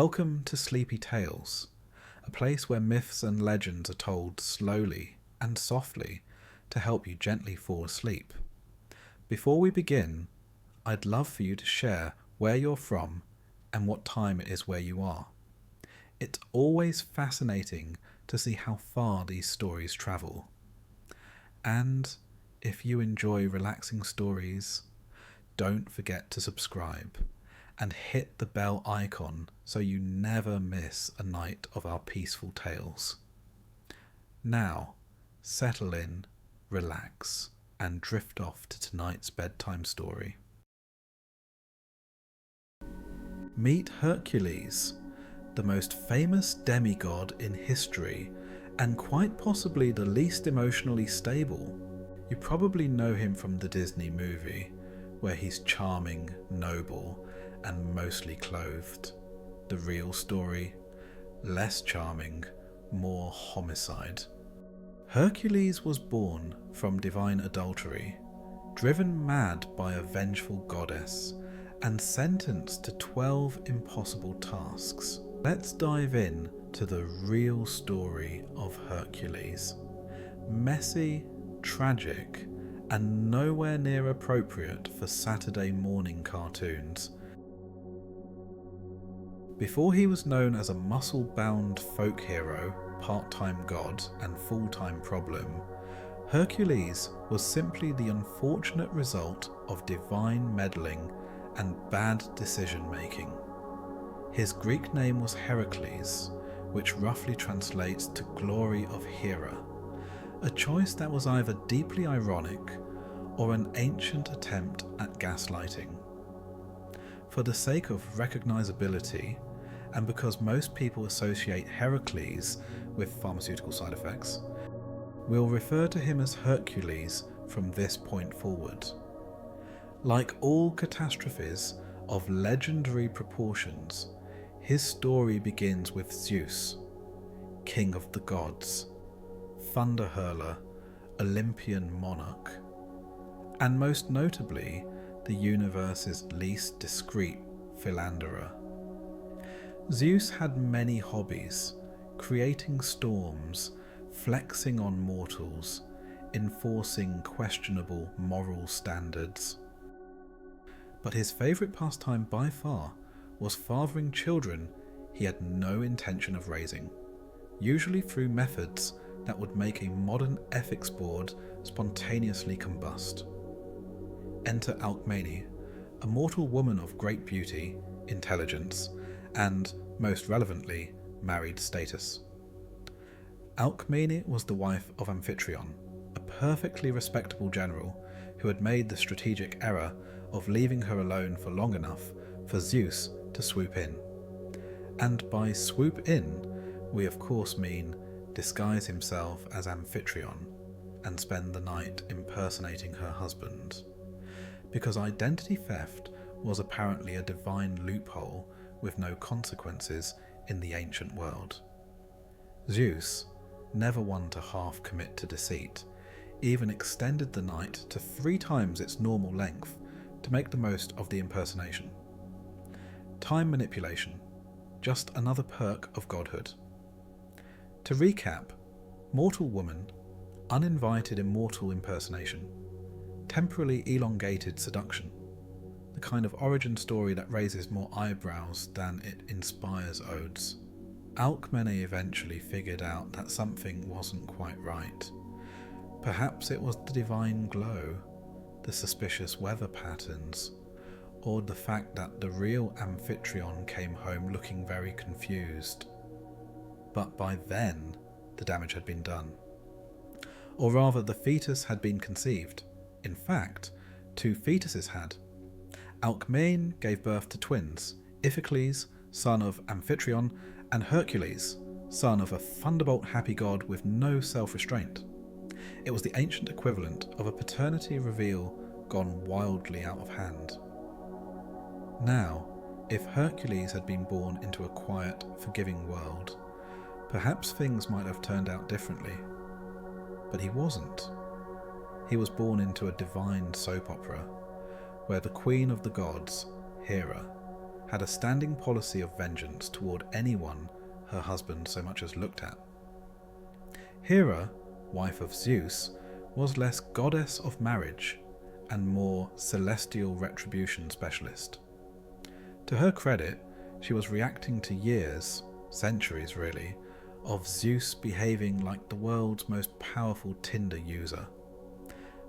Welcome to Sleepy Tales, a place where myths and legends are told slowly and softly to help you gently fall asleep. Before we begin, I'd love for you to share where you're from and what time it is where you are. It's always fascinating to see how far these stories travel. And if you enjoy relaxing stories, don't forget to subscribe and hit the bell icon so you never miss a night of our peaceful tales. Now, settle in, relax, and drift off to tonight's bedtime story. Meet Hercules, the most famous demigod in history and quite possibly the least emotionally stable. You probably know him from the Disney movie, where he's charming, noble, and mostly clothed. The real story, less charming, more homicide. Hercules was born from divine adultery, driven mad by a vengeful goddess, and sentenced to 12 impossible tasks. Let's dive in to the real story of Hercules. Messy, tragic, and nowhere near appropriate for Saturday morning cartoons. Before he was known as a muscle-bound folk hero, part-time god, and full-time problem, Hercules was simply the unfortunate result of divine meddling and bad decision-making. His Greek name was Heracles, which roughly translates to glory of Hera, a choice that was either deeply ironic or an ancient attempt at gaslighting. For the sake of recognizability, and because most people associate Heracles with pharmaceutical side effects, we'll refer to him as Hercules from this point forward. Like all catastrophes of legendary proportions, his story begins with Zeus, king of the gods, thunder hurler, Olympian monarch, and most notably, the universe's least discreet philanderer. Zeus had many hobbies, creating storms, flexing on mortals, enforcing questionable moral standards. But his favourite pastime by far was fathering children he had no intention of raising, usually through methods that would make a modern ethics board spontaneously combust. Enter Alcmene, a mortal woman of great beauty, intelligence, and, most relevantly, married status. Alcmene was the wife of Amphitryon, a perfectly respectable general who had made the strategic error of leaving her alone for long enough for Zeus to swoop in. And by swoop in, we of course mean disguise himself as Amphitryon and spend the night impersonating her husband. Because identity theft was apparently a divine loophole with no consequences in the ancient world. Zeus, never one to half commit to deceit, even extended the night to 3 times its normal length to make the most of the impersonation. Time manipulation, just another perk of godhood. To recap, mortal woman, uninvited immortal impersonation, temporally elongated seduction, the kind of origin story that raises more eyebrows than it inspires odes. Alcmene eventually figured out that something wasn't quite right. Perhaps it was the divine glow, the suspicious weather patterns, or the fact that the real Amphitryon came home looking very confused. But by then, the damage had been done. Or rather, the fetus had been conceived. In fact, 2 fetuses had. Alcmene gave birth to twins, Iphicles, son of Amphitryon, and Hercules, son of a thunderbolt-happy god with no self-restraint. It was the ancient equivalent of a paternity reveal gone wildly out of hand. Now, if Hercules had been born into a quiet, forgiving world, perhaps things might have turned out differently. But he wasn't. He was born into a divine soap opera, where the queen of the gods, Hera, had a standing policy of vengeance toward anyone her husband so much as looked at. Hera, wife of Zeus, was less goddess of marriage and more celestial retribution specialist. To her credit, she was reacting to years, centuries really, of Zeus behaving like the world's most powerful Tinder user.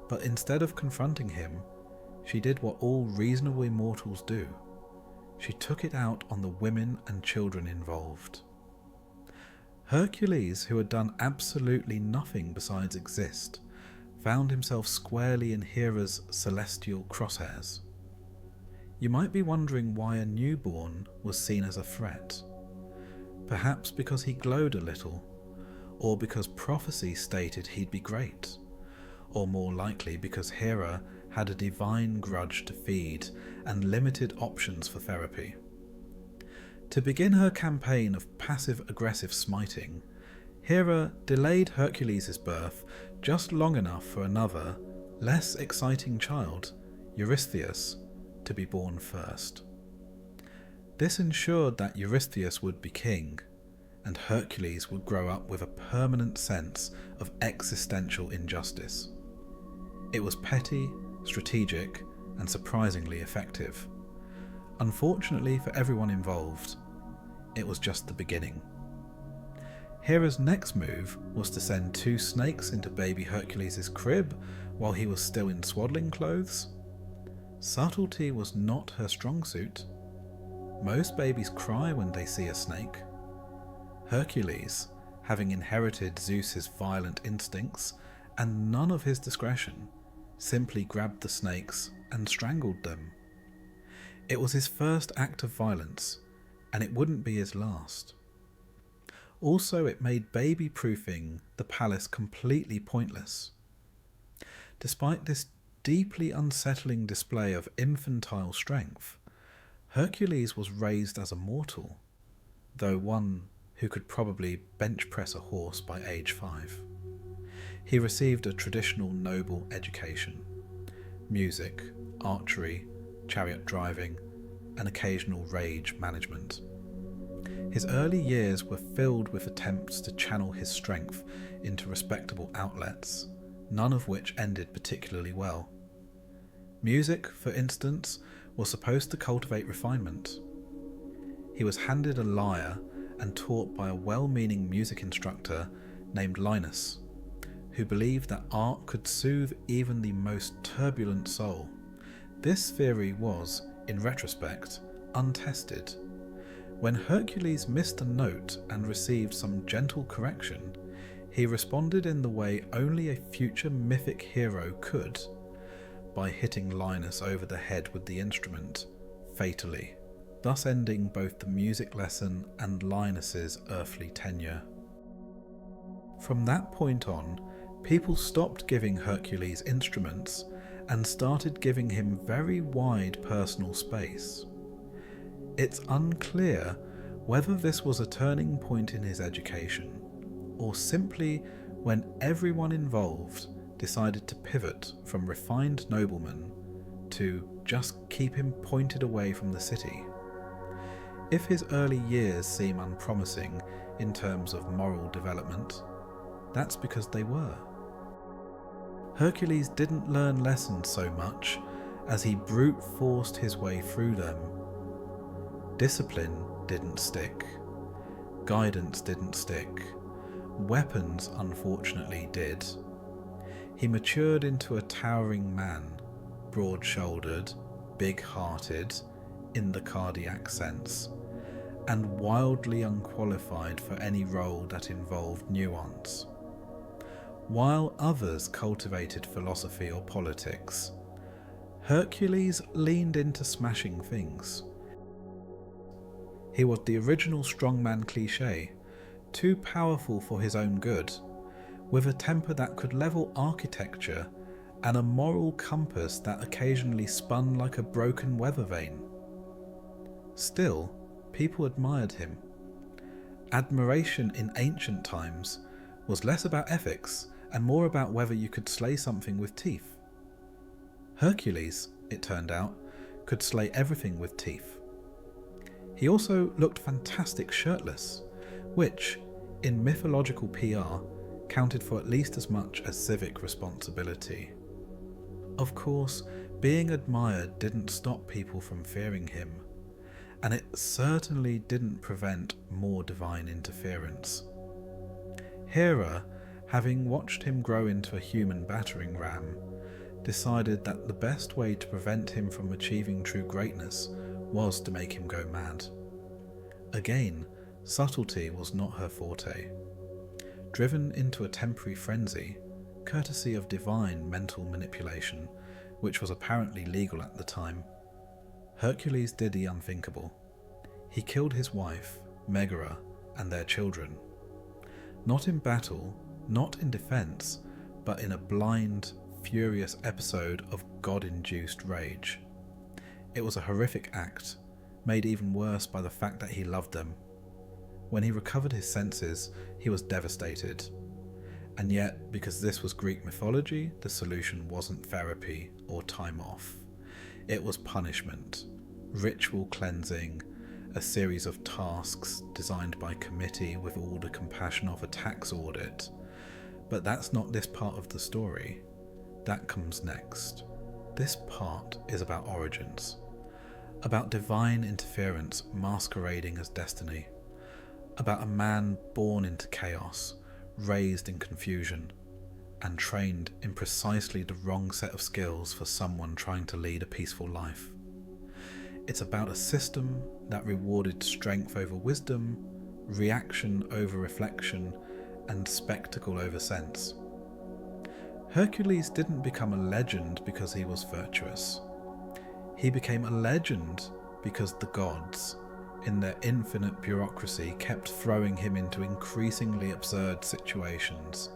But instead of confronting him, she did what all reasonable immortals do. She took it out on the women and children involved. Hercules, who had done absolutely nothing besides exist, found himself squarely in Hera's celestial crosshairs. You might be wondering why a newborn was seen as a threat. Perhaps because he glowed a little, or because prophecy stated he'd be great, or more likely because Hera had a divine grudge to feed and limited options for therapy. To begin her campaign of passive-aggressive smiting, Hera delayed Hercules' birth just long enough for another, less exciting child, Eurystheus, to be born first. This ensured that Eurystheus would be king, and Hercules would grow up with a permanent sense of existential injustice. It was petty, strategic, and surprisingly effective. Unfortunately for everyone involved, it was just the beginning. Hera's next move was to send 2 snakes into baby Hercules' crib while he was still in swaddling clothes. Subtlety was not her strong suit. Most babies cry when they see a snake. Hercules, having inherited Zeus's violent instincts and none of his discretion, simply grabbed the snakes and strangled them. It was his first act of violence, and it wouldn't be his last. Also, it made baby-proofing the palace completely pointless. Despite this deeply unsettling display of infantile strength, Hercules was raised as a mortal, though one who could probably bench press a horse by age 5. He received a traditional noble education: music, archery, chariot driving, and occasional rage management. His early years were filled with attempts to channel his strength into respectable outlets, none of which ended particularly well. Music, for instance, was supposed to cultivate refinement. He was handed a lyre and taught by a well-meaning music instructor named Linus, who believed that art could soothe even the most turbulent soul. This theory was, in retrospect, untested. When Hercules missed a note and received some gentle correction, he responded in the way only a future mythic hero could, by hitting Linus over the head with the instrument, fatally, thus ending both the music lesson and Linus's earthly tenure. From that point on, people stopped giving Hercules instruments and started giving him very wide personal space. It's unclear whether this was a turning point in his education, or simply when everyone involved decided to pivot from refined nobleman to just keep him pointed away from the city. If his early years seem unpromising in terms of moral development, that's because they were. Hercules didn't learn lessons so much as he brute forced his way through them. Discipline didn't stick. Guidance didn't stick. Weapons, unfortunately, did. He matured into a towering man, broad-shouldered, big-hearted, in the cardiac sense, and wildly unqualified for any role that involved nuance. While others cultivated philosophy or politics, Hercules leaned into smashing things. He was the original strongman cliché, too powerful for his own good, with a temper that could level architecture and a moral compass that occasionally spun like a broken weather vane. Still, people admired him. Admiration in ancient times was less about ethics and more about whether you could slay something with teeth. Hercules, it turned out, could slay everything with teeth. He also looked fantastic shirtless, which, in mythological PR, counted for at least as much as civic responsibility. Of course, being admired didn't stop people from fearing him, and it certainly didn't prevent more divine interference. Hera, having watched him grow into a human battering ram, decided that the best way to prevent him from achieving true greatness was to make him go mad. Again, subtlety was not her forte. Driven into a temporary frenzy, courtesy of divine mental manipulation, which was apparently legal at the time, Hercules did the unthinkable. He killed his wife, Megara, and their children. Not in battle, not in defense, but in a blind, furious episode of God-induced rage. It was a horrific act, made even worse by the fact that he loved them. When he recovered his senses, he was devastated. And yet, because this was Greek mythology, the solution wasn't therapy or time off. It was punishment, ritual cleansing, a series of tasks designed by committee with all the compassion of a tax audit. But that's not this part of the story. That comes next. This part is about origins, about divine interference masquerading as destiny, about a man born into chaos, raised in confusion, and trained in precisely the wrong set of skills for someone trying to lead a peaceful life. It's about a system that rewarded strength over wisdom, reaction over reflection, and spectacle over sense. Hercules didn't become a legend because he was virtuous. He became a legend because the gods, in their infinite bureaucracy, kept throwing him into increasingly absurd situations,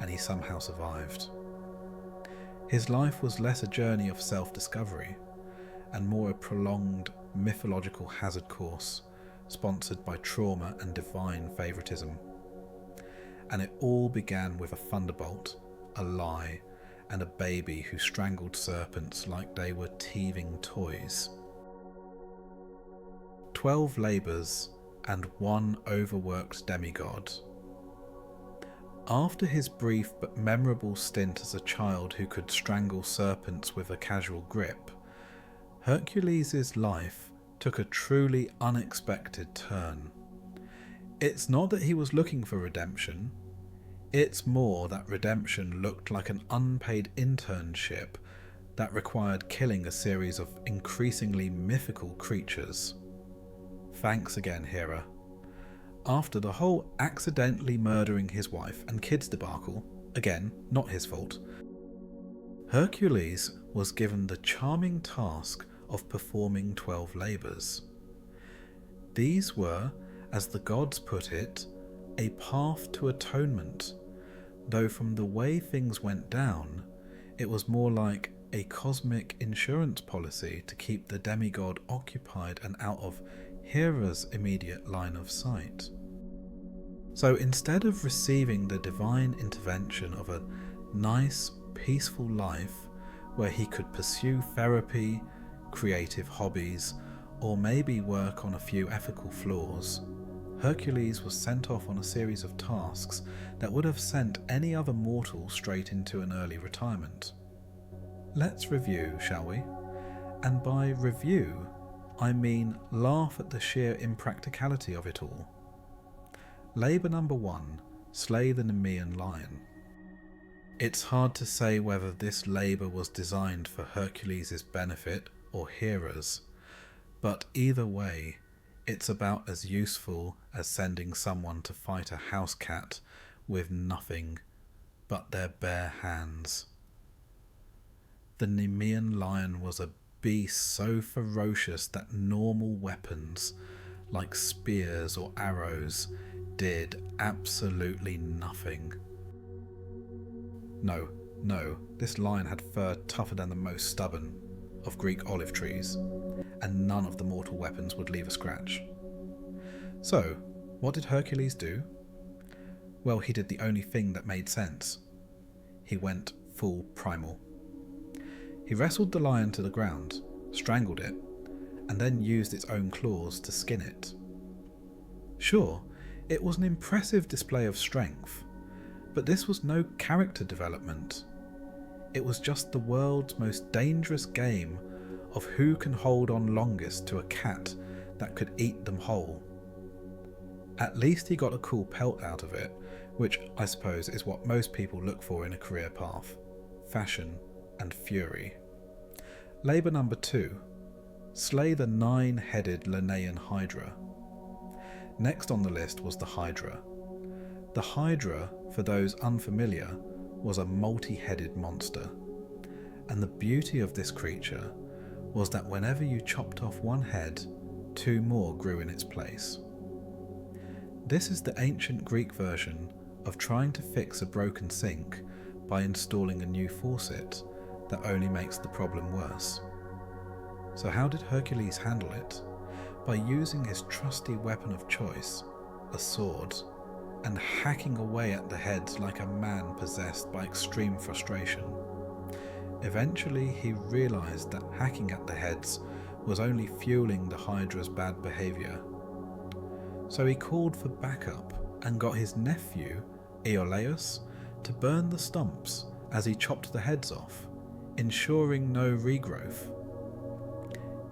and he somehow survived. His life was less a journey of self-discovery, and more a prolonged mythological hazard course, sponsored by trauma and divine favoritism. And it all began with a thunderbolt, a lie, and a baby who strangled serpents like they were teething toys. 12 labours and one overworked demigod. After his brief but memorable stint as a child who could strangle serpents with a casual grip, Hercules' life took a truly unexpected turn. It's not that he was looking for redemption, it's more that redemption looked like an unpaid internship that required killing a series of increasingly mythical creatures. Thanks again, Hera. After the whole accidentally murdering his wife and kids debacle, again, not his fault, Hercules was given the charming task of performing 12 labours. These were, as the gods put it, a path to atonement, though from the way things went down, it was more like a cosmic insurance policy to keep the demigod occupied and out of Hera's immediate line of sight. So instead of receiving the divine intervention of a nice, peaceful life where he could pursue therapy, creative hobbies, or maybe work on a few ethical flaws, Hercules was sent off on a series of tasks that would have sent any other mortal straight into an early retirement. Let's review, shall we? And by review, I mean laugh at the sheer impracticality of it all. Labour number 1, slay the Nemean lion. It's hard to say whether this labour was designed for Hercules' benefit or Hera's, but either way, it's about as useful as sending someone to fight a house cat with nothing but their bare hands. The Nemean lion was a beast so ferocious that normal weapons, like spears or arrows, did absolutely nothing. No, this lion had fur tougher than the most stubborn of Greek olive trees, and none of the mortal weapons would leave a scratch. So, what did Hercules do? Well, he did the only thing that made sense. He went full primal. He wrestled the lion to the ground, strangled it, and then used its own claws to skin it. Sure, it was an impressive display of strength, but this was no character development. It was just the world's most dangerous game of who can hold on longest to a cat that could eat them whole. At least he got a cool pelt out of it, which I suppose is what most people look for in a career path: fashion and fury. Labour number 2. Slay the 9-headed Linnaean Hydra. Next on the list was the Hydra. The Hydra, for those unfamiliar, was a multi-headed monster. And the beauty of this creature was that whenever you chopped off one head, 2 more grew in its place. This is the ancient Greek version of trying to fix a broken sink by installing a new faucet that only makes the problem worse. So how did Hercules handle it? By using his trusty weapon of choice, a sword, and hacking away at the heads like a man possessed by extreme frustration. Eventually he realised that hacking at the heads was only fueling the Hydra's bad behaviour. So he called for backup and got his nephew, Iolaus, to burn the stumps as he chopped the heads off, ensuring no regrowth.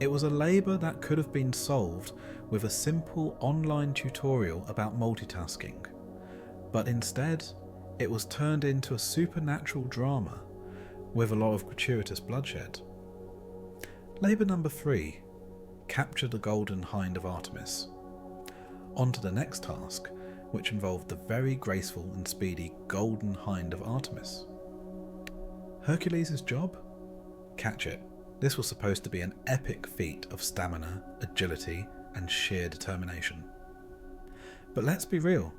It was a labour that could have been solved with a simple online tutorial about multitasking, but instead it was turned into a supernatural drama with a lot of gratuitous bloodshed. Labour number 3. Capture the golden hind of Artemis. On to the next task, which involved the very graceful and speedy golden hind of Artemis. Hercules' job? Catch it. This was supposed to be an epic feat of stamina, agility, and sheer determination. But let's be real,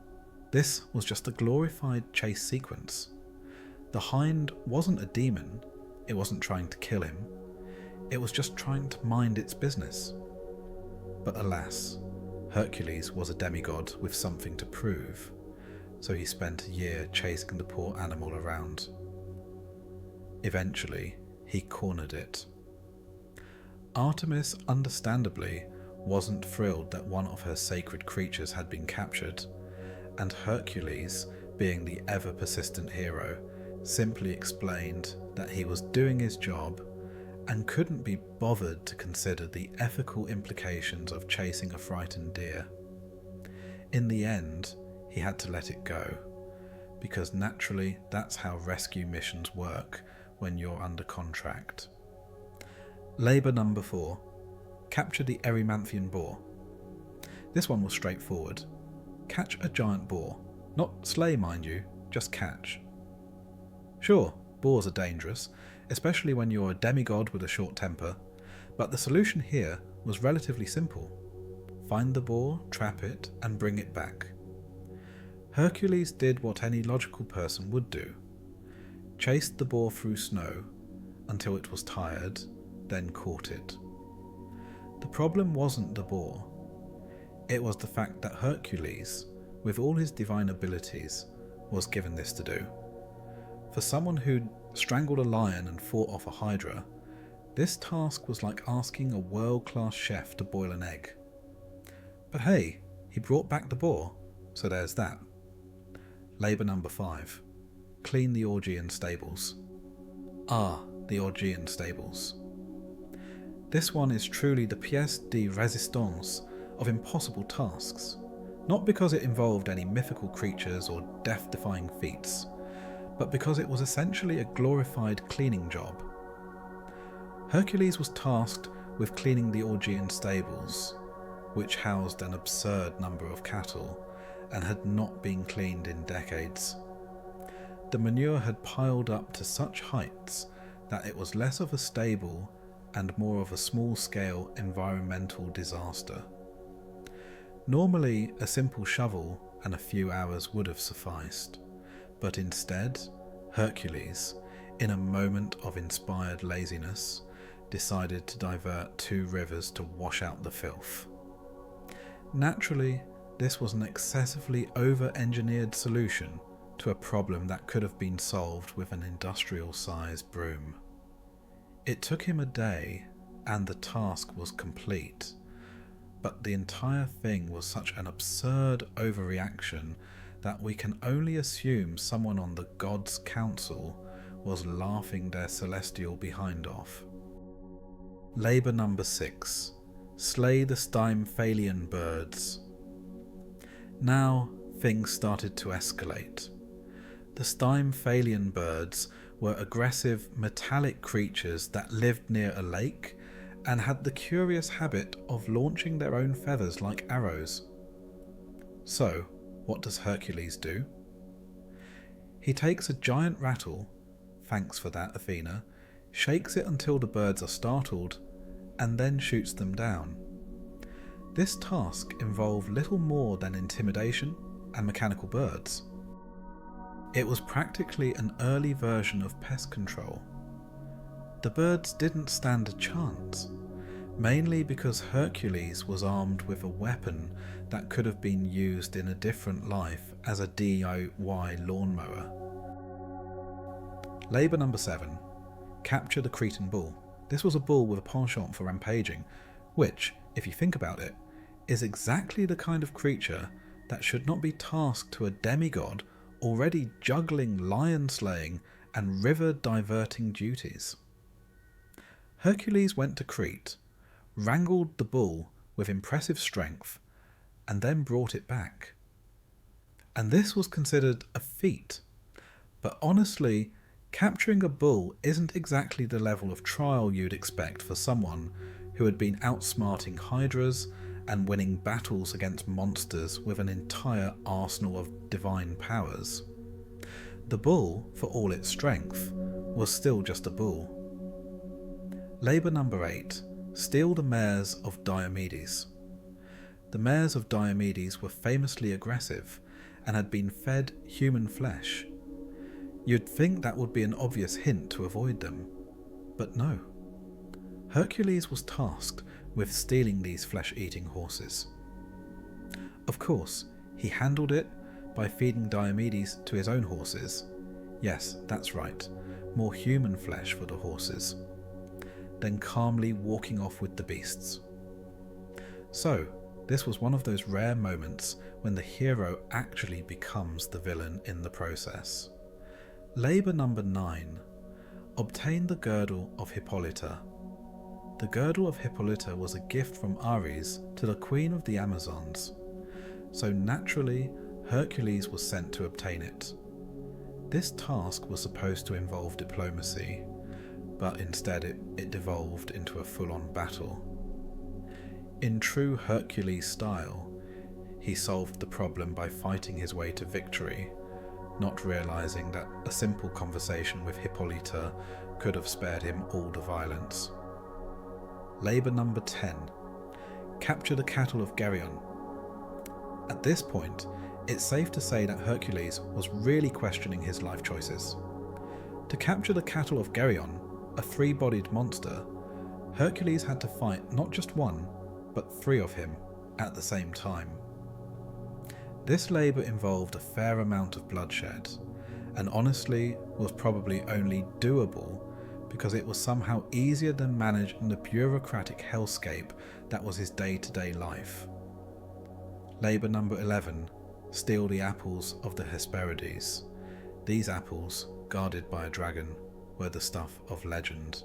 this was just a glorified chase sequence. The hind wasn't a demon, it wasn't trying to kill him, it was just trying to mind its business. But alas, Hercules was a demigod with something to prove, so he spent a year chasing the poor animal around. Eventually, he cornered it. Artemis, understandably, wasn't thrilled that one of her sacred creatures had been captured, and Hercules, being the ever-persistent hero, simply explained that he was doing his job and couldn't be bothered to consider the ethical implications of chasing a frightened deer. In the end, he had to let it go, because naturally that's how rescue missions work when you're under contract. Labour number 4. Capture the Erymanthian boar. This one was straightforward. Catch a giant boar. Not slay, mind you, just catch. Sure, boars are dangerous, especially when you're a demigod with a short temper, but the solution here was relatively simple. Find the boar, trap it, and bring it back. Hercules did what any logical person would do. Chased the boar through snow until it was tired, then caught it. The problem wasn't the boar. It was the fact that Hercules, with all his divine abilities, was given this to do. For someone who'd strangled a lion and fought off a hydra, this task was like asking a world-class chef to boil an egg. But hey, he brought back the boar, so there's that. Labour number 5. Clean the Augean stables. Ah, the Augean stables. This one is truly the pièce de résistance of impossible tasks, not because it involved any mythical creatures or death-defying feats, but because it was essentially a glorified cleaning job. Hercules was tasked with cleaning the Augean stables, which housed an absurd number of cattle and had not been cleaned in decades. The manure had piled up to such heights that it was less of a stable and more of a small-scale environmental disaster. Normally, a simple shovel and a few hours would have sufficed, but instead, Hercules, in a moment of inspired laziness, decided to divert 2 rivers to wash out the filth. Naturally, this was an excessively over-engineered solution to a problem that could have been solved with an industrial-sized broom. It took him a day and the task was complete. But the entire thing was such an absurd overreaction that we can only assume someone on the gods' council was laughing their celestial behind off. Labour number 6. Slay the Stymphalian birds. Now things started to escalate. The Stymphalian birds were aggressive metallic creatures that lived near a lake and had the curious habit of launching their own feathers like arrows. So, what does Hercules do? He takes a giant rattle, thanks for that Athena, shakes it until the birds are startled, and then shoots them down. This task involved little more than intimidation and mechanical birds. It was practically an early version of pest control. The birds didn't stand a chance, mainly because Hercules was armed with a weapon that could have been used in a different life as a DIY lawnmower. Labour number 7. Capture the Cretan bull. This was a bull with a penchant for rampaging, which, if you think about it, is exactly the kind of creature that should not be tasked to a demigod already juggling lion-slaying and river-diverting duties. Hercules went to Crete, wrangled the bull with impressive strength, and then brought it back. And this was considered a feat. But honestly, capturing a bull isn't exactly the level of trial you'd expect for someone who had been outsmarting hydras and winning battles against monsters with an entire arsenal of divine powers. The bull, for all its strength, was still just a bull. Labour number 8. Steal the mares of Diomedes. The mares of Diomedes were famously aggressive and had been fed human flesh. You'd think that would be an obvious hint to avoid them, but no. Hercules was tasked with stealing these flesh-eating horses. Of course, he handled it by feeding Diomedes to his own horses. Yes, that's right, more human flesh for the horses. Then calmly walking off with the beasts. So, this was one of those rare moments when the hero actually becomes the villain in the process. Labour number 9. Obtain the girdle of Hippolyta. The girdle of Hippolyta was a gift from Ares to the queen of the Amazons, so naturally Hercules was sent to obtain it. This task was supposed to involve diplomacy, but instead it devolved into a full-on battle. In true Hercules style, he solved the problem by fighting his way to victory, not realising that a simple conversation with Hippolyta could have spared him all the violence. Labour number 10. Capture the cattle of Geryon. At this point, it's safe to say that Hercules was really questioning his life choices. To capture the cattle of Geryon, a three-bodied monster, Hercules had to fight not just one, but 3 of him at the same time. This labour involved a fair amount of bloodshed, and honestly was probably only doable because it was somehow easier than managing the bureaucratic hellscape that was his day-to-day life. Labour number 11. Steal the apples of the Hesperides. These apples, guarded by a dragon, were the stuff of legend.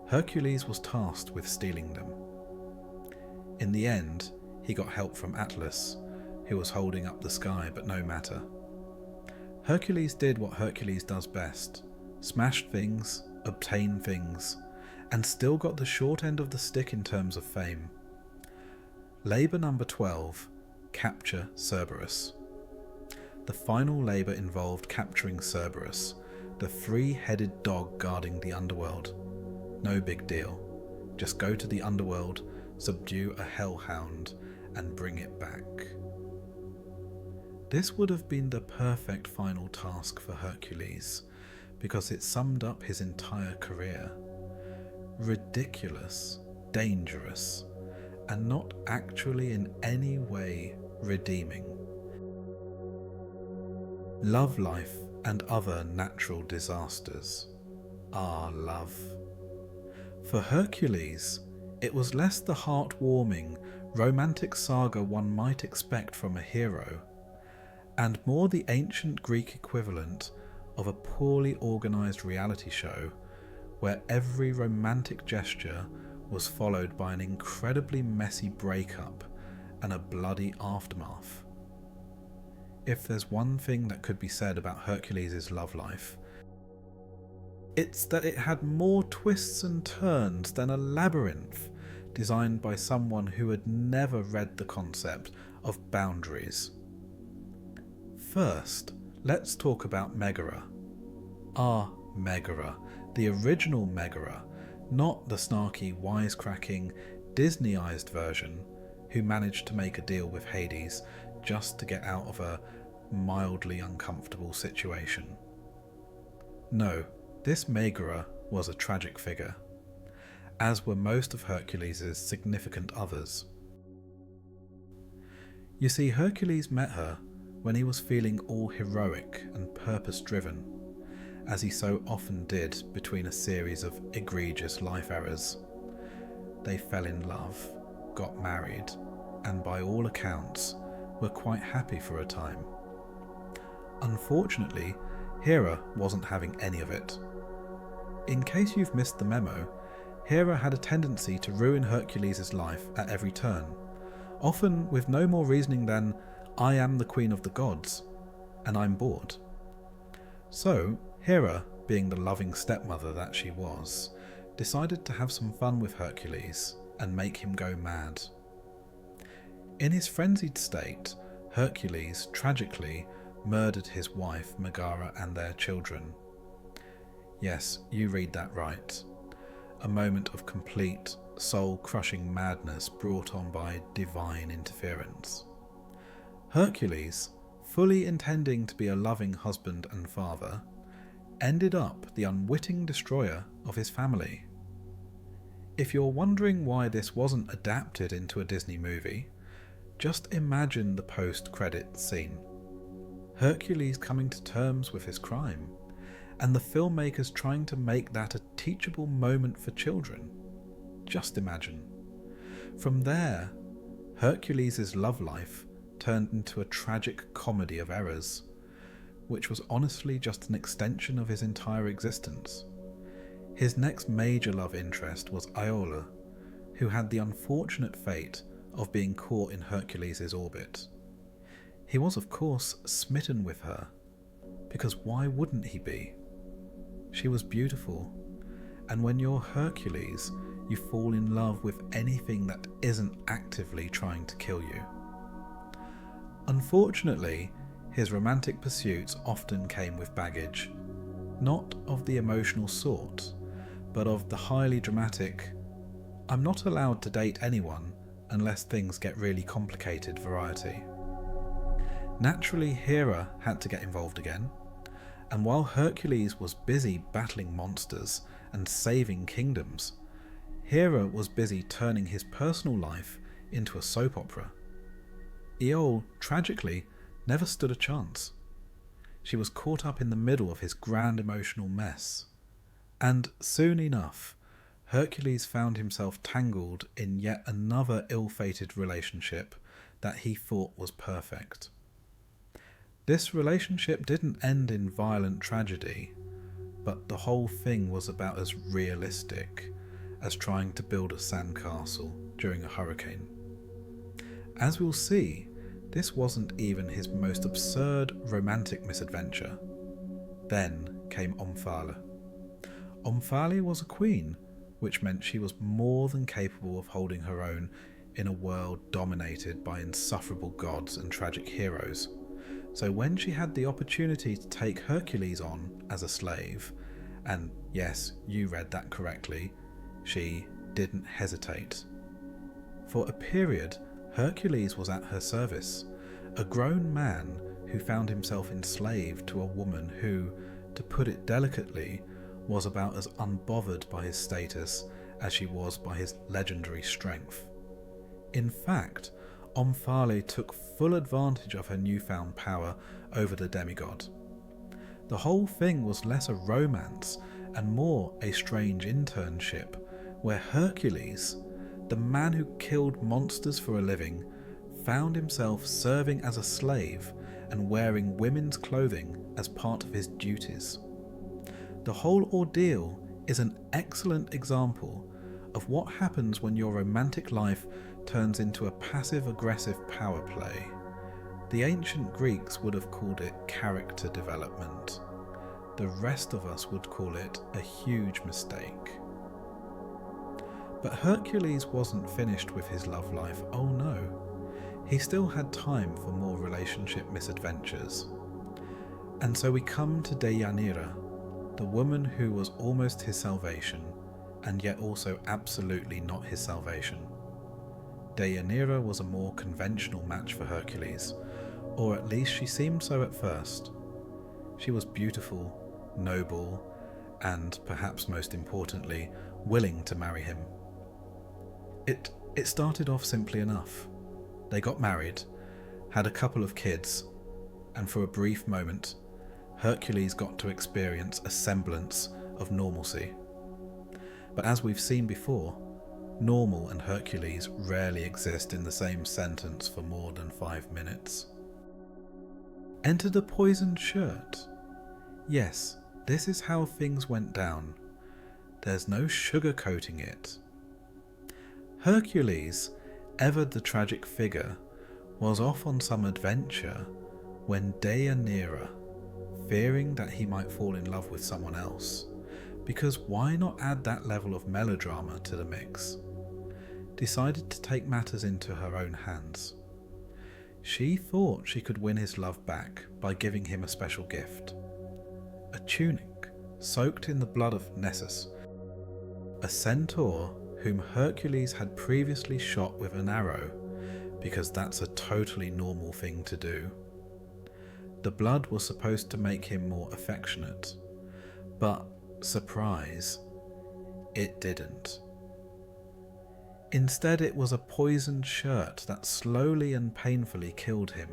Hercules was tasked with stealing them. In the end, he got help from Atlas, who was holding up the sky, but no matter. Hercules did what Hercules does best: smashed things, obtained things, and still got the short end of the stick in terms of fame. Labour number 12. Capture Cerberus. The final labour involved capturing Cerberus, the 3-headed dog guarding the underworld. No big deal. Just go to the underworld, subdue a hellhound, and bring it back. This would have been the perfect final task for Hercules, because it summed up his entire career. Ridiculous, dangerous, and not actually in any way redeeming. Love life and other natural disasters. Ah, love. For Hercules, it was less the heartwarming, romantic saga one might expect from a hero, and more the ancient Greek equivalent of a poorly organised reality show where every romantic gesture was followed by an incredibly messy breakup and a bloody aftermath. If there's one thing that could be said about Hercules' love life, it's that it had more twists and turns than a labyrinth designed by someone who had never read the concept of boundaries. First, let's talk about Megara. Our Megara, the original Megara, not the snarky, wisecracking, Disneyized version who managed to make a deal with Hades just to get out of a mildly uncomfortable situation. No, this Megara was a tragic figure, as were most of Hercules' significant others. You see, Hercules met her when he was feeling all heroic and purpose-driven, as he so often did between a series of egregious life errors. They fell in love, got married, and by all accounts were quite happy for a time. Unfortunately, Hera wasn't having any of it. In case you've missed the memo, Hera had a tendency to ruin Hercules' life at every turn, often with no more reasoning than, "I am the queen of the gods, and I'm bored." So, Hera, being the loving stepmother that she was, decided to have some fun with Hercules and make him go mad. In his frenzied state, Hercules tragically murdered his wife Megara and their children. Yes, you read that right. A moment of complete, soul-crushing madness brought on by divine interference. Hercules, fully intending to be a loving husband and father, ended up the unwitting destroyer of his family. If you're wondering why this wasn't adapted into a Disney movie, just imagine the post-credits scene. Hercules coming to terms with his crime, and the filmmakers trying to make that a teachable moment for children. Just imagine. From there, Hercules' love life turned into a tragic comedy of errors, which was honestly just an extension of his entire existence. His next major love interest was Iola, who had the unfortunate fate of being caught in Hercules' orbit. He was of course smitten with her, because why wouldn't he be? She was beautiful, and when you're Hercules, you fall in love with anything that isn't actively trying to kill you. Unfortunately, his romantic pursuits often came with baggage, not of the emotional sort, but of the highly dramatic, "I'm not allowed to date anyone unless things get really complicated" variety. Naturally, Hera had to get involved again, and while Hercules was busy battling monsters and saving kingdoms, Hera was busy turning his personal life into a soap opera. Iole, tragically, never stood a chance. She was caught up in the middle of his grand emotional mess. And soon enough, Hercules found himself tangled in yet another ill-fated relationship that he thought was perfect. This relationship didn't end in violent tragedy, but the whole thing was about as realistic as trying to build a sandcastle during a hurricane. As we'll see, this wasn't even his most absurd romantic misadventure. Then came Omphale. Omphale was a queen, which meant she was more than capable of holding her own in a world dominated by insufferable gods and tragic heroes. So when she had the opportunity to take Hercules on as a slave, and yes, you read that correctly, she didn't hesitate. For a period, Hercules was at her service, a grown man who found himself enslaved to a woman who, to put it delicately, was about as unbothered by his status as she was by his legendary strength. In fact, Omphale took full advantage of her newfound power over the demigod. The whole thing was less a romance and more a strange internship where Hercules, the man who killed monsters for a living, found himself serving as a slave and wearing women's clothing as part of his duties. The whole ordeal is an excellent example of what happens when your romantic life turns into a passive-aggressive power play. The ancient Greeks would have called it character development. The rest of us would call it a huge mistake. But Hercules wasn't finished with his love life, oh no. He still had time for more relationship misadventures. And so we come to Deianira, the woman who was almost his salvation, and yet also absolutely not his salvation. Deianira was a more conventional match for Hercules, or at least she seemed so at first. She was beautiful, noble, and, perhaps most importantly, willing to marry him. It started off simply enough. They got married, had a couple of kids, and for a brief moment, Hercules got to experience a semblance of normalcy. But as we've seen before, normal and Hercules rarely exist in the same sentence for more than 5 minutes. Enter the poisoned shirt. Yes, this is how things went down. There's no sugarcoating it. Hercules, ever the tragic figure, was off on some adventure when Deianira, fearing that he might fall in love with someone else, because why not add that level of melodrama to the mix, decided to take matters into her own hands. She thought she could win his love back by giving him a special gift. A tunic soaked in the blood of Nessus, a centaur whom Hercules had previously shot with an arrow, because that's a totally normal thing to do. The blood was supposed to make him more affectionate, but, surprise, it didn't. Instead, it was a poisoned shirt that slowly and painfully killed him.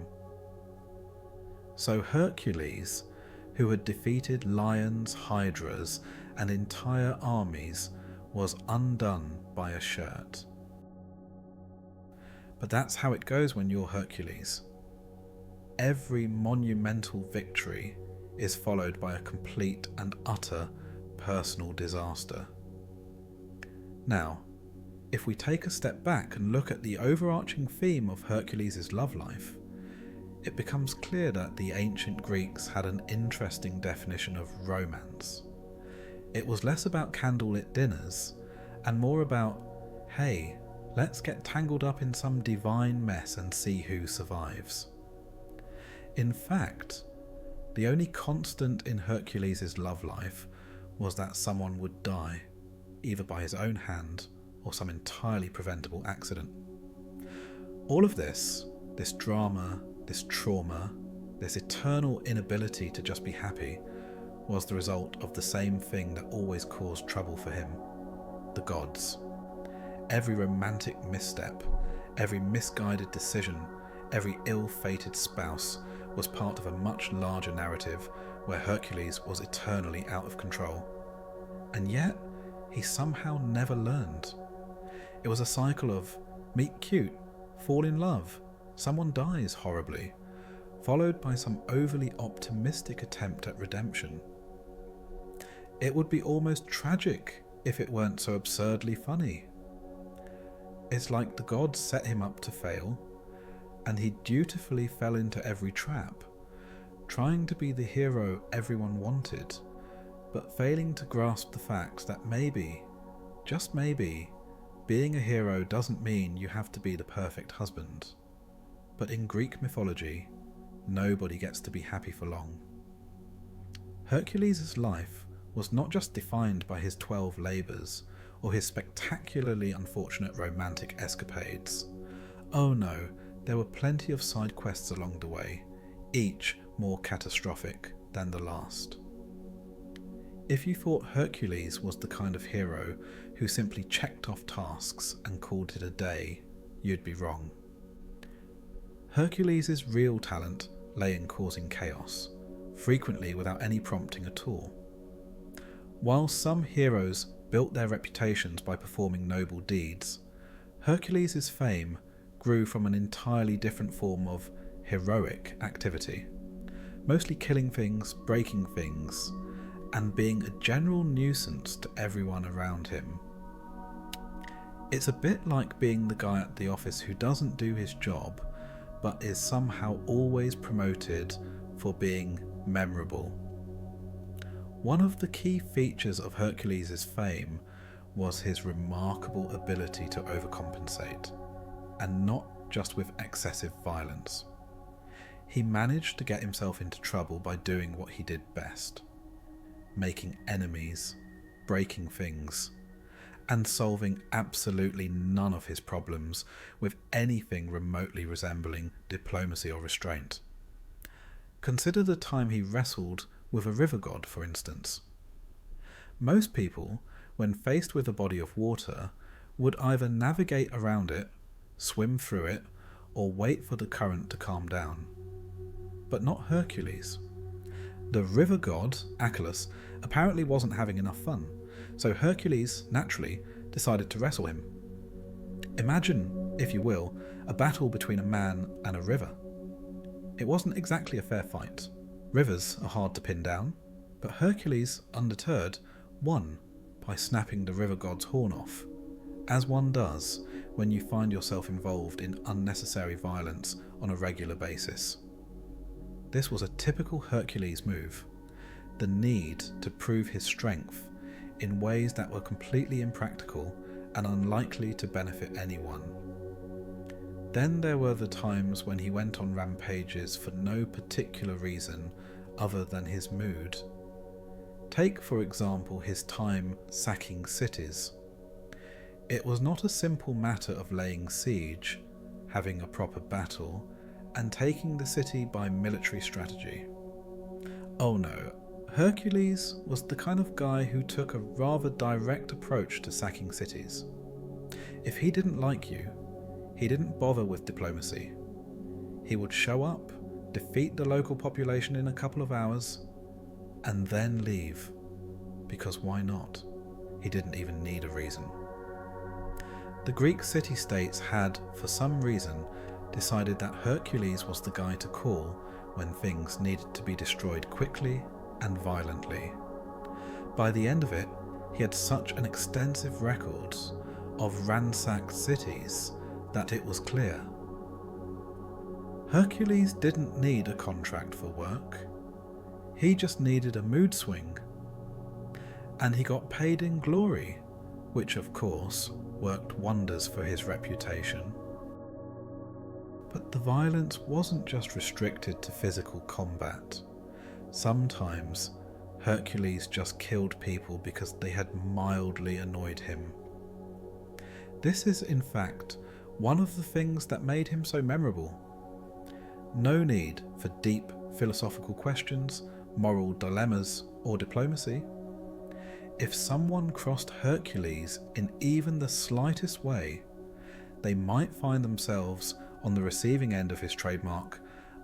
So Hercules, who had defeated lions, hydras, and entire armies, was undone by a shirt. But that's how it goes when you're Hercules. Every monumental victory is followed by a complete and utter personal disaster. Now, if we take a step back and look at the overarching theme of Hercules' love life, it becomes clear that the ancient Greeks had an interesting definition of romance. It was less about candlelit dinners and more about, hey, let's get tangled up in some divine mess and see who survives. In fact, the only constant in Hercules' love life was that someone would die, either by his own hand or some entirely preventable accident. All of this drama, this trauma, this eternal inability to just be happy, was the result of the same thing that always caused trouble for him: the gods. Every romantic misstep, every misguided decision, every ill-fated spouse was part of a much larger narrative where Hercules was eternally out of control. And yet, he somehow never learned. It was a cycle of meet cute, fall in love, someone dies horribly, followed by some overly optimistic attempt at redemption. It would be almost tragic if it weren't so absurdly funny. It's like the gods set him up to fail, and he dutifully fell into every trap, trying to be the hero everyone wanted, but failing to grasp the fact that maybe, just maybe, being a hero doesn't mean you have to be the perfect husband. But in Greek mythology, nobody gets to be happy for long. Hercules' life was not just defined by his 12 labours or his spectacularly unfortunate romantic escapades. Oh no, there were plenty of side quests along the way, each more catastrophic than the last. If you thought Hercules was the kind of hero who simply checked off tasks and called it a day, you'd be wrong. Hercules' real talent lay in causing chaos, frequently without any prompting at all. While some heroes built their reputations by performing noble deeds, Hercules' fame grew from an entirely different form of heroic activity, mostly killing things, breaking things, and being a general nuisance to everyone around him. It's a bit like being the guy at the office who doesn't do his job, but is somehow always promoted for being memorable. One of the key features of Hercules' fame was his remarkable ability to overcompensate, and not just with excessive violence. He managed to get himself into trouble by doing what he did best: making enemies, breaking things, and solving absolutely none of his problems with anything remotely resembling diplomacy or restraint. Consider the time he wrestled with a river god, for instance. Most people, when faced with a body of water, would either navigate around it, swim through it, or wait for the current to calm down. But not Hercules. The river god, Achilles, apparently wasn't having enough fun, so Hercules, naturally, decided to wrestle him. Imagine, if you will, a battle between a man and a river. It wasn't exactly a fair fight. Rivers are hard to pin down, but Hercules, undeterred, won by snapping the river god's horn off, as one does when you find yourself involved in unnecessary violence on a regular basis. This was a typical Hercules move, the need to prove his strength in ways that were completely impractical and unlikely to benefit anyone. Then there were the times when he went on rampages for no particular reason other than his mood. Take, for example, his time sacking cities. It was not a simple matter of laying siege, having a proper battle, and taking the city by military strategy. Oh no, Hercules was the kind of guy who took a rather direct approach to sacking cities. If he didn't like you, he didn't bother with diplomacy. He would show up, defeat the local population in a couple of hours, and then leave. Because why not? He didn't even need a reason. The Greek city-states had, for some reason, decided that Hercules was the guy to call when things needed to be destroyed quickly and violently. By the end of it, he had such an extensive record of ransacked cities that it was clear. Hercules didn't need a contract for work. He just needed a mood swing. And he got paid in glory, which of course worked wonders for his reputation. But the violence wasn't just restricted to physical combat. Sometimes Hercules just killed people because they had mildly annoyed him. This is, in fact, one of the things that made him so memorable. No need for deep philosophical questions, moral dilemmas, or diplomacy. If someone crossed Hercules in even the slightest way, they might find themselves on the receiving end of his trademark,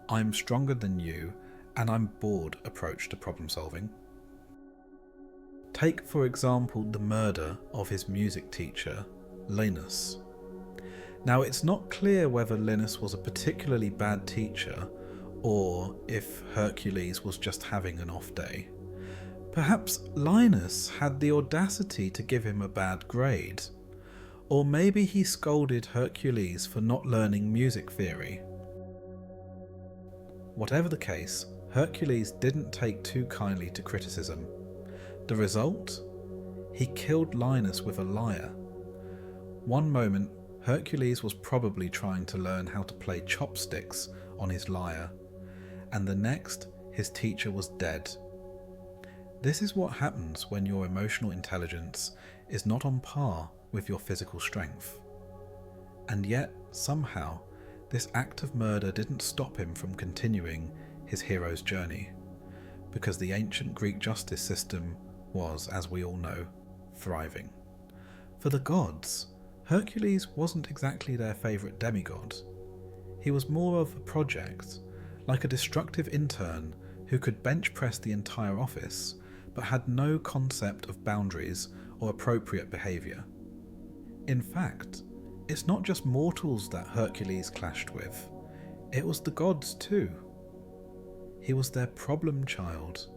"I'm stronger than you and I'm bored" approach to problem solving. Take, for example, the murder of his music teacher, Linus. Now, it's not clear whether Linus was a particularly bad teacher or if Hercules was just having an off day. Perhaps Linus had the audacity to give him a bad grade, or maybe he scolded Hercules for not learning music theory. Whatever the case, Hercules didn't take too kindly to criticism. The result? He killed Linus with a lyre. One moment, Hercules was probably trying to learn how to play chopsticks on his lyre, and the next, his teacher was dead. This is what happens when your emotional intelligence is not on par with your physical strength. And yet, somehow, this act of murder didn't stop him from continuing his hero's journey, because the ancient Greek justice system was, as we all know, thriving. For the gods, Hercules wasn't exactly their favourite demigod. He was more of a project, like a destructive intern who could bench press the entire office, but had no concept of boundaries or appropriate behaviour. In fact, it's not just mortals that Hercules clashed with, it was the gods too. He was their problem child,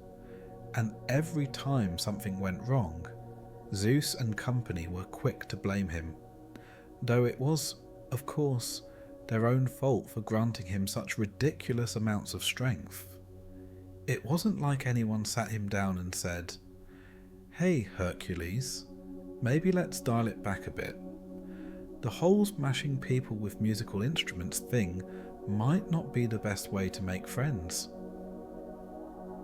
and every time something went wrong, Zeus and company were quick to blame him, though it was, of course, their own fault for granting him such ridiculous amounts of strength. It wasn't like anyone sat him down and said, "Hey Hercules, maybe let's dial it back a bit. The whole smashing people with musical instruments thing might not be the best way to make friends."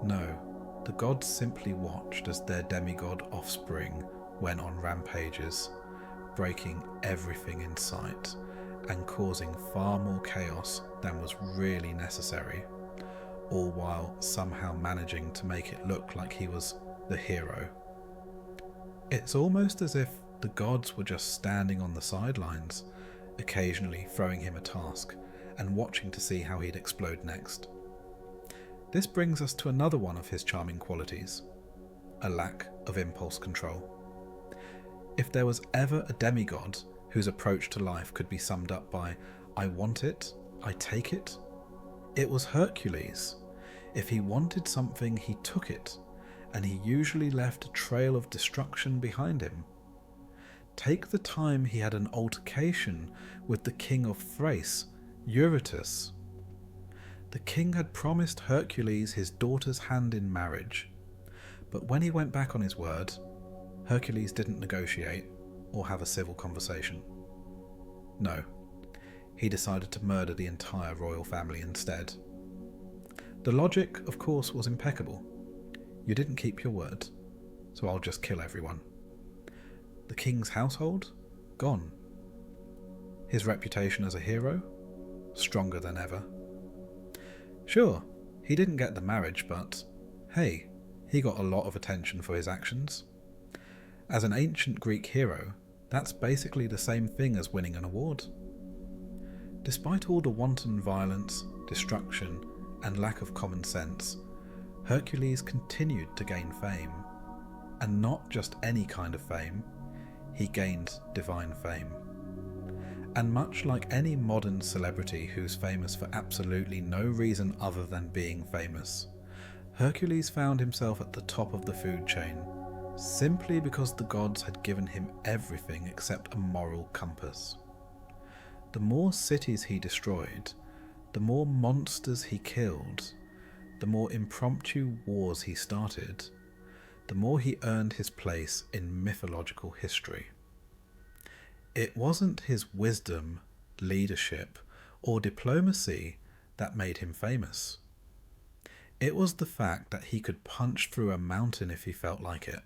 No, the gods simply watched as their demigod offspring went on rampages, breaking everything in sight and causing far more chaos than was really necessary, all while somehow managing to make it look like he was the hero. It's almost as if the gods were just standing on the sidelines, occasionally throwing him a task and watching to see how he'd explode next. This brings us to another one of his charming qualities: a lack of impulse control. If there was ever a demigod whose approach to life could be summed up by "I want it, I take it," it was Hercules. If he wanted something, he took it, and he usually left a trail of destruction behind him. Take the time he had an altercation with the king of Thrace, Eurytus. The king had promised Hercules his daughter's hand in marriage, but when he went back on his word, Hercules didn't negotiate or have a civil conversation. No, he decided to murder the entire royal family instead. The logic, of course, was impeccable. You didn't keep your word, so I'll just kill everyone. The king's household? Gone. His reputation as a hero? Stronger than ever. Sure, he didn't get the marriage, but hey, he got a lot of attention for his actions. As an ancient Greek hero, that's basically the same thing as winning an award. Despite all the wanton violence, destruction, and lack of common sense, Hercules continued to gain fame. And not just any kind of fame, he gained divine fame. And much like any modern celebrity who's famous for absolutely no reason other than being famous, Hercules found himself at the top of the food chain, simply because the gods had given him everything except a moral compass. The more cities he destroyed, the more monsters he killed, the more impromptu wars he started, the more he earned his place in mythological history. It wasn't his wisdom, leadership, or diplomacy that made him famous. It was the fact that he could punch through a mountain if he felt like it,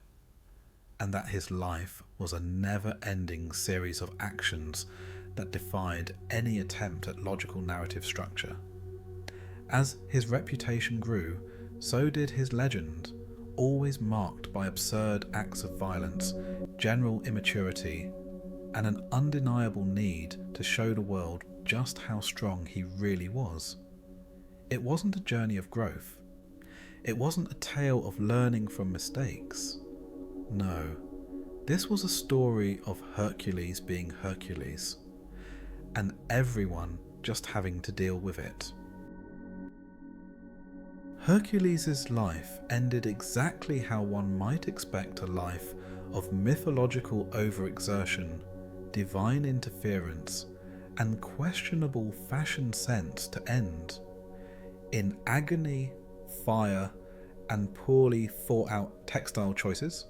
and that his life was a never-ending series of actions that defied any attempt at logical narrative structure. As his reputation grew, so did his legend, always marked by absurd acts of violence, general immaturity, and an undeniable need to show the world just how strong he really was. It wasn't a journey of growth. It wasn't a tale of learning from mistakes. No, this was a story of Hercules being Hercules, and everyone just having to deal with it. Hercules' life ended exactly how one might expect a life of mythological overexertion, divine interference, and questionable fashion sense to end: in agony, fire, and poorly thought out textile choices.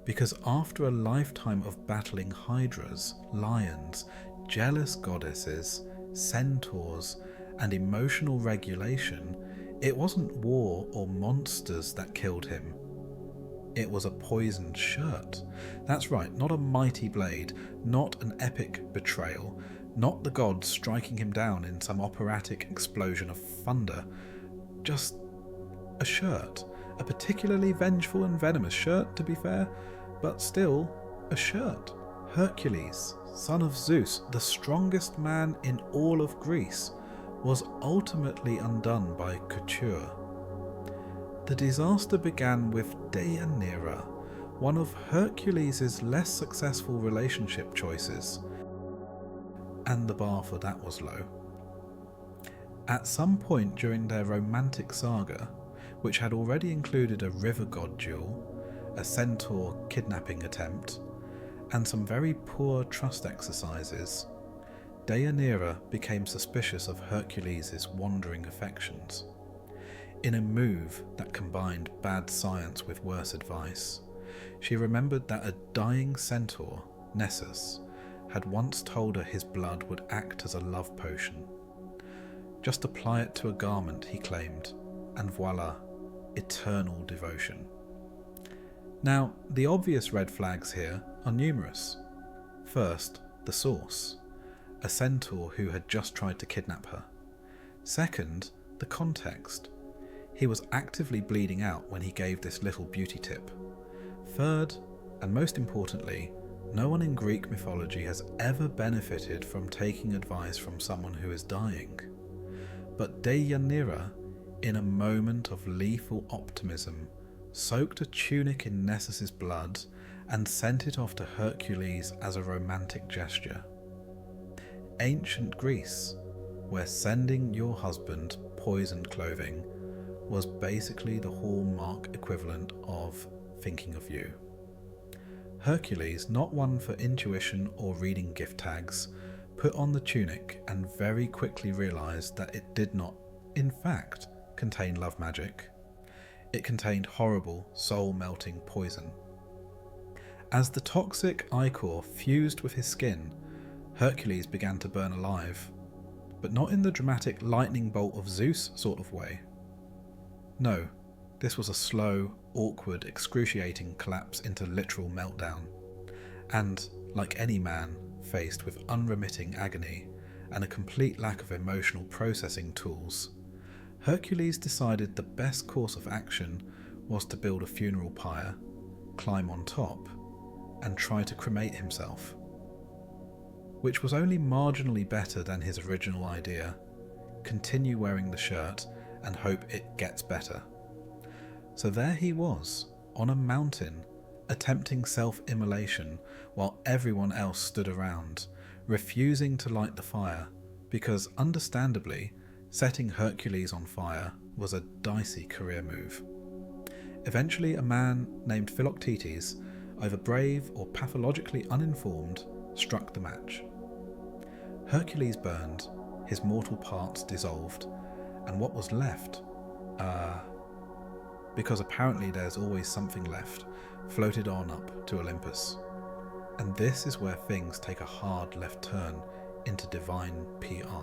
Because after a lifetime of battling hydras, lions, jealous goddesses, centaurs, and emotional regulation, it wasn't war or monsters that killed him. It was a poisoned shirt. That's right, not a mighty blade, not an epic betrayal, not the gods striking him down in some operatic explosion of thunder. Just a shirt. A particularly vengeful and venomous shirt, to be fair, but still a shirt. Hercules, son of Zeus, the strongest man in all of Greece, was ultimately undone by couture. The disaster began with Deianira, one of Hercules' less successful relationship choices, and the bar for that was low. At some point during their romantic saga, which had already included a river god duel, a centaur kidnapping attempt, and some very poor trust exercises, Deianira became suspicious of Hercules' wandering affections. In a move that combined bad science with worse advice, she remembered that a dying centaur, Nessus, had once told her his blood would act as a love potion. Just apply it to a garment, he claimed, and voila, eternal devotion. Now, the obvious red flags here are numerous. First, the source, a centaur who had just tried to kidnap her. Second, the context. He was actively bleeding out when he gave this little beauty tip. Third, and most importantly, no one in Greek mythology has ever benefited from taking advice from someone who is dying. But Deianira, in a moment of lethal optimism, soaked a tunic in Nessus' blood and sent it off to Hercules as a romantic gesture. Ancient Greece, where sending your husband poisoned clothing was basically the hallmark equivalent of thinking of you. Hercules, not one for intuition or reading gift tags, put on the tunic and very quickly realised that it did not, in fact, contain love magic. It contained horrible, soul-melting poison. As the toxic ichor fused with his skin, Hercules began to burn alive, but not in the dramatic lightning bolt of Zeus sort of way. No, this was a slow, awkward, excruciating collapse into literal meltdown, and, like any man faced with unremitting agony and a complete lack of emotional processing tools, Hercules decided the best course of action was to build a funeral pyre, climb on top, and try to cremate himself. Which was only marginally better than his original idea: continue wearing the shirt and hope it gets better. So there he was, on a mountain, attempting self-immolation while everyone else stood around, refusing to light the fire, because understandably, setting Hercules on fire was a dicey career move. Eventually a man named Philoctetes, either brave or pathologically uninformed, struck the match. Hercules burned, his mortal parts dissolved, and what was left, because apparently there's always something left, floated on up to Olympus. And this is where things take a hard left turn into divine PR.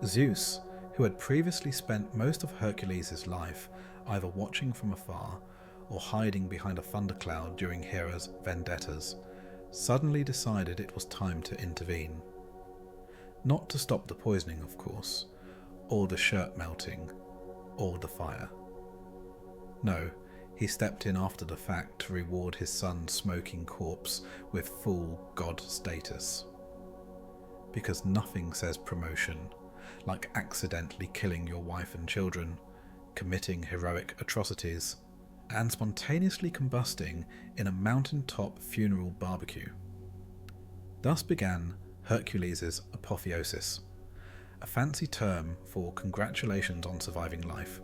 Zeus, who had previously spent most of Hercules' life either watching from afar or hiding behind a thundercloud during Hera's vendettas, suddenly decided it was time to intervene. Not to stop the poisoning, of course, or the shirt melting, or the fire. No, he stepped in after the fact to reward his son's smoking corpse with full god status. Because nothing says promotion like accidentally killing your wife and children, committing heroic atrocities, and spontaneously combusting in a mountaintop funeral barbecue. Thus began Hercules' apotheosis, a fancy term for congratulations on surviving life,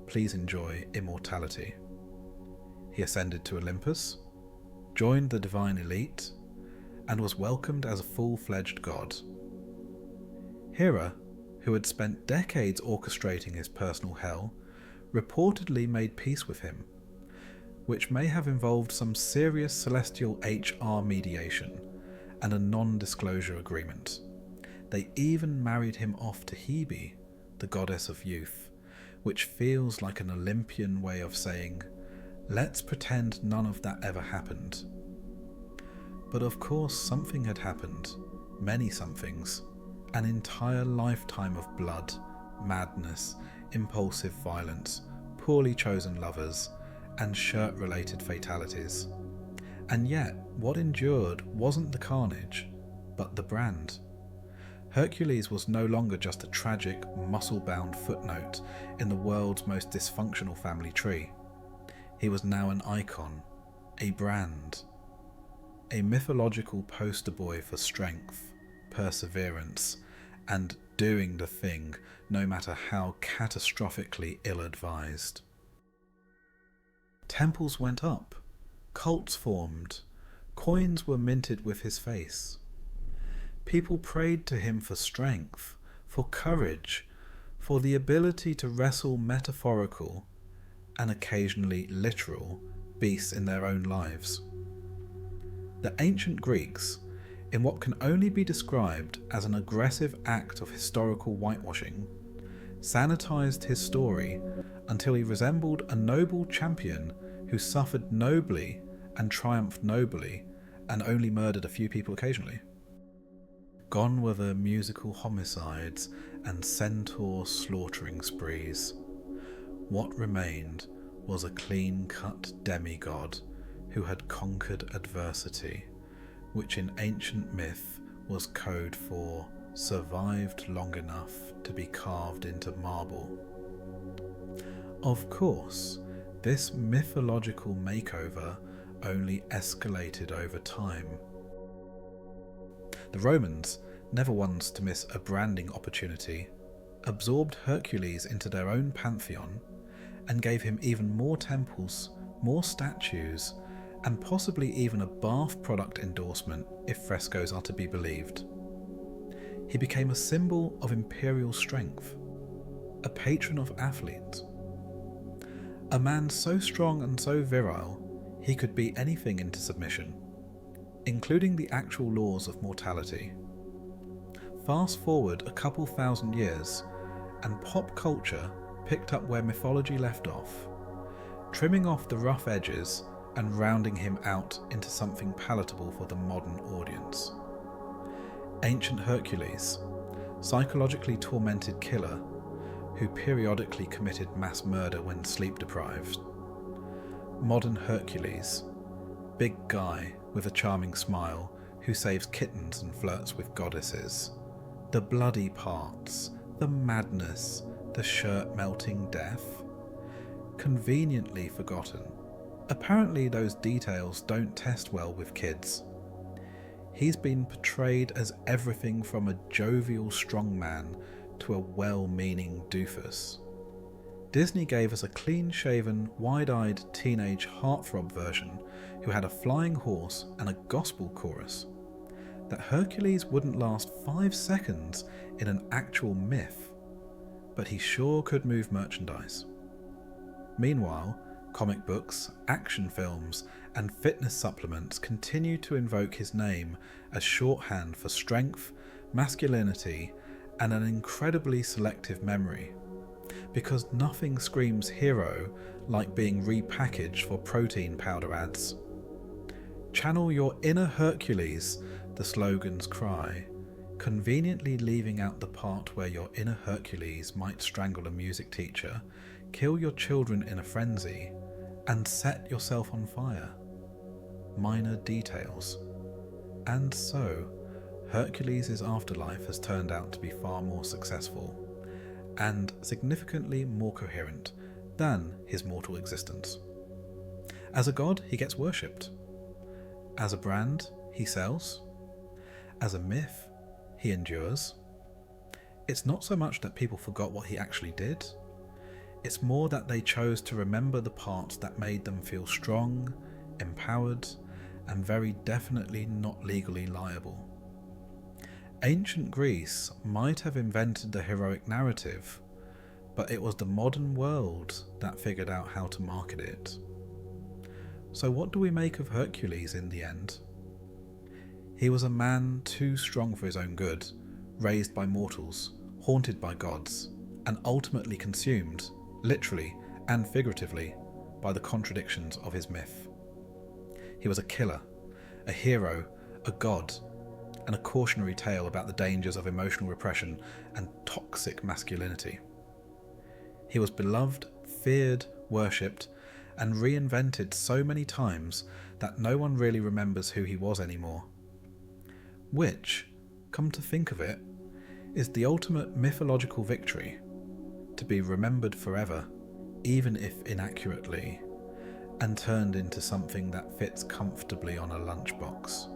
please enjoy immortality. He ascended to Olympus, joined the divine elite, and was welcomed as a full-fledged god. Hera, who had spent decades orchestrating his personal hell, reportedly made peace with him, which may have involved some serious celestial HR mediation and a non-disclosure agreement. They even married him off to Hebe, the goddess of youth, which feels like an Olympian way of saying, let's pretend none of that ever happened. But of course something had happened, many somethings, an entire lifetime of blood, madness, impulsive violence, poorly chosen lovers, and shirt-related fatalities. And yet, what endured wasn't the carnage, but the brand. Hercules was no longer just a tragic, muscle-bound footnote in the world's most dysfunctional family tree. He was now an icon, a brand, a mythological poster boy for strength, perseverance, and doing the thing no matter how catastrophically ill-advised. Temples went up, cults formed, coins were minted with his face. People prayed to him for strength, for courage, for the ability to wrestle metaphorical, and occasionally literal, beasts in their own lives. The ancient Greeks, in what can only be described as an aggressive act of historical whitewashing, sanitized his story until he resembled a noble champion who suffered nobly and triumphed nobly and only murdered a few people occasionally. Gone were the musical homicides and centaur slaughtering sprees. What remained was a clean-cut demigod who had conquered adversity, which in ancient myth was code for survived long enough to be carved into marble. Of course, this mythological makeover only escalated over time. The Romans, never ones to miss a branding opportunity, absorbed Hercules into their own pantheon and gave him even more temples, more statues, and possibly even a bath product endorsement if frescoes are to be believed. He became a symbol of imperial strength, a patron of athletes, a man so strong and so virile he could beat anything into submission, including the actual laws of mortality. Fast forward a couple thousand years, and pop culture picked up where mythology left off, trimming off the rough edges and rounding him out into something palatable for the modern audience. Ancient Hercules, psychologically tormented killer who periodically committed mass murder when sleep deprived. Modern Hercules, big guy with a charming smile who saves kittens and flirts with goddesses. The bloody parts, the madness, the shirt-melting death. Conveniently forgotten. Apparently those details don't test well with kids. He's been portrayed as everything from a jovial strongman to a well-meaning doofus. Disney gave us a clean-shaven, wide-eyed teenage heartthrob version who had a flying horse and a gospel chorus. That Hercules wouldn't last 5 seconds in an actual myth, but he sure could move merchandise. Meanwhile, comic books, action films, and fitness supplements continue to invoke his name as shorthand for strength, masculinity, and an incredibly selective memory, because nothing screams hero like being repackaged for protein powder ads. Channel your inner Hercules, the slogans cry, conveniently leaving out the part where your inner Hercules might strangle a music teacher, kill your children in a frenzy, and set yourself on fire. Minor details. And so, Hercules' afterlife has turned out to be far more successful, and significantly more coherent than his mortal existence. As a god, he gets worshipped. As a brand, he sells. As a myth, he endures. It's not so much that people forgot what he actually did, it's more that they chose to remember the parts that made them feel strong, empowered, and very definitely not legally liable. Ancient Greece might have invented the heroic narrative, but it was the modern world that figured out how to market it. So what do we make of Hercules in the end? He was a man too strong for his own good, raised by mortals, haunted by gods, and ultimately consumed, literally and figuratively, by the contradictions of his myth. He was a killer, a hero, a god, and a cautionary tale about the dangers of emotional repression and toxic masculinity. He was beloved, feared, worshipped, and reinvented so many times that no one really remembers who he was anymore. Which, come to think of it, is the ultimate mythological victory, to be remembered forever, even if inaccurately, and turned into something that fits comfortably on a lunchbox.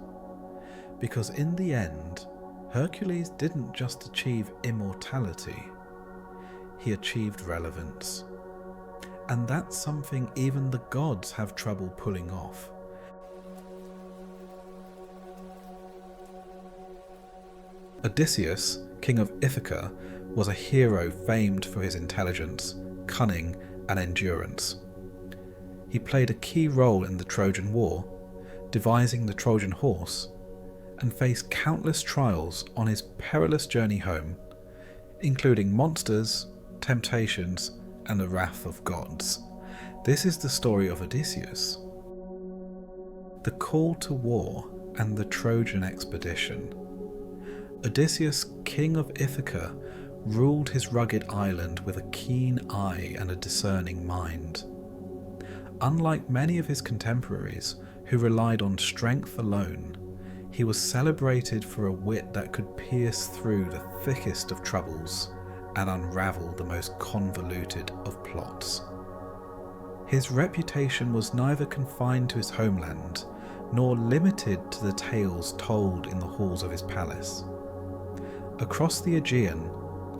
Because in the end, Hercules didn't just achieve immortality, he achieved relevance. And that's something even the gods have trouble pulling off. Odysseus, king of Ithaca, was a hero famed for his intelligence, cunning, and endurance. He played a key role in the Trojan War, devising the Trojan horse, and faced countless trials on his perilous journey home, including monsters, temptations, and the wrath of gods. This is the story of Odysseus. The call to war and the Trojan expedition. Odysseus, king of Ithaca, ruled his rugged island with a keen eye and a discerning mind. Unlike many of his contemporaries, who relied on strength alone, he was celebrated for a wit that could pierce through the thickest of troubles and unravel the most convoluted of plots. His reputation was neither confined to his homeland, nor limited to the tales told in the halls of his palace. Across the Aegean,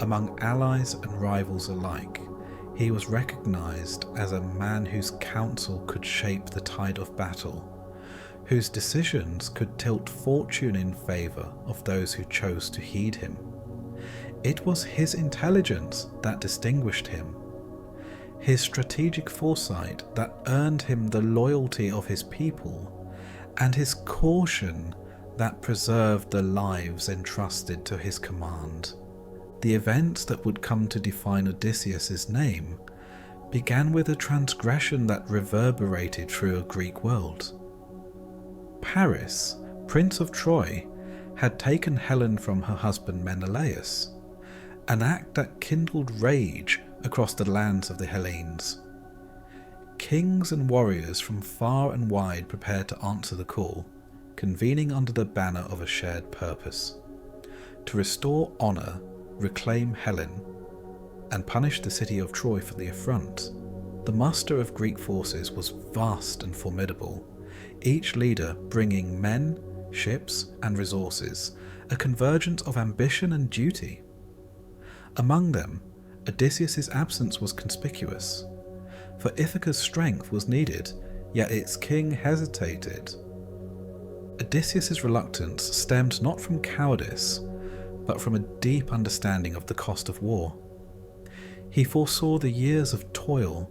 among allies and rivals alike, he was recognized as a man whose counsel could shape the tide of battle, whose decisions could tilt fortune in favor of those who chose to heed him. It was his intelligence that distinguished him, his strategic foresight that earned him the loyalty of his people, and his caution that preserved the lives entrusted to his command. The events that would come to define Odysseus's name began with a transgression that reverberated through a Greek world. Paris, Prince of Troy, had taken Helen from her husband Menelaus, an act that kindled rage across the lands of the Hellenes. Kings and warriors from far and wide prepared to answer the call, convening under the banner of a shared purpose: to restore honour, reclaim Helen, and punish the city of Troy for the affront. The muster of Greek forces was vast and formidable, each leader bringing men, ships, and resources, a convergence of ambition and duty. Among them, Odysseus' absence was conspicuous, for Ithaca's strength was needed, yet its king hesitated. Odysseus' reluctance stemmed not from cowardice, but from a deep understanding of the cost of war. He foresaw the years of toil,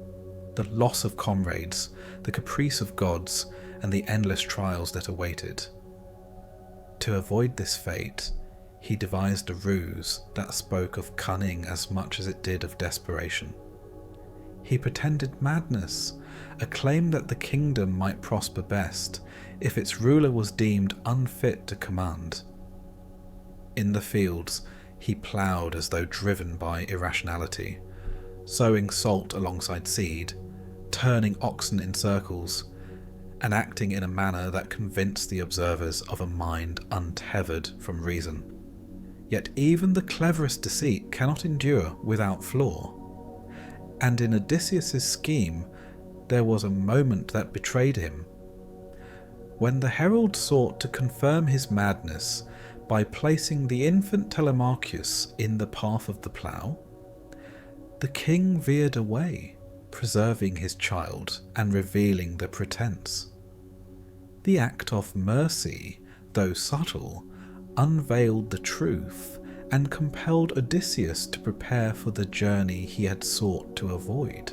the loss of comrades, the caprice of gods, and the endless trials that awaited. To avoid this fate, he devised a ruse that spoke of cunning as much as it did of desperation. He pretended madness, a claim that the kingdom might prosper best if its ruler was deemed unfit to command. In the fields, he ploughed as though driven by irrationality, sowing salt alongside seed, turning oxen in circles, and acting in a manner that convinced the observers of a mind untethered from reason. Yet even the cleverest deceit cannot endure without flaw, and in Odysseus' scheme there was a moment that betrayed him. When the herald sought to confirm his madness by placing the infant Telemachus in the path of the plough, the king veered away, preserving his child and revealing the pretense. The act of mercy, though subtle, unveiled the truth and compelled Odysseus to prepare for the journey he had sought to avoid.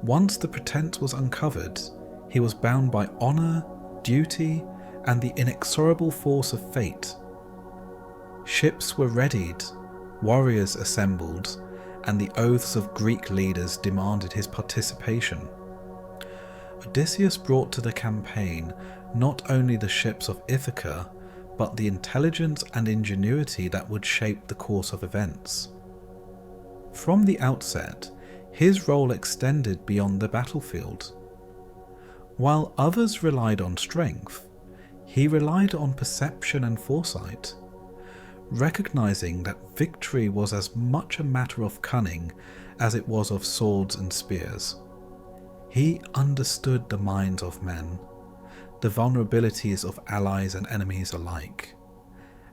Once the pretense was uncovered, he was bound by honour, duty, and the inexorable force of fate. Ships were readied, warriors assembled, and the oaths of Greek leaders demanded his participation. Odysseus brought to the campaign not only the ships of Ithaca, but the intelligence and ingenuity that would shape the course of events. From the outset, his role extended beyond the battlefield. While others relied on strength, he relied on perception and foresight, recognizing that victory was as much a matter of cunning as it was of swords and spears. He understood the minds of men, the vulnerabilities of allies and enemies alike,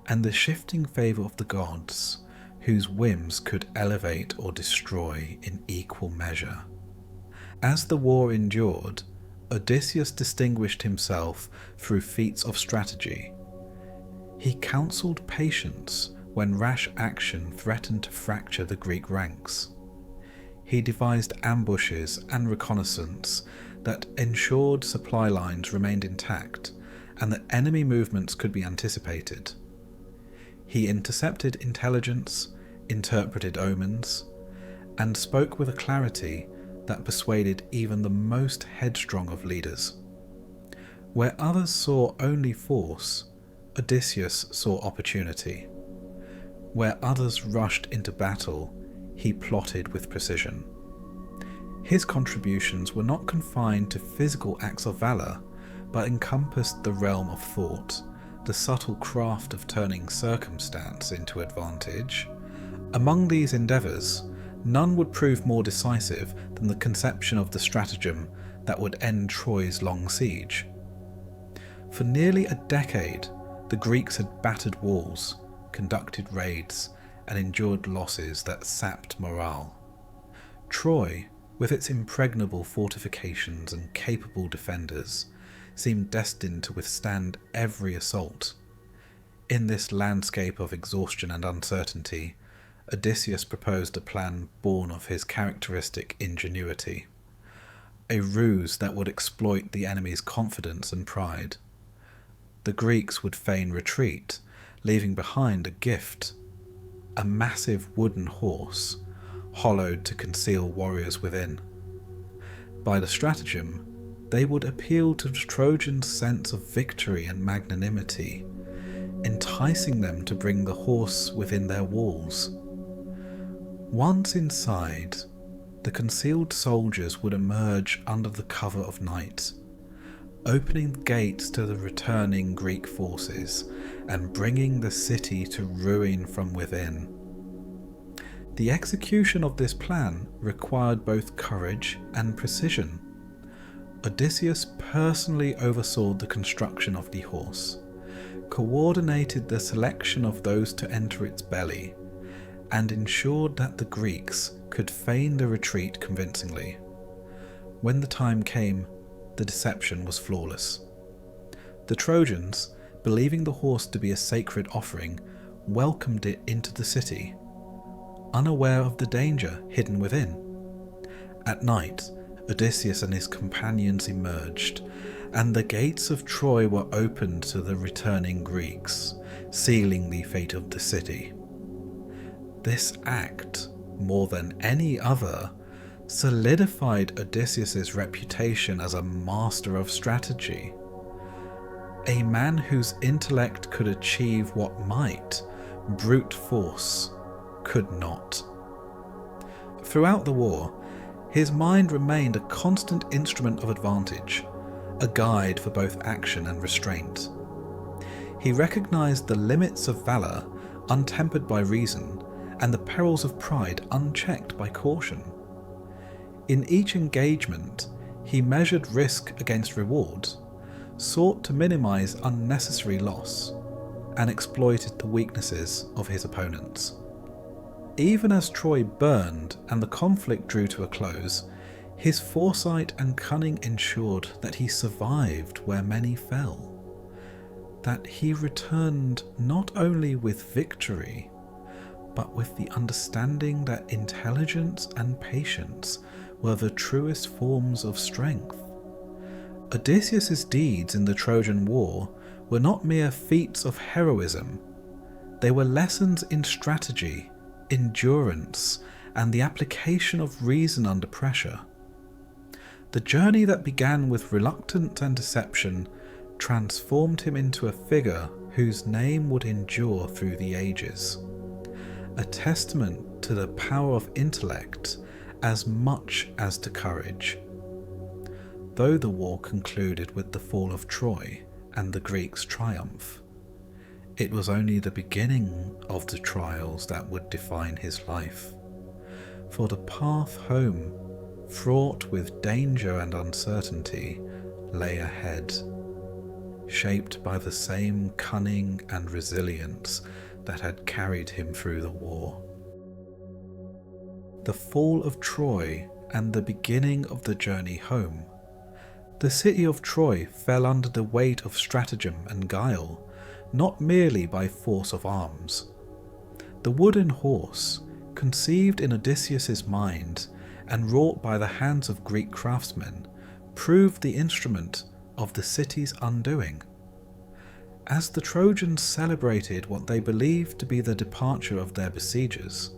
and the shifting favour of the gods, whose whims could elevate or destroy in equal measure. As the war endured, Odysseus distinguished himself through feats of strategy. He counselled patience when rash action threatened to fracture the Greek ranks. He devised ambushes and reconnaissance that ensured supply lines remained intact and that enemy movements could be anticipated. He intercepted intelligence, interpreted omens, and spoke with a clarity that persuaded even the most headstrong of leaders. Where others saw only force, Odysseus saw opportunity. Where others rushed into battle, he plotted with precision. His contributions were not confined to physical acts of valour, but encompassed the realm of thought, the subtle craft of turning circumstance into advantage. Among these endeavours, none would prove more decisive than the conception of the stratagem that would end Troy's long siege. For nearly a decade, the Greeks had battered walls, conducted raids, and endured losses that sapped morale. Troy, with its impregnable fortifications and capable defenders, seemed destined to withstand every assault. In this landscape of exhaustion and uncertainty, Odysseus proposed a plan born of his characteristic ingenuity, a ruse that would exploit the enemy's confidence and pride. The Greeks would feign retreat, leaving behind a gift, a massive wooden horse, hollowed to conceal warriors within. By the stratagem, they would appeal to the Trojans' sense of victory and magnanimity, enticing them to bring the horse within their walls. Once inside, the concealed soldiers would emerge under the cover of night, opening the gates to the returning Greek forces and bringing the city to ruin from within. The execution of this plan required both courage and precision. Odysseus personally oversaw the construction of the horse, coordinated the selection of those to enter its belly, and ensured that the Greeks could feign the retreat convincingly. When the time came, the deception was flawless. The Trojans, believing the horse to be a sacred offering, welcomed it into the city, unaware of the danger hidden within. At night, Odysseus and his companions emerged, and the gates of Troy were opened to the returning Greeks, sealing the fate of the city. This act, more than any other, solidified Odysseus's reputation as a master of strategy, a man whose intellect could achieve what might, brute force, could not. Throughout the war, his mind remained a constant instrument of advantage, a guide for both action and restraint. He recognized the limits of valor untempered by reason, and the perils of pride unchecked by caution. In each engagement, he measured risk against reward, sought to minimize unnecessary loss, and exploited the weaknesses of his opponents. Even as Troy burned and the conflict drew to a close, his foresight and cunning ensured that he survived where many fell, that he returned not only with victory, but with the understanding that intelligence and patience were the truest forms of strength. Odysseus's deeds in the Trojan War were not mere feats of heroism. They were lessons in strategy, endurance, and the application of reason under pressure. The journey that began with reluctance and deception transformed him into a figure whose name would endure through the ages, a testament to the power of intellect as much as to courage. Though the war concluded with the fall of Troy and the Greeks' triumph, it was only the beginning of the trials that would define his life. For the path home fraught with danger and uncertainty, lay ahead, shaped by the same cunning and resilience that had carried him through the war. The fall of Troy and the beginning of the journey home. The city of Troy fell under the weight of stratagem and guile, not merely by force of arms. The wooden horse, conceived in Odysseus's mind and wrought by the hands of Greek craftsmen, proved the instrument of the city's undoing. As the Trojans celebrated what they believed to be the departure of their besiegers,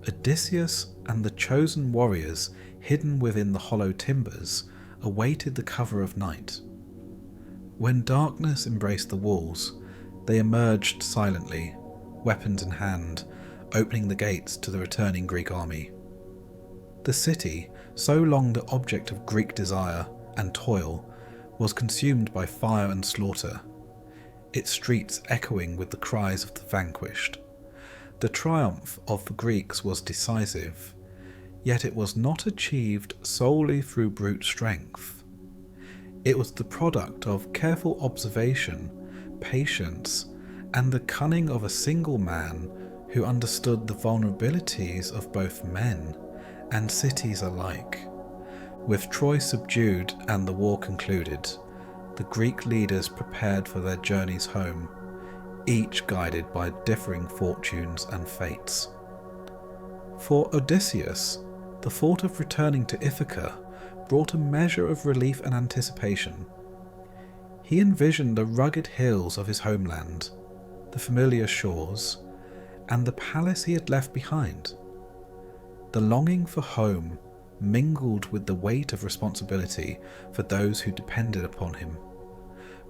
Odysseus and the chosen warriors hidden within the hollow timbers awaited the cover of night. When darkness embraced the walls, they emerged silently, weapons in hand, opening the gates to the returning Greek army. The city, so long the object of Greek desire and toil, was consumed by fire and slaughter, its streets echoing with the cries of the vanquished. The triumph of the Greeks was decisive, yet it was not achieved solely through brute strength. It was the product of careful observation, patience, and the cunning of a single man who understood the vulnerabilities of both men and cities alike. With Troy subdued and the war concluded, the Greek leaders prepared for their journeys home, each guided by differing fortunes and fates. For Odysseus, the thought of returning to Ithaca brought a measure of relief and anticipation. He envisioned the rugged hills of his homeland, the familiar shores, and the palace he had left behind. The longing for home mingled with the weight of responsibility for those who depended upon him,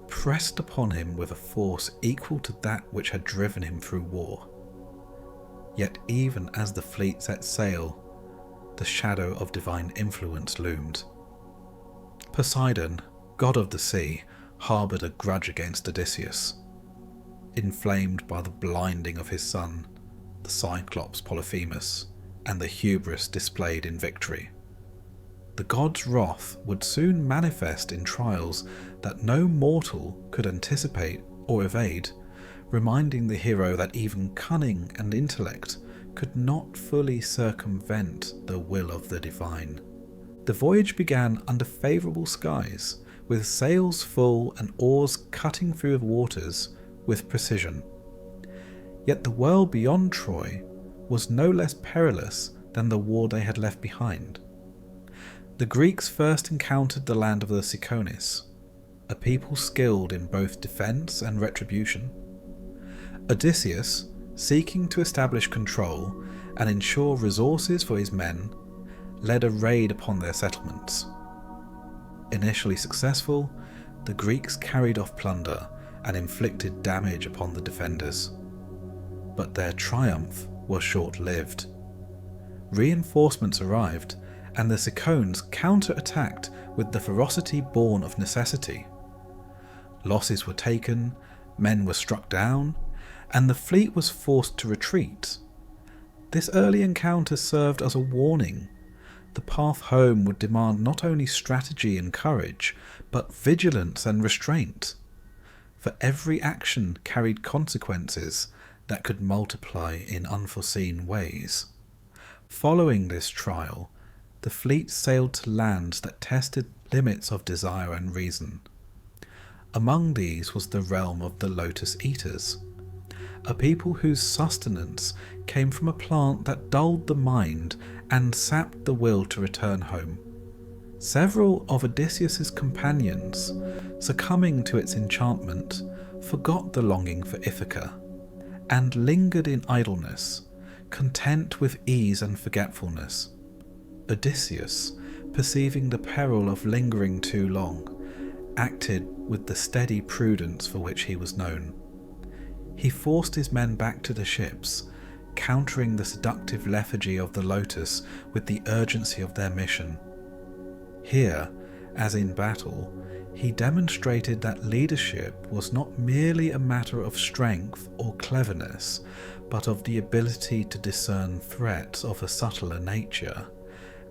pressed upon him with a force equal to that which had driven him through war. Yet even as the fleet set sail, the shadow of divine influence loomed. Poseidon, god of the sea, harboured a grudge against Odysseus. Inflamed by the blinding of his son, the Cyclops Polyphemus, and the hubris displayed in victory. The god's wrath would soon manifest in trials that no mortal could anticipate or evade, reminding the hero that even cunning and intellect could not fully circumvent the will of the divine. The voyage began under favourable skies, with sails full and oars cutting through the waters with precision. Yet the world beyond Troy was no less perilous than the war they had left behind. The Greeks first encountered the land of the Ciconis, a people skilled in both defence and retribution. Odysseus, seeking to establish control and ensure resources for his men, led a raid upon their settlements. Initially successful, the Greeks carried off plunder and inflicted damage upon the defenders. But their triumph was short-lived. Reinforcements arrived, and the Cicones counter-attacked with the ferocity born of necessity. Losses were taken, men were struck down, and the fleet was forced to retreat. This early encounter served as a warning. The path home would demand not only strategy and courage, but vigilance and restraint. For every action carried consequences that could multiply in unforeseen ways. Following this trial, the fleet sailed to lands that tested limits of desire and reason. Among these was the realm of the Lotus Eaters, a people whose sustenance came from a plant that dulled the mind and sapped the will to return home. Several of Odysseus's companions, succumbing to its enchantment, forgot the longing for Ithaca, and lingered in idleness, content with ease and forgetfulness. Odysseus, perceiving the peril of lingering too long, acted with the steady prudence for which he was known. He forced his men back to the ships, countering the seductive lethargy of the Lotus with the urgency of their mission. Here, as in battle, he demonstrated that leadership was not merely a matter of strength or cleverness, but of the ability to discern threats of a subtler nature,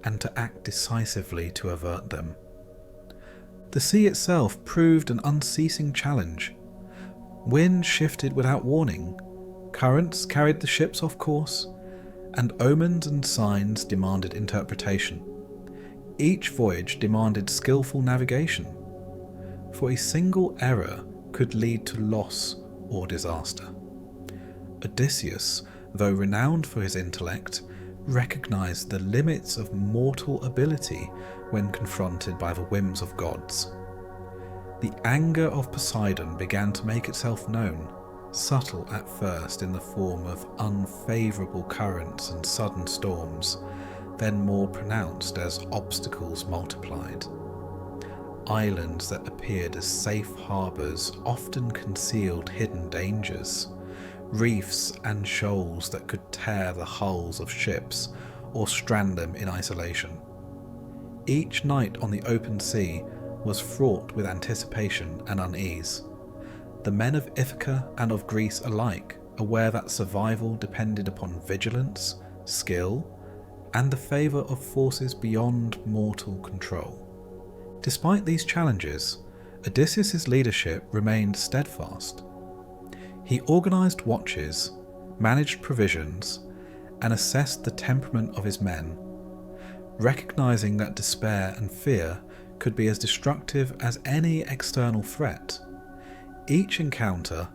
and to act decisively to avert them. The sea itself proved an unceasing challenge. Wind shifted without warning, currents carried the ships off course, and omens and signs demanded interpretation. Each voyage demanded skillful navigation, for a single error could lead to loss or disaster. Odysseus, though renowned for his intellect, recognized the limits of mortal ability when confronted by the whims of gods. The anger of Poseidon began to make itself known, subtle at first in the form of unfavourable currents and sudden storms, then more pronounced as obstacles multiplied. Islands that appeared as safe harbours often concealed hidden dangers, reefs and shoals that could tear the hulls of ships or strand them in isolation. Each night on the open sea was fraught with anticipation and unease. The men of Ithaca and of Greece alike, aware that survival depended upon vigilance, skill, and the favour of forces beyond mortal control. Despite these challenges, Odysseus' leadership remained steadfast. He organised watches, managed provisions, and assessed the temperament of his men, recognising that despair and fear could be as destructive as any external threat. Each encounter,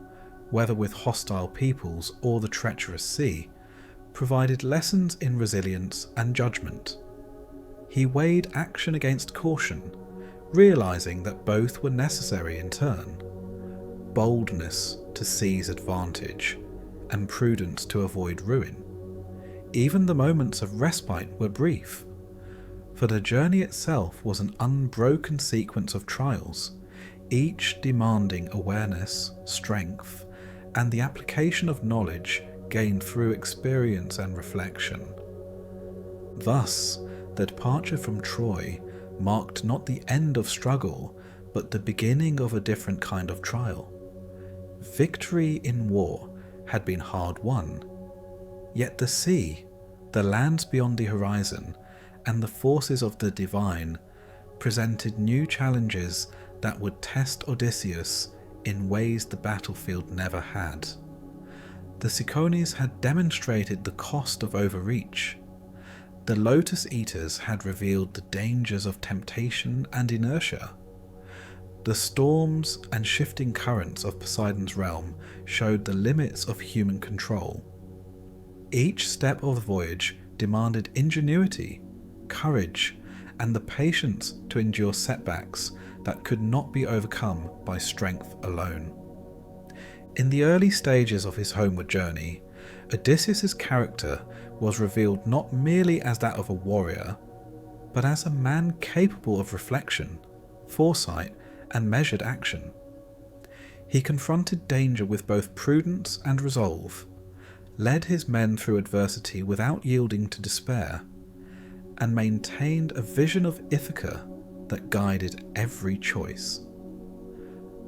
whether with hostile peoples or the treacherous sea, provided lessons in resilience and judgment. He weighed action against caution, realising that both were necessary in turn. Boldness to seize advantage, and prudence to avoid ruin. Even the moments of respite were brief, for the journey itself was an unbroken sequence of trials, each demanding awareness, strength, and the application of knowledge gained through experience and reflection. Thus, the departure from Troy marked not the end of struggle, but the beginning of a different kind of trial. Victory in war had been hard won, yet the sea, the lands beyond the horizon, and the forces of the divine presented new challenges that would test Odysseus in ways the battlefield never had. The Cicones had demonstrated the cost of overreach. The Lotus Eaters had revealed the dangers of temptation and inertia. The storms and shifting currents of Poseidon's realm showed the limits of human control. Each step of the voyage demanded ingenuity, courage, and the patience to endure setbacks that could not be overcome by strength alone. In the early stages of his homeward journey, Odysseus' character was revealed not merely as that of a warrior, but as a man capable of reflection, foresight, and measured action. He confronted danger with both prudence and resolve, led his men through adversity without yielding to despair, and maintained a vision of Ithaca that guided every choice.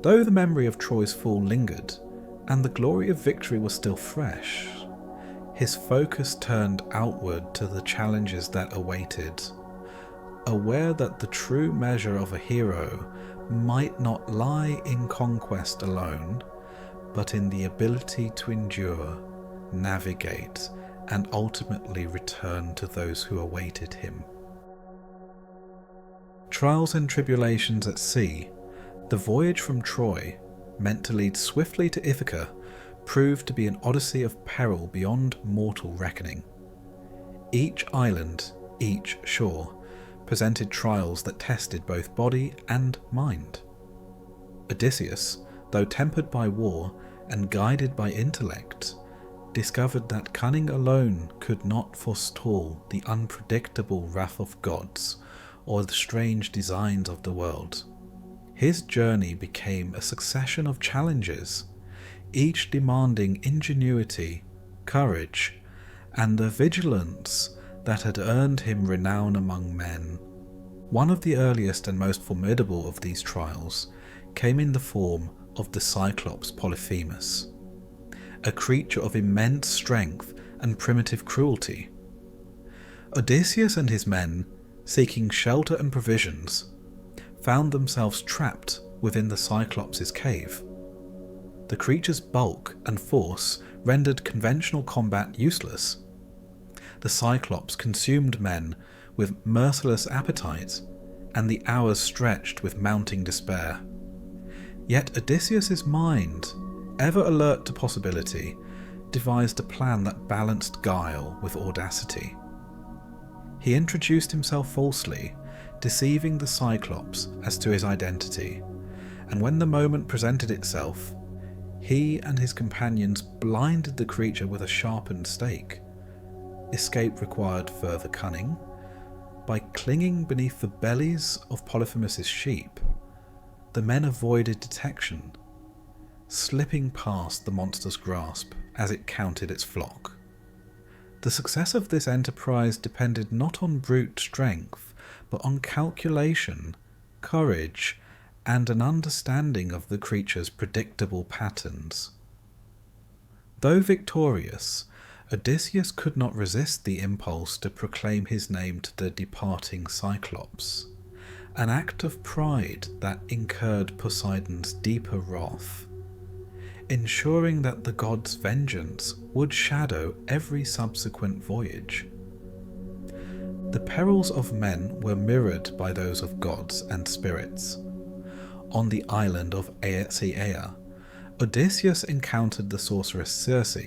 Though the memory of Troy's fall lingered, and the glory of victory was still fresh, his focus turned outward to the challenges that awaited, aware that the true measure of a hero might not lie in conquest alone, but in the ability to endure, navigate, and ultimately return to those who awaited him. Trials and tribulations at sea, the voyage from Troy, meant to lead swiftly to Ithaca, proved to be an odyssey of peril beyond mortal reckoning. Each island, each shore, presented trials that tested both body and mind. Odysseus, though tempered by war and guided by intellect, discovered that cunning alone could not forestall the unpredictable wrath of gods or the strange designs of the world. His journey became a succession of challenges, each demanding ingenuity, courage, and the vigilance that had earned him renown among men. One of the earliest and most formidable of these trials came in the form of the Cyclops Polyphemus, a creature of immense strength and primitive cruelty. Odysseus and his men, seeking shelter and provisions, found themselves trapped within the Cyclops' cave. The creature's bulk and force rendered conventional combat useless. The Cyclops consumed men with merciless appetite, and the hours stretched with mounting despair. Yet Odysseus' mind, ever alert to possibility, devised a plan that balanced guile with audacity. He introduced himself falsely, deceiving the Cyclops as to his identity, and when the moment presented itself, he and his companions blinded the creature with a sharpened stake. Escape required further cunning. By clinging beneath the bellies of Polyphemus' sheep, the men avoided detection, slipping past the monster's grasp as it counted its flock. The success of this enterprise depended not on brute strength, but on calculation, courage, and an understanding of the creature's predictable patterns. Though victorious, Odysseus could not resist the impulse to proclaim his name to the departing Cyclops, an act of pride that incurred Poseidon's deeper wrath, ensuring that the god's vengeance would shadow every subsequent voyage. The perils of men were mirrored by those of gods and spirits. On the island of Aeaea, Odysseus encountered the sorceress Circe,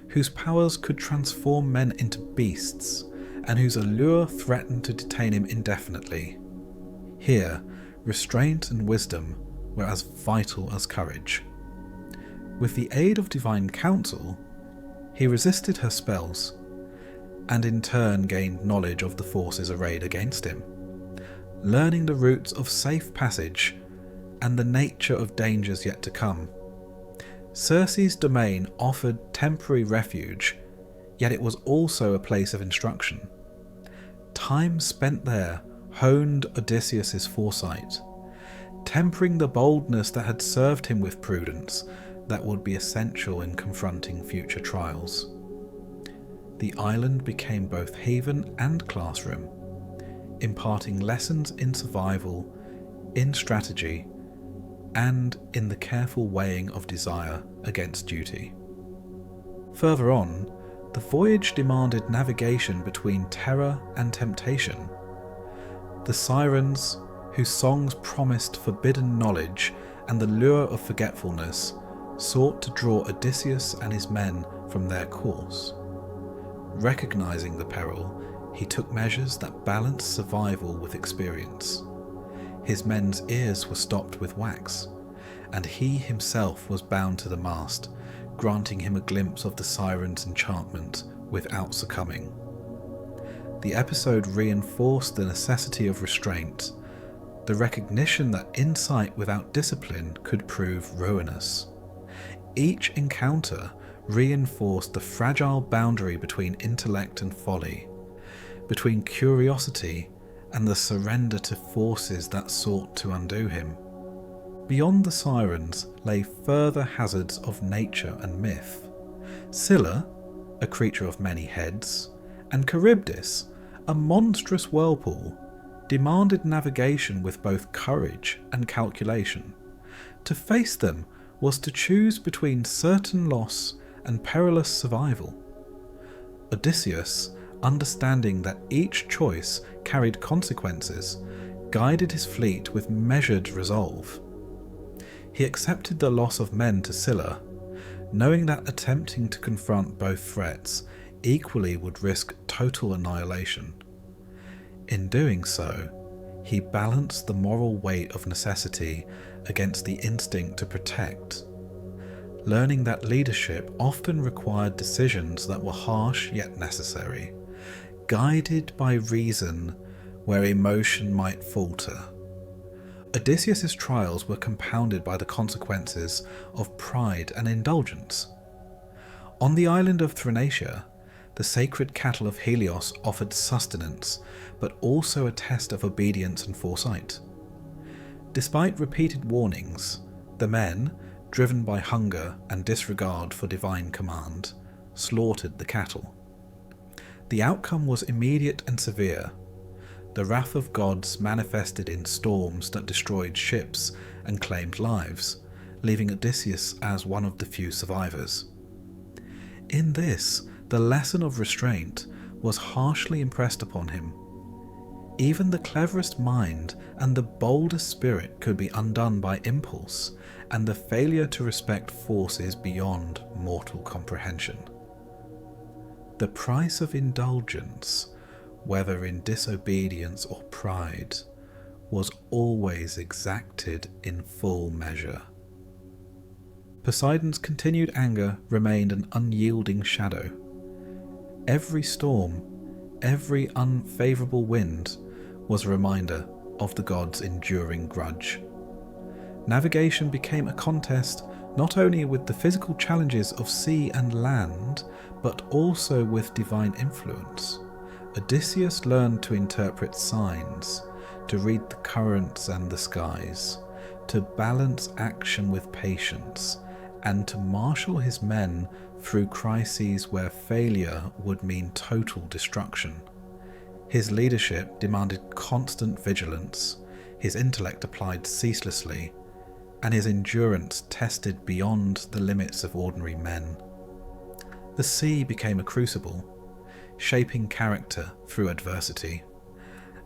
whose powers could transform men into beasts, and whose allure threatened to detain him indefinitely. Here, restraint and wisdom were as vital as courage. With the aid of divine counsel, he resisted her spells, and in turn gained knowledge of the forces arrayed against him, learning the routes of safe passage and the nature of dangers yet to come. Circe's domain offered temporary refuge, yet it was also a place of instruction. Time spent there honed Odysseus' foresight, tempering the boldness that had served him with prudence that would be essential in confronting future trials. The island became both haven and classroom, imparting lessons in survival, in strategy, and in the careful weighing of desire against duty. Further on, the voyage demanded navigation between terror and temptation. The sirens, whose songs promised forbidden knowledge and the lure of forgetfulness, sought to draw Odysseus and his men from their course. Recognizing the peril, he took measures that balanced survival with experience. His men's ears were stopped with wax, and he himself was bound to the mast, granting him a glimpse of the siren's enchantment without succumbing. The episode reinforced the necessity of restraint, the recognition that insight without discipline could prove ruinous. Each encounter reinforced the fragile boundary between intellect and folly, between curiosity and the surrender to forces that sought to undo him. Beyond the sirens lay further hazards of nature and myth. Scylla, a creature of many heads, and Charybdis, a monstrous whirlpool, demanded navigation with both courage and calculation. To face them was to choose between certain loss and perilous survival. Odysseus, understanding that each choice carried consequences, guided his fleet with measured resolve. He accepted the loss of men to Scylla, knowing that attempting to confront both threats equally would risk total annihilation. In doing so, he balanced the moral weight of necessity against the instinct to protect, learning that leadership often required decisions that were harsh yet necessary, guided by reason where emotion might falter. Odysseus' trials were compounded by the consequences of pride and indulgence. On the island of Thrinacia, the sacred cattle of Helios offered sustenance, but also a test of obedience and foresight. Despite repeated warnings, the men, driven by hunger and disregard for divine command, slaughtered the cattle. The outcome was immediate and severe. The wrath of gods manifested in storms that destroyed ships and claimed lives, leaving Odysseus as one of the few survivors. In this, the lesson of restraint was harshly impressed upon him. Even the cleverest mind and the boldest spirit could be undone by impulse and the failure to respect forces beyond mortal comprehension. The price of indulgence, whether in disobedience or pride, was always exacted in full measure. Poseidon's continued anger remained an unyielding shadow. Every storm, every unfavourable wind was a reminder of the god's enduring grudge. Navigation became a contest not only with the physical challenges of sea and land, but also with divine influence. Odysseus learned to interpret signs, to read the currents and the skies, to balance action with patience, and to marshal his men through crises where failure would mean total destruction. His leadership demanded constant vigilance, his intellect applied ceaselessly, and his endurance tested beyond the limits of ordinary men. The sea became a crucible, shaping character through adversity,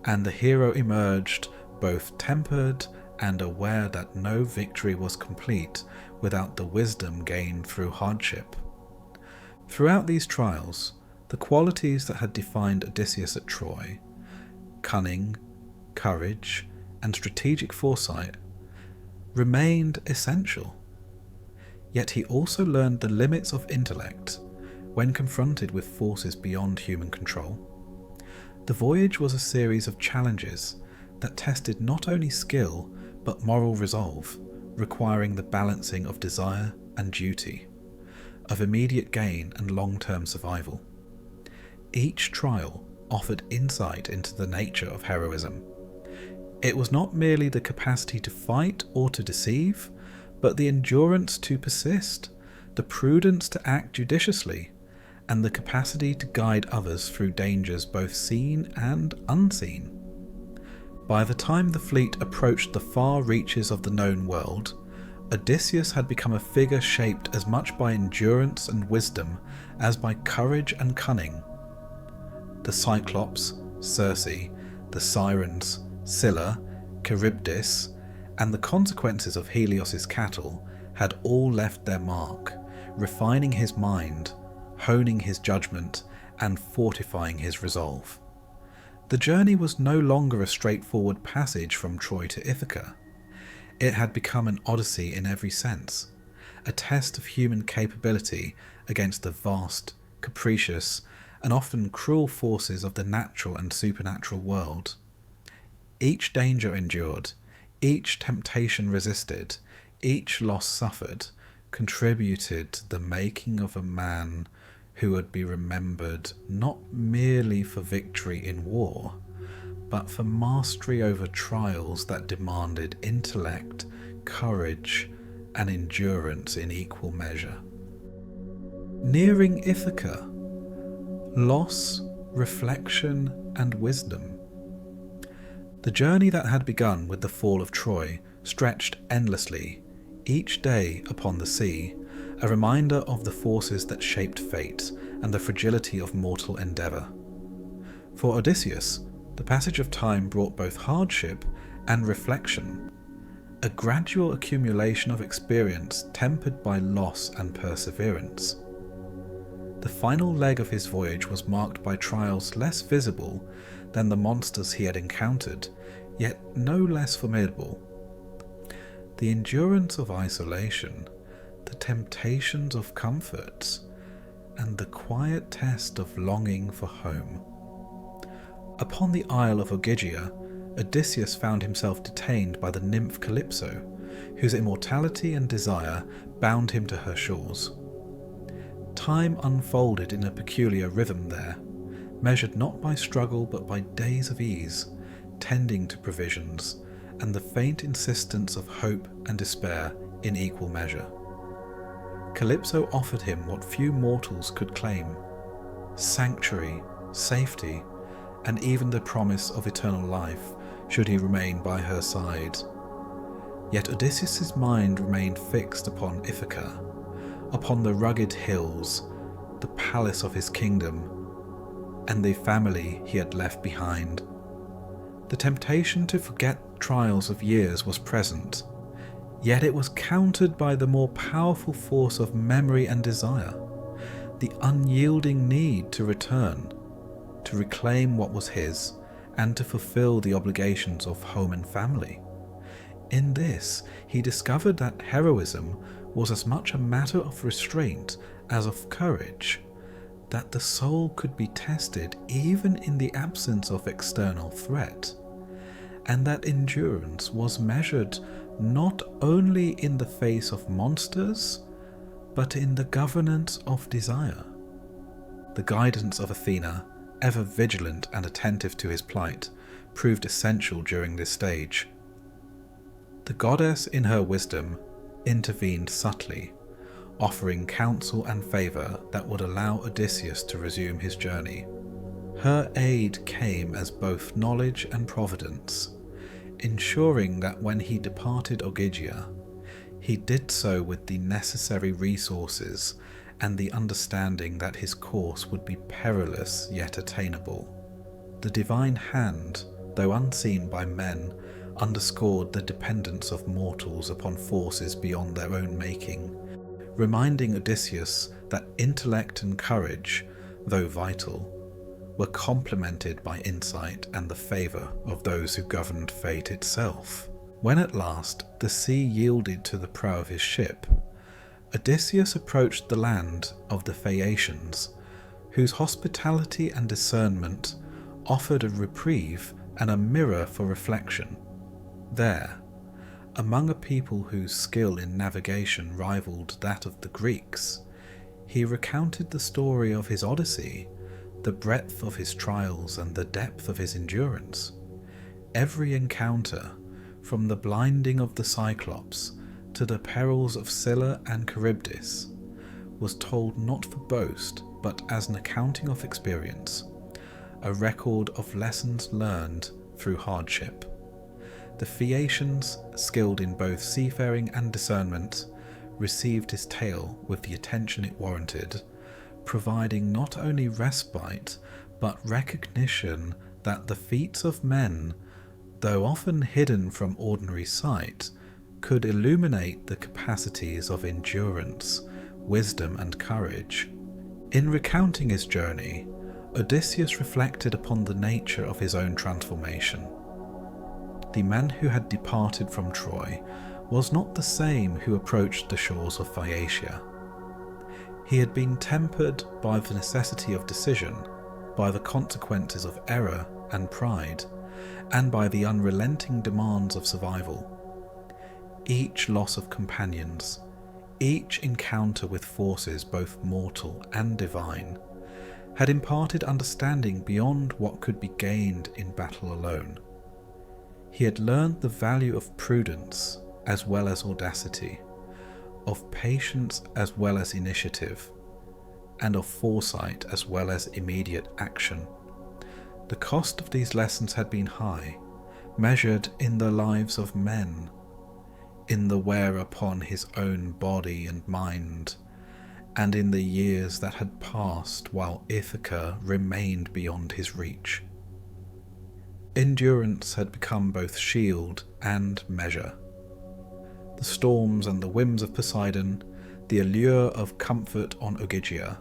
and the hero emerged both tempered and aware that no victory was complete without the wisdom gained through hardship. Throughout these trials, the qualities that had defined Odysseus at Troy, cunning, courage, and strategic foresight, remained essential. Yet he also learned the limits of intellect when confronted with forces beyond human control. The voyage was a series of challenges that tested not only skill but moral resolve, requiring the balancing of desire and duty, of immediate gain and long-term survival. Each trial offered insight into the nature of heroism. It was not merely the capacity to fight or to deceive, but the endurance to persist, the prudence to act judiciously, and the capacity to guide others through dangers both seen and unseen. By the time the fleet approached the far reaches of the known world, Odysseus had become a figure shaped as much by endurance and wisdom as by courage and cunning. The Cyclops, Circe, the Sirens, Scylla, Charybdis, and the consequences of Helios's cattle had all left their mark, refining his mind, honing his judgment, and fortifying his resolve. The journey was no longer a straightforward passage from Troy to Ithaca. It had become an odyssey in every sense, a test of human capability against the vast, capricious, and often cruel forces of the natural and supernatural world. Each danger endured, each temptation resisted, each loss suffered, contributed to the making of a man who would be remembered not merely for victory in war, but for mastery over trials that demanded intellect, courage, and endurance in equal measure. Nearing Ithaca, loss, reflection, and wisdom. The journey that had begun with the fall of Troy stretched endlessly, each day upon the sea, a reminder of the forces that shaped fate and the fragility of mortal endeavour. For Odysseus, the passage of time brought both hardship and reflection, a gradual accumulation of experience tempered by loss and perseverance. The final leg of his voyage was marked by trials less visible than the monsters he had encountered, yet no less formidable. The endurance of isolation, the temptations of comfort, and the quiet test of longing for home. Upon the isle of Ogygia, Odysseus found himself detained by the nymph Calypso, whose immortality and desire bound him to her shores. Time unfolded in a peculiar rhythm there, measured not by struggle but by days of ease, tending to provisions, and the faint insistence of hope and despair in equal measure. Calypso offered him what few mortals could claim: sanctuary, safety, and even the promise of eternal life should he remain by her side. Yet Odysseus' mind remained fixed upon Ithaca, upon the rugged hills, the palace of his kingdom, and the family he had left behind. The temptation to forget trials of years was present, yet it was countered by the more powerful force of memory and desire, the unyielding need to return, to reclaim what was his, and to fulfill the obligations of home and family. In this, he discovered that heroism was as much a matter of restraint as of courage, that the soul could be tested even in the absence of external threat, and that endurance was measured not only in the face of monsters, but in the governance of desire. The guidance of Athena, ever vigilant and attentive to his plight, proved essential during this stage. The goddess, in her wisdom, intervened subtly, offering counsel and favour that would allow Odysseus to resume his journey. Her aid came as both knowledge and providence, ensuring that when he departed Ogygia, he did so with the necessary resources and the understanding that his course would be perilous yet attainable. The divine hand, though unseen by men, underscored the dependence of mortals upon forces beyond their own making, reminding Odysseus that intellect and courage, though vital, were complemented by insight and the favour of those who governed fate itself. When at last the sea yielded to the prow of his ship, Odysseus approached the land of the Phaeacians, whose hospitality and discernment offered a reprieve and a mirror for reflection. There, among a people whose skill in navigation rivaled that of the Greeks, he recounted the story of his Odyssey, the breadth of his trials and the depth of his endurance. Every encounter, from the blinding of the Cyclops to the perils of Scylla and Charybdis, was told not for boast but as an accounting of experience, a record of lessons learned through hardship. The Phaeacians, skilled in both seafaring and discernment, received his tale with the attention it warranted, providing not only respite but recognition that the feats of men, though often hidden from ordinary sight, could illuminate the capacities of endurance, wisdom and courage. In recounting his journey, Odysseus reflected upon the nature of his own transformation. The man who had departed from Troy was not the same who approached the shores of Phaeacia. He had been tempered by the necessity of decision, by the consequences of error and pride, and by the unrelenting demands of survival. Each loss of companions, each encounter with forces both mortal and divine, had imparted understanding beyond what could be gained in battle alone. He had learned the value of prudence as well as audacity, of patience as well as initiative, and of foresight as well as immediate action. The cost of these lessons had been high, measured in the lives of men, in the wear upon his own body and mind, and in the years that had passed while Ithaca remained beyond his reach. Endurance had become both shield and measure. The storms and the whims of Poseidon, the allure of comfort on Ogygia,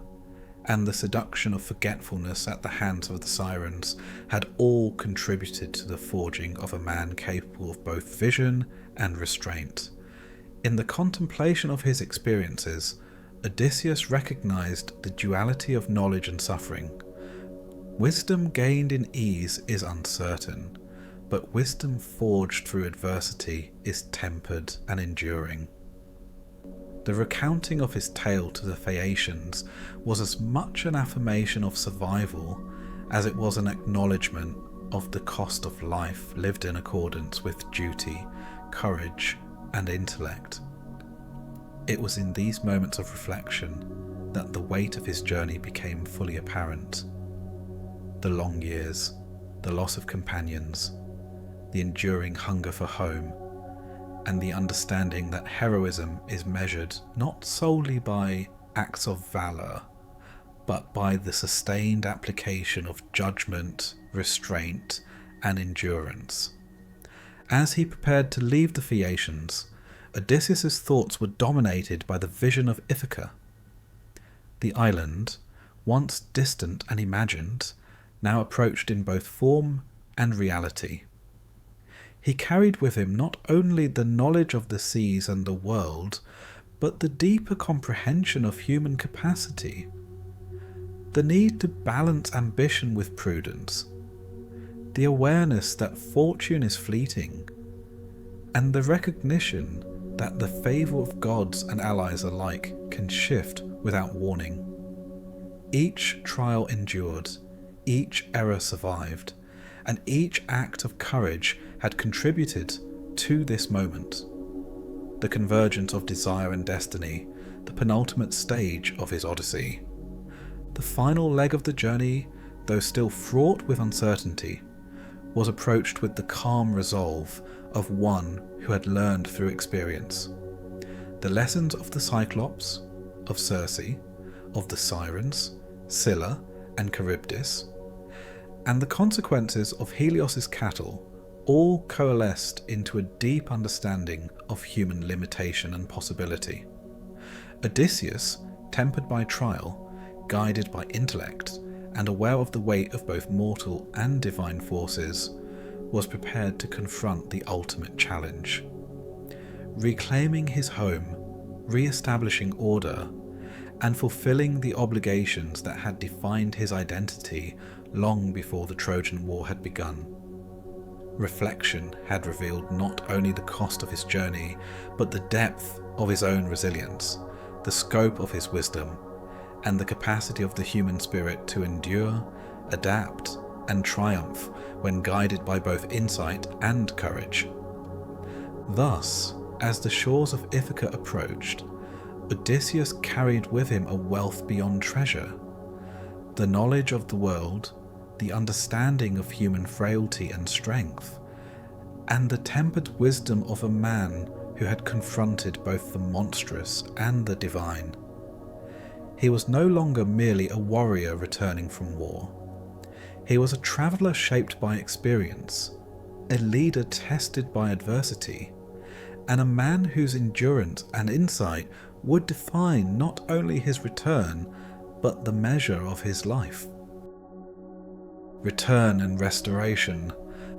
and the seduction of forgetfulness at the hands of the Sirens had all contributed to the forging of a man capable of both vision and restraint. In the contemplation of his experiences, Odysseus recognized the duality of knowledge and suffering. Wisdom gained in ease is uncertain, but wisdom forged through adversity is tempered and enduring. The recounting of his tale to the Phaeacians was as much an affirmation of survival as it was an acknowledgement of the cost of life lived in accordance with duty, courage, and intellect. It was in these moments of reflection that the weight of his journey became fully apparent. the long years, the loss of companions, the enduring hunger for home, and the understanding that heroism is measured not solely by acts of valour, but by the sustained application of judgment, restraint, and endurance. As he prepared to leave the Phaeacians, Odysseus' thoughts were dominated by the vision of Ithaca. The island, once distant and imagined, now approached in both form and reality. He carried with him not only the knowledge of the seas and the world, but the deeper comprehension of human capacity, the need to balance ambition with prudence, the awareness that fortune is fleeting, and the recognition that the favour of gods and allies alike can shift without warning. Each trial endured, each error survived, and each act of courage had contributed to this moment, the convergence of desire and destiny, the penultimate stage of his odyssey. The final leg of the journey, though still fraught with uncertainty, was approached with the calm resolve of one who had learned through experience. The lessons of the Cyclops, of Circe, of the Sirens, Scylla and Charybdis, and the consequences of Helios's cattle all coalesced into a deep understanding of human limitation and possibility. Odysseus, tempered by trial, guided by intellect, and aware of the weight of both mortal and divine forces, was prepared to confront the ultimate challenge. Reclaiming his home, re-establishing order, and fulfilling the obligations that had defined his identity long before the Trojan War had begun. Reflection had revealed not only the cost of his journey, but the depth of his own resilience, the scope of his wisdom, and the capacity of the human spirit to endure, adapt, and triumph when guided by both insight and courage. Thus, as the shores of Ithaca approached, Odysseus carried with him a wealth beyond treasure, the knowledge of the world, the understanding of human frailty and strength, and the tempered wisdom of a man who had confronted both the monstrous and the divine. He was no longer merely a warrior returning from war. He was a traveller shaped by experience, a leader tested by adversity, and a man whose endurance and insight would define not only his return, but the measure of his life. Return and restoration.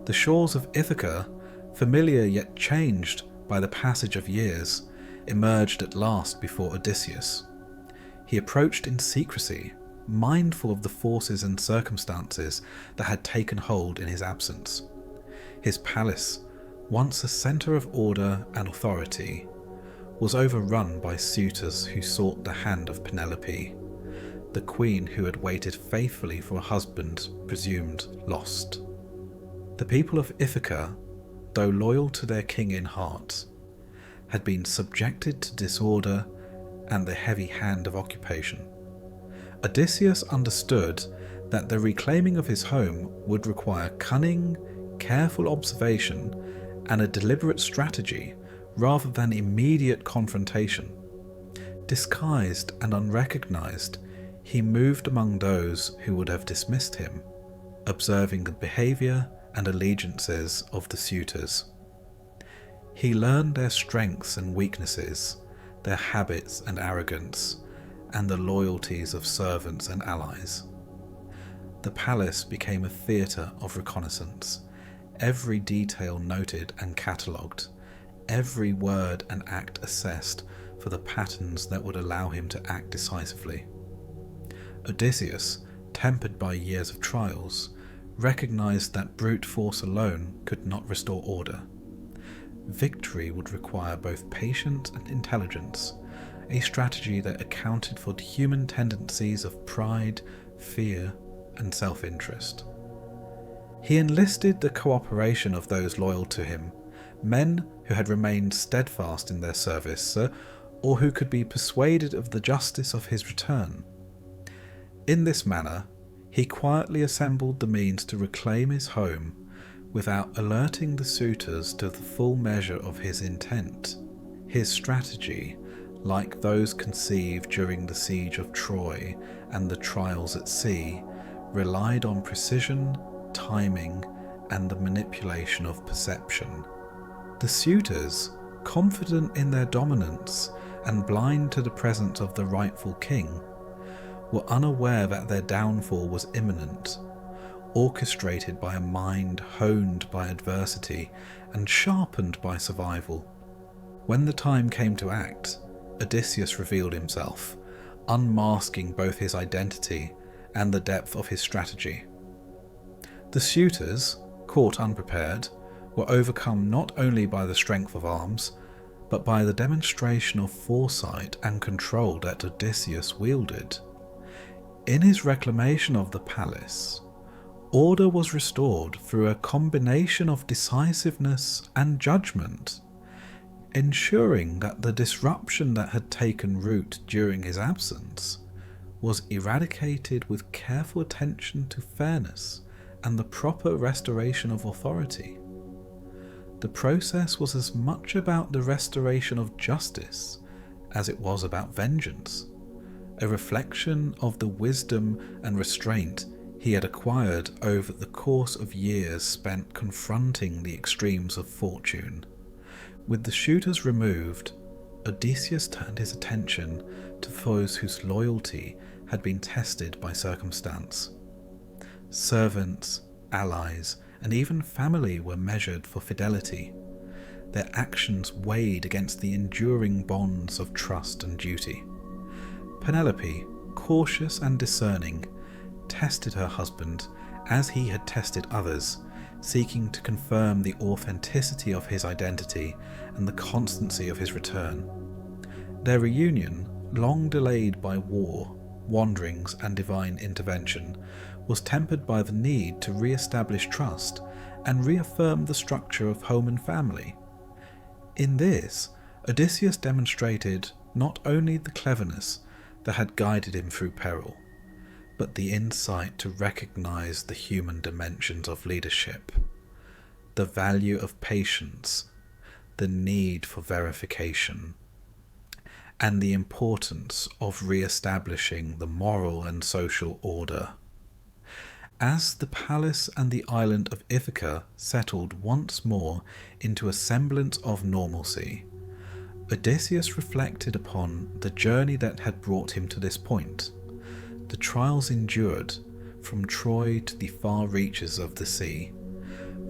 The shores of Ithaca, familiar yet changed by the passage of years, emerged at last before Odysseus. He approached in secrecy, mindful of the forces and circumstances that had taken hold in his absence. His palace, once a centre of order and authority, was overrun by suitors who sought the hand of Penelope, the queen who had waited faithfully for a husband presumed lost. The people of Ithaca, though loyal to their king in heart, had been subjected to disorder and the heavy hand of occupation. Odysseus understood that the reclaiming of his home would require cunning, careful observation, and a deliberate strategy rather than immediate confrontation. Disguised and unrecognized, he moved among those who would have dismissed him, observing the behaviour and allegiances of the suitors. He learned their strengths and weaknesses, their habits and arrogance, and the loyalties of servants and allies. The palace became a theatre of reconnaissance, every detail noted and catalogued, every word and act assessed for the patterns that would allow him to act decisively. Odysseus, tempered by years of trials, recognized that brute force alone could not restore order. Victory would require both patience and intelligence, a strategy that accounted for the human tendencies of pride, fear, and self-interest. He enlisted the cooperation of those loyal to him, men who had remained steadfast in their service, or who could be persuaded of the justice of his return. In this manner, he quietly assembled the means to reclaim his home without alerting the suitors to the full measure of his intent. His strategy, like those conceived during the siege of Troy and the trials at sea, relied on precision, timing, and the manipulation of perception. The suitors, confident in their dominance and blind to the presence of the rightful king, were unaware that their downfall was imminent, orchestrated by a mind honed by adversity and sharpened by survival. When the time came to act, Odysseus revealed himself, unmasking both his identity and the depth of his strategy. The suitors, caught unprepared, were overcome not only by the strength of arms, but by the demonstration of foresight and control that Odysseus wielded. In his reclamation of the palace, order was restored through a combination of decisiveness and judgment, ensuring that the disruption that had taken root during his absence was eradicated with careful attention to fairness and the proper restoration of authority. The process was as much about the restoration of justice as it was about vengeance, a reflection of the wisdom and restraint he had acquired over the course of years spent confronting the extremes of fortune. With the suitors removed, Odysseus turned his attention to those whose loyalty had been tested by circumstance. Servants, allies, and even family were measured for fidelity. Their actions weighed against the enduring bonds of trust and duty. Penelope, cautious and discerning, tested her husband as he had tested others, seeking to confirm the authenticity of his identity and the constancy of his return. Their reunion, long delayed by war, wanderings, and divine intervention, was tempered by the need to re-establish trust and reaffirm the structure of home and family. In this, Odysseus demonstrated not only the cleverness that had guided him through peril, but the insight to recognize the human dimensions of leadership, the value of patience, the need for verification, and the importance of re-establishing the moral and social order. As the palace and the island of Ithaca settled once more into a semblance of normalcy, Odysseus reflected upon the journey that had brought him to this point, the trials endured from Troy to the far reaches of the sea,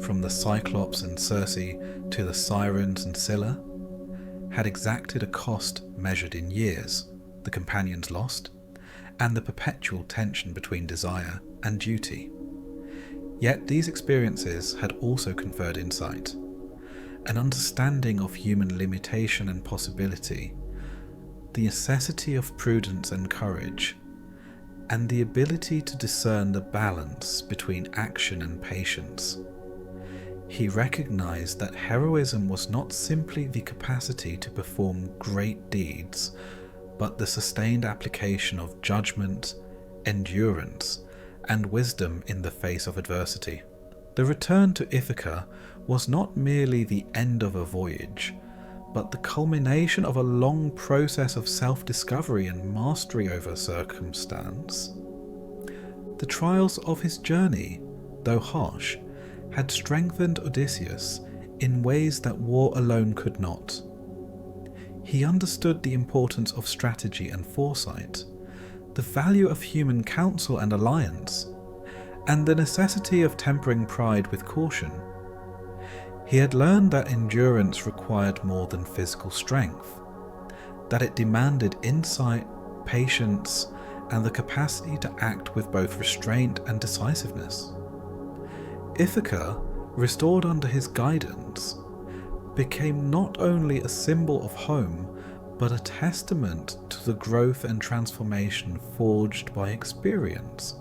from the Cyclops and Circe to the Sirens and Scylla, had exacted a cost measured in years, the companions lost, and the perpetual tension between desire and duty. Yet these experiences had also conferred insight, an understanding of human limitation and possibility, the necessity of prudence and courage, and the ability to discern the balance between action and patience. He recognized that heroism was not simply the capacity to perform great deeds, but the sustained application of judgment, endurance, and wisdom in the face of adversity. The return to Ithaca was not merely the end of a voyage, but the culmination of a long process of self-discovery and mastery over circumstance. The trials of his journey, though harsh, had strengthened Odysseus in ways that war alone could not. He understood the importance of strategy and foresight, the value of human counsel and alliance, and the necessity of tempering pride with caution. He had learned that endurance required more than physical strength, that it demanded insight, patience, and the capacity to act with both restraint and decisiveness. Ithaca, restored under his guidance, became not only a symbol of home, but a testament to the growth and transformation forged by experience.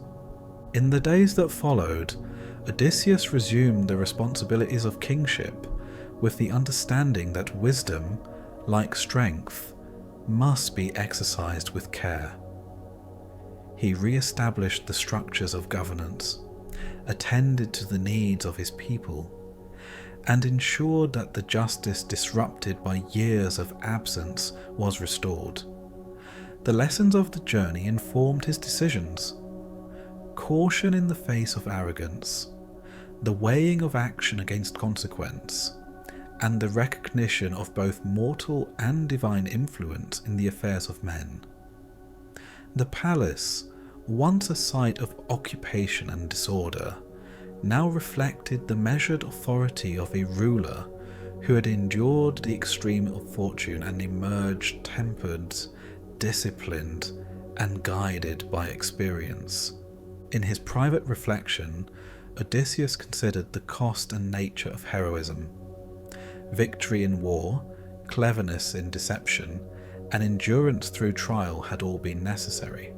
In the days that followed, Odysseus resumed the responsibilities of kingship with the understanding that wisdom, like strength, must be exercised with care. he re-established the structures of governance, attended to the needs of his people, and ensured that the justice disrupted by years of absence was restored. The lessons of the journey informed his decisions. Caution in the face of arrogance, the weighing of action against consequence, and the recognition of both mortal and divine influence in the affairs of men. The palace, once a site of occupation and disorder, now reflected the measured authority of a ruler who had endured the extreme of fortune and emerged tempered, disciplined, and guided by experience. In his private reflection, Odysseus considered the cost and nature of heroism. Victory in war, cleverness in deception, and endurance through trial had all been necessary.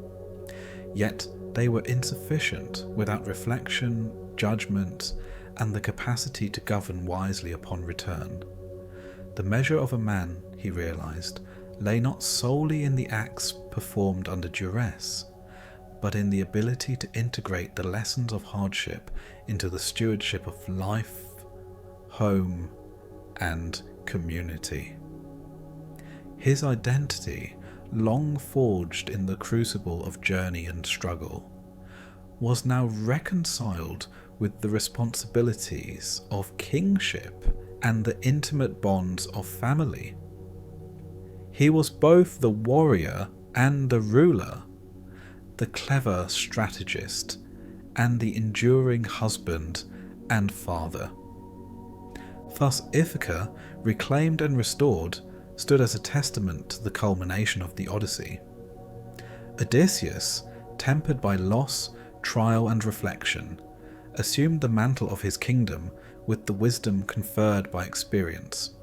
Yet they were insufficient without reflection, judgment, and the capacity to govern wisely upon return. The measure of a man, he realized, lay not solely in the acts performed under duress, but in the ability to integrate the lessons of hardship into the stewardship of life, home, and community. His identity, long forged in the crucible of journey and struggle, was now reconciled with the responsibilities of kingship and the intimate bonds of family. He was both the warrior and the ruler, the clever strategist and the enduring husband and father. Thus Ithaca, reclaimed and restored, stood as a testament to the culmination of the Odyssey. Odysseus, tempered by loss, trial and reflection, assumed the mantle of his kingdom with the wisdom conferred by experience.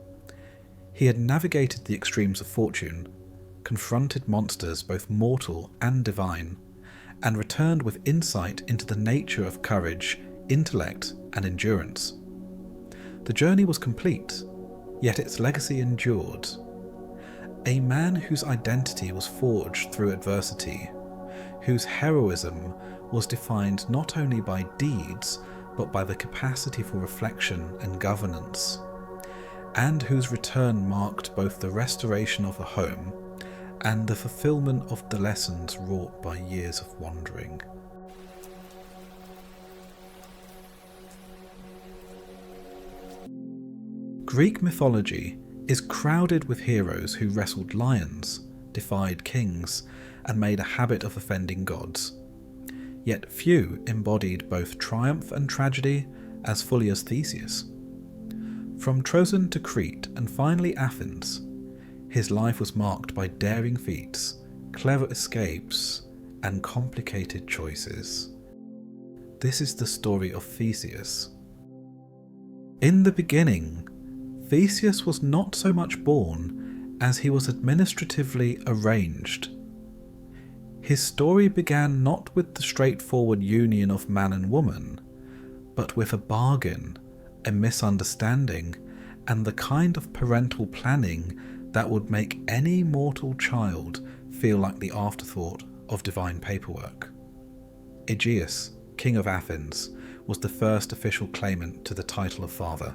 He had navigated the extremes of fortune, confronted monsters both mortal and divine, and returned with insight into the nature of courage, intellect, and endurance. The journey was complete, yet its legacy endured. A man whose identity was forged through adversity, whose heroism was defined not only by deeds, but by the capacity for reflection and governance, and whose return marked both the restoration of a home and the fulfillment of the lessons wrought by years of wandering. Greek mythology is crowded with heroes who wrestled lions, defied kings, and made a habit of offending gods. Yet few embodied both triumph and tragedy as fully as Theseus. From Trojan to Crete and finally Athens, his life was marked by daring feats, clever escapes, and complicated choices. This is the story of Theseus. In the beginning, Theseus was not so much born as he was administratively arranged. His story began not with the straightforward union of man and woman, but with a bargain, a misunderstanding, and the kind of parental planning that would make any mortal child feel like the afterthought of divine paperwork. Aegeus, king of Athens, was the first official claimant to the title of father.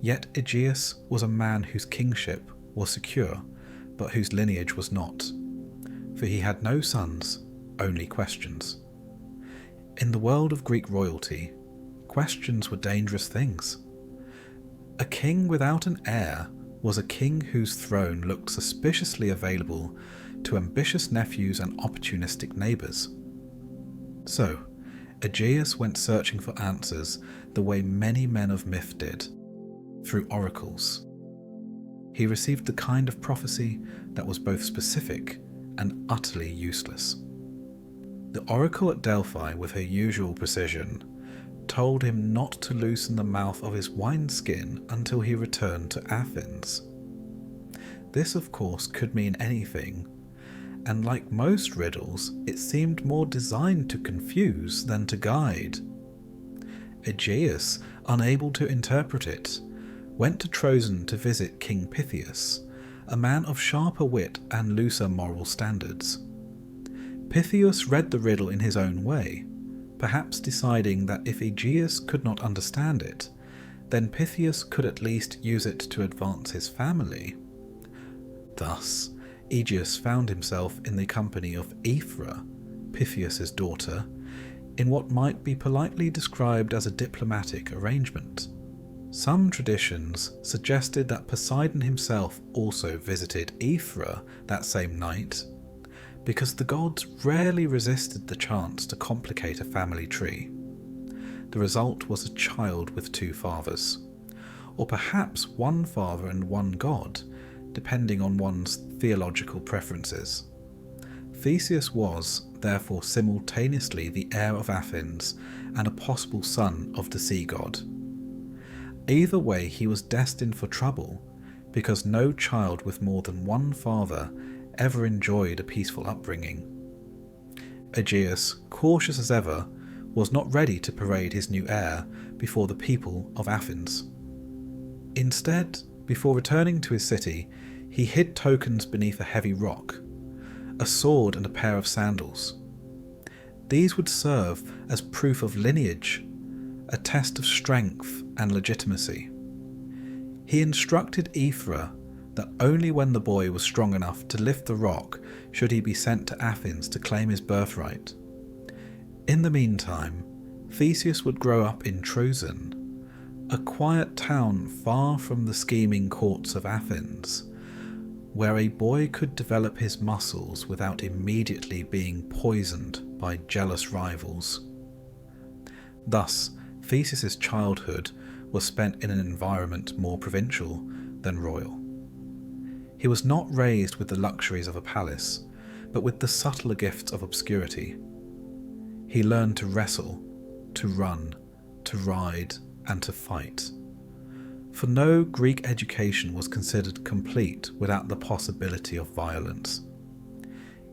Yet Aegeus was a man whose kingship was secure, but whose lineage was not, for he had no sons, only questions. In the world of Greek royalty, questions were dangerous things. A king without an heir was a king whose throne looked suspiciously available to ambitious nephews and opportunistic neighbours. So, Aegeus went searching for answers the way many men of myth did, through oracles. He received the kind of prophecy that was both specific and utterly useless. The oracle at Delphi, with her usual precision, told him not to loosen the mouth of his wineskin until he returned to Athens. This, of course, could mean anything, and like most riddles, it seemed more designed to confuse than to guide. Aegeus, unable to interpret it, went to Trojan to visit King Perseus, a man of sharper wit and looser moral standards. Pythius read the riddle in his own way, perhaps deciding that if Aegeus could not understand it, then Pythius could at least use it to advance his family. Thus, Aegeus found himself in the company of Aethra, Pythius's daughter, in what might be politely described as a diplomatic arrangement. Some traditions suggested that Poseidon himself also visited Aethra that same night, because the gods rarely resisted the chance to complicate a family tree. The result was a child with two fathers, or perhaps one father and one god, depending on one's theological preferences. Theseus was, therefore, simultaneously the heir of Athens and a possible son of the sea god. Either way, he was destined for trouble, because no child with more than one father ever enjoyed a peaceful upbringing. Aegeus, cautious as ever, was not ready to parade his new heir before the people of Athens. Instead, before returning to his city, he hid tokens beneath a heavy rock, a sword and a pair of sandals. These would serve as proof of lineage, a test of strength and legitimacy. He instructed Aethra that only when the boy was strong enough to lift the rock should he be sent to Athens to claim his birthright. In the meantime, Theseus would grow up in Trojan, a quiet town far from the scheming courts of Athens, where a boy could develop his muscles without immediately being poisoned by jealous rivals. Thus, Theseus's childhood was spent in an environment more provincial than royal. He was not raised with the luxuries of a palace, but with the subtler gifts of obscurity. He learned to wrestle, to run, to ride, and to fight. For no Greek education was considered complete without the possibility of violence.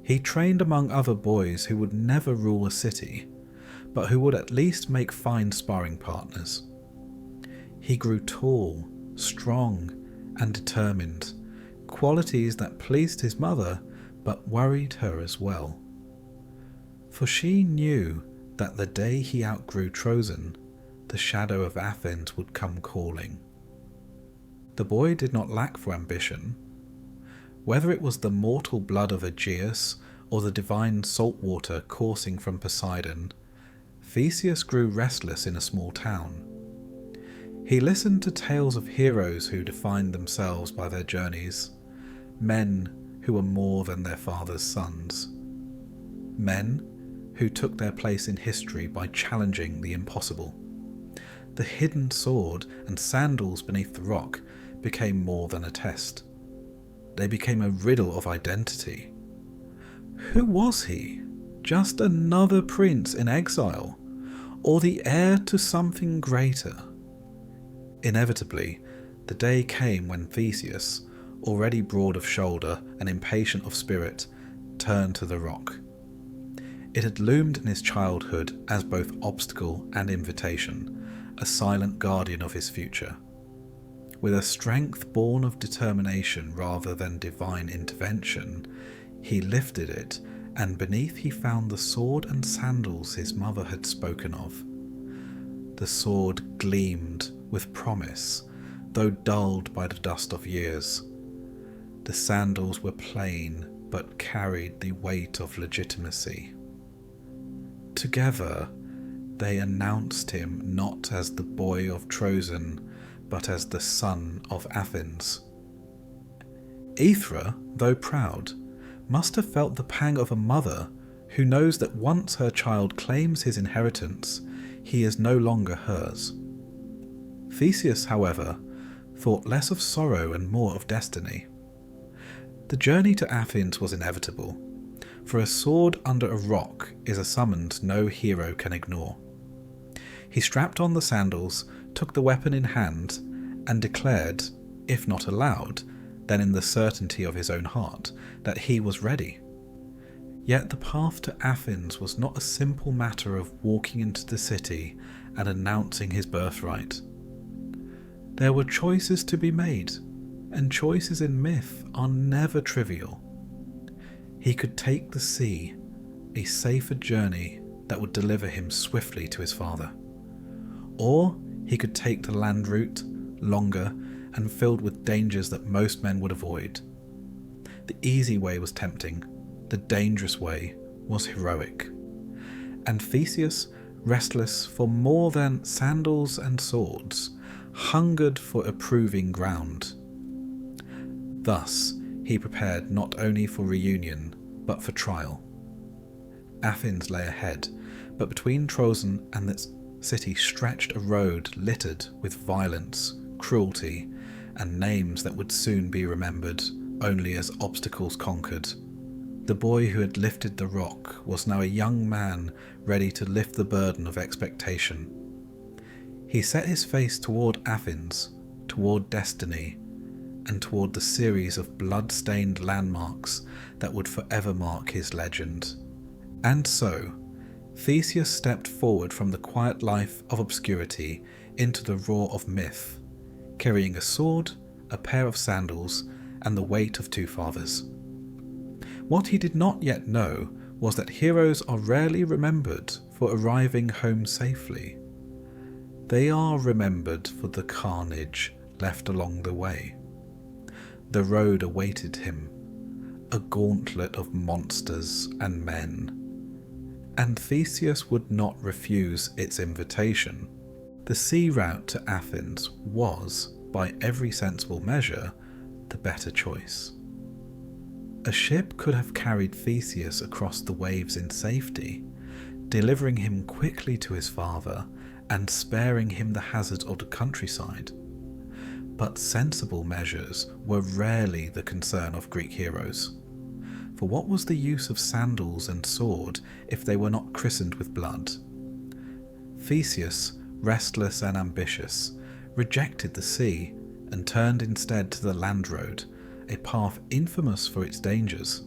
He trained among other boys who would never rule a city, but who would at least make fine sparring partners. He grew tall, strong, and determined, qualities that pleased his mother but worried her as well. For she knew that the day he outgrew Trojan, the shadow of Athens would come calling. The boy did not lack for ambition. Whether it was the mortal blood of Aegeus or the divine salt water coursing from Poseidon, Theseus grew restless in a small town. He listened to tales of heroes who defined themselves by their journeys, men who were more than their father's sons, men who took their place in history by challenging the impossible. The hidden sword and sandals beneath the rock became more than a test. They became a riddle of identity. Who was he? Just another prince in exile, or the heir to something greater? Inevitably, the day came when Theseus, already broad of shoulder and impatient of spirit, turned to the rock. It had loomed in his childhood as both obstacle and invitation, a silent guardian of his future. With a strength born of determination rather than divine intervention, he lifted it, and beneath he found the sword and sandals his mother had spoken of. The sword gleamed with promise, though dulled by the dust of years. The sandals were plain, but carried the weight of legitimacy. Together, they announced him not as the boy of Trojan, but as the son of Athens. Aethra, though proud, must have felt the pang of a mother who knows that once her child claims his inheritance, he is no longer hers. Theseus, however, thought less of sorrow and more of destiny. The journey to Athens was inevitable, for a sword under a rock is a summons no hero can ignore. He strapped on the sandals, took the weapon in hand, and declared, if not aloud, then in the certainty of his own heart, that he was ready. Yet the path to Athens was not a simple matter of walking into the city and announcing his birthright. There were choices to be made, and choices in myth are never trivial. He could take the sea, a safer journey that would deliver him swiftly to his father. Or he could take the land route, longer and filled with dangers that most men would avoid. The easy way was tempting, the dangerous way was heroic. And Theseus, restless for more than sandals and swords, hungered for approving ground. Thus he prepared not only for reunion, but for trial. Athens lay ahead, but between Trojan and its city stretched a road littered with violence, cruelty, and names that would soon be remembered only as obstacles conquered. The boy who had lifted the rock was now a young man ready to lift the burden of expectation. He set his face toward Athens, toward destiny, and toward the series of blood-stained landmarks that would forever mark his legend. And so, Theseus stepped forward from the quiet life of obscurity into the roar of myth, carrying a sword, a pair of sandals, and the weight of two fathers. What he did not yet know was that heroes are rarely remembered for arriving home safely. They are remembered for the carnage left along the way. The road awaited him, a gauntlet of monsters and men, and Theseus would not refuse its invitation. The sea route to Athens was, by every sensible measure, the better choice. A ship could have carried Theseus across the waves in safety, delivering him quickly to his father and sparing him the hazards of the countryside. But sensible measures were rarely the concern of Greek heroes. For what was the use of sandals and sword if they were not christened with blood? Theseus, restless and ambitious, rejected the sea and turned instead to the land road, a path infamous for its dangers.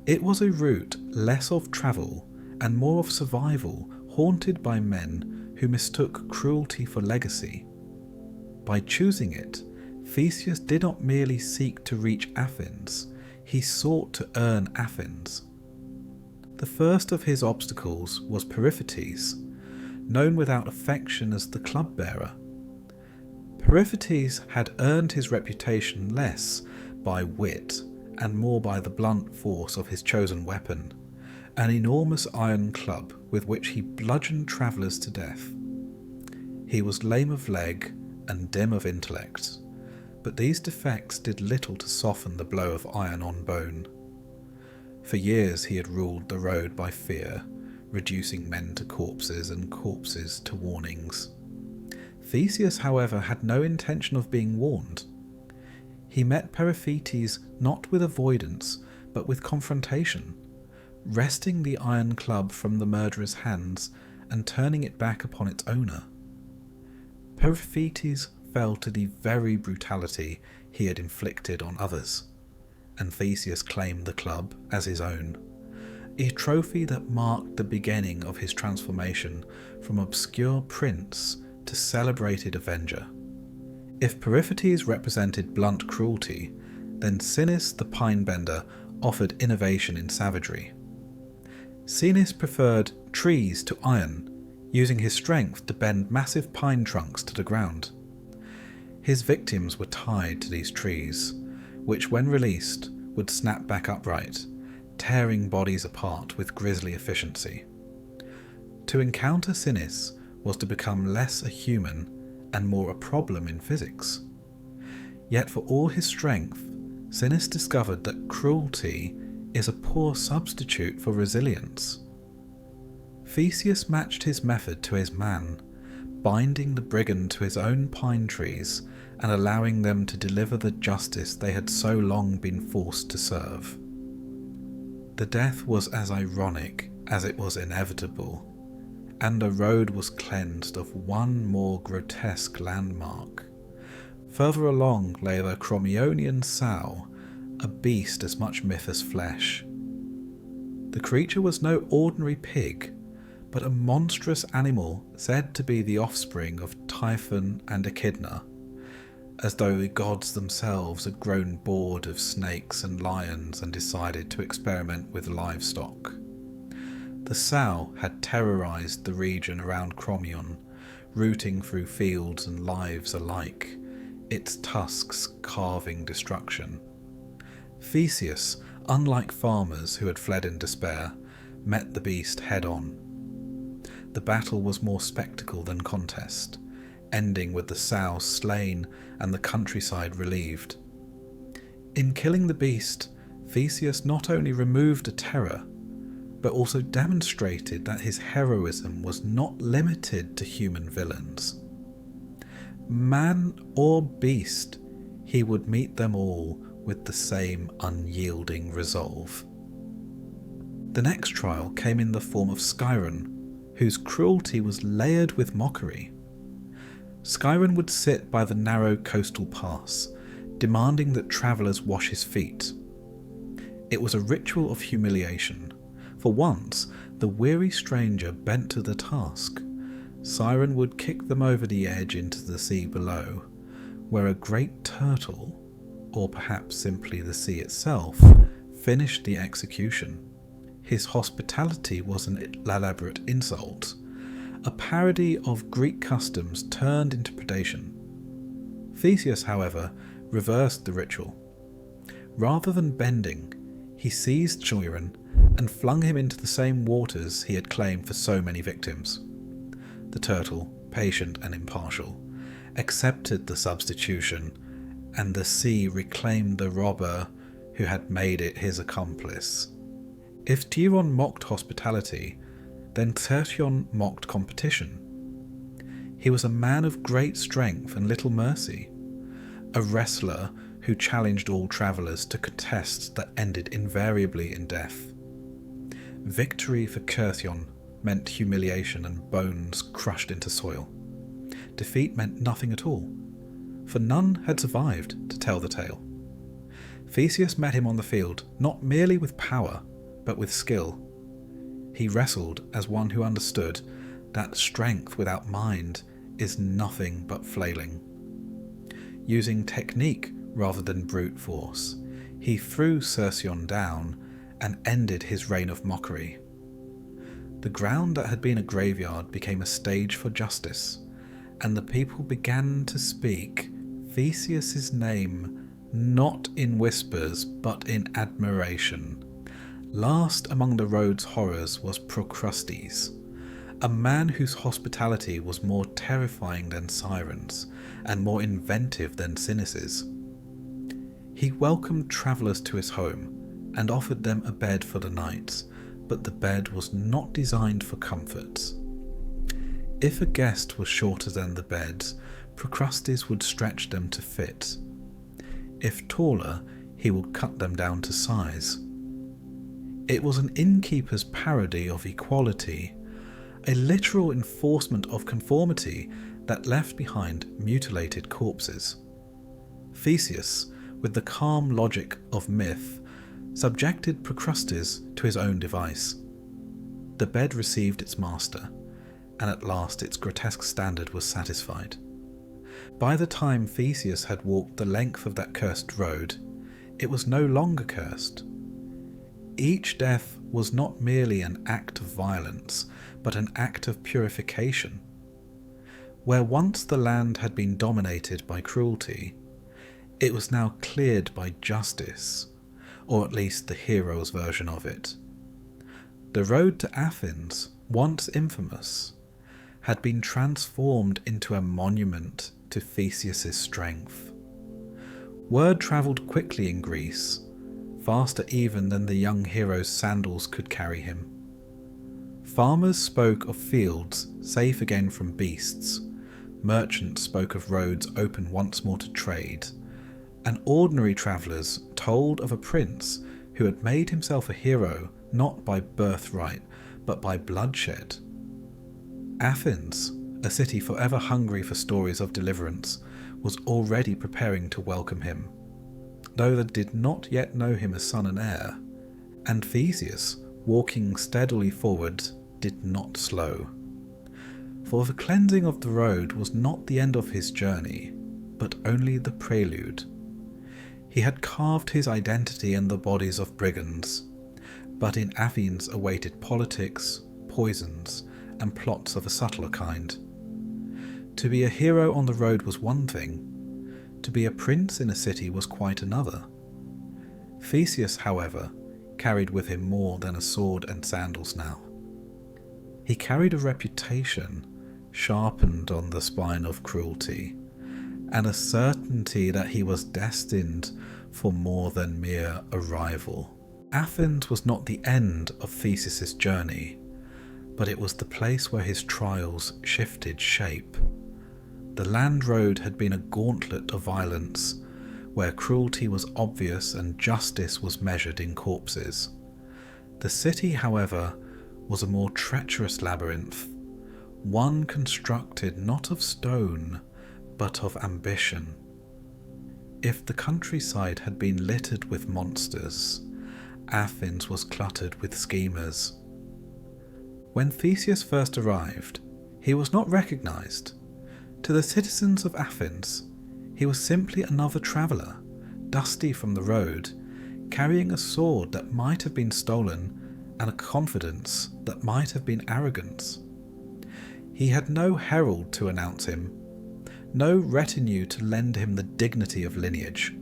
It was a route less of travel and more of survival, haunted by men who mistook cruelty for legacy. By choosing it, Theseus did not merely seek to reach Athens, he sought to earn Athens. The first of his obstacles was Periphetes, known without affection as the club-bearer. Periphetes had earned his reputation less by wit and more by the blunt force of his chosen weapon, an enormous iron club with which he bludgeoned travellers to death. He was lame of leg and dim of intellect, but these defects did little to soften the blow of iron on bone. For years he had ruled the road by fear, reducing men to corpses and corpses to warnings. Theseus, however, had no intention of being warned. He met Periphetes not with avoidance, but with confrontation, wresting the iron club from the murderer's hands and turning it back upon its owner. Periphetes fell to the very brutality he had inflicted on others, and Theseus claimed the club as his own, a trophy that marked the beginning of his transformation from obscure prince to celebrated avenger. If Periphetes represented blunt cruelty, then Sinis the Pine-bender offered innovation in savagery. Sinis preferred trees to iron, using his strength to bend massive pine trunks to the ground. His victims were tied to these trees, which when released would snap back upright, tearing bodies apart with grisly efficiency. To encounter Sinis was to become less a human and more a problem in physics. Yet for all his strength, Sinis discovered that cruelty is a poor substitute for resilience. Theseus matched his method to his man, binding the brigand to his own pine trees and allowing them to deliver the justice they had so long been forced to serve. The death was as ironic as it was inevitable, and the road was cleansed of one more grotesque landmark. Further along lay the Crommyonian sow, a beast as much myth as flesh. The creature was no ordinary pig, but a monstrous animal said to be the offspring of Typhon and Echidna, as though the gods themselves had grown bored of snakes and lions and decided to experiment with livestock. The sow had terrorised the region around Crommyon, rooting through fields and lives alike, its tusks carving destruction. Theseus, unlike farmers who had fled in despair, met the beast head-on. The battle was more spectacle than contest, ending with the sow slain and the countryside relieved. In killing the beast, Theseus not only removed a terror, but also demonstrated that his heroism was not limited to human villains. Man or beast, he would meet them all with the same unyielding resolve. The next trial came in the form of Scyron, whose cruelty was layered with mockery. Scyron would sit by the narrow coastal pass, demanding that travellers wash his feet. It was a ritual of humiliation. For once, the weary stranger bent to the task. Scyron would kick them over the edge into the sea below, where a great turtle, or perhaps simply the sea itself, finished the execution. His hospitality was an elaborate insult, a parody of Greek customs turned into predation. Theseus, however, reversed the ritual. Rather than bending, he seized Scyron and flung him into the same waters he had claimed for so many victims. The turtle, patient and impartial, accepted the substitution, and the sea reclaimed the robber who had made it his accomplice. If Dion mocked hospitality, then Tertion mocked competition. He was a man of great strength and little mercy, a wrestler who challenged all travellers to contests that ended invariably in death. Victory for Tertion meant humiliation and bones crushed into soil. Defeat meant nothing at all, for none had survived to tell the tale. Theseus met him on the field, not merely with power, but with skill. He wrestled as one who understood that strength without mind is nothing but flailing. Using technique rather than brute force, he threw Cercion down and ended his reign of mockery. The ground that had been a graveyard became a stage for justice, and the people began to speak Theseus's name not in whispers but in admiration. Last among the road's horrors was Procrustes, a man whose hospitality was more terrifying than Sirens and more inventive than Cynices. He welcomed travellers to his home and offered them a bed for the night, but the bed was not designed for comfort. If a guest was shorter than the bed, Procrustes would stretch them to fit. If taller, he would cut them down to size. It was an innkeeper's parody of equality, a literal enforcement of conformity that left behind mutilated corpses. Theseus, with the calm logic of myth, subjected Procrustes to his own device. The bed received its master, and at last its grotesque standard was satisfied. By the time Theseus had walked the length of that cursed road, it was no longer cursed. Each death was not merely an act of violence, but an act of purification. Where once the land had been dominated by cruelty, it was now cleared by justice, or at least the hero's version of it. The road to Athens, once infamous, had been transformed into a monument to Theseus's strength. Word travelled quickly in Greece, faster even than the young hero's sandals could carry him. Farmers spoke of fields safe again from beasts, merchants spoke of roads open once more to trade, and ordinary travellers told of a prince who had made himself a hero not by birthright but by bloodshed. Athens, a city forever hungry for stories of deliverance, was already preparing to welcome him, though they did not yet know him as son and heir, and Theseus, walking steadily forward, did not slow. For the cleansing of the road was not the end of his journey, but only the prelude. He had carved his identity in the bodies of brigands, but in Athens awaited politics, poisons, and plots of a subtler kind. To be a hero on the road was one thing, to be a prince in a city was quite another. Theseus, however, carried with him more than a sword and sandals now. He carried a reputation sharpened on the spine of cruelty, and a certainty that he was destined for more than mere arrival. Athens was not the end of Theseus's journey, but it was the place where his trials shifted shape. The land road had been a gauntlet of violence, where cruelty was obvious and justice was measured in corpses. The city, however, was a more treacherous labyrinth, one constructed not of stone, but of ambition. If the countryside had been littered with monsters, Athens was cluttered with schemers. When Theseus first arrived, he was not recognized. To the citizens of Athens, he was simply another traveller, dusty from the road, carrying a sword that might have been stolen and a confidence that might have been arrogance. He had no herald to announce him, no retinue to lend him the dignity of lineage.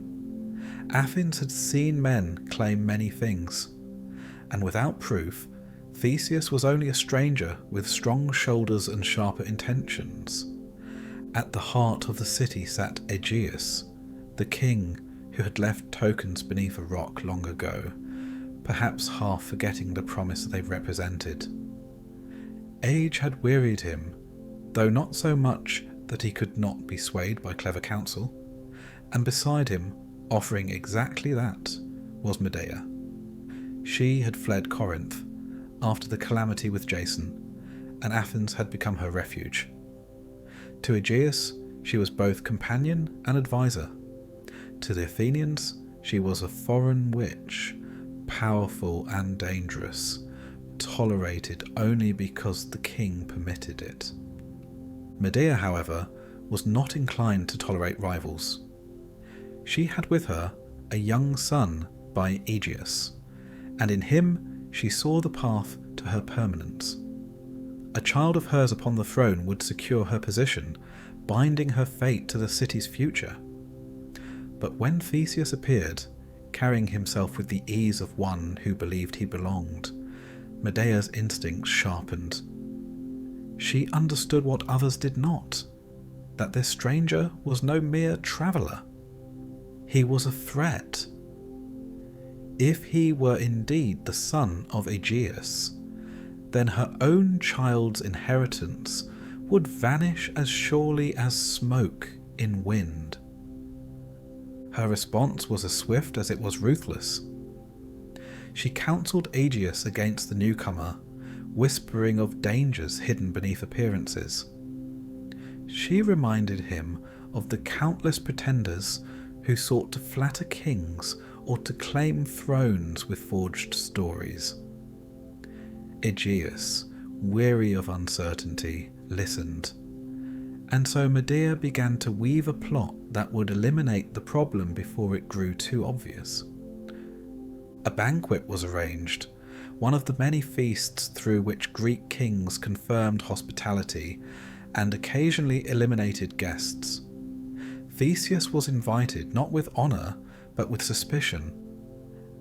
Athens had seen men claim many things, and without proof, Theseus was only a stranger with strong shoulders and sharper intentions. At the heart of the city sat Agronauts, the king who had left tokens beneath a rock long ago, perhaps half forgetting the promise they represented. Age had wearied him, though not so much that he could not be swayed by clever counsel, and beside him, offering exactly that, was Medea. She had fled Corinth after the calamity with Jason, and Athens had become her refuge. To Agronauts, she was both companion and advisor. To the Athenians, she was a foreign witch, powerful and dangerous, tolerated only because the king permitted it. Medea, however, was not inclined to tolerate rivals. She had with her a young son by Agronauts, and in him she saw the path to her permanence. A child of hers upon the throne would secure her position, binding her fate to the city's future. But when Theseus appeared, carrying himself with the ease of one who believed he belonged, Medea's instincts sharpened. She understood what others did not, that this stranger was no mere traveller. He was a threat. If he were indeed the son of Agronauts, then her own child's inheritance would vanish as surely as smoke in wind. Her response was as swift as it was ruthless. She counselled Agronauts against the newcomer, whispering of dangers hidden beneath appearances. She reminded him of the countless pretenders who sought to flatter kings or to claim thrones with forged stories. Agronauts, weary of uncertainty, listened, and so Medea began to weave a plot that would eliminate the problem before it grew too obvious. A banquet was arranged, one of the many feasts through which Greek kings confirmed hospitality and occasionally eliminated guests. Theseus was invited not with honour, but with suspicion,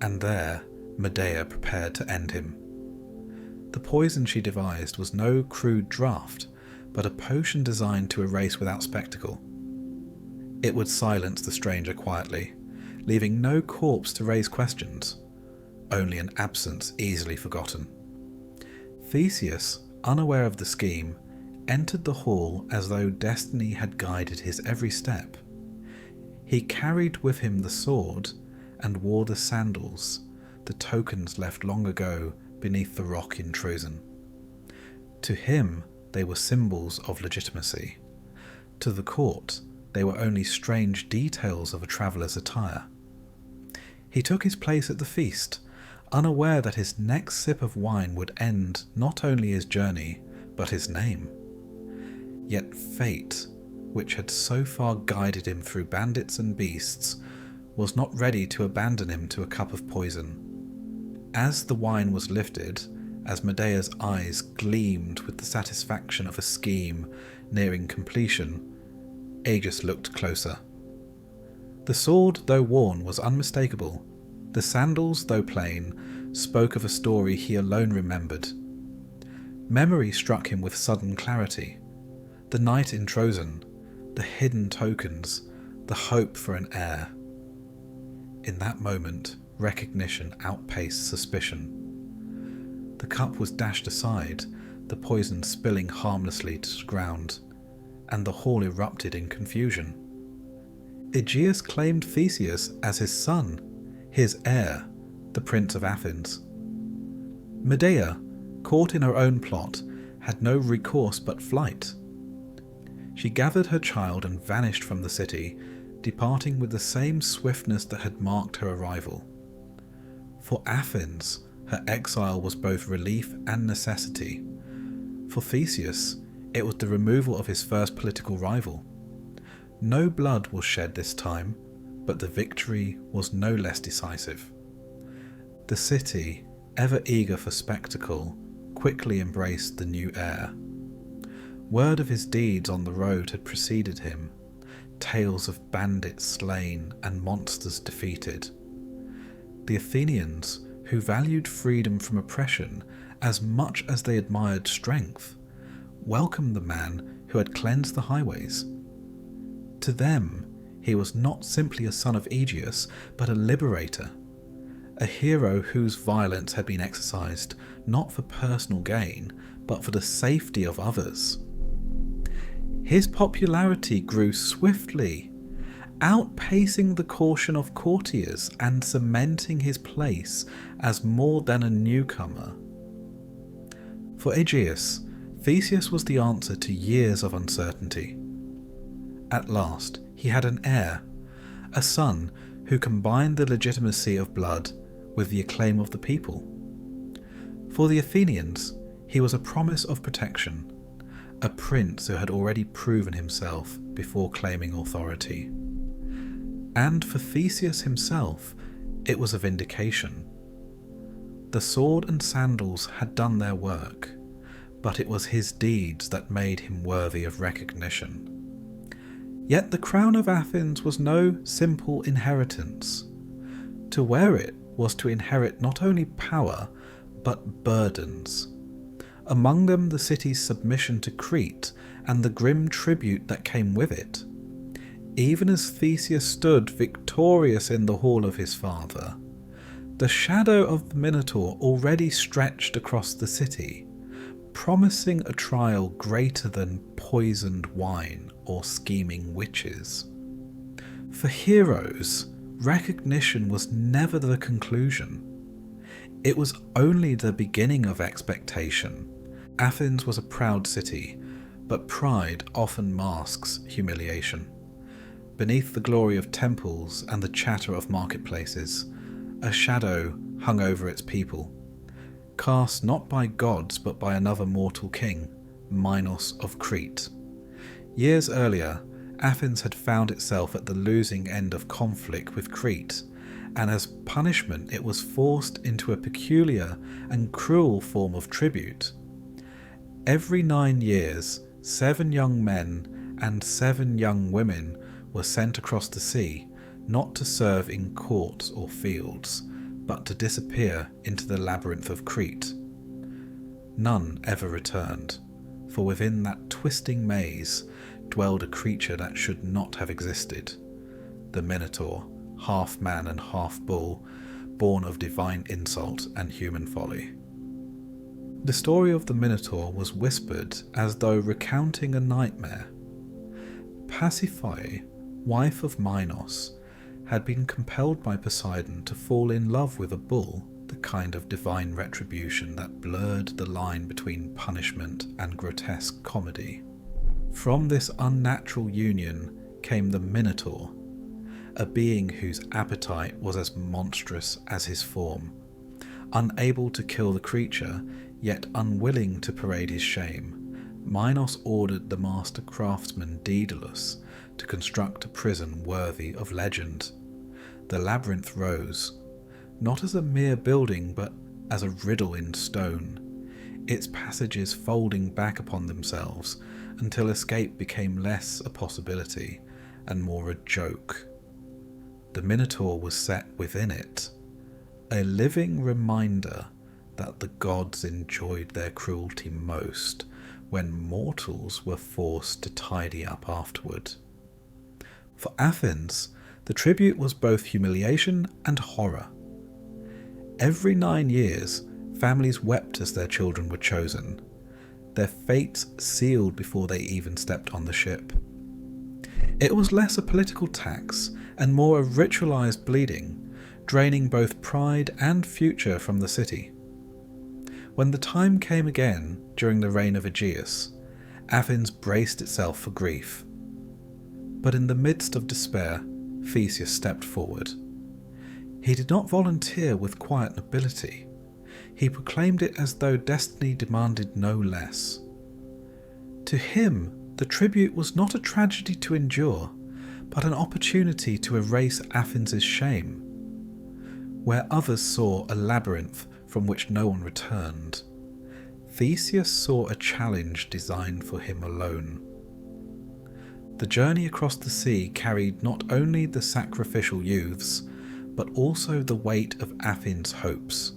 and there Medea prepared to end him. The poison she devised was no crude draught, but a potion designed to erase without spectacle. It would silence the stranger quietly, leaving no corpse to raise questions, only an absence easily forgotten. Theseus, unaware of the scheme, entered the hall as though destiny had guided his every step. He carried with him the sword and wore the sandals, the tokens left long ago beneath the rock in Trojan. To him, they were symbols of legitimacy. To the court, they were only strange details of a traveller's attire. He took his place at the feast, unaware that his next sip of wine would end not only his journey, but his name. Yet fate, which had so far guided him through bandits and beasts, was not ready to abandon him to a cup of poison. As the wine was lifted, as Medea's eyes gleamed with the satisfaction of a scheme nearing completion, Aegis looked closer. The sword, though worn, was unmistakable. The sandals, though plain, spoke of a story he alone remembered. Memory struck him with sudden clarity. The night in Trojan, the hidden tokens, the hope for an heir. In that moment, recognition outpaced suspicion. The cup was dashed aside, the poison spilling harmlessly to the ground, and the hall erupted in confusion. Aegeus claimed Theseus as his son, his heir, the Prince of Athens. Medea, caught in her own plot, had no recourse but flight. She gathered her child and vanished from the city, departing with the same swiftness that had marked her arrival. For Athens, her exile was both relief and necessity. For Theseus, it was the removal of his first political rival. No blood was shed this time, but the victory was no less decisive. The city, ever eager for spectacle, quickly embraced the new heir. Word of his deeds on the road had preceded him, tales of bandits slain and monsters defeated. The Athenians, who valued freedom from oppression as much as they admired strength, welcomed the man who had cleansed the highways. To them, he was not simply a son of Aegeus, but a liberator, a hero whose violence had been exercised not for personal gain, but for the safety of others. His popularity grew swiftly, outpacing the caution of courtiers and cementing his place as more than a newcomer. For Aegeus, Theseus was the answer to years of uncertainty. At last, he had an heir, a son who combined the legitimacy of blood with the acclaim of the people. For the Athenians, he was a promise of protection, a prince who had already proven himself before claiming authority. And for Theseus himself, it was a vindication. The sword and sandals had done their work, but it was his deeds that made him worthy of recognition. Yet the crown of Athens was no simple inheritance. To wear it was to inherit not only power, but burdens. Among them the city's submission to Crete and the grim tribute that came with it. Even as Theseus stood victorious in the hall of his father, the shadow of the Minotaur already stretched across the city, promising a trial greater than poisoned wine or scheming witches. For heroes, recognition was never the conclusion. It was only the beginning of expectation. Athens was a proud city, but pride often masks humiliation. Beneath the glory of temples and the chatter of marketplaces, a shadow hung over its people, cast not by gods but by another mortal king, Minos of Crete. Years earlier, Athens had found itself at the losing end of conflict with Crete, and as punishment it was forced into a peculiar and cruel form of tribute. Every 9 years, 7 young men and 7 young women were sent across the sea, not to serve in courts or fields, but to disappear into the labyrinth of Crete. None ever returned, for within that twisting maze dwelled a creature that should not have existed, the Minotaur, half man and half bull, born of divine insult and human folly. The story of the Minotaur was whispered as though recounting a nightmare. Pasiphae, wife of Minos, had been compelled by Poseidon to fall in love with a bull, the kind of divine retribution that blurred the line between punishment and grotesque comedy. From this unnatural union came the Minotaur, a being whose appetite was as monstrous as his form. Unable to kill the creature, yet unwilling to parade his shame, Minos ordered the master craftsman Daedalus to construct a prison worthy of legend. The labyrinth rose, not as a mere building but as a riddle in stone, its passages folding back upon themselves until escape became less a possibility and more a joke. The Minotaur was set within it, a living reminder that the gods enjoyed their cruelty most when mortals were forced to tidy up afterward. For Athens, the tribute was both humiliation and horror. Every 9 years, families wept as their children were chosen, their fates sealed before they even stepped on the ship. It was less a political tax and more a ritualized bleeding, draining both pride and future from the city. When the time came again during the reign of Aegeus, Athens braced itself for grief. But in the midst of despair, Theseus stepped forward. He did not volunteer with quiet nobility. He proclaimed it as though destiny demanded no less. To him, the tribute was not a tragedy to endure, but an opportunity to erase Athens' shame. Where others saw a labyrinth from which no one returned, Theseus saw a challenge designed for him alone. The journey across the sea carried not only the sacrificial youths, but also the weight of Athens' hopes.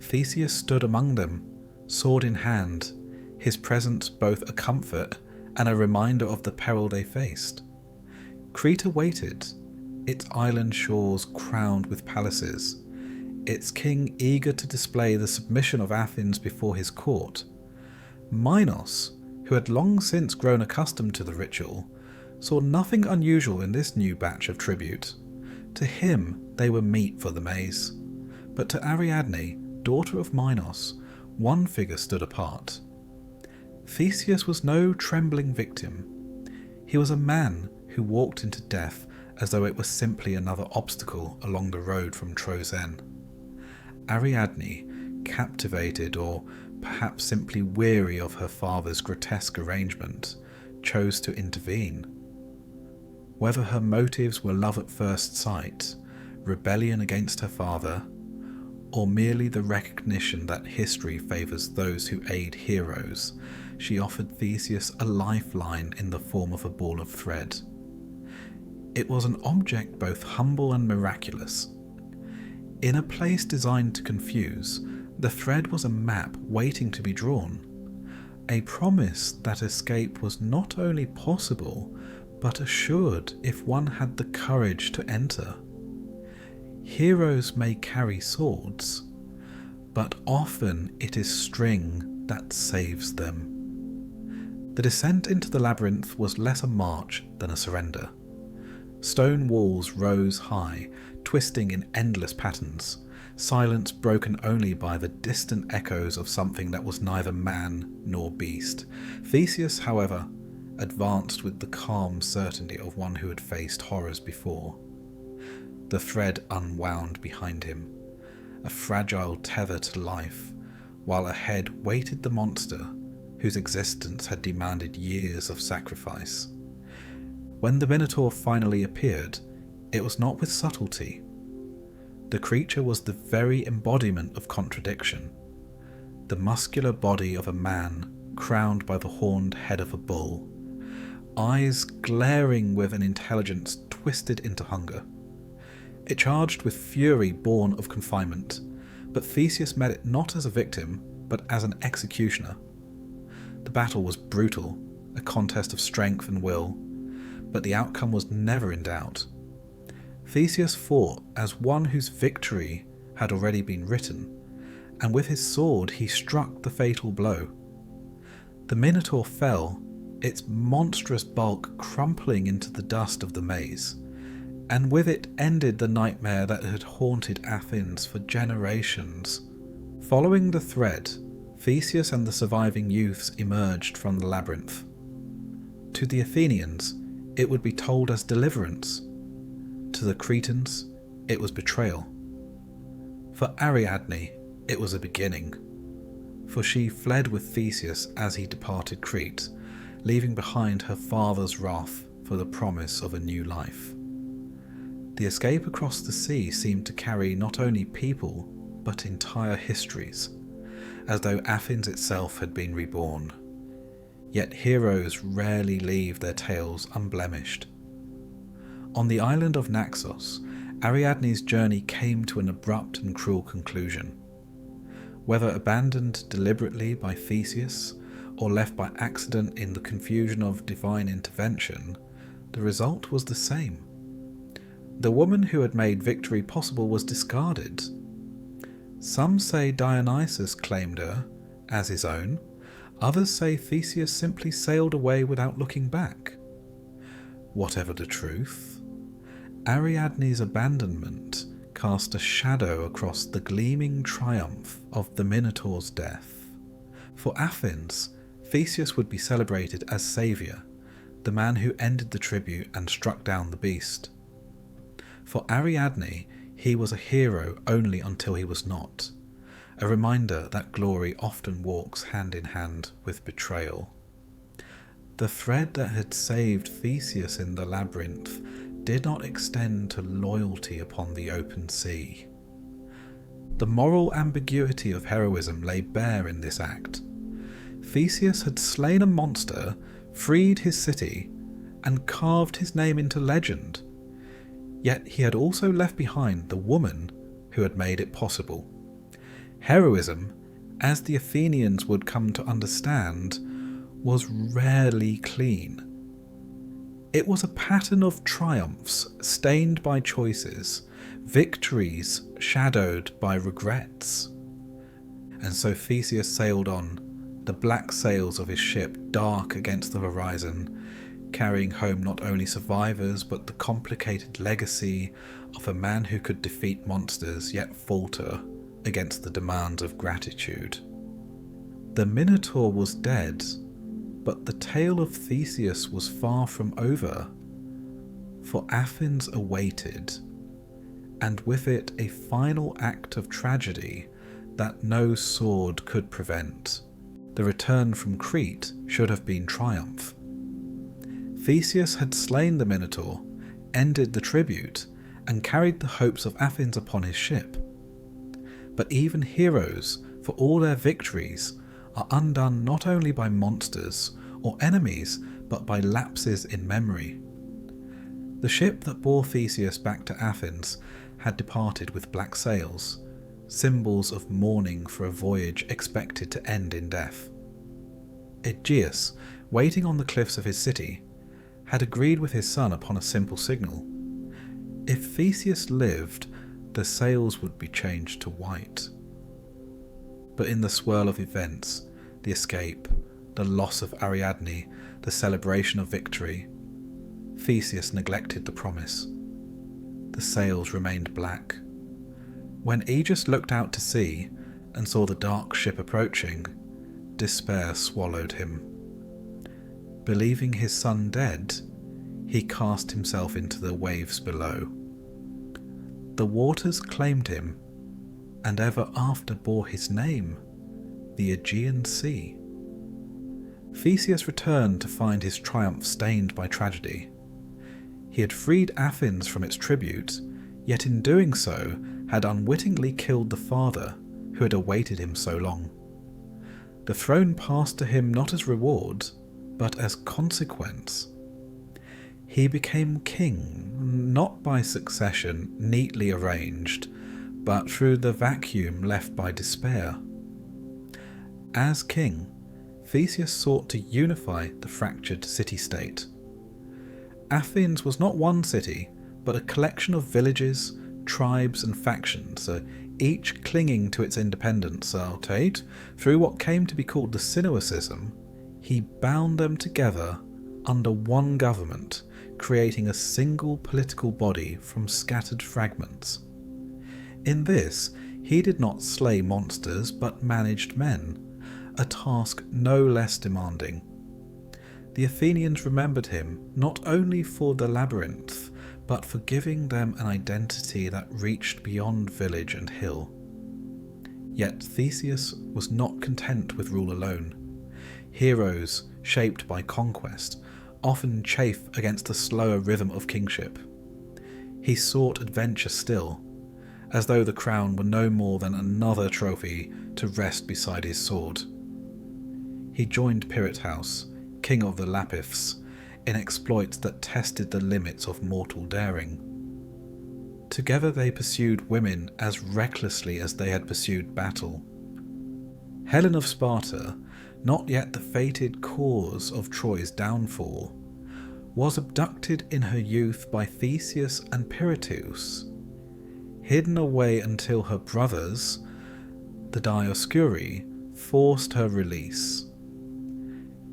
Theseus stood among them, sword in hand, his presence both a comfort and a reminder of the peril they faced. Crete awaited, its island shores crowned with palaces, its king eager to display the submission of Athens before his court. Minos, who had long since grown accustomed to the ritual, saw nothing unusual in this new batch of tribute. To him, they were meat for the maze. But to Ariadne, daughter of Minos, one figure stood apart. Theseus was no trembling victim. He was a man who walked into death as though it was simply another obstacle along the road from Trojan. Ariadne, captivated or perhaps simply weary of her father's grotesque arrangement, chose to intervene. Whether her motives were love at first sight, rebellion against her father, or merely the recognition that history favours those who aid heroes, she offered Theseus a lifeline in the form of a ball of thread. It was an object both humble and miraculous. In a place designed to confuse, the thread was a map waiting to be drawn, a promise that escape was not only possible, but assured if one had the courage to enter. Heroes may carry swords, but often it is string that saves them. The descent into the labyrinth was less a march than a surrender. Stone walls rose high, twisting in endless patterns, silence broken only by the distant echoes of something that was neither man nor beast. Theseus, however, advanced with the calm certainty of one who had faced horrors before. The thread unwound behind him, a fragile tether to life, while ahead waited the monster whose existence had demanded years of sacrifice. When the Minotaur finally appeared, it was not with subtlety. The creature was the very embodiment of contradiction, the muscular body of a man crowned by the horned head of a bull, eyes glaring with an intelligence twisted into hunger. It charged with fury born of confinement, but Theseus met it not as a victim, but as an executioner. The battle was brutal, a contest of strength and will, but the outcome was never in doubt. Theseus fought as one whose victory had already been written, and with his sword he struck the fatal blow. The Minotaur fell, its monstrous bulk crumpling into the dust of the maze, and with it ended the nightmare that had haunted Athens for generations. Following the thread, Theseus and the surviving youths emerged from the labyrinth. To the Athenians, it would be told as deliverance. To the Cretans, it was betrayal. For Ariadne, it was a beginning, for she fled with Theseus as he departed Crete, leaving behind her father's wrath for the promise of a new life. The escape across the sea seemed to carry not only people, but entire histories, as though Athens itself had been reborn. Yet heroes rarely leave their tales unblemished. On the island of Naxos, Ariadne's journey came to an abrupt and cruel conclusion. Whether abandoned deliberately by Theseus or left by accident in the confusion of divine intervention, the result was the same. The woman who had made victory possible was discarded. Some say Dionysus claimed her as his own, others say Theseus simply sailed away without looking back. Whatever the truth, Ariadne's abandonment cast a shadow across the gleaming triumph of the Minotaur's death. For Athens, Theseus would be celebrated as saviour, the man who ended the tribute and struck down the beast. For Ariadne, he was a hero only until he was not, a reminder that glory often walks hand in hand with betrayal. The thread that had saved Theseus in the labyrinth did not extend to loyalty upon the open sea. The moral ambiguity of heroism lay bare in this act. Theseus had slain a monster, freed his city, and carved his name into legend. Yet he had also left behind the woman who had made it possible. Heroism, as the Athenians would come to understand, was rarely clean. It was a pattern of triumphs stained by choices, victories shadowed by regrets. And so Theseus sailed on, the black sails of his ship dark against the horizon, carrying home not only survivors but the complicated legacy of a man who could defeat monsters yet falter against the demands of gratitude. The Minotaur was dead, but the tale of Theseus was far from over, for Athens awaited, and with it a final act of tragedy that no sword could prevent. The return from Crete should have been triumph. Theseus had slain the Minotaur, ended the tribute, and carried the hopes of Athens upon his ship. But even heroes, for all their victories, are undone not only by monsters or enemies, but by lapses in memory. The ship that bore Theseus back to Athens had departed with black sails, symbols of mourning for a voyage expected to end in death. Aegeus, waiting on the cliffs of his city, had agreed with his son upon a simple signal. If Theseus lived, the sails would be changed to white. But in the swirl of events, the escape, the loss of Ariadne, the celebration of victory, Theseus neglected the promise. The sails remained black. When Aegeus looked out to sea and saw the dark ship approaching, despair swallowed him. Believing his son dead, he cast himself into the waves below. The waters claimed him, and ever after bore his name, the Aegean Sea. Theseus returned to find his triumph stained by tragedy. He had freed Athens from its tribute, yet in doing so had unwittingly killed the father who had awaited him so long. The throne passed to him not as reward, but as consequence. He became king, not by succession neatly arranged, but through the vacuum left by despair. As king, Theseus sought to unify the fractured city-state. Athens was not one city, but a collection of villages, tribes and factions, each clinging to its independence, albeit through what came to be called the Sinuousism. He bound them together under one government, creating a single political body from scattered fragments. In this, he did not slay monsters but managed men, a task no less demanding. The Athenians remembered him not only for the labyrinth, but for giving them an identity that reached beyond village and hill. Yet Theseus was not content with rule alone. Heroes, shaped by conquest, often chafe against the slower rhythm of kingship. He sought adventure still, as though the crown were no more than another trophy to rest beside his sword. He joined Perseus, king of the Lapiths, in exploits that tested the limits of mortal daring. Together they pursued women as recklessly as they had pursued battle. Helen of Sparta, not yet the fated cause of Troy's downfall, was abducted in her youth by Theseus and Perseus, hidden away until her brothers, the Dioscuri, forced her release.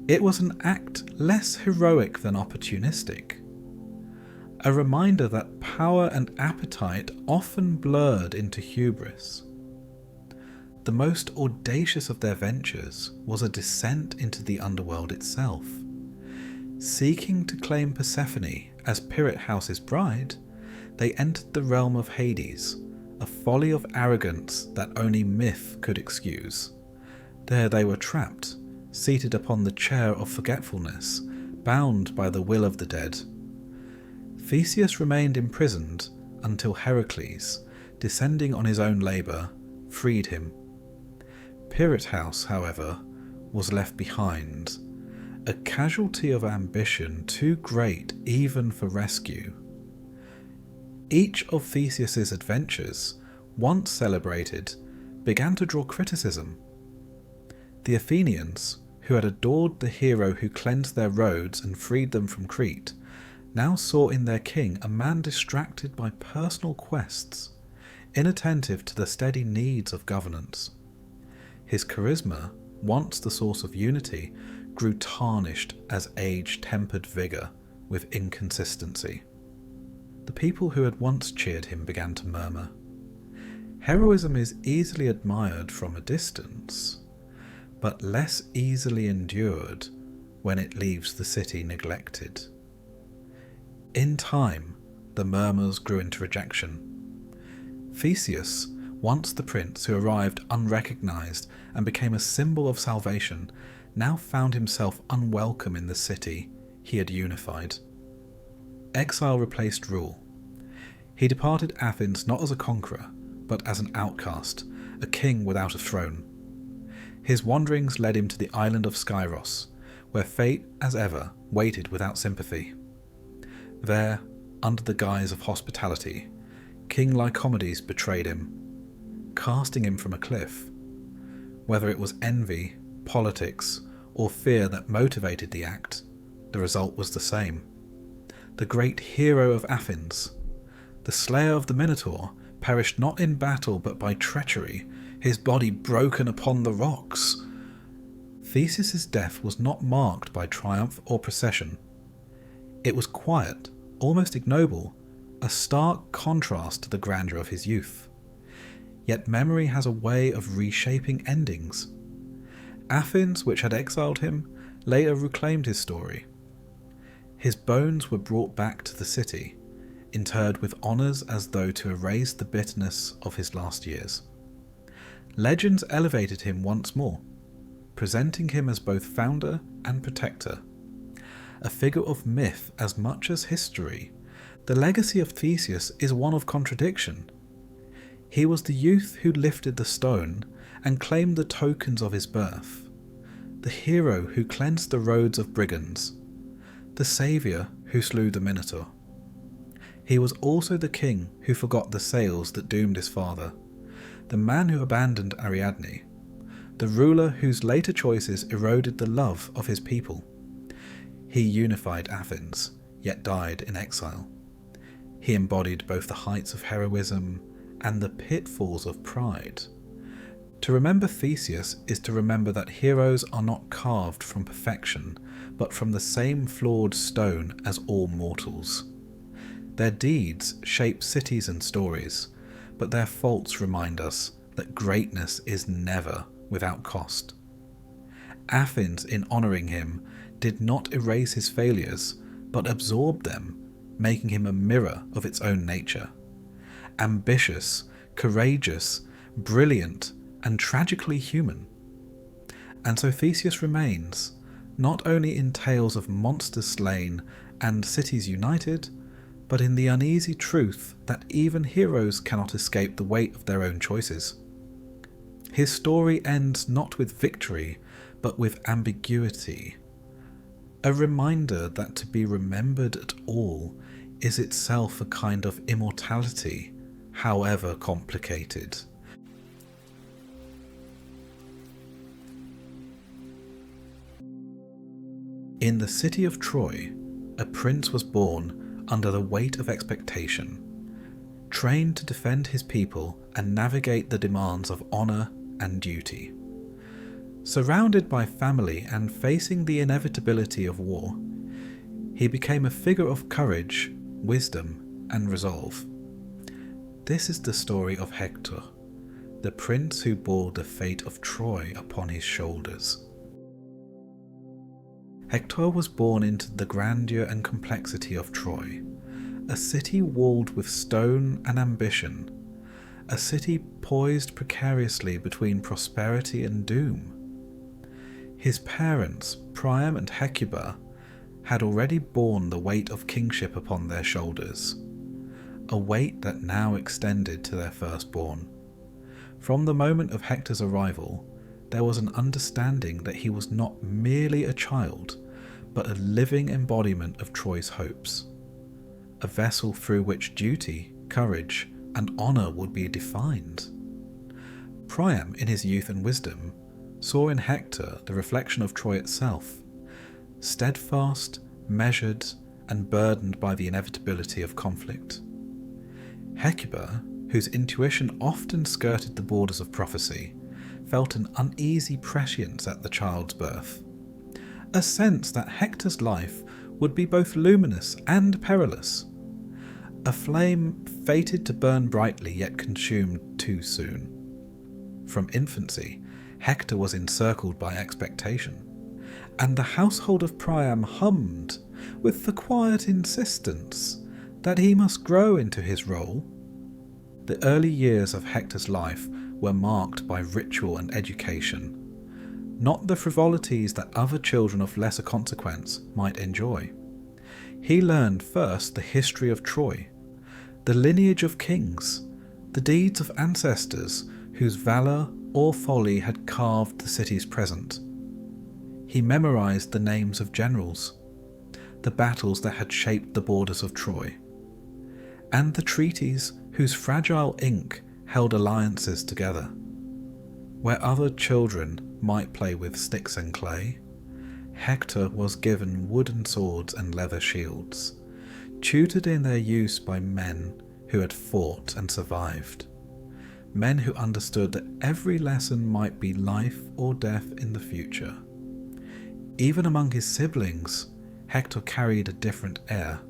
It was an act less heroic than opportunistic, a reminder that power and appetite often blurred into hubris. The most audacious of their ventures was a descent into the underworld itself. Seeking to claim Persephone as Perseus' bride, they entered the realm of Hades, a folly of arrogance that only myth could excuse. There they were trapped, seated upon the chair of forgetfulness, bound by the will of the dead. Theseus remained imprisoned until Heracles, descending on his own labour, freed him. Perseus, however, was left behind, a casualty of ambition too great even for rescue. Each of Theseus's adventures, once celebrated, began to draw criticism. The Athenians, who had adored the hero who cleansed their roads and freed them from Crete, now saw in their king a man distracted by personal quests, inattentive to the steady needs of governance. His charisma, once the source of unity, grew tarnished as age tempered vigour with inconsistency. The people who had once cheered him began to murmur. Heroism is easily admired from a distance, but less easily endured when it leaves the city neglected. In time, the murmurs grew into rejection. Theseus, once the prince who arrived unrecognised and became a symbol of salvation, now found himself unwelcome in the city he had unified. Exile replaced rule. He departed Athens not as a conqueror, but as an outcast, a king without a throne. His wanderings led him to the island of Skyros, where fate, as ever, waited without sympathy. There, under the guise of hospitality, King Lycomedes betrayed him, casting him from a cliff. Whether it was envy, politics, or fear that motivated the act, the result was the same. The great hero of Athens, the slayer of the Minotaur, perished not in battle but by treachery, his body broken upon the rocks. Theseus's death was not marked by triumph or procession. It was quiet, almost ignoble, a stark contrast to the grandeur of his youth. Yet memory has a way of reshaping endings. Athens, which had exiled him, later reclaimed his story. His bones were brought back to the city, interred with honours as though to erase the bitterness of his last years. Legends elevated him once more, presenting him as both founder and protector. A figure of myth as much as history, the legacy of Theseus is one of contradiction. He was the youth who lifted the stone and claimed the tokens of his birth, the hero who cleansed the roads of brigands, the saviour who slew the Minotaur. He was also the king who forgot the sails that doomed his father, the man who abandoned Ariadne, the ruler whose later choices eroded the love of his people. He unified Athens, yet died in exile. He embodied both the heights of heroism and the pitfalls of pride. To remember Theseus is to remember that heroes are not carved from perfection, but from the same flawed stone as all mortals. Their deeds shape cities and stories, but their faults remind us that greatness is never without cost. Athens, in honouring him, did not erase his failures, but absorbed them, making him a mirror of its own nature. Ambitious, courageous, brilliant, and tragically human. And so Theseus remains, not only in tales of monsters slain and cities united, but in the uneasy truth that even heroes cannot escape the weight of their own choices. His story ends not with victory, but with ambiguity, a reminder that to be remembered at all is itself a kind of immortality, however complicated. In the city of Troy, a prince was born under the weight of expectation, trained to defend his people and navigate the demands of honour and duty. Surrounded by family and facing the inevitability of war, he became a figure of courage, wisdom, and resolve. This is the story of Hector, the prince who bore the fate of Troy upon his shoulders. Hector was born into the grandeur and complexity of Troy, a city walled with stone and ambition, a city poised precariously between prosperity and doom. His parents, Priam and Hecuba, had already borne the weight of kingship upon their shoulders, a weight that now extended to their firstborn. From the moment of Hector's arrival, there was an understanding that he was not merely a child, but a living embodiment of Troy's hopes, a vessel through which duty, courage, and honour would be defined. Priam, in his youth and wisdom, saw in Hector the reflection of Troy itself, steadfast, measured, and burdened by the inevitability of conflict. Hecuba, whose intuition often skirted the borders of prophecy, felt an uneasy prescience at the child's birth, a sense that Hector's life would be both luminous and perilous, a flame fated to burn brightly yet consumed too soon. From infancy, Hector was encircled by expectation, and the household of Priam hummed with the quiet insistence that he must grow into his role. The early years of Hector's life were marked by ritual and education, not the frivolities that other children of lesser consequence might enjoy. He learned first the history of Troy, the lineage of kings, the deeds of ancestors whose valour or folly had carved the city's present. He memorised the names of generals, the battles that had shaped the borders of Troy, and the treaties whose fragile ink held alliances together. Where other children might play with sticks and clay, Hector was given wooden swords and leather shields, tutored in their use by men who had fought and survived, men who understood that every lesson might be life or death in the future. Even among his siblings, Hector carried a different air.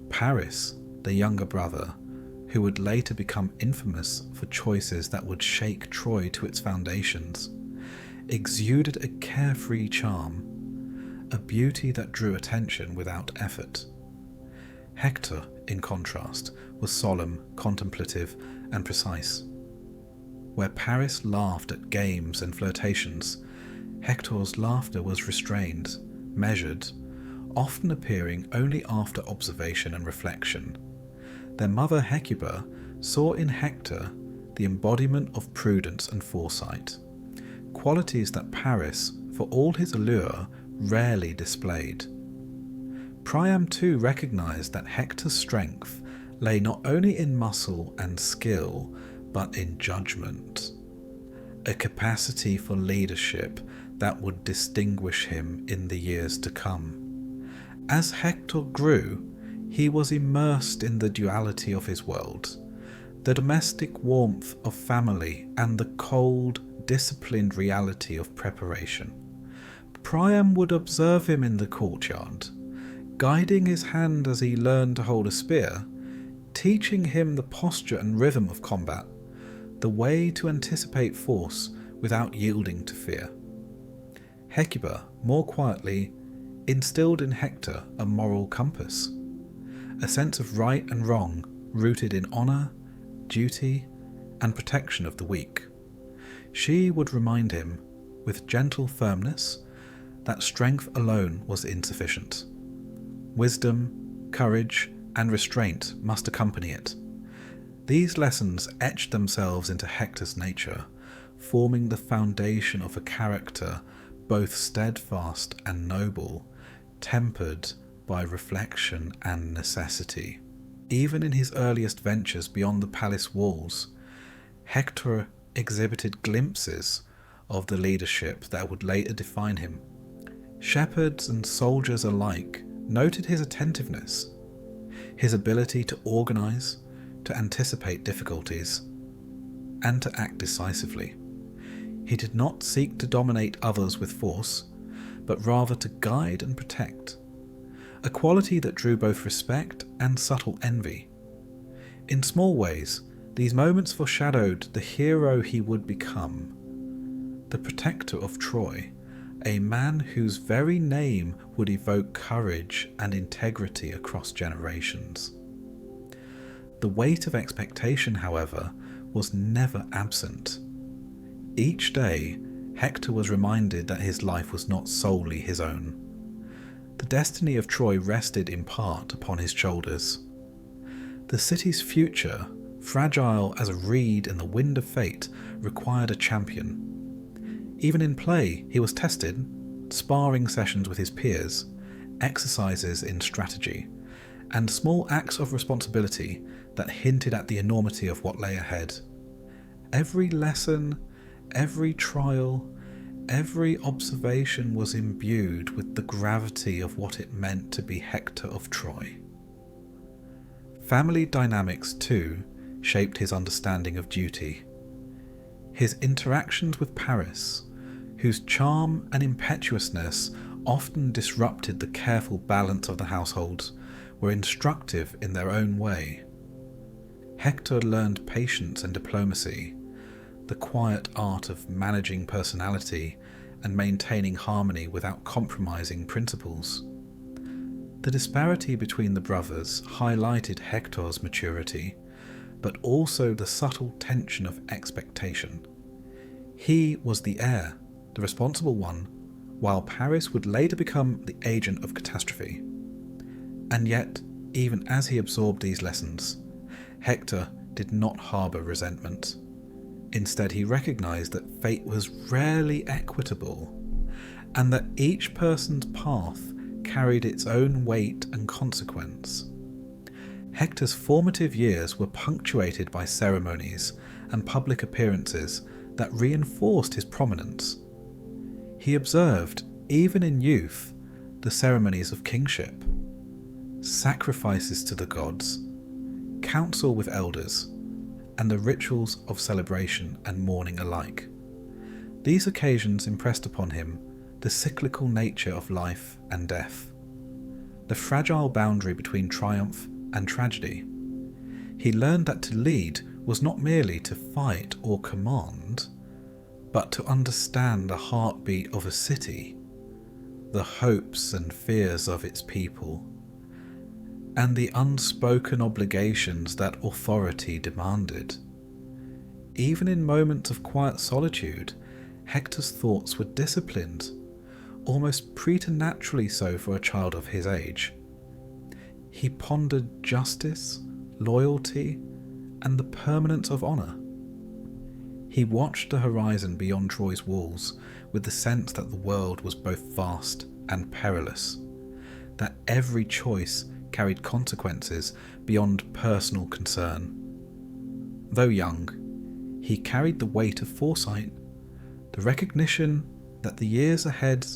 Paris, the younger brother, who would later become infamous for choices that would shake Troy to its foundations, exuded a carefree charm, a beauty that drew attention without effort. Hector, in contrast, was solemn, contemplative, and precise. Where Paris laughed at games and flirtations, Hector's laughter was restrained, measured, often appearing only after observation and reflection. Their mother Hecuba saw in Hector the embodiment of prudence and foresight, qualities that Paris, for all his allure, rarely displayed. Priam too recognised that Hector's strength lay not only in muscle and skill, but in judgment, a capacity for leadership that would distinguish him in the years to come. As Hector grew, he was immersed in the duality of his world, the domestic warmth of family and the cold, disciplined reality of preparation. Priam would observe him in the courtyard, guiding his hand as he learned to hold a spear, teaching him the posture and rhythm of combat, the way to anticipate force without yielding to fear. Hecuba, more quietly, instilled in Hector a moral compass, a sense of right and wrong rooted in honour, duty, and protection of the weak. She would remind him, with gentle firmness, that strength alone was insufficient. Wisdom, courage, and restraint must accompany it. These lessons etched themselves into Hector's nature, forming the foundation of a character both steadfast and noble, tempered by reflection and necessity. Even in his earliest ventures beyond the palace walls, Hector exhibited glimpses of the leadership that would later define him. Shepherds and soldiers alike noted his attentiveness, his ability to organize, to anticipate difficulties, and to act decisively. He did not seek to dominate others with force, but rather to guide and protect, a quality that drew both respect and subtle envy. In small ways, these moments foreshadowed the hero he would become, the protector of Troy, a man whose very name would evoke courage and integrity across generations. The weight of expectation, however, was never absent. Each day, Hector was reminded that his life was not solely his own. The destiny of Troy rested in part upon his shoulders. The city's future, fragile as a reed in the wind of fate, required a champion. Even in play, he was tested, sparring sessions with his peers, exercises in strategy, and small acts of responsibility that hinted at the enormity of what lay ahead. Every lesson, every trial, every observation was imbued with the gravity of what it meant to be Hector of Troy. Family dynamics, too, shaped his understanding of duty. His interactions with Paris, whose charm and impetuousness often disrupted the careful balance of the household, were instructive in their own way. Hector learned patience and diplomacy, the quiet art of managing personality and maintaining harmony without compromising principles. The disparity between the brothers highlighted Hector's maturity, but also the subtle tension of expectation. He was the heir, the responsible one, while Paris would later become the agent of catastrophe. And yet, even as he absorbed these lessons, Hector did not harbour resentment. Instead, he recognised that fate was rarely equitable, and that each person's path carried its own weight and consequence. Hector's formative years were punctuated by ceremonies and public appearances that reinforced his prominence. He observed, even in youth, the ceremonies of kingship, sacrifices to the gods, council with elders, and the rituals of celebration and mourning alike. These occasions impressed upon him the cyclical nature of life and death, the fragile boundary between triumph and tragedy. He learned that to lead was not merely to fight or command, but to understand the heartbeat of a city, the hopes and fears of its people, and the unspoken obligations that authority demanded. Even in moments of quiet solitude, Hector's thoughts were disciplined, almost preternaturally so for a child of his age. He pondered justice, loyalty, and the permanence of honour. He watched the horizon beyond Troy's walls with the sense that the world was both vast and perilous, that every choice carried consequences beyond personal concern. Though young, he carried the weight of foresight, the recognition that the years ahead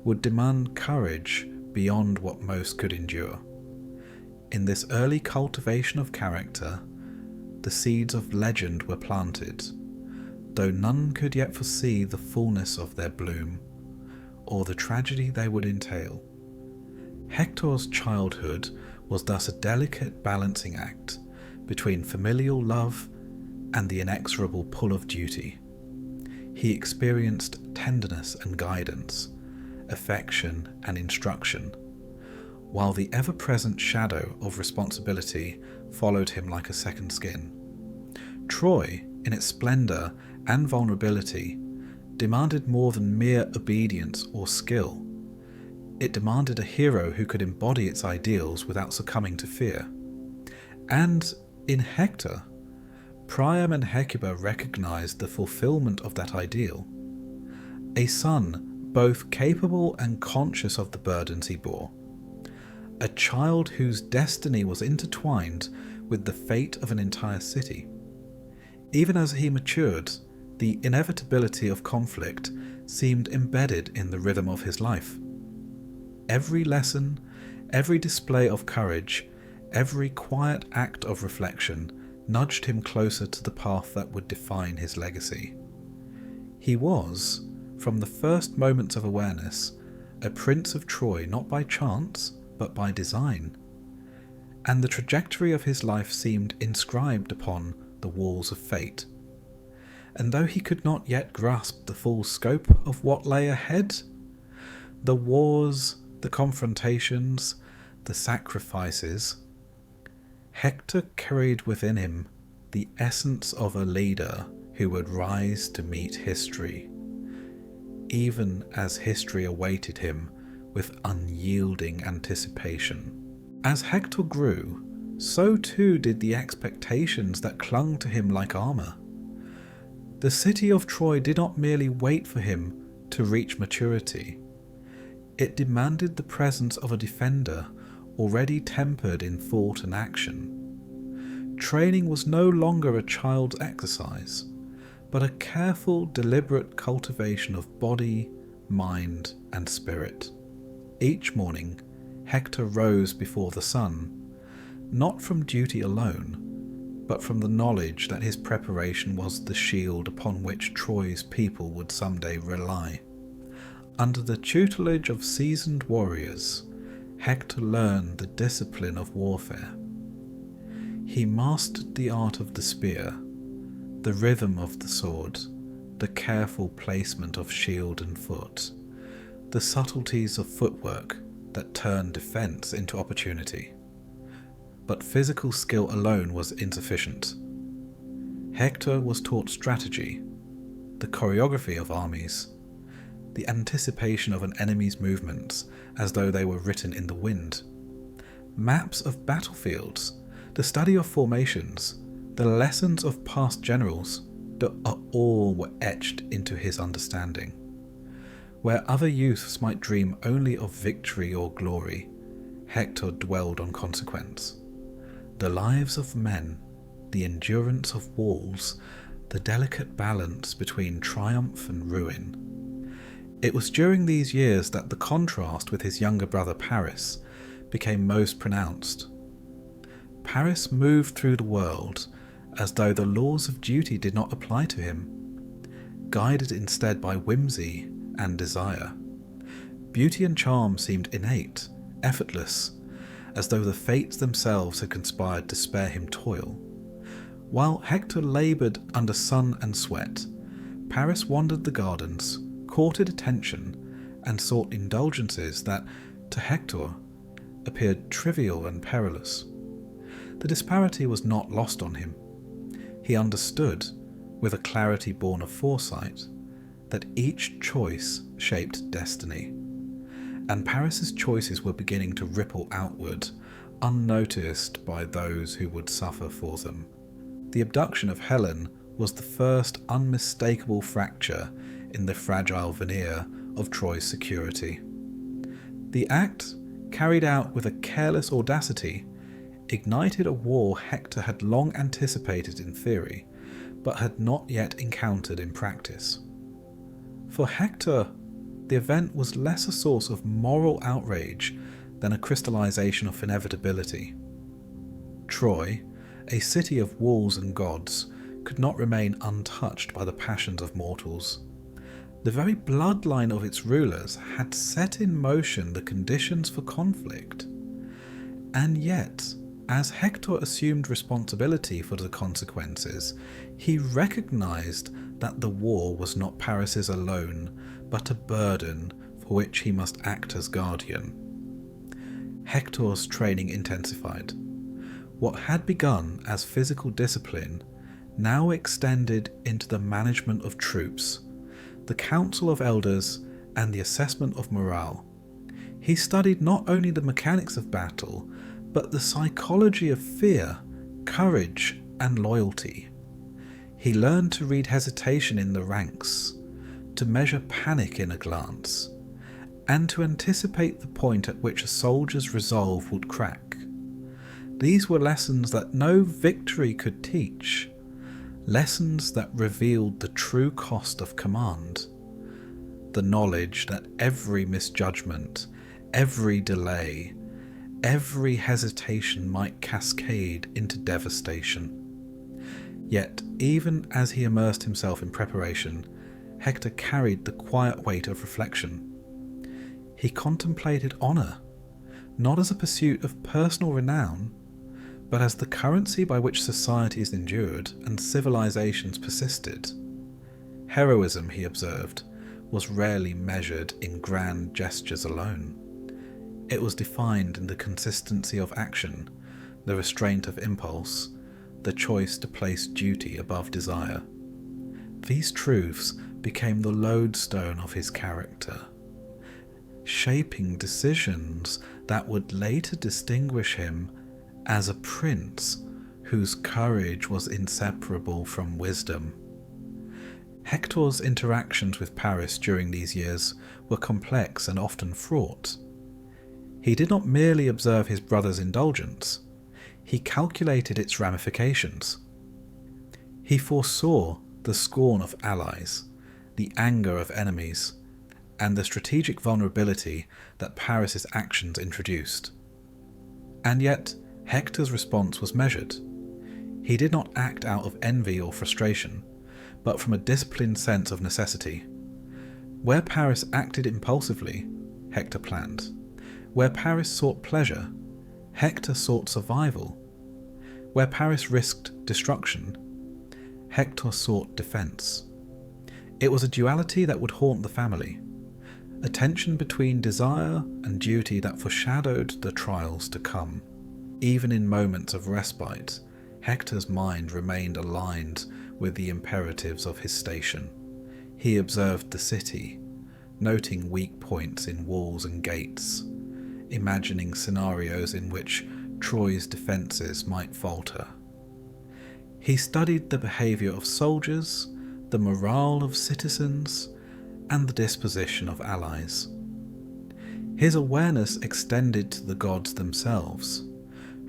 would demand courage beyond what most could endure. In this early cultivation of character, the seeds of legend were planted, though none could yet foresee the fullness of their bloom, or the tragedy they would entail. Hector's childhood was thus a delicate balancing act between familial love and the inexorable pull of duty. He experienced tenderness and guidance, affection and instruction, while the ever-present shadow of responsibility followed him like a second skin. Troy, in its splendour and vulnerability, demanded more than mere obedience or skill. It demanded a hero who could embody its ideals without succumbing to fear. And in Hector, Priam and Hecuba recognized the fulfillment of that ideal. A son both capable and conscious of the burdens he bore. A child whose destiny was intertwined with the fate of an entire city. Even as he matured, the inevitability of conflict seemed embedded in the rhythm of his life. Every lesson, every display of courage, every quiet act of reflection nudged him closer to the path that would define his legacy. He was, from the first moments of awareness, a prince of Troy not by chance, but by design. And the trajectory of his life seemed inscribed upon the walls of fate. And though he could not yet grasp the full scope of what lay ahead, the wars, the confrontations, the sacrifices, Hector carried within him the essence of a leader who would rise to meet history, even as history awaited him with unyielding anticipation. As Hector grew, so too did the expectations that clung to him like armour. The city of Troy did not merely wait for him to reach maturity. It demanded the presence of a defender already tempered in thought and action. Training was no longer a child's exercise, but a careful, deliberate cultivation of body, mind, and spirit. Each morning, Hector rose before the sun, not from duty alone, but from the knowledge that his preparation was the shield upon which Troy's people would someday rely. Under the tutelage of seasoned warriors, Hector learned the discipline of warfare. He mastered the art of the spear, the rhythm of the sword, the careful placement of shield and foot, the subtleties of footwork that turned defense into opportunity. But physical skill alone was insufficient. Hector was taught strategy, the choreography of armies, the anticipation of an enemy's movements as though they were written in the wind, maps of battlefields, the study of formations, the lessons of past generals, all were etched into his understanding. Where other youths might dream only of victory or glory, Hector dwelled on consequence. The lives of men, the endurance of walls, the delicate balance between triumph and ruin. It was during these years that the contrast with his younger brother Paris became most pronounced. Paris moved through the world as though the laws of duty did not apply to him, guided instead by whimsy and desire. Beauty and charm seemed innate, effortless, as though the fates themselves had conspired to spare him toil. While Hector laboured under sun and sweat, Paris wandered the gardens, courted attention, and sought indulgences that, to Hector, appeared trivial and perilous. The disparity was not lost on him. He understood, with a clarity born of foresight, that each choice shaped destiny, and Paris's choices were beginning to ripple outward, unnoticed by those who would suffer for them. The abduction of Helen was the first unmistakable fracture in the fragile veneer of Troy's security. The act, carried out with a careless audacity, ignited a war Hector had long anticipated in theory, but had not yet encountered in practice. For Hector, the event was less a source of moral outrage than a crystallization of inevitability. Troy, a city of walls and gods, could not remain untouched by the passions of mortals. The very bloodline of its rulers had set in motion the conditions for conflict. And yet, as Hector assumed responsibility for the consequences, he recognized that the war was not Paris's alone, but a burden for which he must act as guardian. Hector's training intensified. What had begun as physical discipline now extended into the management of troops, the council of elders, and the assessment of morale. He studied not only the mechanics of battle, but the psychology of fear, courage, and loyalty. He learned to read hesitation in the ranks, to measure panic in a glance, and to anticipate the point at which a soldier's resolve would crack. These were lessons that no victory could teach, lessons that revealed the true cost of command, the knowledge that every misjudgment, every delay, every hesitation might cascade into devastation. Yet, even as he immersed himself in preparation, Hector carried the quiet weight of reflection. He contemplated honour, not as a pursuit of personal renown, but as the currency by which societies endured and civilizations persisted. Heroism, he observed, was rarely measured in grand gestures alone. It was defined in the consistency of action, the restraint of impulse, the choice to place duty above desire. These truths became the lodestone of his character, shaping decisions that would later distinguish him as a prince whose courage was inseparable from wisdom. Hector's interactions with Paris during these years were complex and often fraught. He did not merely observe his brother's indulgence, he calculated its ramifications. He foresaw the scorn of allies, the anger of enemies, and the strategic vulnerability that Paris's actions introduced. And yet, Hector's response was measured. He did not act out of envy or frustration, but from a disciplined sense of necessity. Where Paris acted impulsively, Hector planned. Where Paris sought pleasure, Hector sought survival. Where Paris risked destruction, Hector sought defense. It was a duality that would haunt the family, a tension between desire and duty that foreshadowed the trials to come. Even in moments of respite, Hector's mind remained aligned with the imperatives of his station. He observed the city, noting weak points in walls and gates, imagining scenarios in which Troy's defences might falter. He studied the behaviour of soldiers, the morale of citizens, and the disposition of allies. His awareness extended to the gods themselves,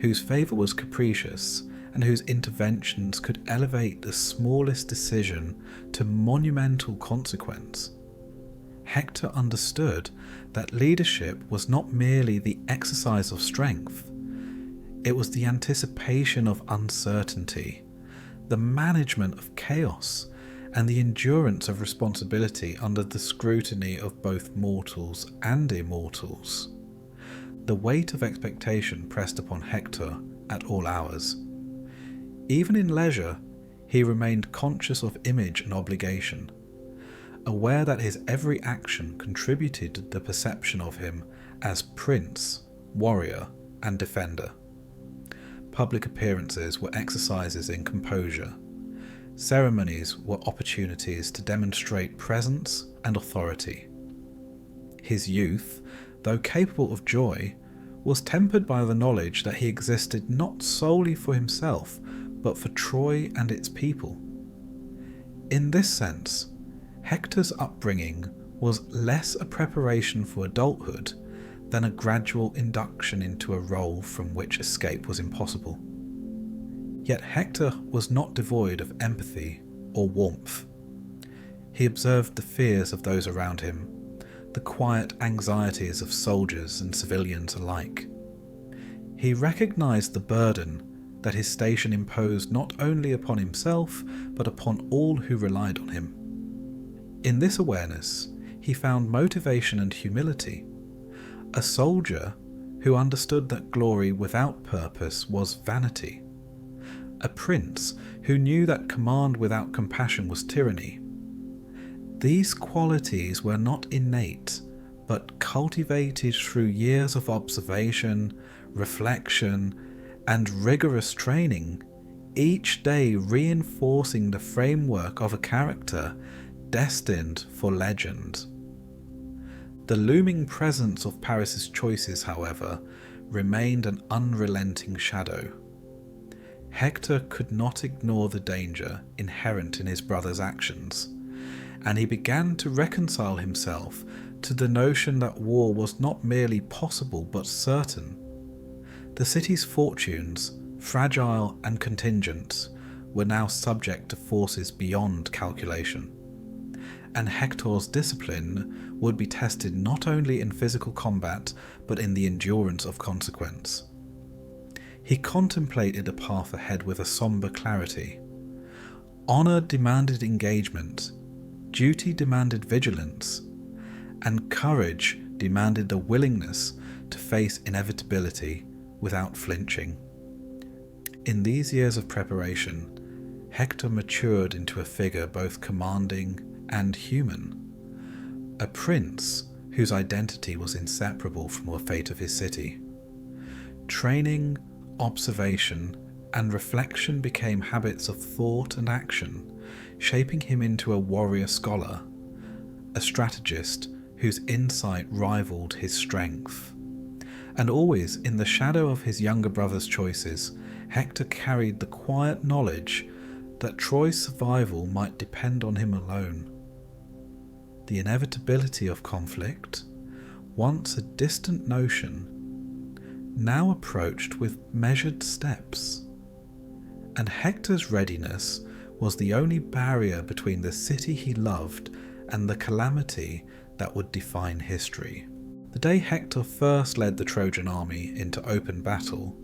whose favour was capricious and whose interventions could elevate the smallest decision to monumental consequence. Hector understood that leadership was not merely the exercise of strength, it was the anticipation of uncertainty, the management of chaos, and the endurance of responsibility under the scrutiny of both mortals and immortals. The weight of expectation pressed upon Hector at all hours. Even in leisure, he remained conscious of image and obligation, aware that his every action contributed to the perception of him as prince, warrior, and defender. Public appearances were exercises in composure. Ceremonies were opportunities to demonstrate presence and authority. His youth, though capable of joy, was tempered by the knowledge that he existed not solely for himself, but for Troy and its people. In this sense, Hector's upbringing was less a preparation for adulthood than a gradual induction into a role from which escape was impossible. Yet Hector was not devoid of empathy or warmth. He observed the fears of those around him, the quiet anxieties of soldiers and civilians alike. He recognized the burden that his station imposed not only upon himself, but upon all who relied on him. In this awareness, he found motivation and humility. A soldier who understood that glory without purpose was vanity. A prince who knew that command without compassion was tyranny. These qualities were not innate, but cultivated through years of observation, reflection, and rigorous training, each day reinforcing the framework of a character destined for legend. The looming presence of Paris's choices, however, remained an unrelenting shadow. Hector could not ignore the danger inherent in his brother's actions, and he began to reconcile himself to the notion that war was not merely possible but certain. The city's fortunes, fragile and contingent, were now subject to forces beyond calculation, and Hector's discipline would be tested not only in physical combat but in the endurance of consequence. He contemplated a path ahead with a sombre clarity. Honour demanded engagement, duty demanded vigilance, and courage demanded a willingness to face inevitability without flinching. In these years of preparation, Hector matured into a figure both commanding and human, a prince whose identity was inseparable from the fate of his city. Training, observation, and reflection became habits of thought and action, shaping him into a warrior scholar, a strategist whose insight rivaled his strength. And always in the shadow of his younger brother's choices, Hector carried the quiet knowledge that Troy's survival might depend on him alone. The inevitability of conflict, once a distant notion, now approached with measured steps. And Hector's readiness was the only barrier between the city he loved and the calamity that would define history. The day Hector first led the Trojan army into open battle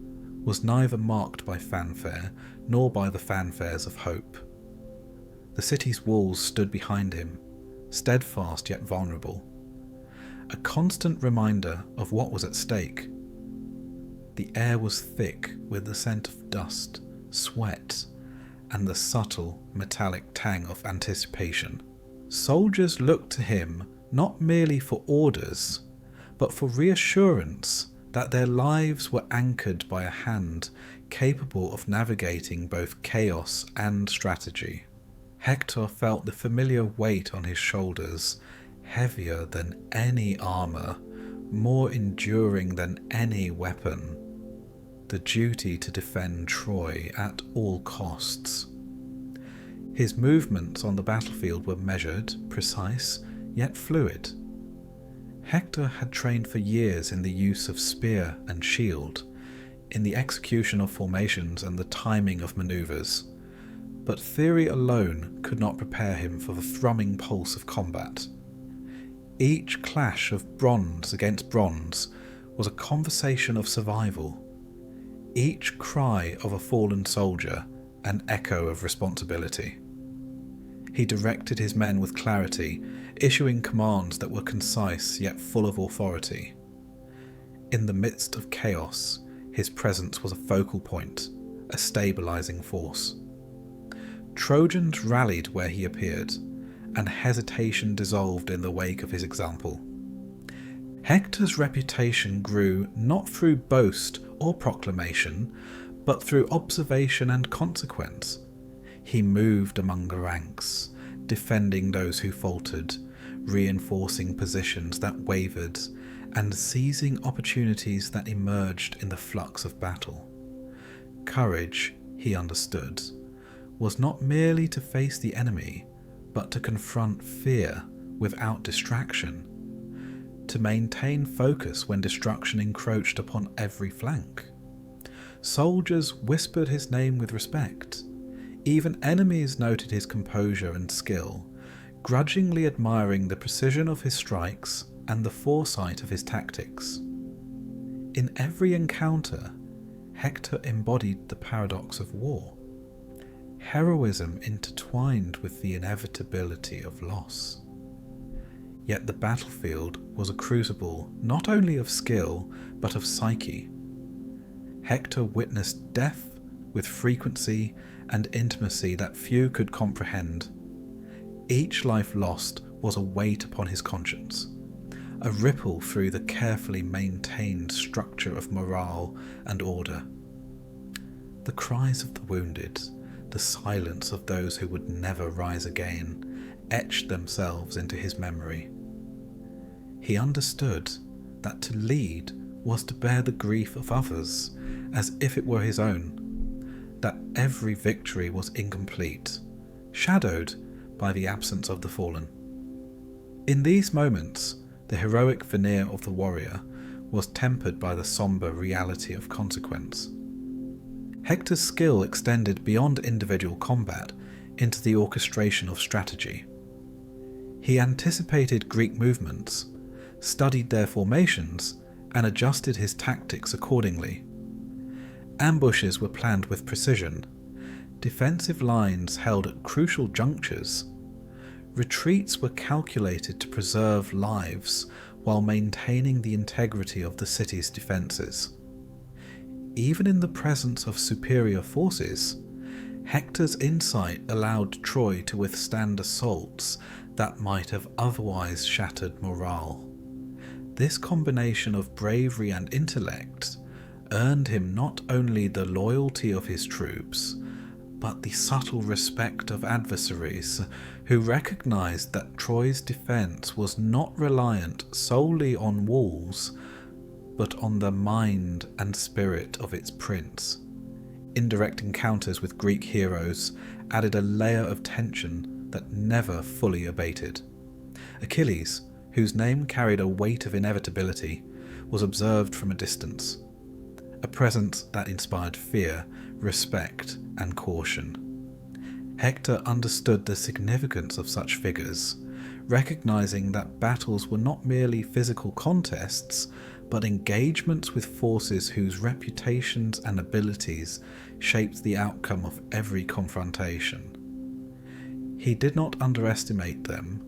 was neither marked by fanfare nor by the fanfares of hope. The city's walls stood behind him, steadfast yet vulnerable, a constant reminder of what was at stake. The air was thick with the scent of dust, sweat, and the subtle metallic tang of anticipation. Soldiers looked to him not merely for orders, but for reassurance that their lives were anchored by a hand capable of navigating both chaos and strategy. Hector felt the familiar weight on his shoulders, heavier than any armour, more enduring than any weapon, the duty to defend Troy at all costs. His movements on the battlefield were measured, precise, yet fluid. Hector had trained for years in the use of spear and shield, in the execution of formations and the timing of manoeuvres, but theory alone could not prepare him for the thrumming pulse of combat. Each clash of bronze against bronze was a conversation of survival, each cry of a fallen soldier an echo of responsibility. He directed his men with clarity, issuing commands that were concise yet full of authority. In the midst of chaos, his presence was a focal point, a stabilizing force. Trojans rallied where he appeared, and hesitation dissolved in the wake of his example. Hector's reputation grew not through boast or proclamation, but through observation and consequence. He moved among the ranks, defending those who faltered, reinforcing positions that wavered, and seizing opportunities that emerged in the flux of battle. Courage, he understood, was not merely to face the enemy, but to confront fear without distraction, to maintain focus when destruction encroached upon every flank. Soldiers whispered his name with respect. Even enemies noted his composure and skill, grudgingly admiring the precision of his strikes and the foresight of his tactics. In every encounter, Hector embodied the paradox of war. Heroism intertwined with the inevitability of loss. Yet the battlefield was a crucible not only of skill, but of psyche. Hector witnessed death with frequency and intimacy that few could comprehend. Each life lost was a weight upon his conscience, a ripple through the carefully maintained structure of morale and order. The cries of the wounded, the silence of those who would never rise again, etched themselves into his memory. He understood that to lead was to bear the grief of others as if it were his own, that every victory was incomplete, shadowed by the absence of the fallen. In these moments, the heroic veneer of the warrior was tempered by the sombre reality of consequence. Hector's skill extended beyond individual combat into the orchestration of strategy. He anticipated Greek movements, studied their formations, and adjusted his tactics accordingly. Ambushes were planned with precision, defensive lines held at crucial junctures, retreats were calculated to preserve lives while maintaining the integrity of the city's defences. Even in the presence of superior forces, Hector's insight allowed Troy to withstand assaults that might have otherwise shattered morale. This combination of bravery and intellect earned him not only the loyalty of his troops, but the subtle respect of adversaries who recognized that Troy's defense was not reliant solely on walls, but on the mind and spirit of its prince. Indirect encounters with Greek heroes added a layer of tension that never fully abated. Achilles, whose name carried a weight of inevitability, was observed from a distance, a presence that inspired fear, respect, and caution. Hector understood the significance of such figures, recognizing that battles were not merely physical contests, but engagements with forces whose reputations and abilities shaped the outcome of every confrontation. He did not underestimate them,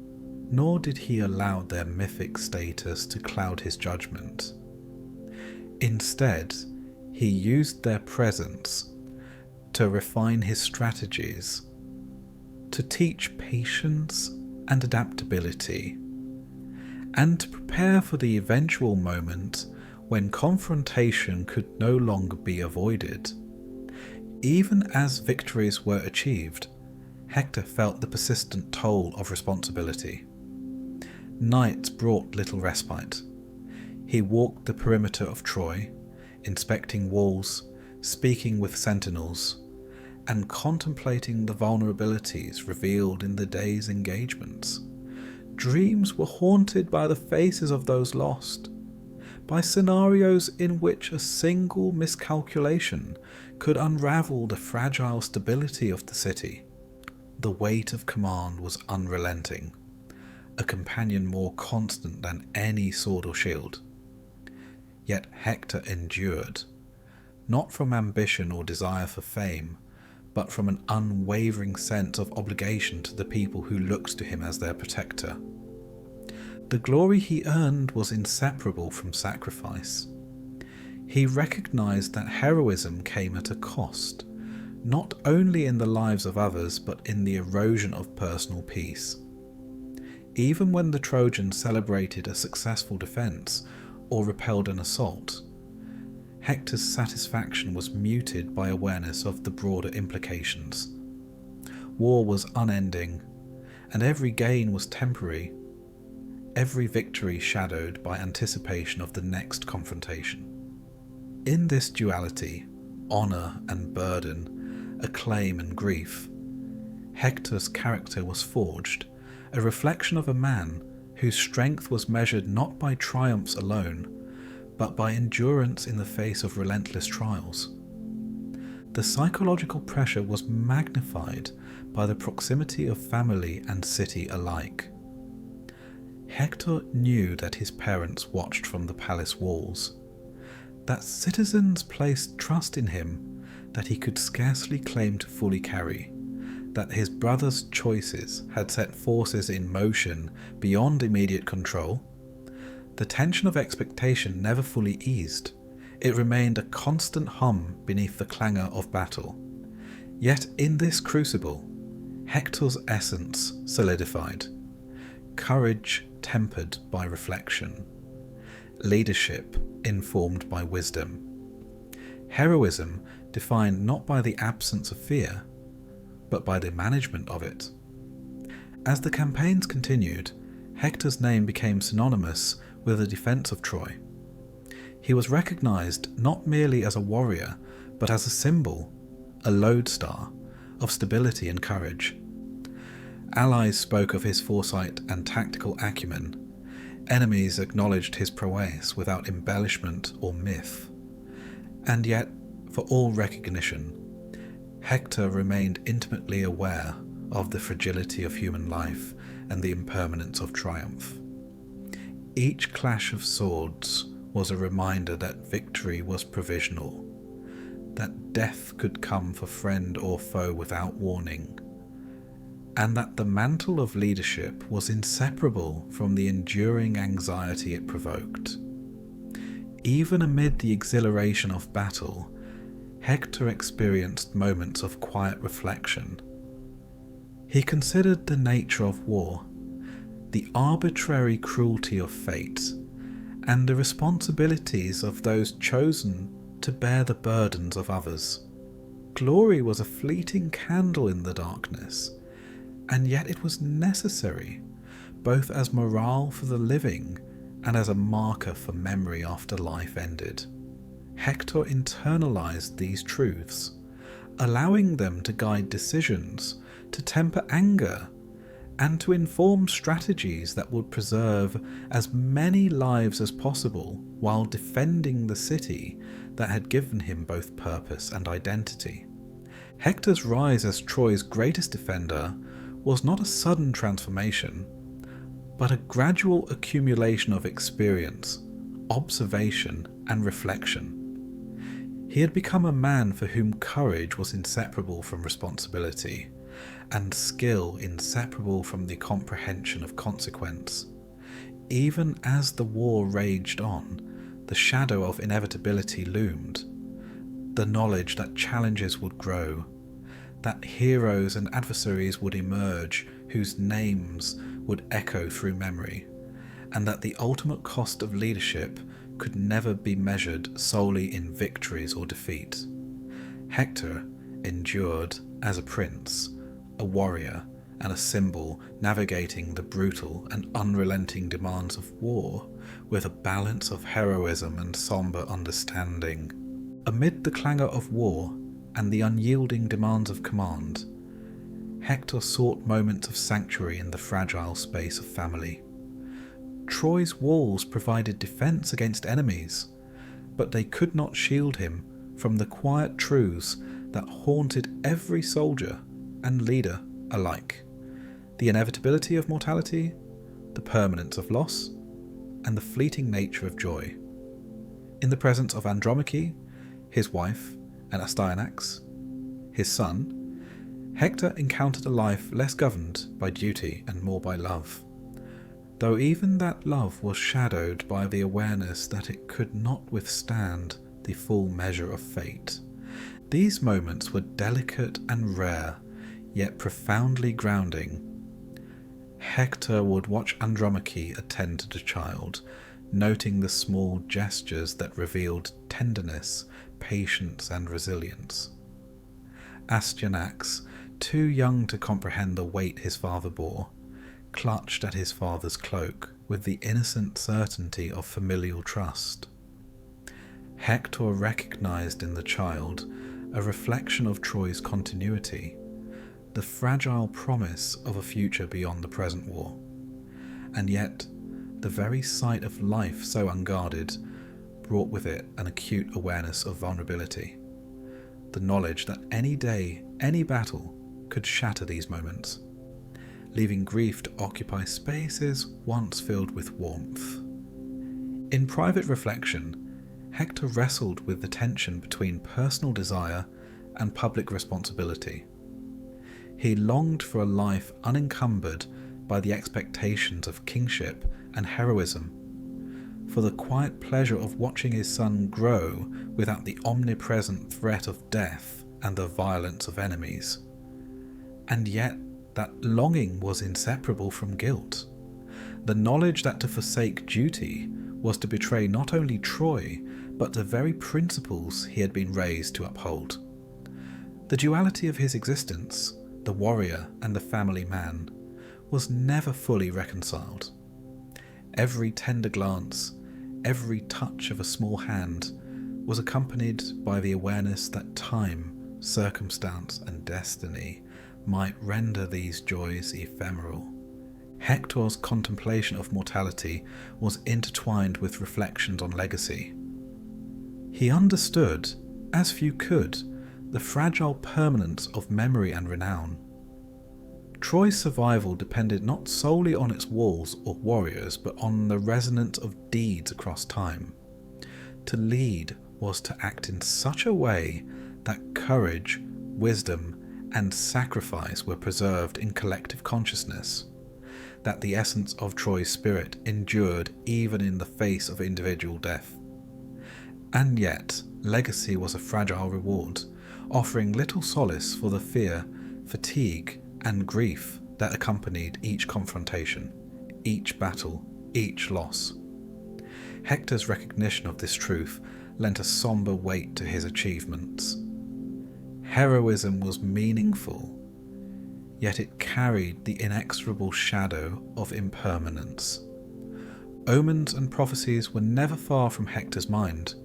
nor did he allow their mythic status to cloud his judgment. Instead, he used their presence to refine his strategies, to teach patience and adaptability, and to prepare for the eventual moment when confrontation could no longer be avoided. Even as victories were achieved, Hector felt the persistent toll of responsibility. Nights brought little respite. He walked the perimeter of Troy, inspecting walls, speaking with sentinels, and contemplating the vulnerabilities revealed in the day's engagements. Dreams were haunted by the faces of those lost, by scenarios in which a single miscalculation could unravel the fragile stability of the city. The weight of command was unrelenting, a companion more constant than any sword or shield. Yet Hector endured, not from ambition or desire for fame, but from an unwavering sense of obligation to the people who looked to him as their protector. The glory he earned was inseparable from sacrifice. He recognized that heroism came at a cost, not only in the lives of others, but in the erosion of personal peace. Even when the Trojans celebrated a successful defense or repelled an assault, Hector's satisfaction was muted by awareness of the broader implications. War was unending, and every gain was temporary, every victory shadowed by anticipation of the next confrontation. In this duality, honour and burden, acclaim and grief, Hector's character was forged, a reflection of a man whose strength was measured not by triumphs alone, but by endurance in the face of relentless trials. The psychological pressure was magnified by the proximity of family and city alike. Hector knew that his parents watched from the palace walls, that citizens placed trust in him that he could scarcely claim to fully carry, that his brother's choices had set forces in motion beyond immediate control. The tension of expectation never fully eased. It remained a constant hum beneath the clangor of battle. Yet in this crucible, Hector's essence solidified. Courage tempered by reflection. Leadership informed by wisdom. Heroism defined not by the absence of fear, but by the management of it. As the campaigns continued, Hector's name became synonymous with the defence of Troy. He was recognised not merely as a warrior, but as a symbol, a lodestar, of stability and courage. Allies spoke of his foresight and tactical acumen. Enemies acknowledged his prowess without embellishment or myth. And yet, for all recognition, Hector remained intimately aware of the fragility of human life and the impermanence of triumph. Each clash of swords was a reminder that victory was provisional, that death could come for friend or foe without warning, and that the mantle of leadership was inseparable from the enduring anxiety it provoked. Even amid the exhilaration of battle, Hector experienced moments of quiet reflection. He considered the nature of war, the arbitrary cruelty of fate, and the responsibilities of those chosen to bear the burdens of others. Glory was a fleeting candle in the darkness, and yet it was necessary, both as morale for the living and as a marker for memory after life ended. Hector internalized these truths, allowing them to guide decisions, to temper anger, and to inform strategies that would preserve as many lives as possible while defending the city that had given him both purpose and identity. Hector's rise as Troy's greatest defender was not a sudden transformation, but a gradual accumulation of experience, observation, and reflection. He had become a man for whom courage was inseparable from responsibility, and skill inseparable from the comprehension of consequence. Even as the war raged on, the shadow of inevitability loomed. The knowledge that challenges would grow, that heroes and adversaries would emerge whose names would echo through memory, and that the ultimate cost of leadership could never be measured solely in victories or defeat. Hector endured as a prince, a warrior, and a symbol navigating the brutal and unrelenting demands of war with a balance of heroism and somber understanding. Amid the clangor of war and the unyielding demands of command, Hector sought moments of sanctuary in the fragile space of family. Troy's walls provided defense against enemies, but they could not shield him from the quiet truths that haunted every soldier and leader alike: the inevitability of mortality, the permanence of loss, and the fleeting nature of joy. In the presence of Andromache, his wife, and Astyanax, his son, Hector encountered a life less governed by duty and more by love, though even that love was shadowed by the awareness that it could not withstand the full measure of fate. These moments were delicate and rare, yet profoundly grounding. Hector would watch Andromache attend to the child, noting the small gestures that revealed tenderness, patience, and resilience. Astyanax, too young to comprehend the weight his father bore, clutched at his father's cloak with the innocent certainty of familial trust. Hector recognized in the child a reflection of Troy's continuity, the fragile promise of a future beyond the present war. And yet, the very sight of life so unguarded brought with it an acute awareness of vulnerability, the knowledge that any day, any battle could shatter these moments, leaving grief to occupy spaces once filled with warmth. In private reflection, Hector wrestled with the tension between personal desire and public responsibility. He longed for a life unencumbered by the expectations of kingship and heroism, for the quiet pleasure of watching his son grow without the omnipresent threat of death and the violence of enemies. And yet, that longing was inseparable from guilt. The knowledge that to forsake duty was to betray not only Troy, but the very principles he had been raised to uphold. The duality of his existence, the warrior and the family man, was never fully reconciled. Every tender glance, every touch of a small hand was accompanied by the awareness that time, circumstance, and destiny might render these joys ephemeral. Hector's contemplation of mortality was intertwined with reflections on legacy. He understood, as few could, the fragile permanence of memory and renown. Troy's survival depended not solely on its walls or warriors, but on the resonance of deeds across time. To lead was to act in such a way that courage, wisdom, and sacrifice were preserved in collective consciousness, that the essence of Troy's spirit endured even in the face of individual death. And yet, legacy was a fragile reward, offering little solace for the fear, fatigue, and grief that accompanied each confrontation, each battle, each loss. Hector's recognition of this truth lent a somber weight to his achievements. Heroism was meaningful, yet it carried the inexorable shadow of impermanence. Omens and prophecies were never far from Hector's mind,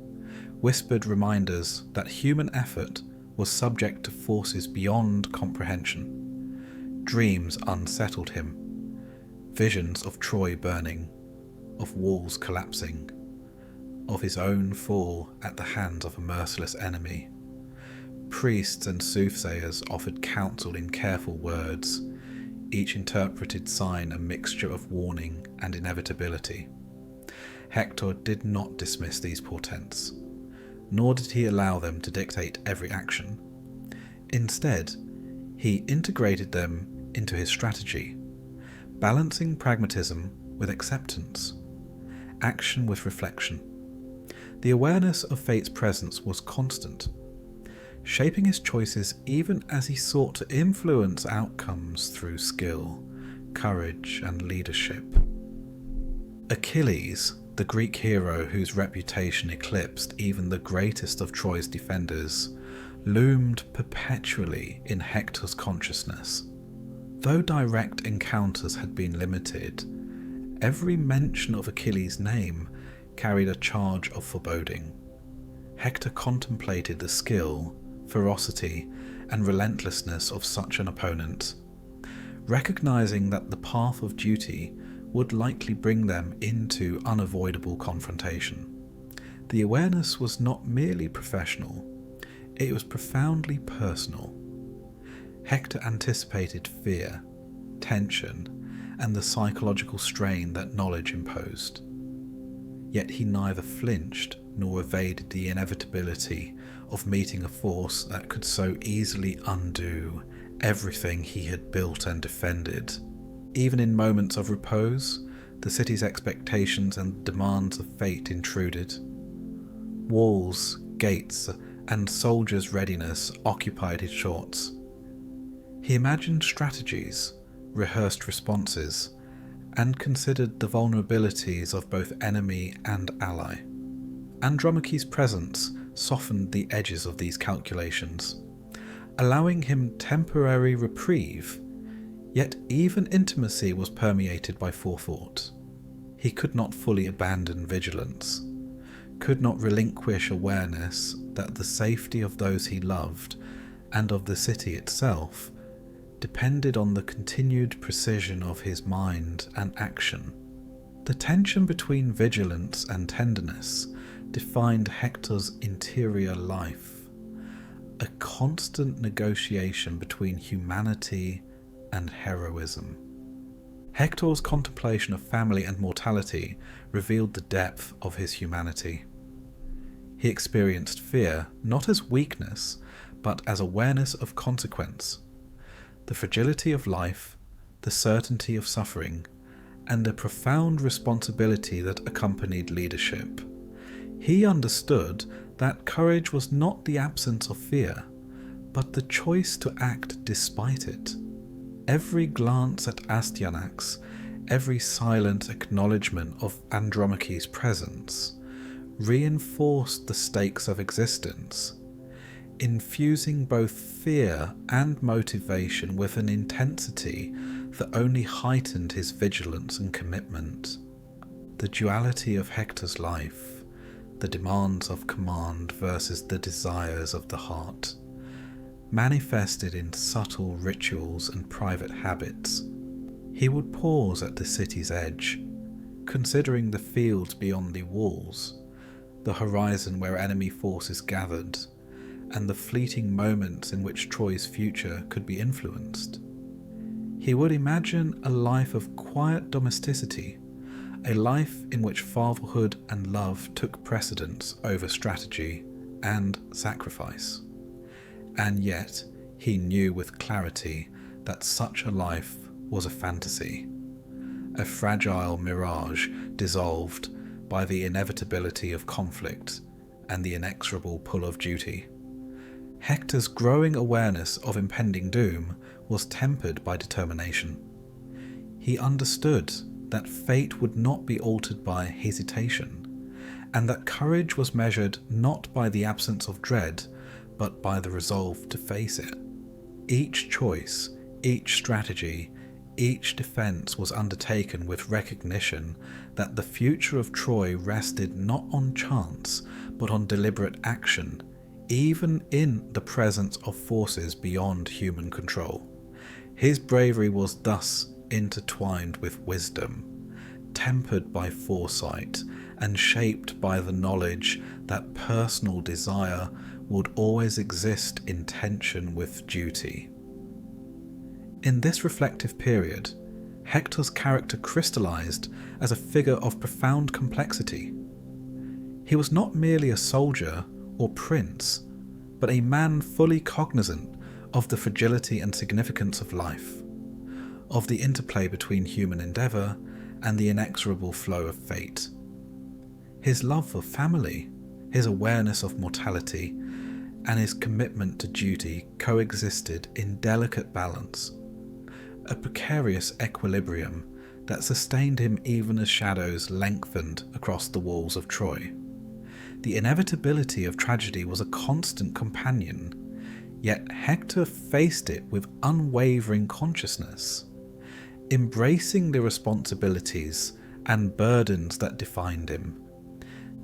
whispered reminders that human effort was subject to forces beyond comprehension. Dreams unsettled him, visions of Troy burning, of walls collapsing, of his own fall at the hands of a merciless enemy. Priests and soothsayers offered counsel in careful words, each interpreted sign a mixture of warning and inevitability. Hector did not dismiss these portents, nor did he allow them to dictate every action. Instead, he integrated them into his strategy, balancing pragmatism with acceptance, action with reflection. The awareness of fate's presence was constant, shaping his choices even as he sought to influence outcomes through skill, courage, and leadership. Achilles, the Greek hero whose reputation eclipsed even the greatest of Troy's defenders, loomed perpetually in Hector's consciousness. Though direct encounters had been limited, every mention of Achilles' name carried a charge of foreboding. Hector contemplated the skill, ferocity, and relentlessness of such an opponent, recognizing that the path of duty would likely bring them into unavoidable confrontation. The awareness was not merely professional, it was profoundly personal. Hector anticipated fear, tension, and the psychological strain that knowledge imposed. Yet he neither flinched nor evaded the inevitability of meeting a force that could so easily undo everything he had built and defended. Even in moments of repose, the city's expectations and demands of fate intruded. Walls, gates, and soldiers' readiness occupied his thoughts. He imagined strategies, rehearsed responses, and considered the vulnerabilities of both enemy and ally. Andromache's presence softened the edges of these calculations, allowing him temporary reprieve, yet even intimacy was permeated by forethought. He could not fully abandon vigilance, could not relinquish awareness that the safety of those he loved and of the city itself depended on the continued precision of his mind and action. The tension between vigilance and tenderness defined Hector's interior life, a constant negotiation between humanity and heroism. Hector's contemplation of family and mortality revealed the depth of his humanity. He experienced fear not as weakness, but as awareness of consequence, the fragility of life, the certainty of suffering, and the profound responsibility that accompanied leadership. He understood that courage was not the absence of fear, but the choice to act despite it. Every glance at Astyanax, every silent acknowledgement of Andromache's presence, reinforced the stakes of existence, infusing both fear and motivation with an intensity that only heightened his vigilance and commitment. the duality of Hector's life, the demands of command versus the desires of the heart, manifested in subtle rituals and private habits. He would pause at the city's edge, considering the fields beyond the walls, the horizon where enemy forces gathered, and the fleeting moments in which Troy's future could be influenced. He would imagine a life of quiet domesticity, a life in which fatherhood and love took precedence over strategy and sacrifice. And yet, he knew with clarity that such a life was a fantasy, a fragile mirage dissolved by the inevitability of conflict and the inexorable pull of duty. Hector's growing awareness of impending doom was tempered by determination. He understood that fate would not be altered by hesitation, and that courage was measured not by the absence of dread, but by the resolve to face it. Each choice, each strategy, each defense was undertaken with recognition that the future of Troy rested not on chance, but on deliberate action, even in the presence of forces beyond human control. His bravery was thus intertwined with wisdom, tempered by foresight, and shaped by the knowledge that personal desire would always exist in tension with duty. In this reflective period, Hector's character crystallized as a figure of profound complexity. He was not merely a soldier or prince, but a man fully cognizant of the fragility and significance of life, of the interplay between human endeavour and the inexorable flow of fate. His love for family, his awareness of mortality, and his commitment to duty coexisted in delicate balance, a precarious equilibrium that sustained him even as shadows lengthened across the walls of Troy. The inevitability of tragedy was a constant companion, yet Hector faced it with unwavering consciousness, embracing the responsibilities and burdens that defined him.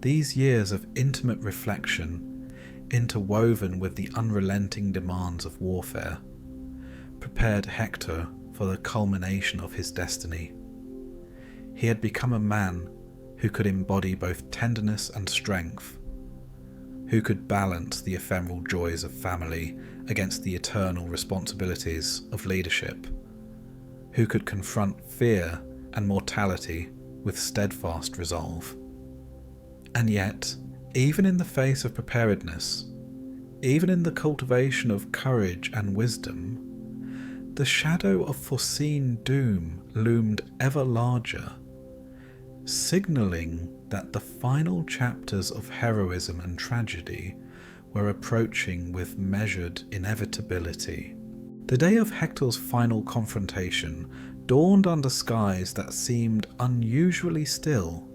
These years of intimate reflection, interwoven with the unrelenting demands of warfare, prepared Hector for the culmination of his destiny. He had become a man who could embody both tenderness and strength, who could balance the ephemeral joys of family against the eternal responsibilities of leadership, who could confront fear and mortality with steadfast resolve. And yet, even in the face of preparedness, even in the cultivation of courage and wisdom, the shadow of foreseen doom loomed ever larger, signalling that the final chapters of heroism and tragedy were approaching with measured inevitability. The day of Hector's final confrontation dawned under skies that seemed unusually still,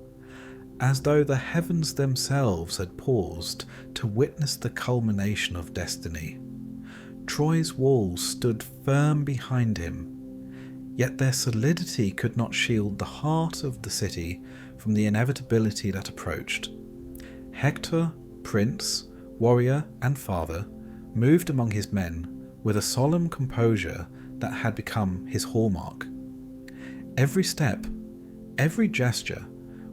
as though the heavens themselves had paused to witness the culmination of destiny. Troy's walls stood firm behind him, yet their solidity could not shield the heart of the city from the inevitability that approached. Hector, prince, warrior, and father, moved among his men with a solemn composure that had become his hallmark. Every step, every gesture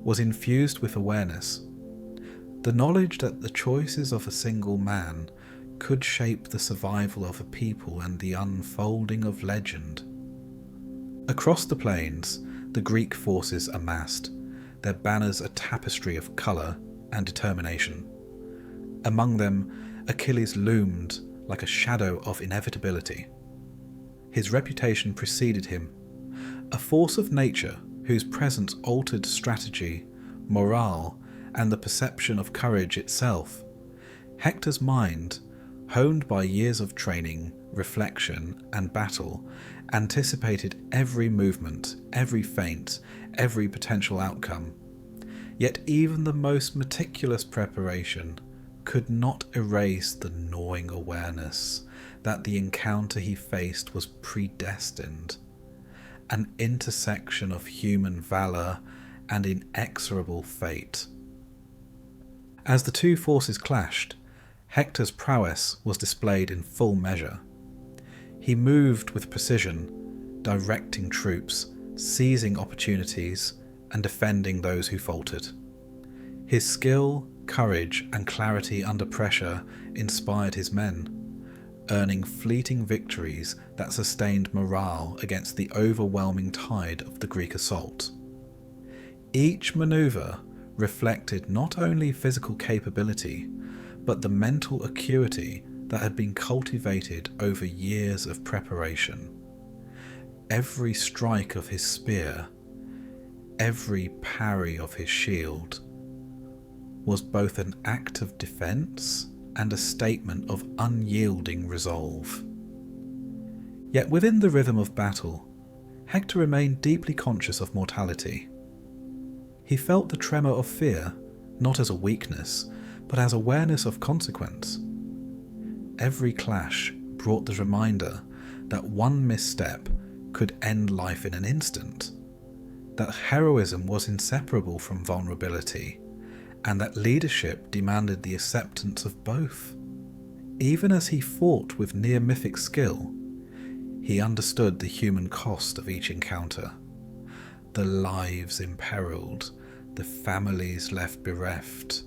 was infused with awareness, the knowledge that the choices of a single man could shape the survival of a people and the unfolding of legend. Across the plains, the Greek forces amassed, their banners a tapestry of colour and determination. Among them, Achilles loomed like a shadow of inevitability. His reputation preceded him, a force of nature whose presence altered strategy, morale, and the perception of courage itself. Hector's mind, honed by years of training, reflection, and battle, anticipated every movement, every feint, every potential outcome. Yet even the most meticulous preparation could not erase the gnawing awareness that the encounter he faced was predestined, an intersection of human valour and inexorable fate. As the two forces clashed, Hector's prowess was displayed in full measure. He moved with precision, directing troops, seizing opportunities, and defending those who faltered. His skill, courage, and clarity under pressure inspired his men, earning fleeting victories that sustained morale against the overwhelming tide of the Greek assault. Each maneuver reflected not only physical capability, but the mental acuity that had been cultivated over years of preparation. Every strike of his spear, every parry of his shield, was both an act of defence and a statement of unyielding resolve. Yet within the rhythm of battle, Hector remained deeply conscious of mortality. He felt the tremor of fear, not as a weakness, but as awareness of consequence. Every clash brought the reminder that one misstep could end life in an instant, that heroism was inseparable from vulnerability, and that leadership demanded the acceptance of both. Even as he fought with near-mythic skill, he understood the human cost of each encounter. The lives imperiled, the families left bereft,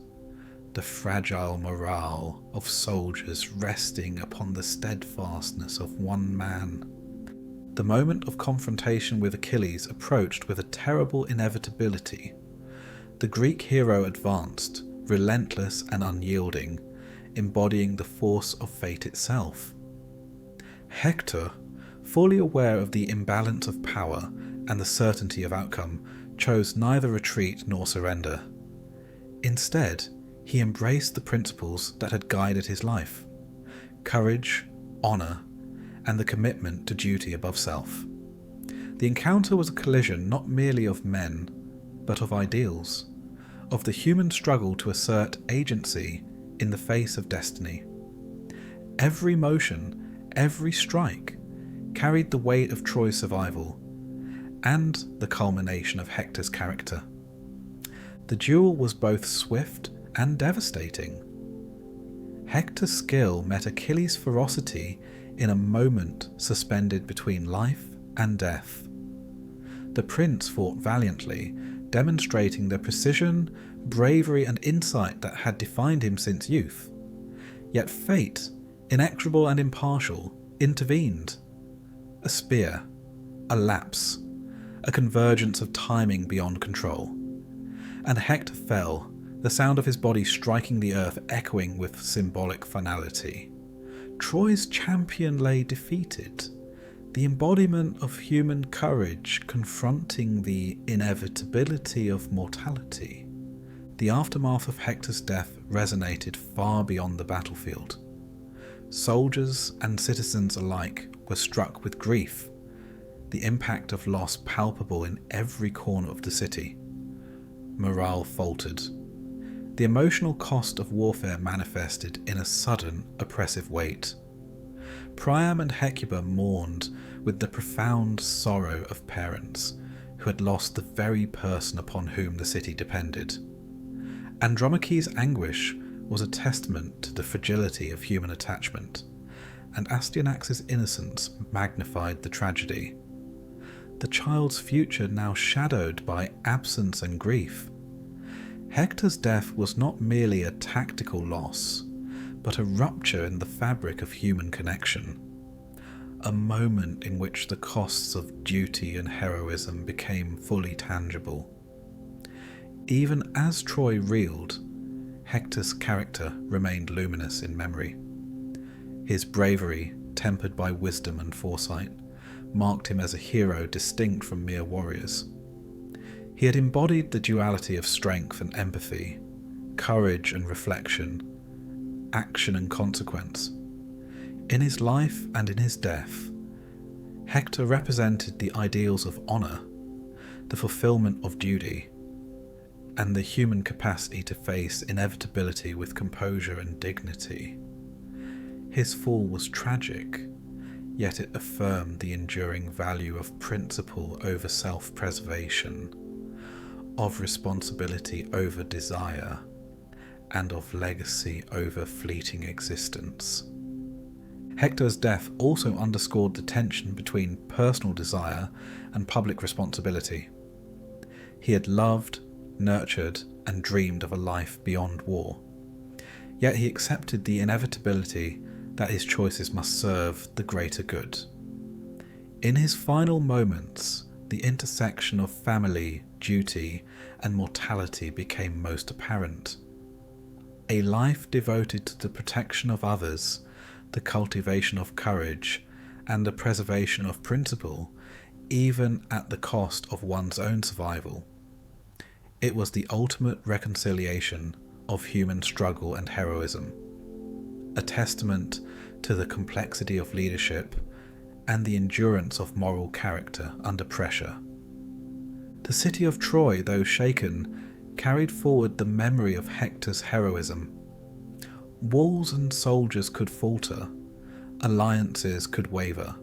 the fragile morale of soldiers resting upon the steadfastness of one man. The moment of confrontation with Achilles approached with a terrible inevitability. The Greek hero advanced, relentless and unyielding, embodying the force of fate itself. Hector, fully aware of the imbalance of power and the certainty of outcome, chose neither retreat nor surrender. Instead, he embraced the principles that had guided his life: courage, honour, and the commitment to duty above self. The encounter was a collision not merely of men, but of ideals, of the human struggle to assert agency in the face of destiny. Every motion, every strike, carried the weight of Troy's survival, and the culmination of Hector's character. The duel was both swift and devastating. Hector's skill met Achilles' ferocity in a moment suspended between life and death. The prince fought valiantly, demonstrating the precision, bravery, and insight that had defined him since youth. Yet fate, inexorable and impartial, intervened. A spear, a lapse, a convergence of timing beyond control. And Hector fell, the sound of his body striking the earth echoing with symbolic finality. Troy's champion lay defeated, the embodiment of human courage confronting the inevitability of mortality. The aftermath of Hector's death resonated far beyond the battlefield. Soldiers and citizens alike were struck with grief, the impact of loss palpable in every corner of the city. Morale faltered. The emotional cost of warfare manifested in a sudden, oppressive weight. Priam and Hecuba mourned with the profound sorrow of parents who had lost the very person upon whom the city depended. Andromache's anguish was a testament to the fragility of human attachment, and Astyanax's innocence magnified the tragedy. The child's future now shadowed by absence and grief. Hector's death was not merely a tactical loss, but a rupture in the fabric of human connection, a moment in which the costs of duty and heroism became fully tangible. Even as Troy reeled, Hector's character remained luminous in memory. His bravery, tempered by wisdom and foresight, marked him as a hero distinct from mere warriors. He had embodied the duality of strength and empathy, courage and reflection, action and consequence. In his life and in his death, Hector represented the ideals of honour, the fulfilment of duty, and the human capacity to face inevitability with composure and dignity. His fall was tragic, yet it affirmed the enduring value of principle over self-preservation. of responsibility over desire and of legacy over fleeting existence. Hector's death also underscored the tension between personal desire and public responsibility. He had loved, nurtured, and dreamed of a life beyond war. Yet he accepted the inevitability that his choices must serve the greater good. In his final moments, the intersection of family, duty, and mortality became most apparent. A life devoted to the protection of others, the cultivation of courage, and the preservation of principle, even at the cost of one's own survival. It was the ultimate reconciliation of human struggle and heroism, a testament to the complexity of leadership and the endurance of moral character under pressure. The city of Troy, though shaken, carried forward the memory of Hector's heroism. Walls and soldiers could falter, alliances could waver,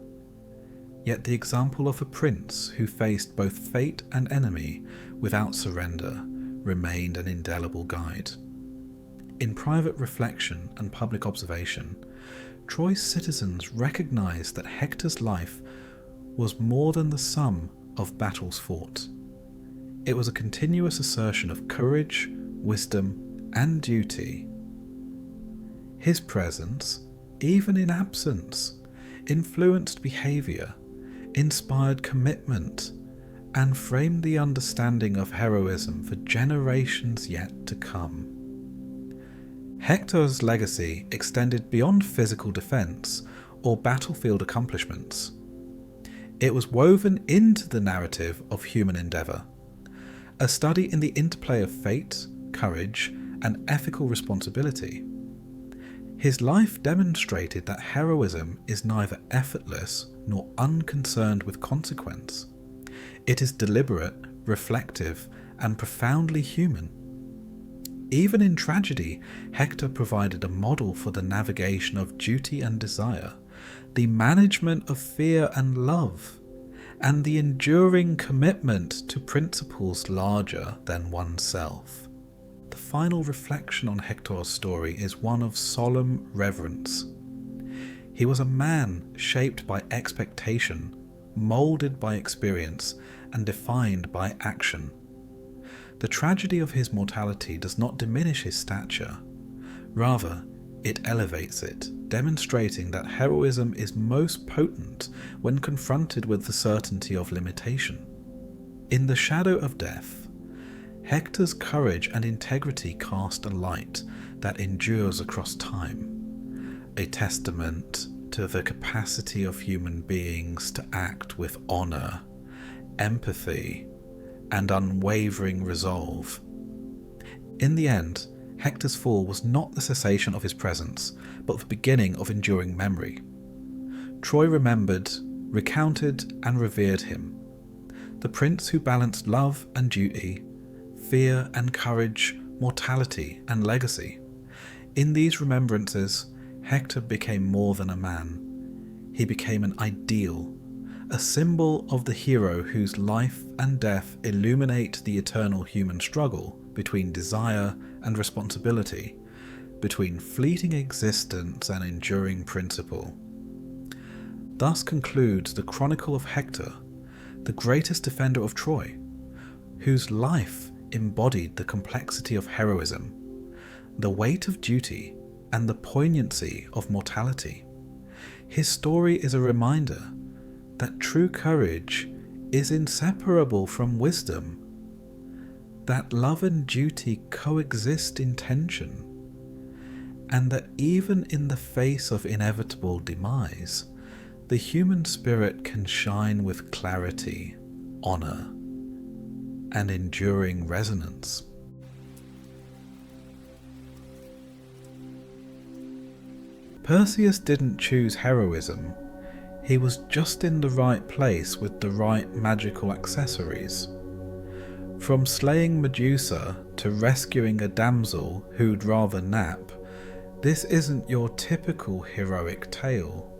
yet the example of a prince who faced both fate and enemy without surrender remained an indelible guide. In private reflection and public observation, Troy's citizens recognized that Hector's life was more than the sum of battles fought. It was a continuous assertion of courage, wisdom, and duty. His presence, even in absence, influenced behavior, inspired commitment, and framed the understanding of heroism for generations yet to come. Hector's legacy extended beyond physical defense or battlefield accomplishments. It was woven into the narrative of human endeavor, a study in the interplay of fate, courage, and ethical responsibility. His life demonstrated that heroism is neither effortless nor unconcerned with consequence. It is deliberate, reflective, and profoundly human. Even in tragedy, Hector provided a model for the navigation of duty and desire, the management of fear and love, and the enduring commitment to principles larger than oneself. The final reflection on Hector's story is one of solemn reverence. He was a man shaped by expectation, moulded by experience, and defined by action. The tragedy of his mortality does not diminish his stature. Rather, it elevates it, demonstrating that heroism is most potent when confronted with the certainty of limitation. In the shadow of death, Hector's courage and integrity cast a light that endures across time, a testament to the capacity of human beings to act with honor, empathy, and unwavering resolve. In the end, Hector's fall was not the cessation of his presence, but the beginning of enduring memory. Troy remembered, recounted, and revered him, the prince who balanced love and duty, fear and courage, mortality and legacy. In these remembrances, Hector became more than a man. He became an ideal, a symbol of the hero whose life and death illuminate the eternal human struggle between desire and responsibility, between fleeting existence and enduring principle. Thus concludes the Chronicle of Hector, the greatest defender of Troy, whose life embodied the complexity of heroism, the weight of duty, and the poignancy of mortality. His story is a reminder that true courage is inseparable from wisdom, that love and duty coexist in tension, and that even in the face of inevitable demise, the human spirit can shine with clarity, honor, and enduring resonance. Perseus didn't choose heroism. He was just in the right place with the right magical accessories. From slaying Medusa to rescuing a damsel who'd rather nap, this isn't your typical heroic tale.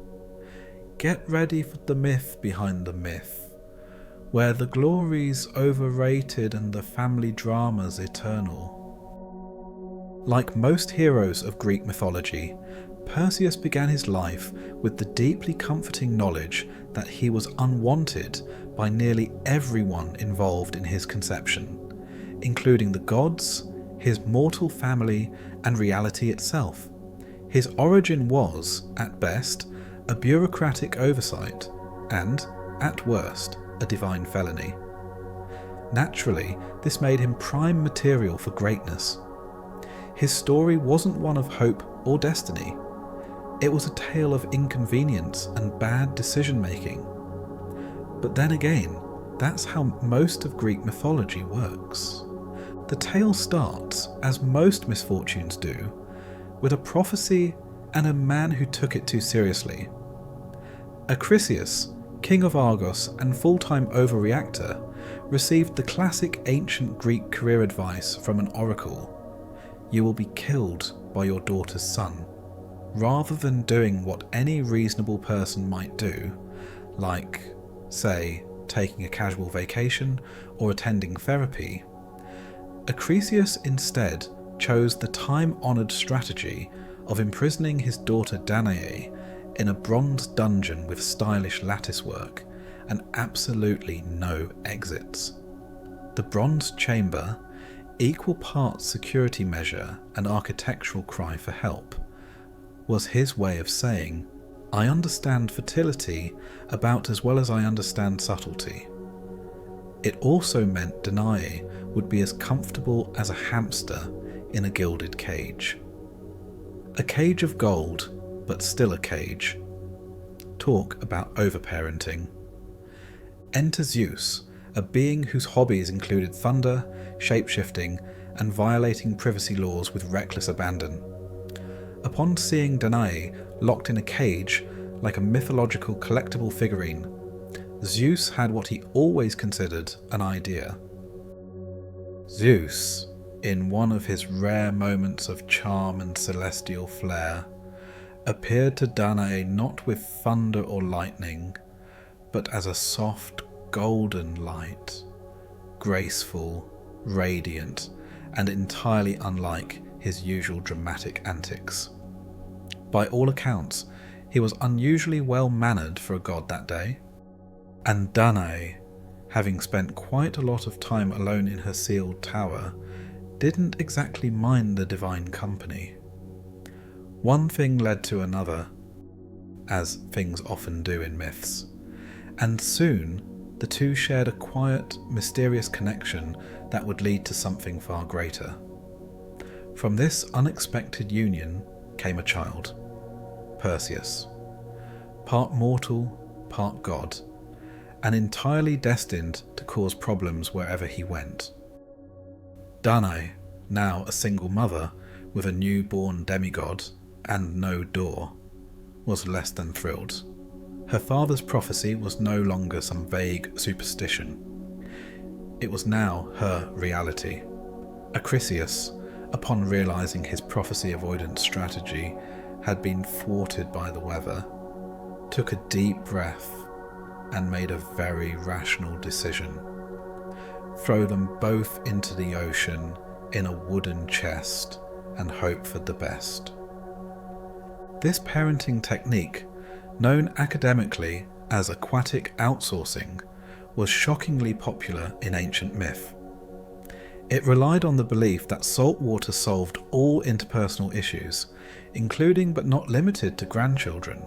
Get ready for the myth behind the myth. where the glory's overrated and the family drama's eternal. Like most heroes of Greek mythology, Perseus began his life with the deeply comforting knowledge that he was unwanted by nearly everyone involved in his conception, including the gods, his mortal family, and reality itself. His origin was, at best, a bureaucratic oversight, and, at worst, a divine felony. Naturally, this made him prime material for greatness. His story wasn't one of hope or destiny. It was a tale of inconvenience and bad decision-making. But then again, that's how most of Greek mythology works. The tale starts, as most misfortunes do, with a prophecy and a man who took it too seriously. Achilles, king of Argos and full-time overreactor, received the classic ancient Greek career advice from an oracle: you will be killed by your daughter's son. Rather than doing what any reasonable person might do, like, say, taking a casual vacation or attending therapy, Achilles instead chose the time-honoured strategy of imprisoning his daughter Danae in a bronze dungeon with stylish latticework and absolutely no exits. The bronze chamber, equal parts security measure and architectural cry for help, was his way of saying, I understand fertility about as well as I understand subtlety. It also meant Danae would be as comfortable as a hamster in a gilded cage. A cage of gold, but still a cage. Talk about overparenting. Enter Zeus, a being whose hobbies included thunder, shapeshifting, and violating privacy laws with reckless abandon. Upon seeing Danae locked in a cage like a mythological collectible figurine, Zeus had what he always considered an idea. Zeus, in one of his rare moments of charm and celestial flair, appeared to Danae not with thunder or lightning, but as a soft golden light, graceful, radiant, and entirely unlike his usual dramatic antics. By all accounts, he was unusually well-mannered for a god that day, and Danae, having spent quite a lot of time alone in her sealed tower, didn't exactly mind the divine company. One thing led to another, as things often do in myths, and soon the two shared a quiet, mysterious connection that would lead to something far greater. From this unexpected union came a child, Perseus, part mortal, part god, and entirely destined to cause problems wherever he went. Danae, now a single mother with a newborn demigod and no door, was less than thrilled. Her father's prophecy was no longer some vague superstition. It was now her reality. Achilles, upon realizing his prophecy avoidance strategy had been thwarted by the weather, took a deep breath and made a very rational decision. Throw them both into the ocean in a wooden chest and hope for the best. This parenting technique, known academically as aquatic outsourcing, was shockingly popular in ancient myth. It relied on the belief that salt water solved all interpersonal issues, including but not limited to grandchildren.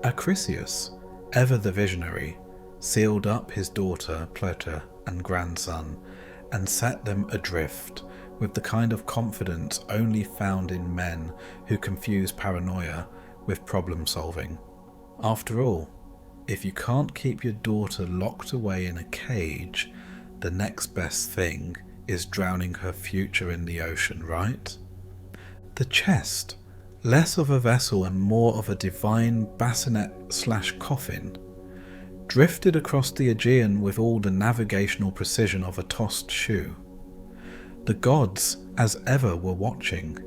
Achilles, ever the visionary, sealed up his daughter, Plotter, and grandson, and set them adrift with the kind of confidence only found in men who confuse paranoia with problem solving. After all, if you can't keep your daughter locked away in a cage, the next best thing is drowning her future in the ocean, right? The chest, less of a vessel and more of a divine bassinet/coffin, drifted across the Aegean with all the navigational precision of a tossed shoe. The gods, as ever, were watching.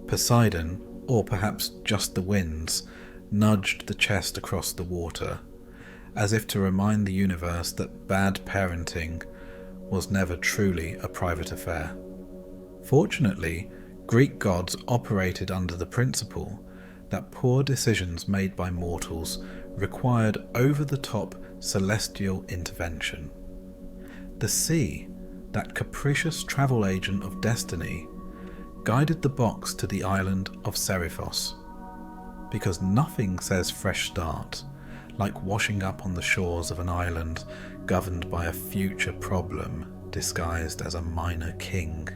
Poseidon, or perhaps just the winds, nudged the chest across the water, as if to remind the universe that bad parenting was never truly a private affair. Fortunately, Greek gods operated under the principle that poor decisions made by mortals required over-the-top celestial intervention. The sea, that capricious travel agent of destiny, guided the box to the island of Seriphos, because nothing says fresh start like washing up on the shores of an island governed by a future problem disguised as a minor king.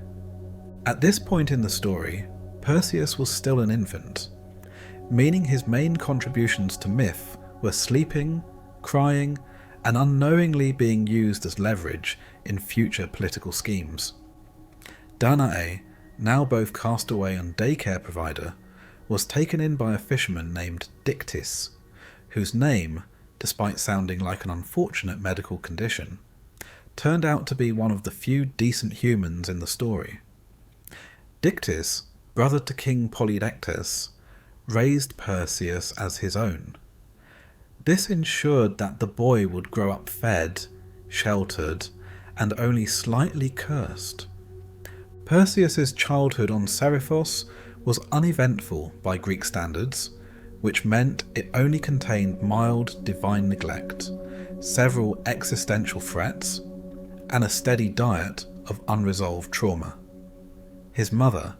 At this point in the story, Perseus was still an infant, meaning his main contributions to myth were sleeping, crying, and unknowingly being used as leverage in future political schemes. Danae, now both castaway and daycare provider, was taken in by a fisherman named Dictys, whose name, despite sounding like an unfortunate medical condition, turned out to be one of the few decent humans in the story. Dictys, brother to King Polydectes, raised Perseus as his own. This ensured that the boy would grow up fed, sheltered, and only slightly cursed. Perseus's childhood on Seriphos was uneventful by Greek standards, which meant it only contained mild divine neglect, several existential threats, and a steady diet of unresolved trauma. His mother,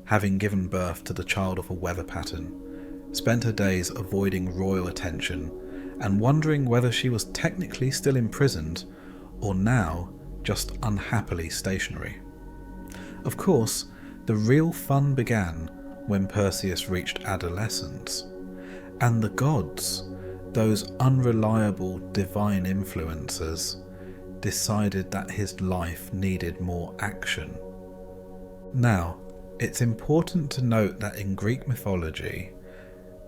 having given birth to the child of a weather pattern, spent her days avoiding royal attention and wondering whether she was technically still imprisoned or now just unhappily stationary. Of course, the real fun began when Perseus reached adolescence, and the gods, those unreliable divine influencers, decided that his life needed more action. Now, it's important to note that in Greek mythology,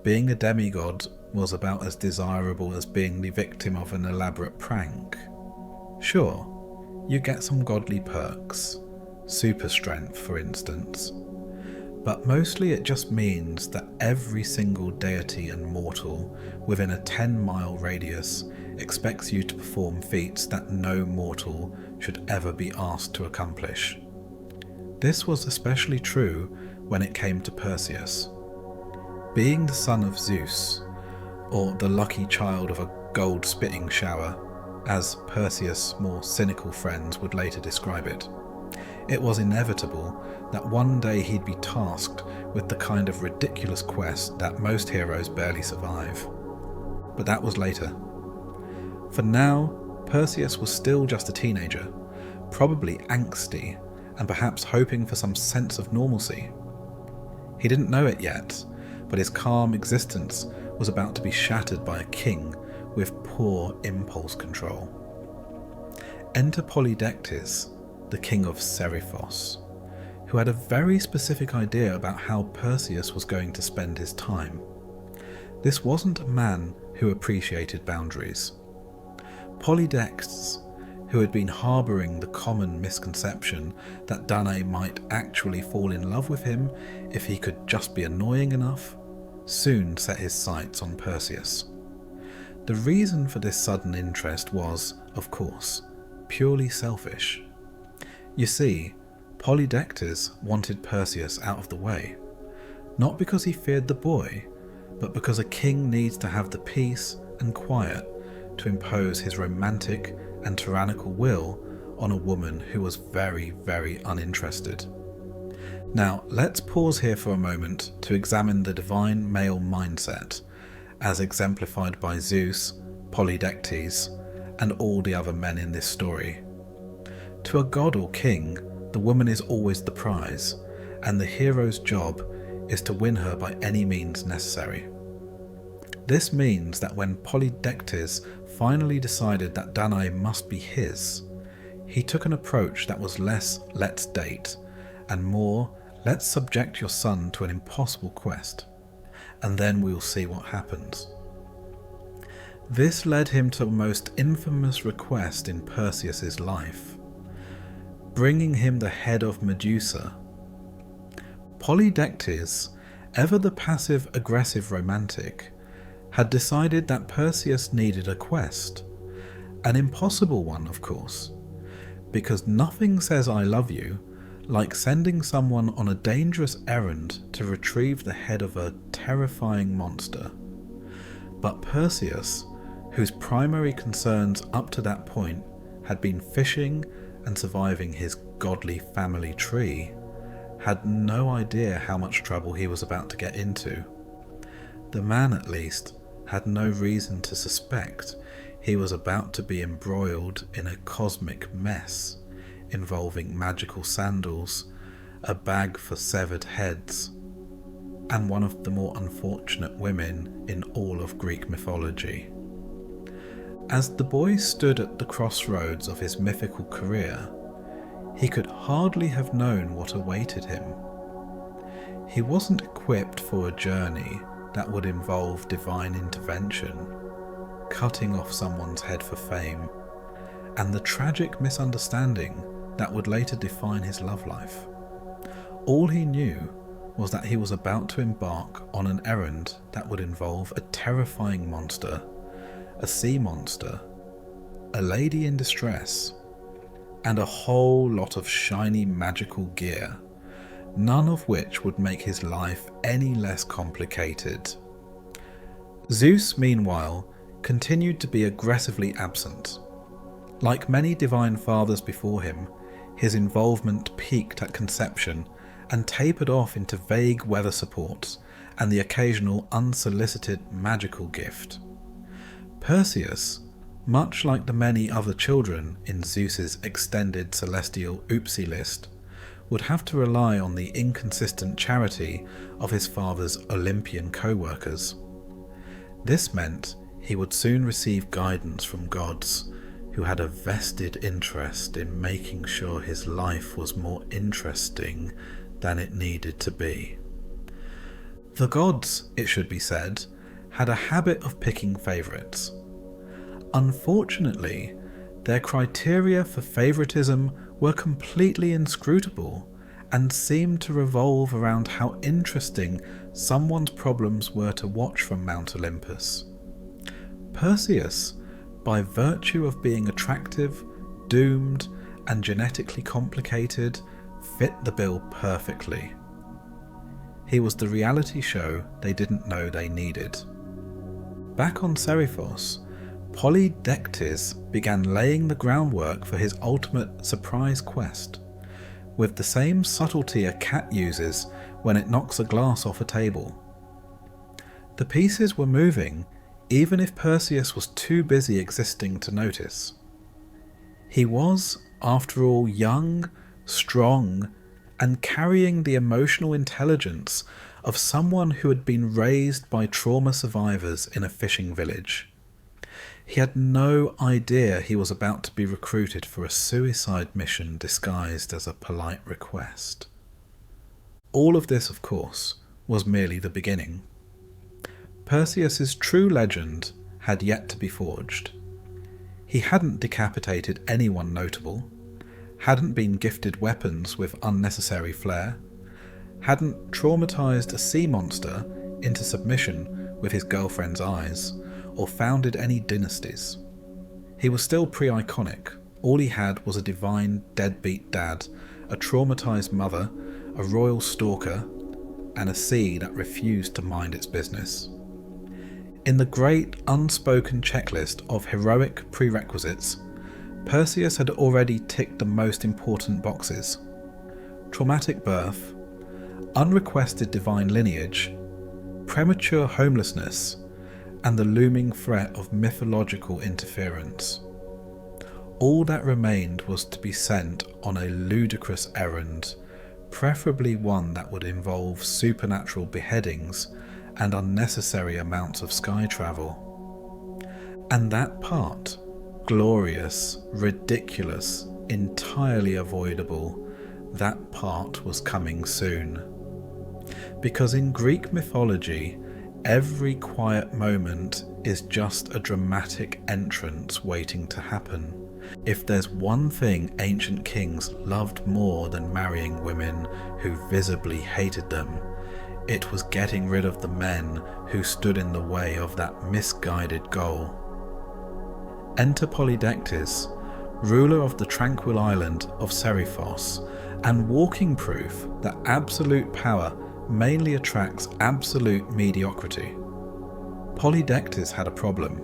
being a demigod was about as desirable as being the victim of an elaborate prank. Sure, you get some godly perks, super strength for instance, but mostly it just means that every single deity and mortal within a 10-mile radius expects you to perform feats that no mortal should ever be asked to accomplish. This was especially true when it came to Perseus. Being the son of Zeus, or the lucky child of a gold spitting shower, as Perseus' more cynical friends would later describe it, it was inevitable that one day he'd be tasked with the kind of ridiculous quest that most heroes barely survive. But that was later. For now, Perseus was still just a teenager, probably angsty, and perhaps hoping for some sense of normalcy. He didn't know it yet, but his calm existence was about to be shattered by a king with poor impulse control. Enter Polydectes, the king of Seriphos, who had a very specific idea about how Perseus was going to spend his time. This wasn't a man who appreciated boundaries. Polydectes, who had been harbouring the common misconception that Danae might actually fall in love with him if he could just be annoying enough, soon set his sights on Perseus. The reason for this sudden interest was, of course, purely selfish. You see, Polydectes wanted Perseus out of the way, not because he feared the boy, but because a king needs to have the peace and quiet to impose his romantic and tyrannical will on a woman who was very, very uninterested. Now, let's pause here for a moment to examine the divine male mindset, as exemplified by Zeus, Polydectes, and all the other men in this story. To a god or king, the woman is always the prize, and the hero's job is to win her by any means necessary. This means that when Polydectes finally decided that Danae must be his, he took an approach that was less "let's date" and more "let's subject your son to an impossible quest, and then we'll see what happens." This led him to the most infamous request in Perseus's life, bringing him the head of Medusa. Polydectes, ever the passive-aggressive romantic, had decided that Perseus needed a quest. An impossible one, of course, because nothing says I love you like sending someone on a dangerous errand to retrieve the head of a terrifying monster. But Perseus, whose primary concerns up to that point had been fishing and surviving his godly family tree, had no idea how much trouble he was about to get into. The man, at least, had no reason to suspect he was about to be embroiled in a cosmic mess involving magical sandals, a bag for severed heads, and one of the more unfortunate women in all of Greek mythology. As the boy stood at the crossroads of his mythical career, he could hardly have known what awaited him. He wasn't equipped for a journey that would involve divine intervention, cutting off someone's head for fame, and the tragic misunderstanding that would later define his love life. All he knew was that he was about to embark on an errand that would involve a terrifying monster, a sea monster, a lady in distress, and a whole lot of shiny magical gear, none of which would make his life any less complicated. Zeus, meanwhile, continued to be aggressively absent. Like many divine fathers before him, his involvement peaked at conception and tapered off into vague weather supports and the occasional unsolicited magical gift. Perseus, much like the many other children in Zeus's extended celestial oopsie list, would have to rely on the inconsistent charity of his father's Olympian co-workers. This meant he would soon receive guidance from gods who had a vested interest in making sure his life was more interesting than it needed to be. The gods, it should be said, had a habit of picking favourites. Unfortunately, their criteria for favouritism were completely inscrutable and seemed to revolve around how interesting someone's problems were to watch from Mount Olympus. Perseus, by virtue of being attractive, doomed, and genetically complicated, fit the bill perfectly. He was the reality show they didn't know they needed. Back on Seriphos, Polydectes began laying the groundwork for his ultimate surprise quest, with the same subtlety a cat uses when it knocks a glass off a table. The pieces were moving even if Perseus was too busy existing to notice. He was, after all, young, strong, and carrying the emotional intelligence of someone who had been raised by trauma survivors in a fishing village. He had no idea he was about to be recruited for a suicide mission disguised as a polite request. All of this, of course, was merely the beginning. Perseus's true legend had yet to be forged. He hadn't decapitated anyone notable, hadn't been gifted weapons with unnecessary flair, hadn't traumatized a sea monster into submission with his girlfriend's eyes, or founded any dynasties. He was still pre-iconic. All he had was a divine deadbeat dad, a traumatized mother, a royal stalker, and a sea that refused to mind its business. In the great unspoken checklist of heroic prerequisites, Perseus had already ticked the most important boxes: traumatic birth, unrequested divine lineage, premature homelessness, and the looming threat of mythological interference. All that remained was to be sent on a ludicrous errand, preferably one that would involve supernatural beheadings and unnecessary amounts of sky travel. And that part, glorious, ridiculous, entirely avoidable, that part was coming soon. Because in Greek mythology, every quiet moment is just a dramatic entrance waiting to happen. If there's one thing ancient kings loved more than marrying women who visibly hated them, It was getting rid of the men who stood in the way of that misguided goal. Enter Polydectes, ruler of the tranquil island of Seriphos, and walking proof that absolute power mainly attracts absolute mediocrity. Polydectes had a problem.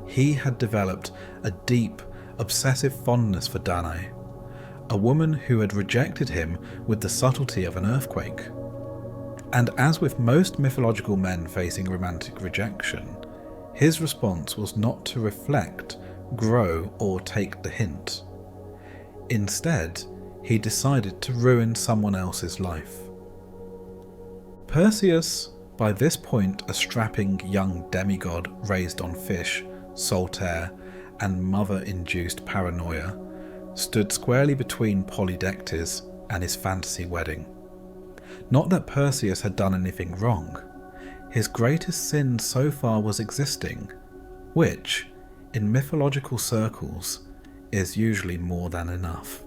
He had developed a deep, obsessive fondness for Danae, a woman who had rejected him with the subtlety of an earthquake. And as with most mythological men facing romantic rejection, his response was not to reflect, grow, or take the hint. Instead, he decided to ruin someone else's life. Perseus, by this point a strapping young demigod raised on fish, salt air, and mother-induced paranoia, stood squarely between Polydectes and his fantasy wedding. Not that Perseus had done anything wrong. His greatest sin so far was existing, which, in mythological circles, is usually more than enough.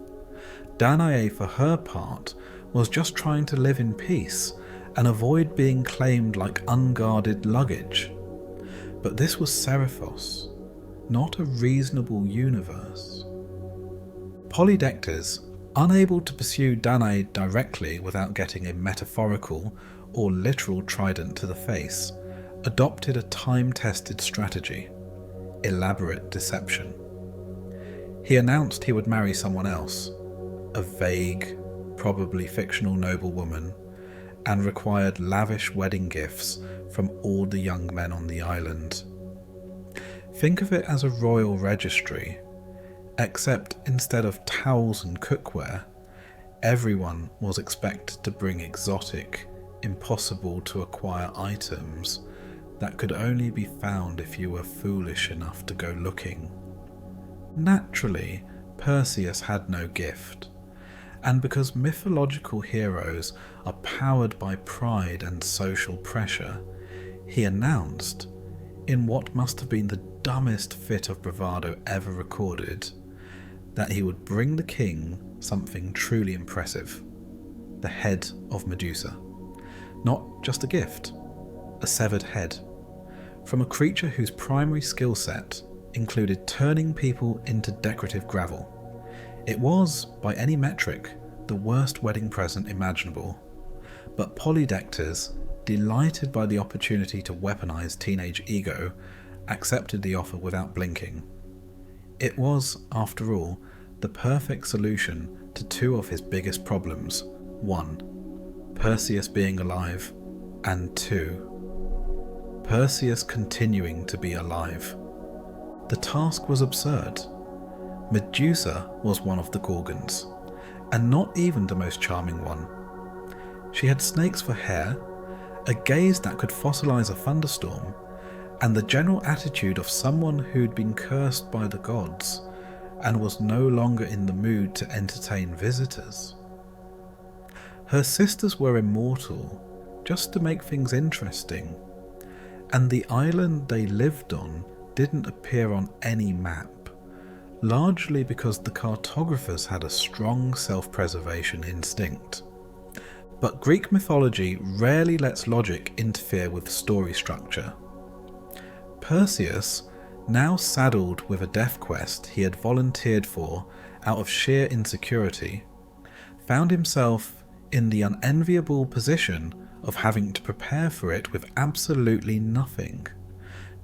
Danae, for her part, was just trying to live in peace and avoid being claimed like unguarded luggage. But this was Seriphos, not a reasonable universe. Polydectes, unable to pursue Danae directly without getting a metaphorical or literal trident to the face, adopted a time-tested strategy: elaborate deception. He announced he would marry someone else, a vague, probably fictional noblewoman, and required lavish wedding gifts from all the young men on the island. Think of it as a royal registry, except instead of towels and cookware, everyone was expected to bring exotic, impossible to acquire items that could only be found if you were foolish enough to go looking. Naturally, Perseus had no gift, and because mythological heroes are powered by pride and social pressure, he announced, in what must have been the dumbest fit of bravado ever recorded, that he would bring the king something truly impressive: the head of Medusa. Not just a gift, a severed head, from a creature whose primary skill set included turning people into decorative gravel. It was, by any metric, the worst wedding present imaginable, but Polydectes, delighted by the opportunity to weaponize teenage ego, accepted the offer without blinking. It was, after all, the perfect solution to two of his biggest problems: 1. Perseus being alive, and 2. Perseus continuing to be alive. The task was absurd. Medusa was one of the Gorgons, and not even the most charming one. She had snakes for hair, a gaze that could fossilize a thunderstorm, and the general attitude of someone who'd been cursed by the gods and was no longer in the mood to entertain visitors. Her sisters were immortal, just to make things interesting, and the island they lived on didn't appear on any map, largely because the cartographers had a strong self-preservation instinct. But Greek mythology rarely lets logic interfere with story structure. Perseus, now saddled with a death quest he had volunteered for out of sheer insecurity, found himself in the unenviable position of having to prepare for it with absolutely nothing.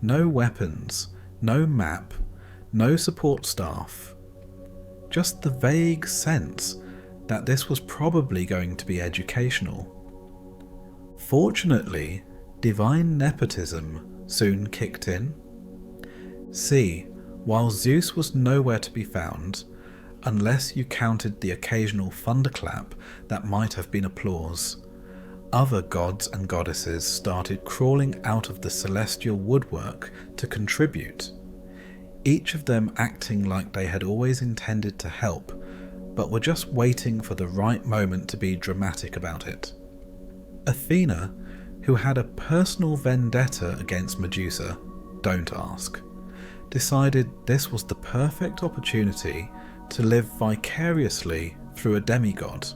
No weapons, no map, no support staff. Just the vague sense that this was probably going to be educational. Fortunately, divine nepotism soon kicked in. See, while Zeus was nowhere to be found, unless you counted the occasional thunderclap that might have been applause, other gods and goddesses started crawling out of the celestial woodwork to contribute, each of them acting like they had always intended to help, but were just waiting for the right moment to be dramatic about it. Athena, who had a personal vendetta against Medusa, don't ask, decided this was the perfect opportunity to live vicariously through a demigod.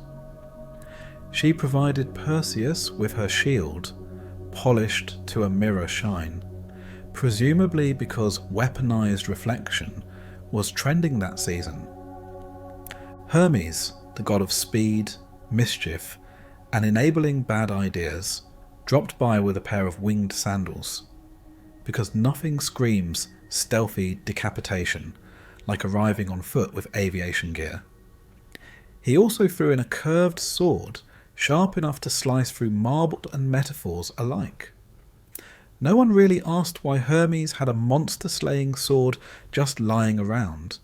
She provided Perseus with her shield, polished to a mirror shine, presumably because weaponized reflection was trending that season. Hermes, the god of speed, mischief, and enabling bad ideas, dropped by with a pair of winged sandals, because nothing screams stealthy decapitation like arriving on foot with aviation gear. He also threw in a curved sword, sharp enough to slice through marble and metaphors alike. No one really asked why Hermes had a monster-slaying sword just lying around,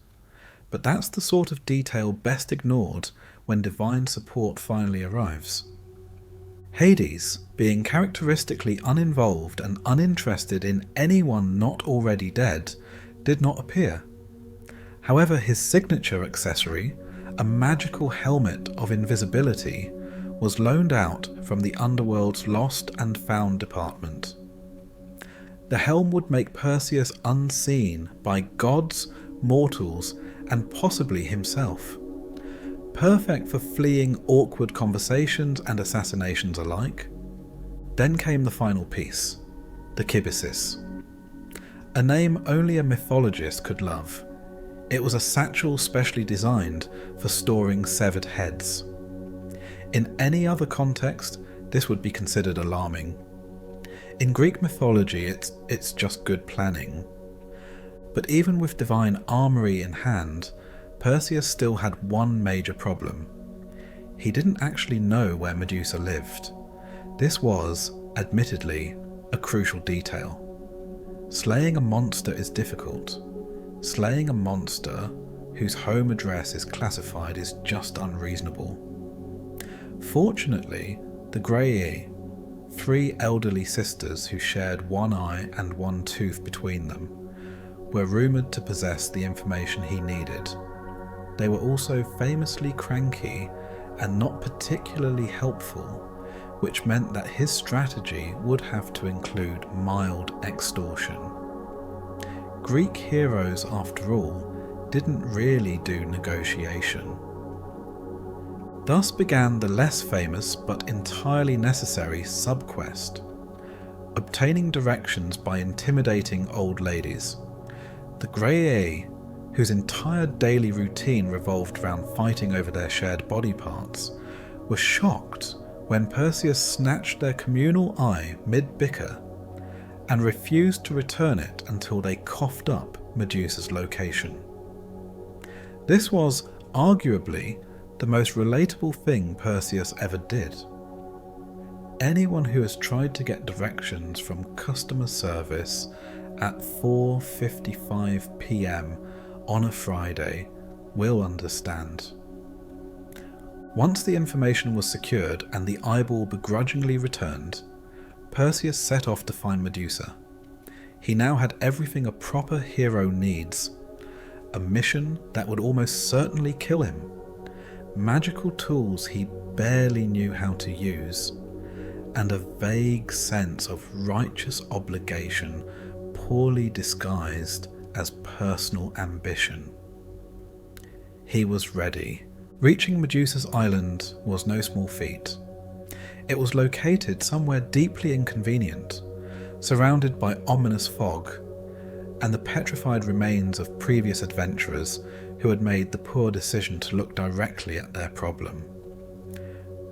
but that's the sort of detail best ignored when divine support finally arrives. Hades, being characteristically uninvolved and uninterested in anyone not already dead, did not appear. However, his signature accessory, a magical helmet of invisibility, was loaned out from the underworld's lost and found department. The helm would make Perseus unseen by gods, mortals, and possibly himself. Perfect for fleeing awkward conversations and assassinations alike. Then came the final piece, the kibisis. A name only a mythologist could love. It was a satchel specially designed for storing severed heads. In any other context, this would be considered alarming. In Greek mythology, it's just good planning. But even with divine armoury in hand, Perseus still had one major problem. He didn't actually know where Medusa lived. This was, admittedly, a crucial detail. Slaying a monster is difficult. Slaying a monster whose home address is classified is just unreasonable. Fortunately, the Graeae, 3 elderly sisters who shared one eye and one tooth between them, were rumoured to possess the information he needed. They were also famously cranky and not particularly helpful, which meant that his strategy would have to include mild extortion. Greek heroes, after all, didn't really do negotiation. Thus began the less famous but entirely necessary subquest, obtaining directions by intimidating old ladies. The Graeae, whose entire daily routine revolved around fighting over their shared body parts, were shocked when Perseus snatched their communal eye mid-bicker and refused to return it until they coughed up Medusa's location. This was, arguably, the most relatable thing Perseus ever did. Anyone who has tried to get directions from customer service at 4:55 p.m. on a Friday will understand. Once the information was secured and the eyeball begrudgingly returned, Perseus set off to find Medusa. He now had everything a proper hero needs. A mission that would almost certainly kill him. Magical tools he barely knew how to use. And a vague sense of righteous obligation poorly disguised as personal ambition. He was ready. Reaching Medusa's island was no small feat. It was located somewhere deeply inconvenient, surrounded by ominous fog, and the petrified remains of previous adventurers who had made the poor decision to look directly at their problem.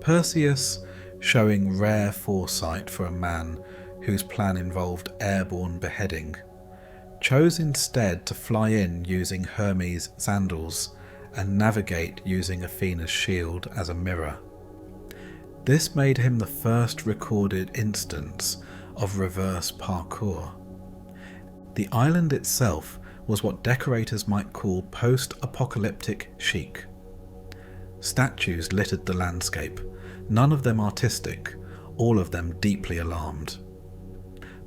Perseus, showing rare foresight for a man whose plan involved airborne beheading, chose instead to fly in using Hermes' sandals and navigate using Athena's shield as a mirror. This made him the first recorded instance of reverse parkour. The island itself was what decorators might call post-apocalyptic chic. Statues littered the landscape, none of them artistic, all of them deeply alarmed.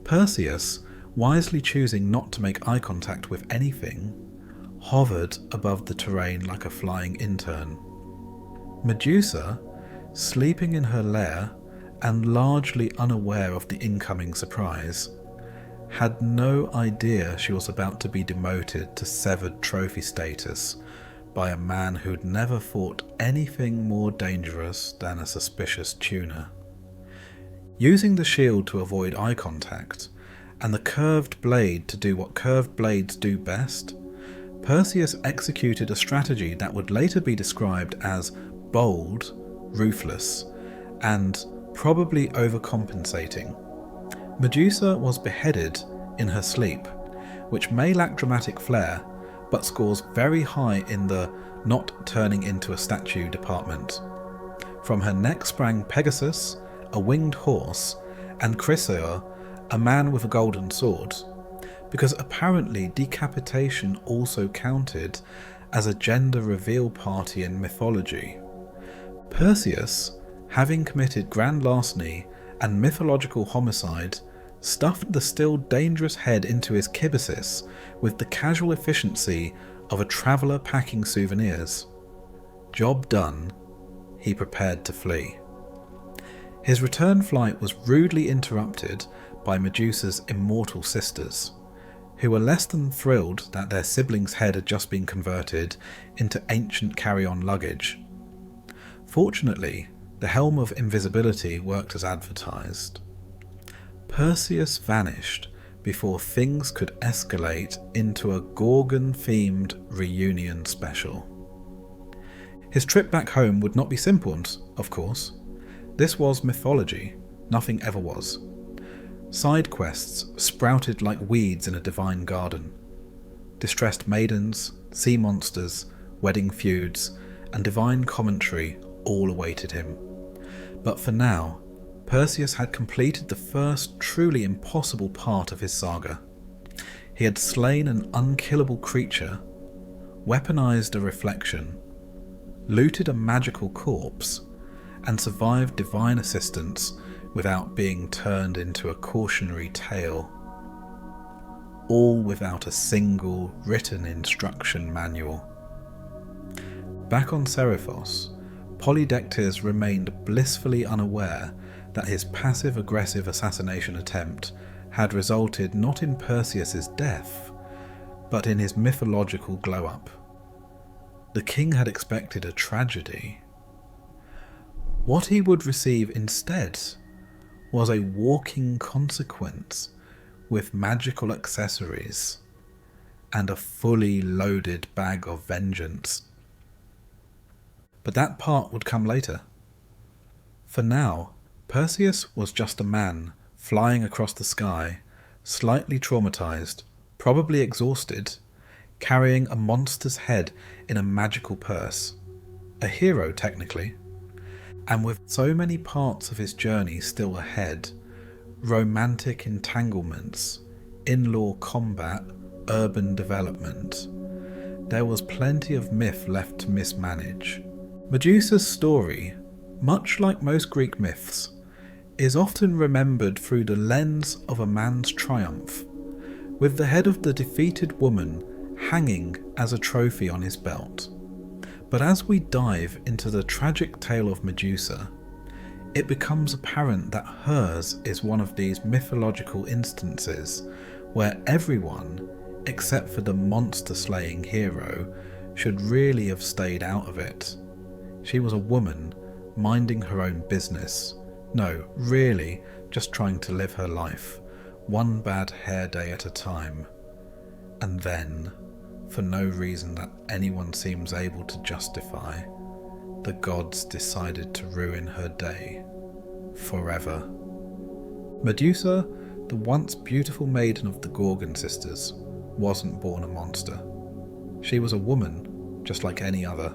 Perseus, wisely choosing not to make eye contact with anything, hovered above the terrain like a flying intern. Medusa, sleeping in her lair and largely unaware of the incoming surprise, had no idea she was about to be demoted to severed trophy status by a man who'd never fought anything more dangerous than a suspicious tuner. Using the shield to avoid eye contact, and the curved blade to do what curved blades do best, Perseus executed a strategy that would later be described as bold, ruthless, and probably overcompensating. Medusa was beheaded in her sleep, which may lack dramatic flair, but scores very high in the not turning into a statue department. From her neck sprang Pegasus, a winged horse, and Chrysaor, a man with a golden sword, because apparently decapitation also counted as a gender reveal party in mythology. Perseus, having committed grand larceny and mythological homicide, stuffed the still dangerous head into his kibisis with the casual efficiency of a traveller packing souvenirs. Job done, he prepared to flee. His return flight was rudely interrupted by Medusa's immortal sisters, who were less than thrilled that their sibling's head had just been converted into ancient carry-on luggage. Fortunately, the helm of invisibility worked as advertised. Perseus vanished before things could escalate into a Gorgon-themed reunion special. His trip back home would not be simple, of course. This was mythology, nothing ever was. Side quests sprouted like weeds in a divine garden. Distressed maidens, sea monsters, wedding feuds, and divine commentary all awaited him. But for now, Perseus had completed the first truly impossible part of his saga. He had slain an unkillable creature, weaponized a reflection, looted a magical corpse, and survived divine assistance without being turned into a cautionary tale. All without a single written instruction manual. Back on Seriphos, Polydectes remained blissfully unaware that his passive-aggressive assassination attempt had resulted not in Perseus's death, but in his mythological glow-up. The king had expected a tragedy. What he would receive instead was a walking consequence with magical accessories and a fully loaded bag of vengeance. But that part would come later. For now, Perseus was just a man flying across the sky, slightly traumatized, probably exhausted, carrying a monster's head in a magical purse. A hero, technically. And with so many parts of his journey still ahead, romantic entanglements, in-law combat, urban development, there was plenty of myth left to mismanage. Medusa's story, much like most Greek myths, is often remembered through the lens of a man's triumph, with the head of the defeated woman hanging as a trophy on his belt. But as we dive into the tragic tale of Medusa, it becomes apparent that hers is one of these mythological instances where everyone, except for the monster-slaying hero, should really have stayed out of it. She was a woman, minding her own business. No, really, just trying to live her life, one bad hair day at a time. And then, for no reason that anyone seems able to justify, the gods decided to ruin her day. Forever. Medusa, the once beautiful maiden of the Gorgon sisters, wasn't born a monster. She was a woman, just like any other,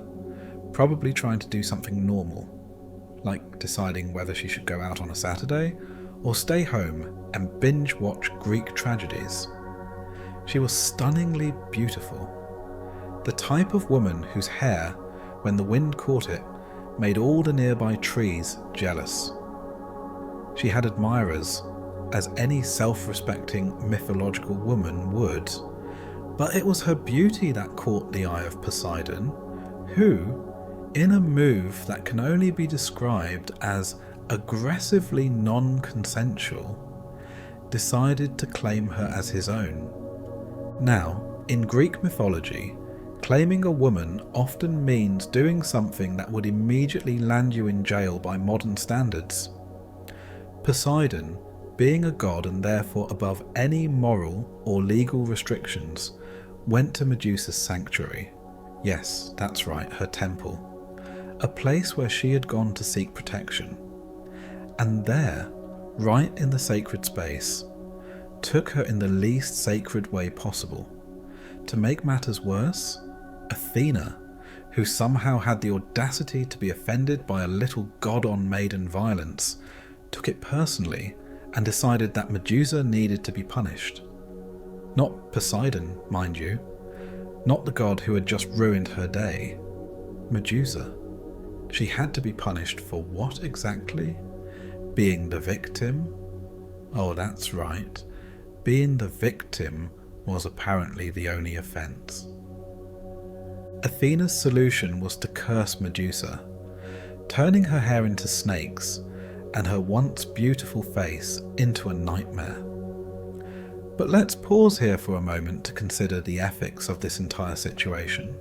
probably trying to do something normal, like deciding whether she should go out on a Saturday or stay home and binge-watch Greek tragedies. She was stunningly beautiful. The type of woman whose hair, when the wind caught it, made all the nearby trees jealous. She had admirers, as any self-respecting mythological woman would, but it was her beauty that caught the eye of Poseidon, who, in a move that can only be described as aggressively non-consensual, decided to claim her as his own. Now, in Greek mythology, Claiming a woman often means doing something that would immediately land you in jail by modern standards. Poseidon, being a god and therefore above any moral or legal restrictions, went to Medusa's sanctuary. Yes, that's right, her temple. A place where she had gone to seek protection. And there, right in the sacred space, took her in the least sacred way possible. To make matters worse, Athena, who somehow had the audacity to be offended by a little god-on maiden violence, took it personally and decided that Medusa needed to be punished. Not Poseidon, mind you. Not the god who had just ruined her day. Medusa. She had to be punished for what exactly? Being the victim? Oh, that's right. Being the victim was apparently the only offence. Athena's solution was to curse Medusa, turning her hair into snakes and her once beautiful face into a nightmare. But let's pause here for a moment to consider the ethics of this entire situation.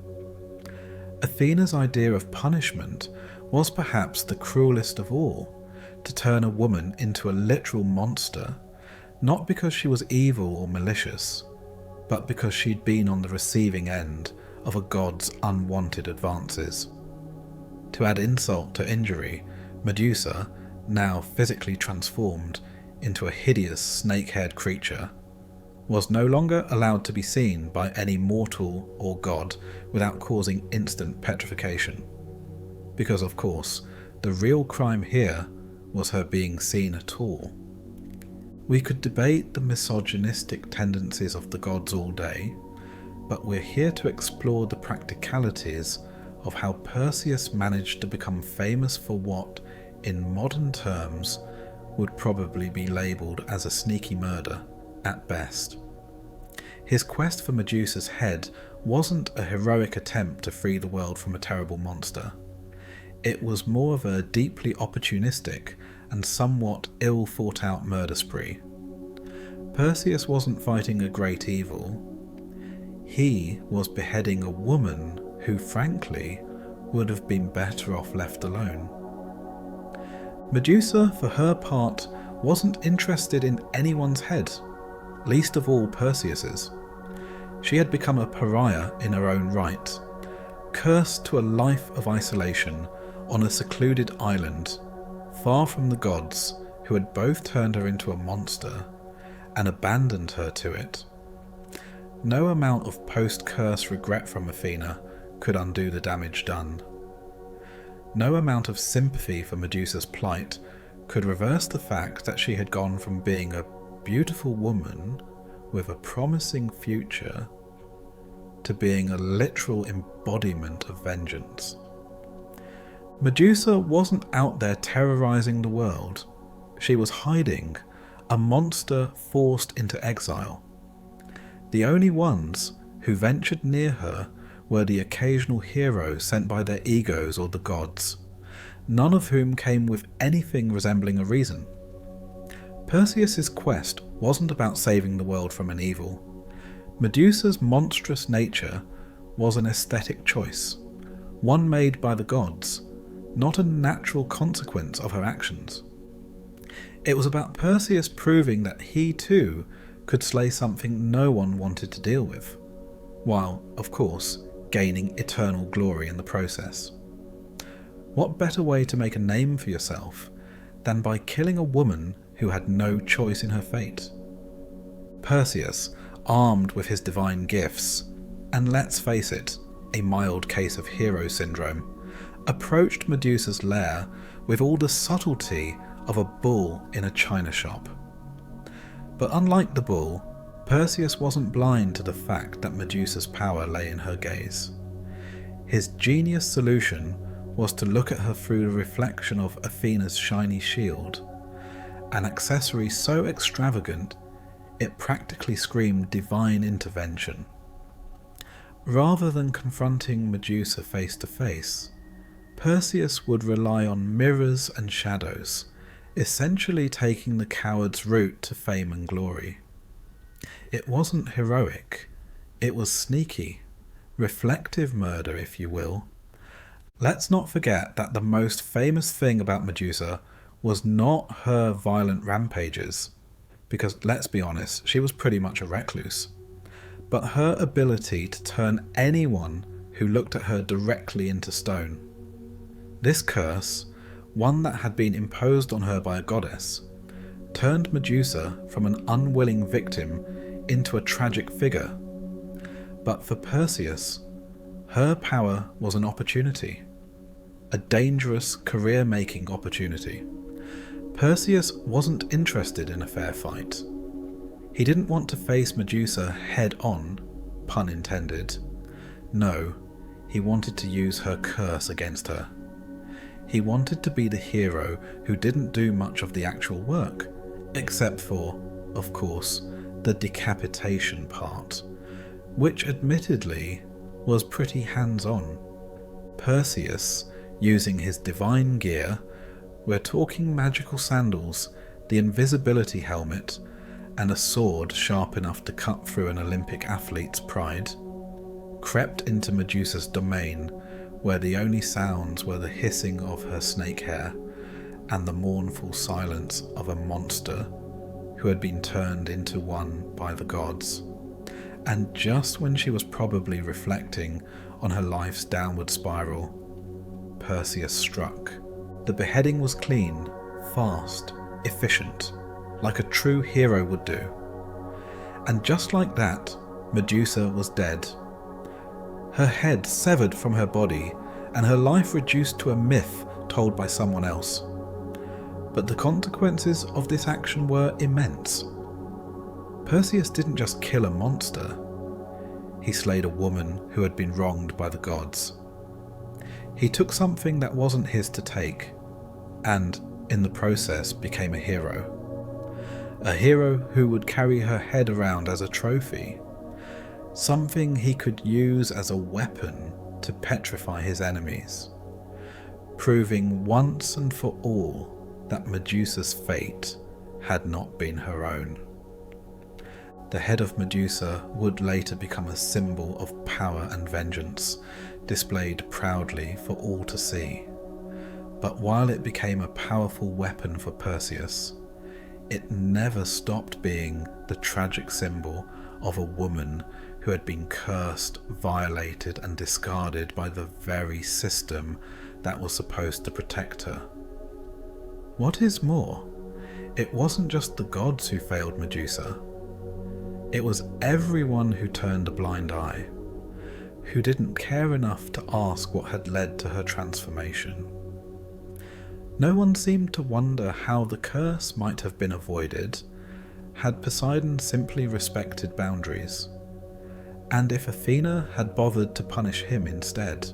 Athena's idea of punishment was perhaps the cruelest of all, to turn a woman into a literal monster, not because she was evil or malicious, but because she'd been on the receiving end of a god's unwanted advances. To add insult to injury, Medusa, now physically transformed into a hideous snake-haired creature, was no longer allowed to be seen by any mortal or god without causing instant petrification. Because, of course, the real crime here was her being seen at all. We could debate the misogynistic tendencies of the gods all day, but we're here to explore the practicalities of how Perseus managed to become famous for what, in modern terms, would probably be labelled as a sneaky murder, at best. His quest for Medusa's head wasn't a heroic attempt to free the world from a terrible monster. It was more of a deeply opportunistic and somewhat ill-thought-out murder spree. Perseus wasn't fighting a great evil. He was beheading a woman who, frankly, would have been better off left alone. Medusa, for her part, wasn't interested in anyone's head, least of all Perseus's. She had become a pariah in her own right, cursed to a life of isolation on a secluded island, far from the gods who had both turned her into a monster and abandoned her to it. No amount of post-curse regret from Athena could undo the damage done. No amount of sympathy for Medusa's plight could reverse the fact that she had gone from being a beautiful woman with a promising future to being a literal embodiment of vengeance. Medusa wasn't out there terrorizing the world. She was hiding, a monster forced into exile. The only ones who ventured near her were the occasional hero sent by their egos or the gods, none of whom came with anything resembling a reason. Perseus's quest wasn't about saving the world from an evil. Medusa's monstrous nature was an aesthetic choice, one made by the gods, not a natural consequence of her actions. It was about Perseus proving that he too could slay something no one wanted to deal with, while, of course, gaining eternal glory in the process. What better way to make a name for yourself than by killing a woman who had no choice in her fate? Perseus, armed with his divine gifts, and let's face it, a mild case of hero syndrome, approached Medusa's lair with all the subtlety of a bull in a china shop. But unlike the bull, Perseus wasn't blind to the fact that Medusa's power lay in her gaze. His genius solution was to look at her through the reflection of Athena's shiny shield, an accessory so extravagant it practically screamed divine intervention. Rather than confronting Medusa face to face, Perseus would rely on mirrors and shadows, essentially taking the coward's route to fame and glory. It wasn't heroic, it was sneaky, reflective murder, if you will. Let's not forget that the most famous thing about Medusa was not her violent rampages, because let's be honest, she was pretty much a recluse, but her ability to turn anyone who looked at her directly into stone. This curse, one that had been imposed on her by a goddess, turned Medusa from an unwilling victim into a tragic figure. But for Perseus, her power was an opportunity, a dangerous career-making opportunity. Perseus wasn't interested in a fair fight. He didn't want to face Medusa head-on, pun intended. No, he wanted to use her curse against her. He wanted to be the hero who didn't do much of the actual work, except for, of course, the decapitation part, which admittedly was pretty hands-on. Perseus, using his divine gear, we're talking magical sandals, the invisibility helmet, and a sword sharp enough to cut through an Olympic athlete's pride, crept into Medusa's domain, where the only sounds were the hissing of her snake hair and the mournful silence of a monster who had been turned into one by the gods. And just when she was probably reflecting on her life's downward spiral, Perseus struck. The beheading was clean, fast, efficient, like a true hero would do. And just like that, Medusa was dead. Her head severed from her body, and her life reduced to a myth told by someone else. But the consequences of this action were immense. Perseus didn't just kill a monster, he slayed a woman who had been wronged by the gods. He took something that wasn't his to take, and in the process became a hero. A hero who would carry her head around as a trophy, something he could use as a weapon to petrify his enemies, proving once and for all that Medusa's fate had not been her own. The head of Medusa would later become a symbol of power and vengeance, displayed proudly for all to see. But while it became a powerful weapon for Perseus, it never stopped being the tragic symbol of a woman who had been cursed, violated, and discarded by the very system that was supposed to protect her. What is more, it wasn't just the gods who failed Medusa. It was everyone who turned a blind eye, who didn't care enough to ask what had led to her transformation. No one seemed to wonder how the curse might have been avoided had Poseidon simply respected boundaries, and if Athena had bothered to punish him instead.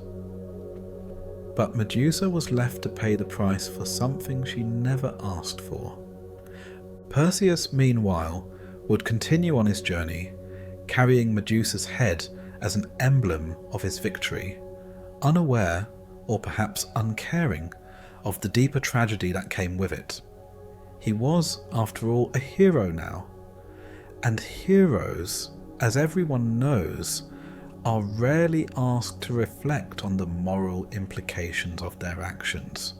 But Medusa was left to pay the price for something she never asked for. Perseus, meanwhile, would continue on his journey, carrying Medusa's head as an emblem of his victory, unaware, or perhaps uncaring, of the deeper tragedy that came with it. He was, after all, a hero now, and heroes, as everyone knows, are rarely asked to reflect on the moral implications of their actions.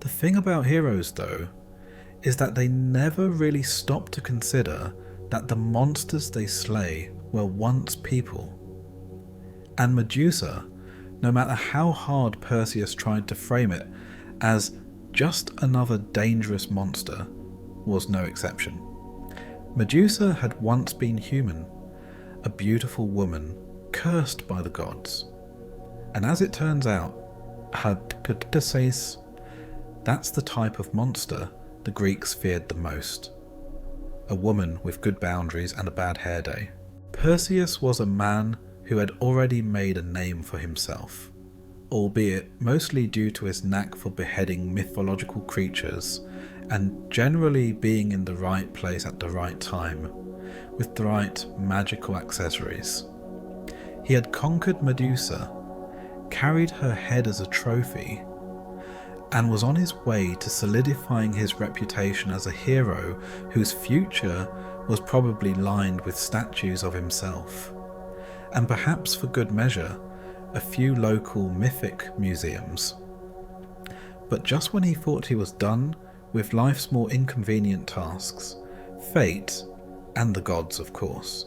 The thing about heroes, though, is that they never really stop to consider that the monsters they slay were once people. And Medusa, no matter how hard Perseus tried to frame it as just another dangerous monster, was no exception. Medusa had once been human, a beautiful woman cursed by the gods. And as it turns out, Odysseus, that's the type of monster the Greeks feared the most. A woman with good boundaries and a bad hair day. Perseus was a man who had already made a name for himself, albeit mostly due to his knack for beheading mythological creatures and generally being in the right place at the right time, with the right magical accessories. He had conquered Medusa, carried her head as a trophy, and was on his way to solidifying his reputation as a hero whose future was probably lined with statues of himself. and perhaps for good measure, a few local mythic museums. But just when he thought he was done with life's more inconvenient tasks, fate, and the gods of course,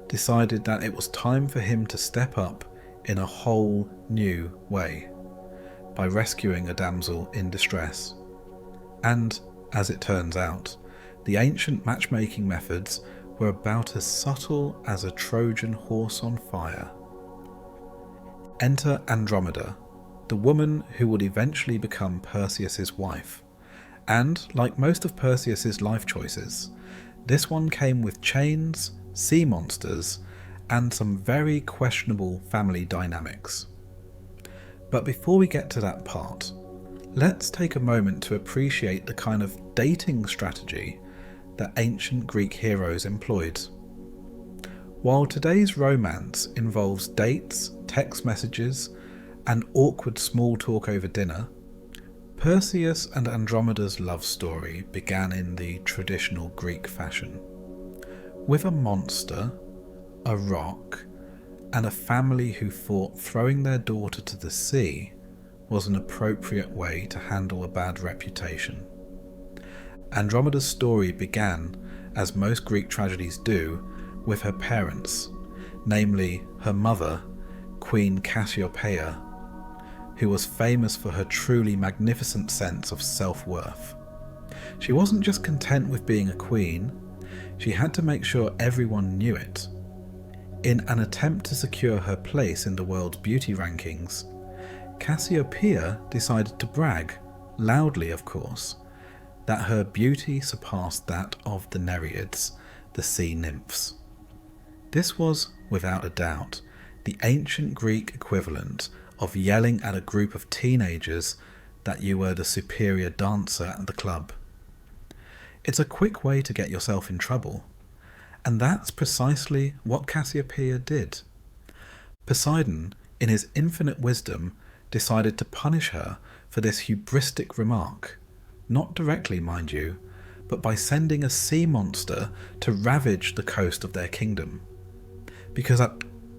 decided that it was time for him to step up in a whole new way, by rescuing a damsel in distress. And, as it turns out, the ancient matchmaking methods were about as subtle as a Trojan horse on fire. Enter Andromeda, the woman who would eventually become Perseus's wife. And, like most of Perseus's life choices, this one came with chains, sea monsters, and some very questionable family dynamics. But before we get to that part, let's take a moment to appreciate the kind of dating strategy that ancient Greek heroes employed. While today's romance involves dates, text messages, and awkward small talk over dinner, Perseus and Andromeda's love story began in the traditional Greek fashion, with a monster, a rock, and a family who thought throwing their daughter to the sea was an appropriate way to handle a bad reputation. Andromeda's story began, as most Greek tragedies do, with her parents, namely her mother, Queen Cassiopeia, who was famous for her truly magnificent sense of self-worth. She wasn't just content with being a queen, she had to make sure everyone knew it. In an attempt to secure her place in the world's beauty rankings, Cassiopeia decided to brag, loudly of course, that her beauty surpassed that of the Nereids, the sea nymphs. This was, without a doubt, the ancient Greek equivalent of yelling at a group of teenagers that you were the superior dancer at the club. It's a quick way to get yourself in trouble, and that's precisely what Cassiopeia did. Poseidon, in his infinite wisdom, decided to punish her for this hubristic remark, not directly, mind you, but by sending a sea monster to ravage the coast of their kingdom. Because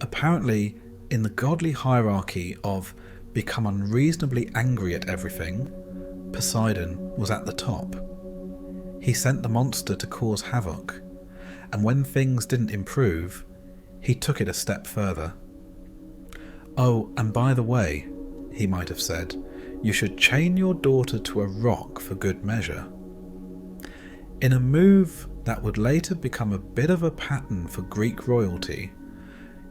apparently, in the godly hierarchy of become unreasonably angry at everything, Poseidon was at the top. He sent the monster to cause havoc, and when things didn't improve, he took it a step further. Oh, and by the way, he might have said, you should chain your daughter to a rock for good measure. In a move that would later become a bit of a pattern for Greek royalty,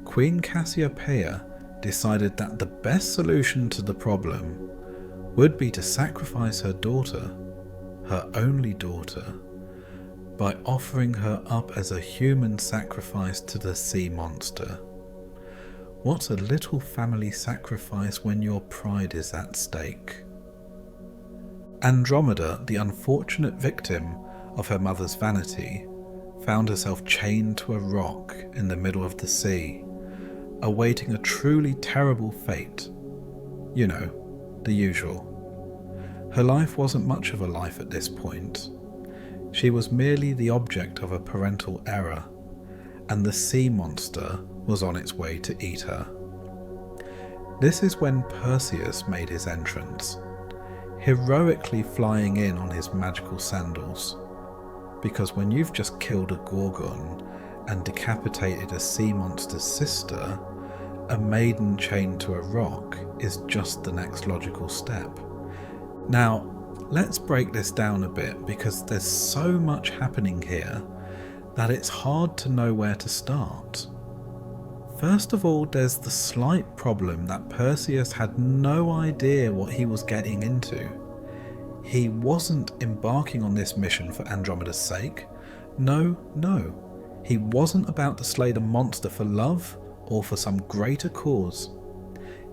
Queen Cassiopeia decided that the best solution to the problem would be to sacrifice her daughter, her only daughter, by offering her up as a human sacrifice to the sea monster. What's a little family sacrifice when your pride is at stake? Andromeda, the unfortunate victim of her mother's vanity, found herself chained to a rock in the middle of the sea, awaiting a truly terrible fate. You know, the usual. Her life wasn't much of a life at this point. She was merely the object of a parental error, and the sea monster was on its way to eat her. This is when Perseus made his entrance, heroically flying in on his magical sandals, because when you've just killed a gorgon and decapitated a sea monster's sister, a maiden chained to a rock is just the next logical step. Now, let's break this down a bit, because there's so much happening here that it's hard to know where to start. First of all, there's the slight problem that Perseus had no idea what he was getting into. He wasn't embarking on this mission for Andromeda's sake. No. He wasn't about to slay the monster for love or for some greater cause.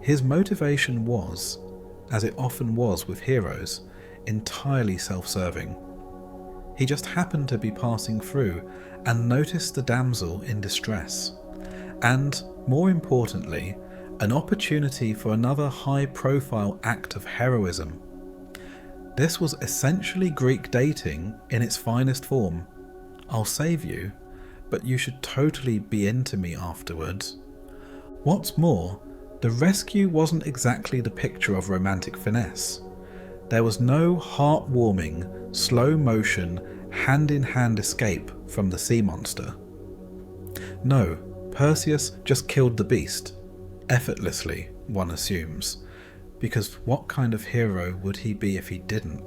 His motivation was, as it often was with heroes, entirely self-serving. He just happened to be passing through and noticed the damsel in distress, and, more importantly, an opportunity for another high-profile act of heroism. This was essentially Greek dating in its finest form. I'll save you, but you should totally be into me afterwards. What's more, the rescue wasn't exactly the picture of romantic finesse. There was no heartwarming, slow-motion, hand-in-hand escape from the sea monster. No, Perseus just killed the beast. Effortlessly, one assumes. Because what kind of hero would he be if he didn't?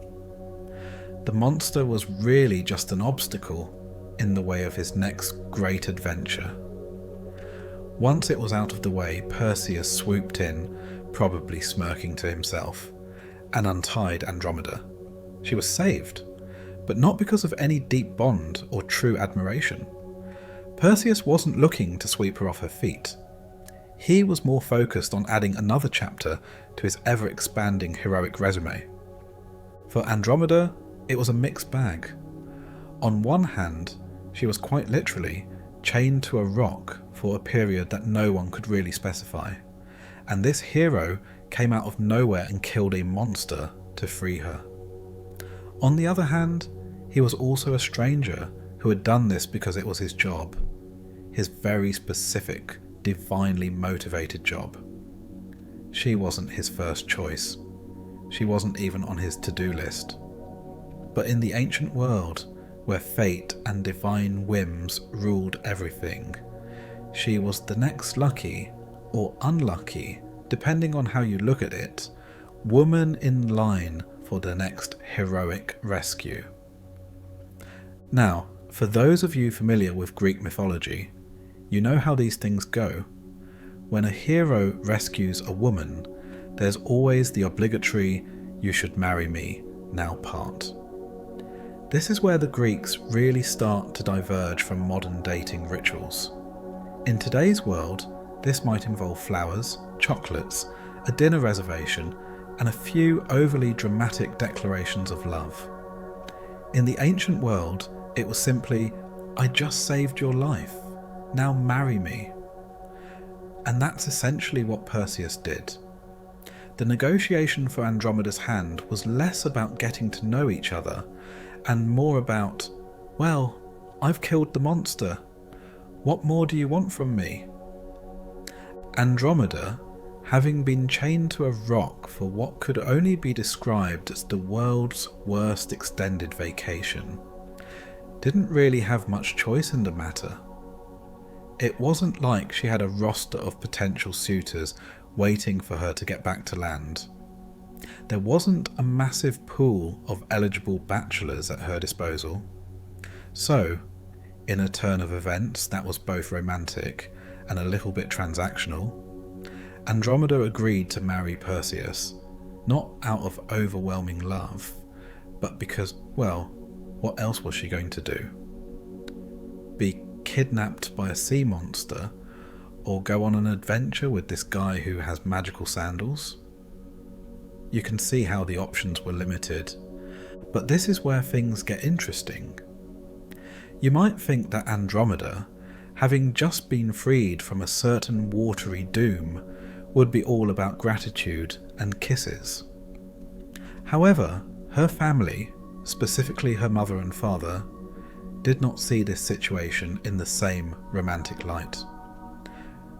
The monster was really just an obstacle in the way of his next great adventure. Once it was out of the way, Perseus swooped in, probably smirking to himself, and untied Andromeda. She was saved, but not because of any deep bond or true admiration. Perseus wasn't looking to sweep her off her feet. He was more focused on adding another chapter to his ever-expanding heroic resume. For Andromeda, it was a mixed bag. On one hand, she was quite literally chained to a rock for a period that no one could really specify, and this hero came out of nowhere and killed a monster to free her. On the other hand, he was also a stranger who had done this because it was his job, his very specific, divinely motivated job. She wasn't his first choice. She wasn't even on his to-do list. But in the ancient world, where fate and divine whims ruled everything, she was the next lucky, or unlucky, depending on how you look at it, woman in line for the next heroic rescue. Now, for those of you familiar with Greek mythology, you know how these things go. When a hero rescues a woman, there's always the obligatory "you should marry me" now part. This is where the Greeks really start to diverge from modern dating rituals. In today's world, this might involve flowers, chocolates, a dinner reservation, and a few overly dramatic declarations of love. In the ancient world, it was simply, "I just saved your life, now marry me." And that's essentially what Perseus did. The negotiation for Andromeda's hand was less about getting to know each other and more about, "Well, I've killed the monster. What more do you want from me?" Andromeda, having been chained to a rock for what could only be described as the world's worst extended vacation, didn't really have much choice in the matter. It wasn't like she had a roster of potential suitors waiting for her to get back to land. There wasn't a massive pool of eligible bachelors at her disposal. So, in a turn of events that was both romantic and a little bit transactional, Andromeda agreed to marry Perseus, not out of overwhelming love, but because, well, what else was she going to do? Be kidnapped by a sea monster, or go on an adventure with this guy who has magical sandals? You can see how the options were limited, but this is where things get interesting. You might think that Andromeda, having just been freed from a certain watery doom, would be all about gratitude and kisses. However, her family, specifically her mother and father, did not see this situation in the same romantic light.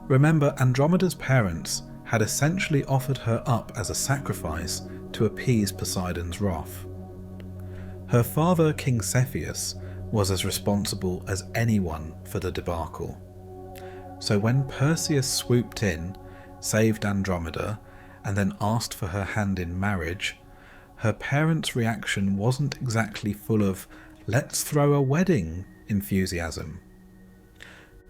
Remember, Andromeda's parents had essentially offered her up as a sacrifice to appease Poseidon's wrath. Her father, King Theseus, was as responsible as anyone for the debacle. So when Perseus swooped in, saved Andromeda, and then asked for her hand in marriage, her parents' reaction wasn't exactly full of "let's throw a wedding" enthusiasm.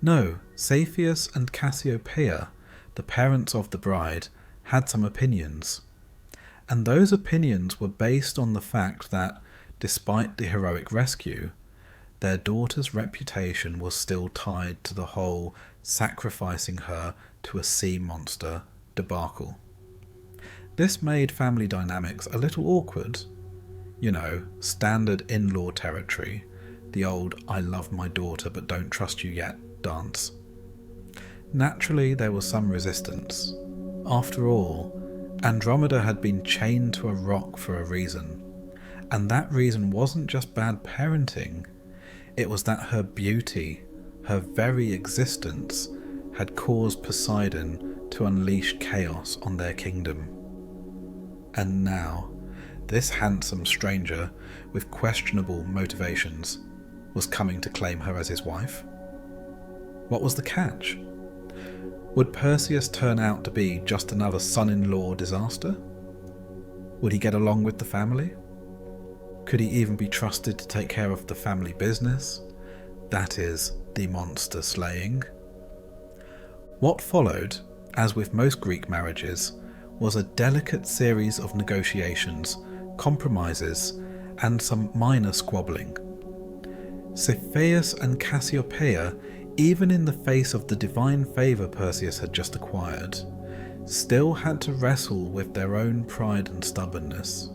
No, Theseus and Cassiopeia, the parents of the bride, had some opinions. And those opinions were based on the fact that, despite the heroic rescue, their daughter's reputation was still tied to the whole sacrificing her to a sea monster debacle. This made family dynamics a little awkward. You know, standard in-law territory, the old "I love my daughter but don't trust you yet" dance. Naturally, there was some resistance. After all, Andromeda had been chained to a rock for a reason, and that reason wasn't just bad parenting, it was that her beauty, her very existence, had caused Poseidon to unleash chaos on their kingdom. And now, this handsome stranger with questionable motivations was coming to claim her as his wife? What was the catch? Would Perseus turn out to be just another son-in-law disaster? Would he get along with the family? Could he even be trusted to take care of the family business? That is, the monster slaying. What followed, as with most Greek marriages, was a delicate series of negotiations, compromises, and some minor squabbling. Cepheus and Cassiopeia, even in the face of the divine favour Perseus had just acquired, still had to wrestle with their own pride and stubbornness.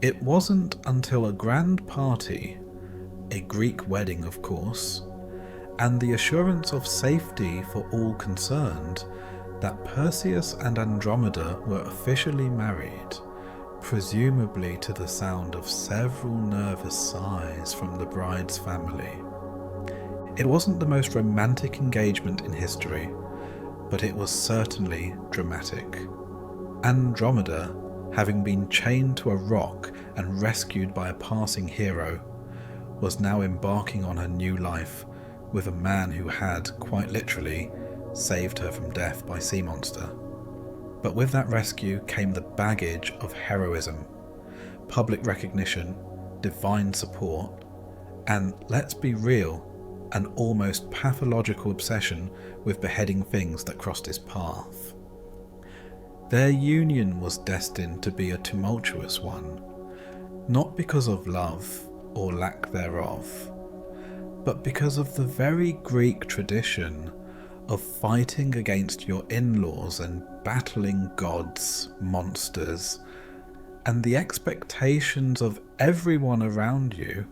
It wasn't until a grand party, a Greek wedding of course, and the assurance of safety for all concerned, that Perseus and Andromeda were officially married, presumably to the sound of several nervous sighs from the bride's family. It wasn't the most romantic engagement in history, but it was certainly dramatic. Andromeda, having been chained to a rock and rescued by a passing hero, was now embarking on her new life with a man who had, quite literally, saved her from death by sea monster. But with that rescue came the baggage of heroism, public recognition, divine support, and, let's be real, an almost pathological obsession with beheading things that crossed his path. Their union was destined to be a tumultuous one, not because of love or lack thereof, but because of the very Greek tradition of fighting against your in-laws and battling gods, monsters, and the expectations of everyone around you.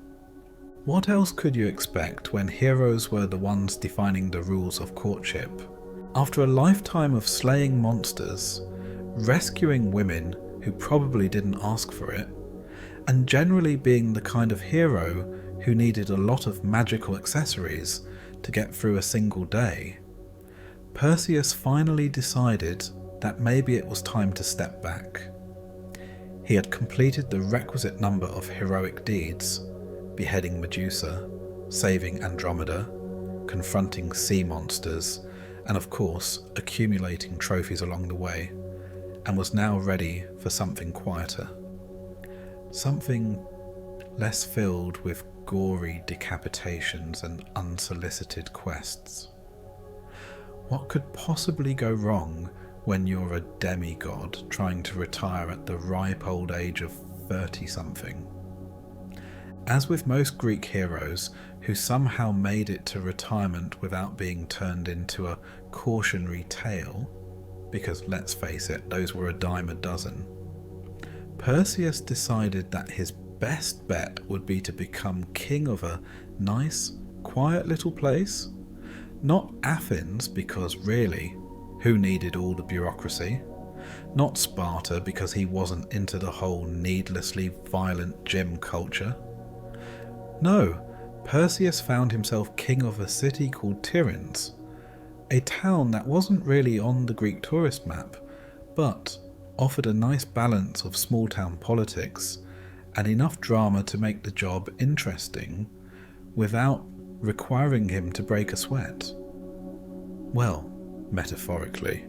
What else could you expect when heroes were the ones defining the rules of courtship? After a lifetime of slaying monsters, rescuing women who probably didn't ask for it, and generally being the kind of hero who needed a lot of magical accessories to get through a single day, Perseus finally decided that maybe it was time to step back. He had completed the requisite number of heroic deeds, beheading Medusa, saving Andromeda, confronting sea monsters, and of course accumulating trophies along the way, and was now ready for something quieter. Something less filled with gory decapitations and unsolicited quests. What could possibly go wrong when you're a demigod trying to retire at the ripe old age of 30-something? As with most Greek heroes who somehow made it to retirement without being turned into a cautionary tale, because let's face it, those were a dime a dozen, Perseus decided that his best bet would be to become king of a nice, quiet little place. Not Athens, because really, who needed all the bureaucracy? Not Sparta, because he wasn't into the whole needlessly violent gym culture. No, Perseus found himself king of a city called Tiryns, a town that wasn't really on the Greek tourist map, but offered a nice balance of small-town politics and enough drama to make the job interesting without requiring him to break a sweat. Well, metaphorically.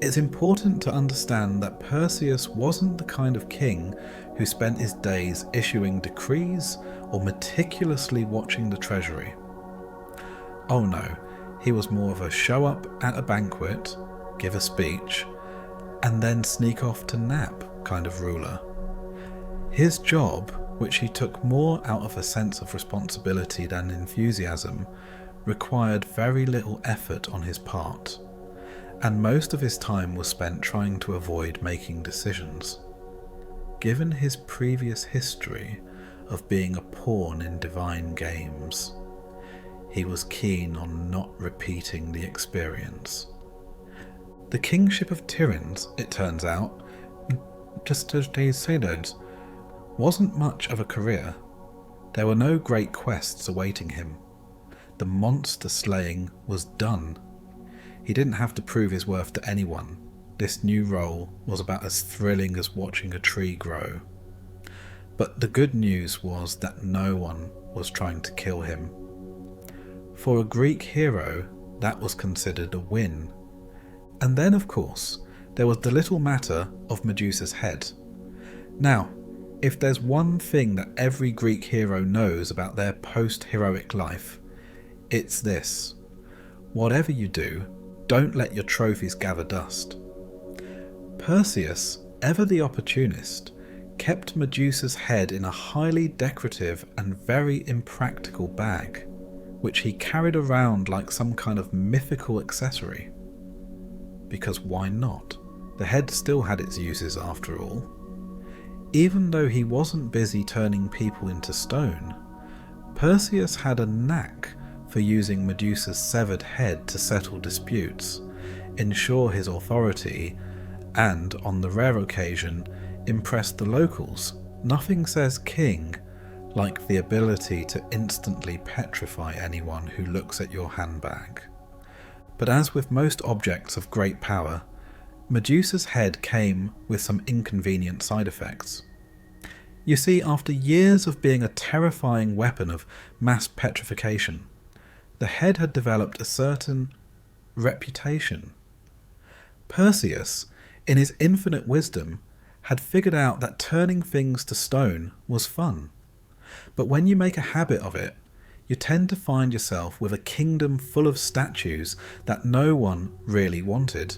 It's important to understand that Perseus wasn't the kind of king who spent his days issuing decrees or meticulously watching the treasury. Oh no, he was more of a show up at a banquet, give a speech, and then sneak off to nap kind of ruler. His job, which he took more out of a sense of responsibility than enthusiasm, required very little effort on his part, and most of his time was spent trying to avoid making decisions. Given his previous history of being a pawn in divine games, he was keen on not repeating the experience. The kingship of Tiryns, it turns out, just as they say that, wasn't much of a career. There were no great quests awaiting him. the monster slaying was done. He didn't have to prove his worth to anyone. This new role was about as thrilling as watching a tree grow. But the good news was that no one was trying to kill him. For a Greek hero, that was considered a win. And then, of course, there was the little matter of Medusa's head. Now, if there's one thing that every Greek hero knows about their post-heroic life, it's this: whatever you do, don't let your trophies gather dust. Perseus, ever the opportunist, kept Medusa's head in a highly decorative and very impractical bag, which he carried around like some kind of mythical accessory. Because why not? The head still had its uses after all. Even though he wasn't busy turning people into stone, Perseus had a knack for using Medusa's severed head to settle disputes, ensure his authority, and, on the rare occasion, impress the locals. Nothing says king like the ability to instantly petrify anyone who looks at your handbag. But as with most objects of great power, Medusa's head came with some inconvenient side effects. You see, after years of being a terrifying weapon of mass petrification, the head had developed a certain reputation. Perseus, in his infinite wisdom, had figured out that turning things to stone was fun. But when you make a habit of it, you tend to find yourself with a kingdom full of statues that no one really wanted.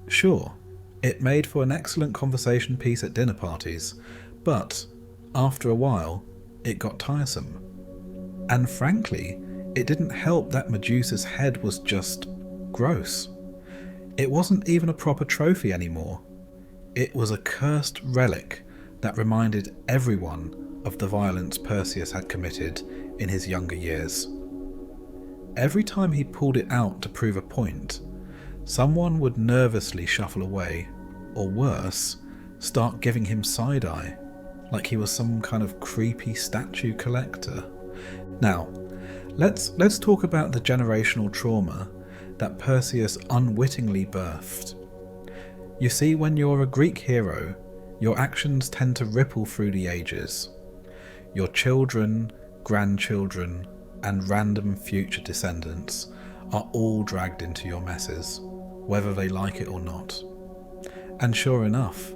Sure, it made for an excellent conversation piece at dinner parties, but after a while, it got tiresome. And frankly, it didn't help that Medusa's head was just gross. It wasn't even a proper trophy anymore. It was a cursed relic that reminded everyone of the violence Perseus had committed in his younger years. Every time he pulled it out to prove a point, someone would nervously shuffle away, or worse, start giving him side-eye, like he was some kind of creepy statue collector. Now, let's talk about the generational trauma that Perseus unwittingly birthed. You see, when you're a Greek hero, your actions tend to ripple through the ages. Your children, grandchildren, and random future descendants are all dragged into your messes, whether they like it or not. And sure enough,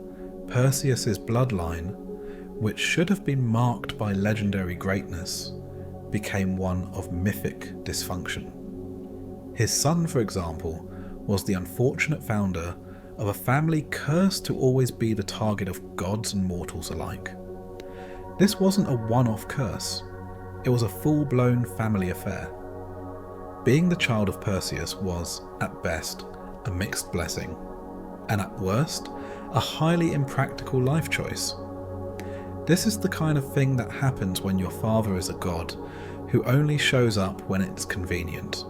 Perseus's bloodline, which should have been marked by legendary greatness, became one of mythic dysfunction. His son, for example, was the unfortunate founder of a family cursed to always be the target of gods and mortals alike. This wasn't a one-off curse, it was a full-blown family affair. Being the child of Perseus was, at best, a mixed blessing, and at worst, a highly impractical life choice. This is the kind of thing that happens when your father is a god who only shows up when it's convenient.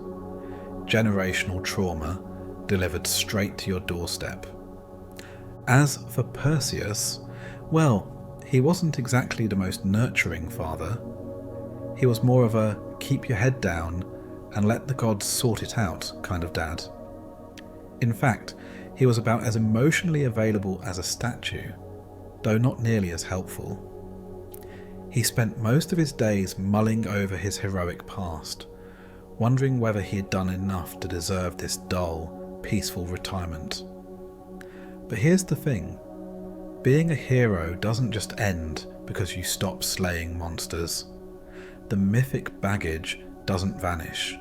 Generational trauma delivered straight to your doorstep. As for Perseus, well, he wasn't exactly the most nurturing father. He was more of a keep your head down and let the gods sort it out kind of dad. In fact, he was about as emotionally available as a statue, though not nearly as helpful. He spent most of his days mulling over his heroic past, wondering whether he had done enough to deserve this dull, peaceful retirement. But here's the thing, being a hero doesn't just end because you stop slaying monsters. The mythic baggage doesn't vanish.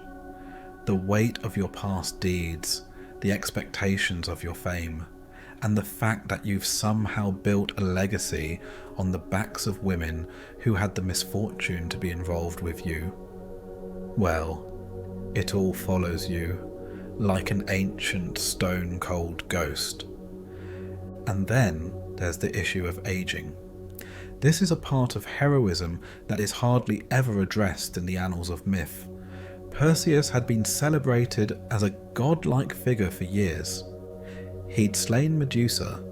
The weight of your past deeds, the expectations of your fame, and the fact that you've somehow built a legacy on the backs of women who had the misfortune to be involved with you, well, it all follows you like an ancient stone-cold ghost. And then there's the issue of aging. This is a part of heroism that is hardly ever addressed in the annals of myth. Perseus had been celebrated as a godlike figure for years. He'd slain Medusa,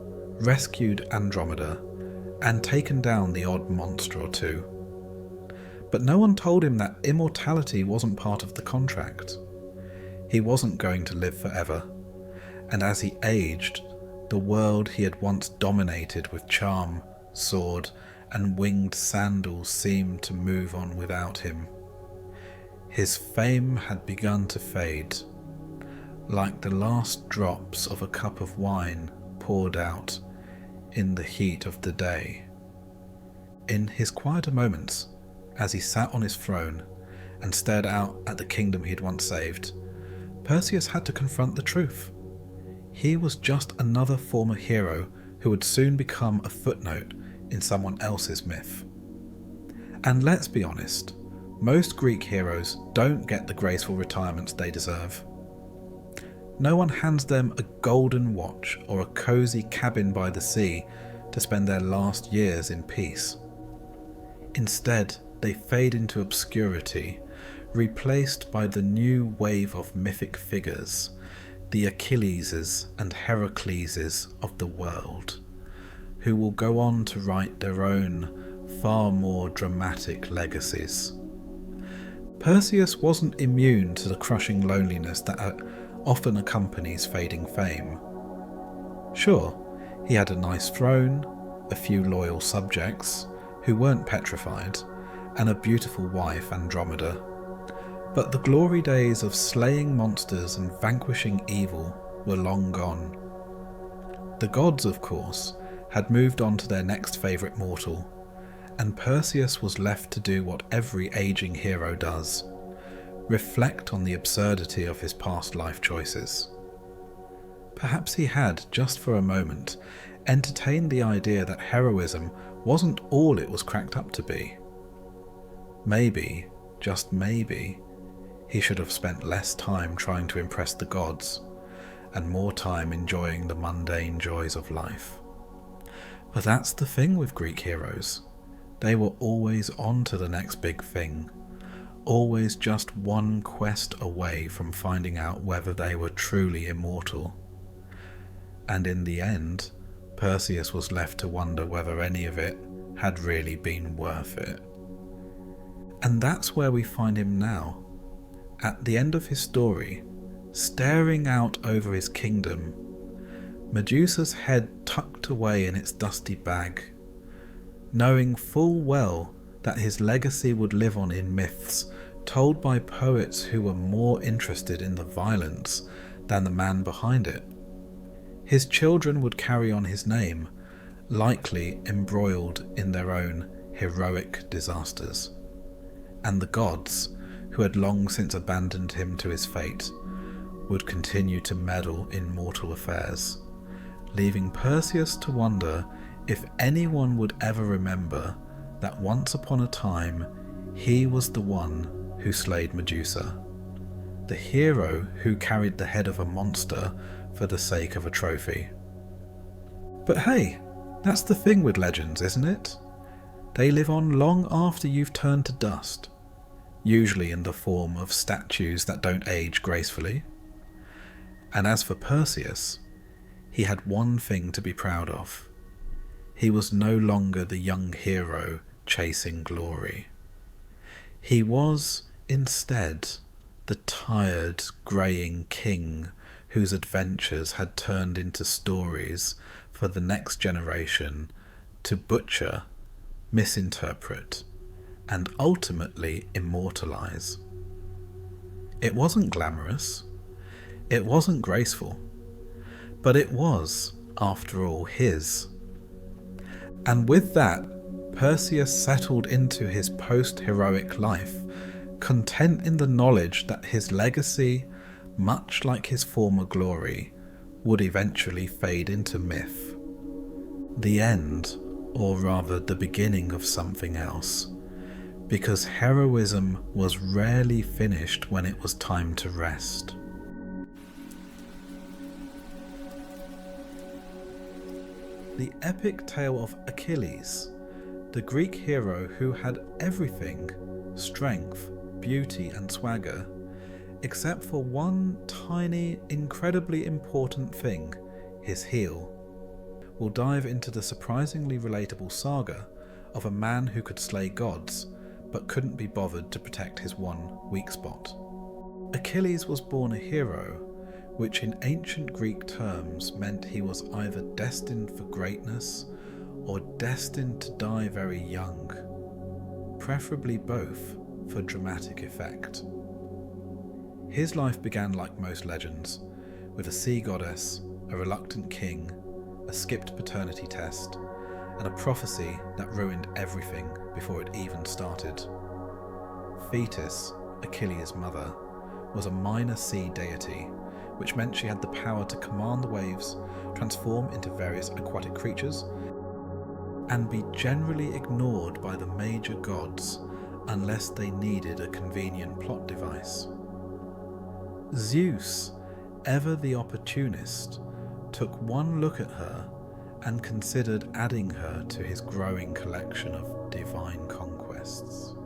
rescued Andromeda, and taken down the odd monster or two. But no one told him that immortality wasn't part of the contract. He wasn't going to live forever, and as he aged, the world he had once dominated with charm, sword, and winged sandals seemed to move on without him. His fame had begun to fade, like the last drops of a cup of wine poured out in the heat of the day. In his quieter moments, as he sat on his throne and stared out at the kingdom he had once saved, Perseus had to confront the truth. He was just another former hero who would soon become a footnote in someone else's myth. And let's be honest, most Greek heroes don't get the graceful retirements they deserve. No one hands them a golden watch or a cosy cabin by the sea to spend their last years in peace. Instead, they fade into obscurity, replaced by the new wave of mythic figures, the Achilleses and Heracleses of the world, who will go on to write their own, far more dramatic legacies. Perseus wasn't immune to the crushing loneliness that often accompanies fading fame. Sure, he had a nice throne, a few loyal subjects who weren't petrified, and a beautiful wife, Andromeda. But the glory days of slaying monsters and vanquishing evil were long gone. The gods, of course, had moved on to their next favourite mortal, and Perseus was left to do what every ageing hero does: reflect on the absurdity of his past life choices. Perhaps he had, just for a moment, entertained the idea that heroism wasn't all it was cracked up to be. Maybe, just maybe, he should have spent less time trying to impress the gods, and more time enjoying the mundane joys of life. But that's the thing with Greek heroes. They were always on to the next big thing, always just one quest away from finding out whether they were truly immortal. And in the end, Perseus was left to wonder whether any of it had really been worth it. And that's where we find him now, at the end of his story, staring out over his kingdom, Medusa's head tucked away in its dusty bag, knowing full well that his legacy would live on in myths told by poets who were more interested in the violence than the man behind it. His children would carry on his name, likely embroiled in their own heroic disasters. And the gods, who had long since abandoned him to his fate, would continue to meddle in mortal affairs, leaving Perseus to wonder if anyone would ever remember that once upon a time he was the one who slayed Medusa, the hero who carried the head of a monster for the sake of a trophy. But hey, that's the thing with legends, isn't it? They live on long after you've turned to dust, usually in the form of statues that don't age gracefully. And as for Perseus, he had one thing to be proud of. He was no longer the young hero chasing glory. He was, instead, the tired, greying king whose adventures had turned into stories for the next generation to butcher, misinterpret, and ultimately immortalize. It wasn't glamorous, it wasn't graceful, but it was, after all, his. And with that, Perseus settled into his post-heroic life, content in the knowledge that his legacy, much like his former glory, would eventually fade into myth. The end, or rather the beginning of something else, because heroism was rarely finished when it was time to rest. The epic tale of Achilles, the Greek hero who had everything, strength, beauty and swagger, except for one tiny, incredibly important thing, his heel. We'll dive into the surprisingly relatable saga of a man who could slay gods, but couldn't be bothered to protect his one weak spot. Achilles was born a hero, which in ancient Greek terms meant he was either destined for greatness or destined to die very young, preferably both for dramatic effect. His life began like most legends, with a sea goddess, a reluctant king, a skipped paternity test, and a prophecy that ruined everything before it even started. Thetis, Achilles' mother, was a minor sea deity, which meant she had the power to command the waves, transform into various aquatic creatures, and be generally ignored by the major gods unless they needed a convenient plot device. Zeus, ever the opportunist, took one look at her and considered adding her to his growing collection of divine conquests.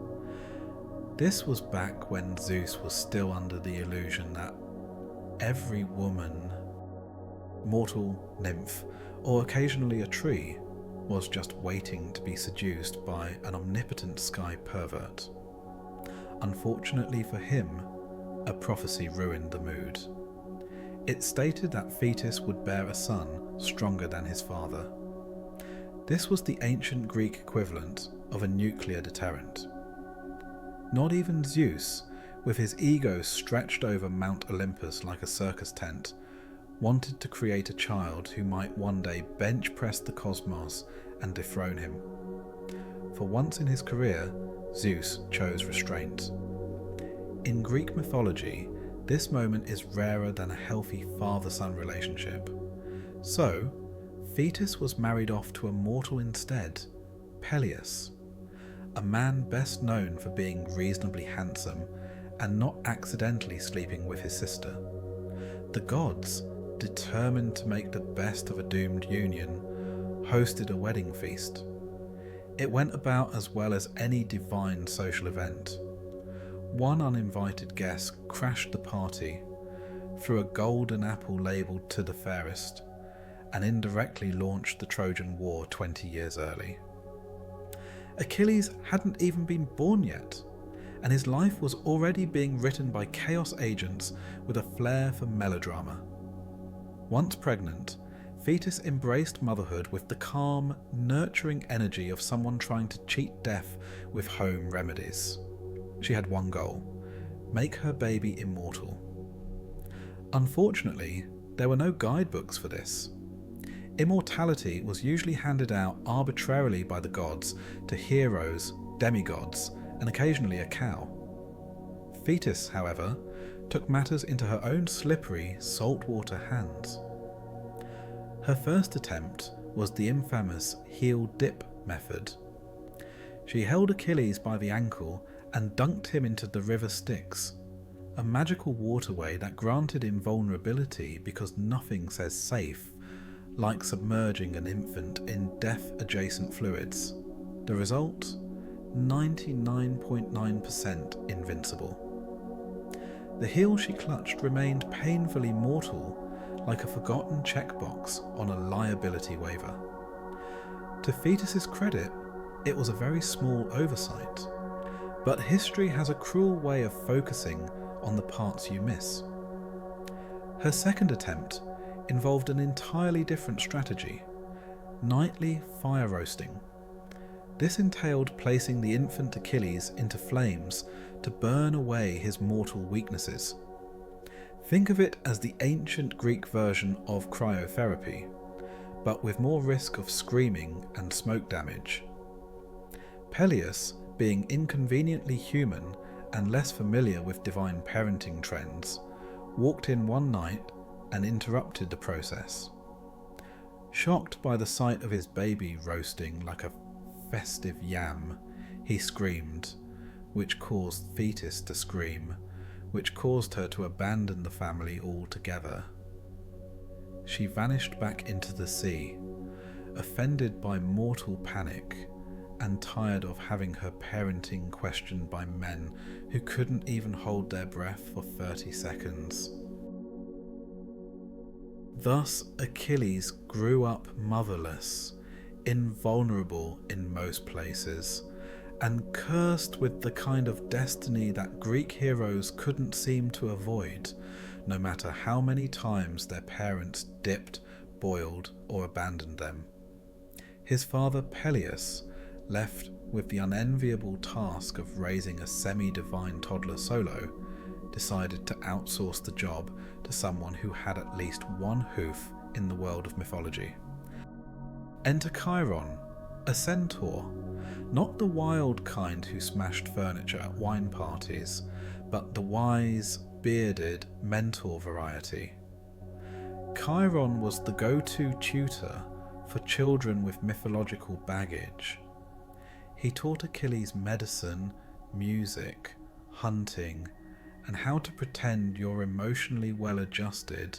This was back when Zeus was still under the illusion that every woman, mortal, nymph, or occasionally a tree was just waiting to be seduced by an omnipotent sky pervert. Unfortunately for him, a prophecy ruined the mood. It stated that Thetis would bear a son stronger than his father. This was the ancient Greek equivalent of a nuclear deterrent. Not even Zeus, with his ego stretched over Mount Olympus like a circus tent, wanted to create a child who might one day bench press the cosmos and dethrone him. For once in his career, Zeus chose restraint. In Greek mythology, this moment is rarer than a healthy father-son relationship. So, Thetis was married off to a mortal instead, Peleus, a man best known for being reasonably handsome and not accidentally sleeping with his sister. The gods, determined to make the best of a doomed union, hosted a wedding feast. It went about as well as any divine social event. One uninvited guest crashed the party, threw a golden apple labelled "to the fairest," and indirectly launched the Trojan War 20 years early. Achilles hadn't even been born yet, and his life was already being written by chaos agents with a flair for melodrama. Once pregnant, Thetis embraced motherhood with the calm, nurturing energy of someone trying to cheat death with home remedies. She had one goal: make her baby immortal. Unfortunately, there were no guidebooks for this. Immortality was usually handed out arbitrarily by the gods to heroes, demigods, and occasionally a cow. Thetis, however, took matters into her own slippery, saltwater hands. Her first attempt was the infamous heel-dip method. She held Achilles by the ankle and dunked him into the river Styx, a magical waterway that granted invulnerability because nothing says safe like submerging an infant in death-adjacent fluids. The result? 99.9% invincible. The heel she clutched remained painfully mortal, like a forgotten checkbox on a liability waiver. To Thetis's credit, it was a very small oversight, but history has a cruel way of focusing on the parts you miss. Her second attempt involved an entirely different strategy: nightly fire roasting. This entailed placing the infant Achilles into flames to burn away his mortal weaknesses. Think of it as the ancient Greek version of cryotherapy, but with more risk of screaming and smoke damage. Peleus, being inconveniently human and less familiar with divine parenting trends, walked in one night and interrupted the process. Shocked by the sight of his baby roasting like a festive yam, he screamed, which caused Thetis to scream, which caused her to abandon the family altogether. She vanished back into the sea, offended by mortal panic and tired of having her parenting questioned by men who couldn't even hold their breath for 30 seconds. Thus, Achilles grew up motherless, invulnerable in most places, and cursed with the kind of destiny that Greek heroes couldn't seem to avoid, no matter how many times their parents dipped, boiled, or abandoned them. His father Peleus, left with the unenviable task of raising a semi-divine toddler solo, decided to outsource the job to someone who had at least one hoof in the world of mythology. Enter Chiron, a centaur, not the wild kind who smashed furniture at wine parties, but the wise, bearded, mentor variety. Chiron was the go-to tutor for children with mythological baggage. He taught Achilles medicine, music, hunting, and how to pretend you're emotionally well-adjusted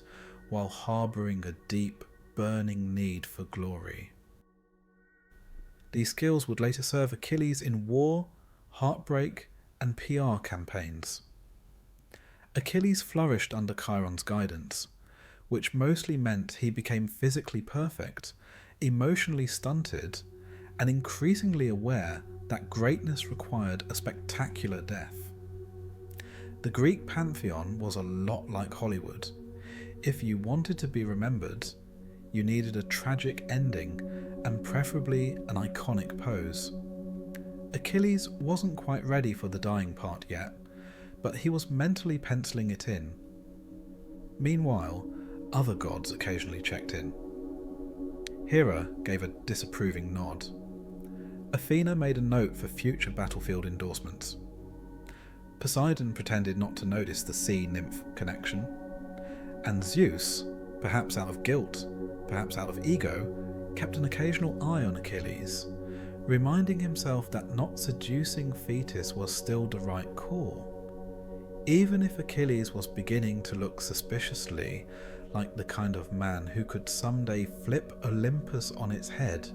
while harbouring a deep, burning need for glory. These skills would later serve Achilles in war, heartbreak, and PR campaigns. Achilles flourished under Chiron's guidance, which mostly meant he became physically perfect, emotionally stunted, and increasingly aware that greatness required a spectacular death. The Greek pantheon was a lot like Hollywood. If you wanted to be remembered, you needed a tragic ending and preferably an iconic pose. Achilles wasn't quite ready for the dying part yet, but he was mentally penciling it in. Meanwhile, other gods occasionally checked in. Hera gave a disapproving nod. Athena made a note for future battlefield endorsements. Poseidon pretended not to notice the sea-nymph connection. And Zeus, perhaps out of guilt, perhaps out of ego, kept an occasional eye on Achilles, reminding himself that not seducing Thetis was still the right call. Even if Achilles was beginning to look suspiciously like the kind of man who could someday flip Olympus on its head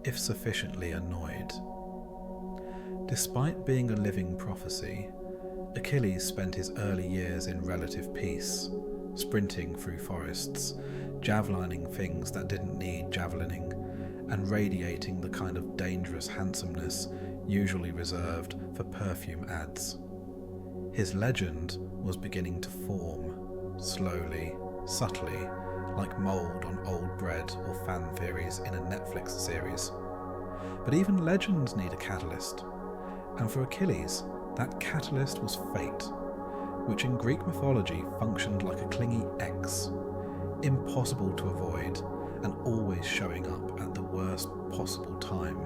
if sufficiently annoyed. Despite being a living prophecy, Achilles spent his early years in relative peace, sprinting through forests, javelining things that didn't need javelining, and radiating the kind of dangerous handsomeness usually reserved for perfume ads. His legend was beginning to form, slowly, subtly, like mould on old bread or fan theories in a Netflix series. But even legends need a catalyst, and for Achilles, that catalyst was fate, which in Greek mythology functioned like a clingy X, impossible to avoid and always showing up at the worst possible time.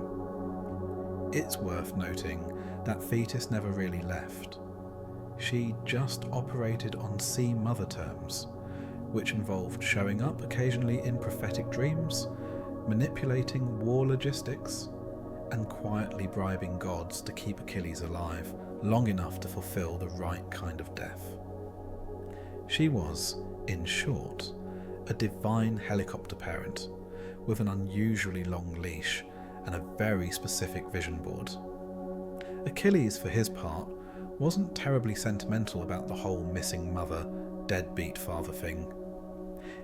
It's worth noting that Thetis never really left. She just operated on sea mother terms, which involved showing up occasionally in prophetic dreams, manipulating war logistics, and quietly bribing gods to keep Achilles alive long enough to fulfill the right kind of death. She was, in short, a divine helicopter parent with an unusually long leash and a very specific vision board. Achilles, for his part, wasn't terribly sentimental about the whole missing mother, deadbeat father thing.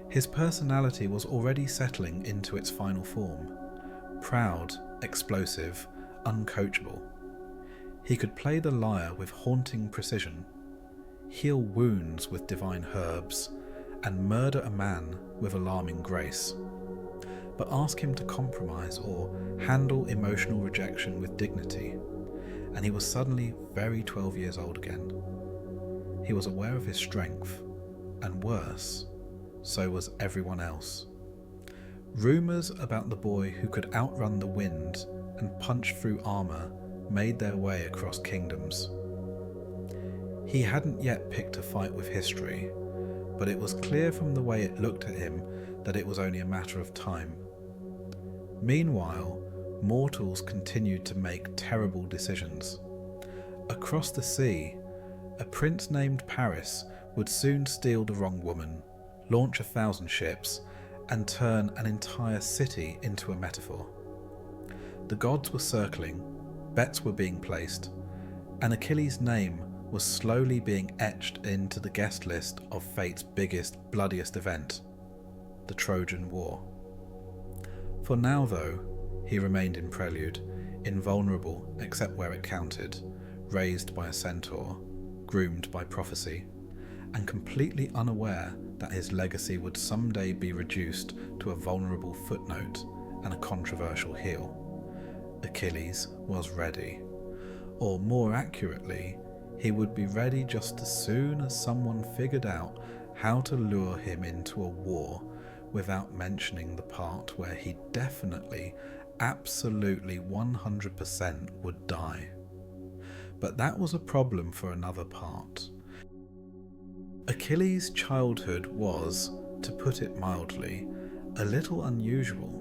His personality was already settling into its final form, proud, explosive, uncoachable. He could play the lyre with haunting precision, heal wounds with divine herbs, and murder a man with alarming grace. But ask him to compromise or handle emotional rejection with dignity, and he was suddenly very 12 years old again. He was aware of his strength, and worse, so was everyone else. Rumours about the boy who could outrun the wind and punch through armour made their way across kingdoms. He hadn't yet picked a fight with history, but it was clear from the way it looked at him that it was only a matter of time. Meanwhile, mortals continued to make terrible decisions. Across the sea, a prince named Paris would soon steal the wrong woman, launch 1,000 ships, and turn an entire city into a metaphor. The gods were circling, bets were being placed, and Achilles' name was slowly being etched into the guest list of fate's biggest, bloodiest event, the Trojan War. For now, though, he remained in prelude, invulnerable except where it counted, raised by a centaur, groomed by prophecy, and completely unaware that his legacy would someday be reduced to a vulnerable footnote and a controversial heel. Achilles was ready. Or more accurately, he would be ready just as soon as someone figured out how to lure him into a war without mentioning the part where he definitely, absolutely 100% would die. But that was a problem for another part. Achilles' childhood was, to put it mildly, a little unusual.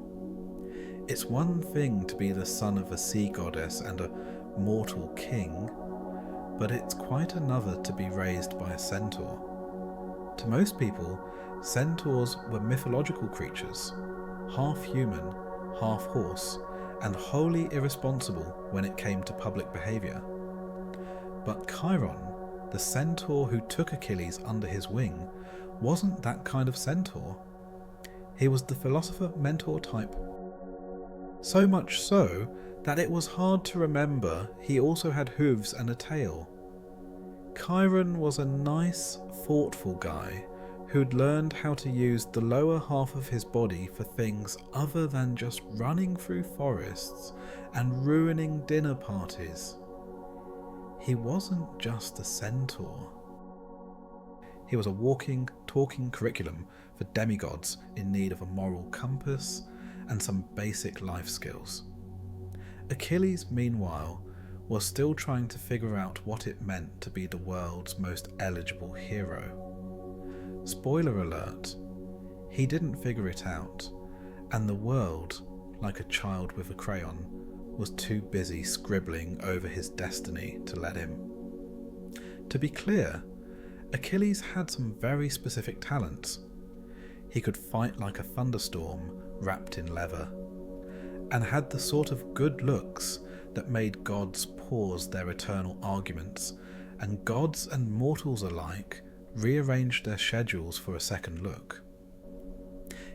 It's one thing to be the son of a sea goddess and a mortal king, but it's quite another to be raised by a centaur. To most people, centaurs were mythological creatures, half human, half horse, and wholly irresponsible when it came to public behaviour. But Chiron, the centaur who took Achilles under his wing, wasn't that kind of centaur. He was the philosopher-mentor type. So much so that it was hard to remember he also had hooves and a tail. Chiron was a nice, thoughtful guy who'd learned how to use the lower half of his body for things other than just running through forests and ruining dinner parties. He wasn't just a centaur. He was a walking, talking curriculum for demigods in need of a moral compass and some basic life skills. Achilles, meanwhile, was still trying to figure out what it meant to be the world's most eligible hero. Spoiler alert, he didn't figure it out, and the world, like a child with a crayon, was too busy scribbling over his destiny to let him. To be clear, Achilles had some very specific talents. He could fight like a thunderstorm wrapped in leather, and had the sort of good looks that made gods pause their eternal arguments, and gods and mortals alike rearranged their schedules for a second look.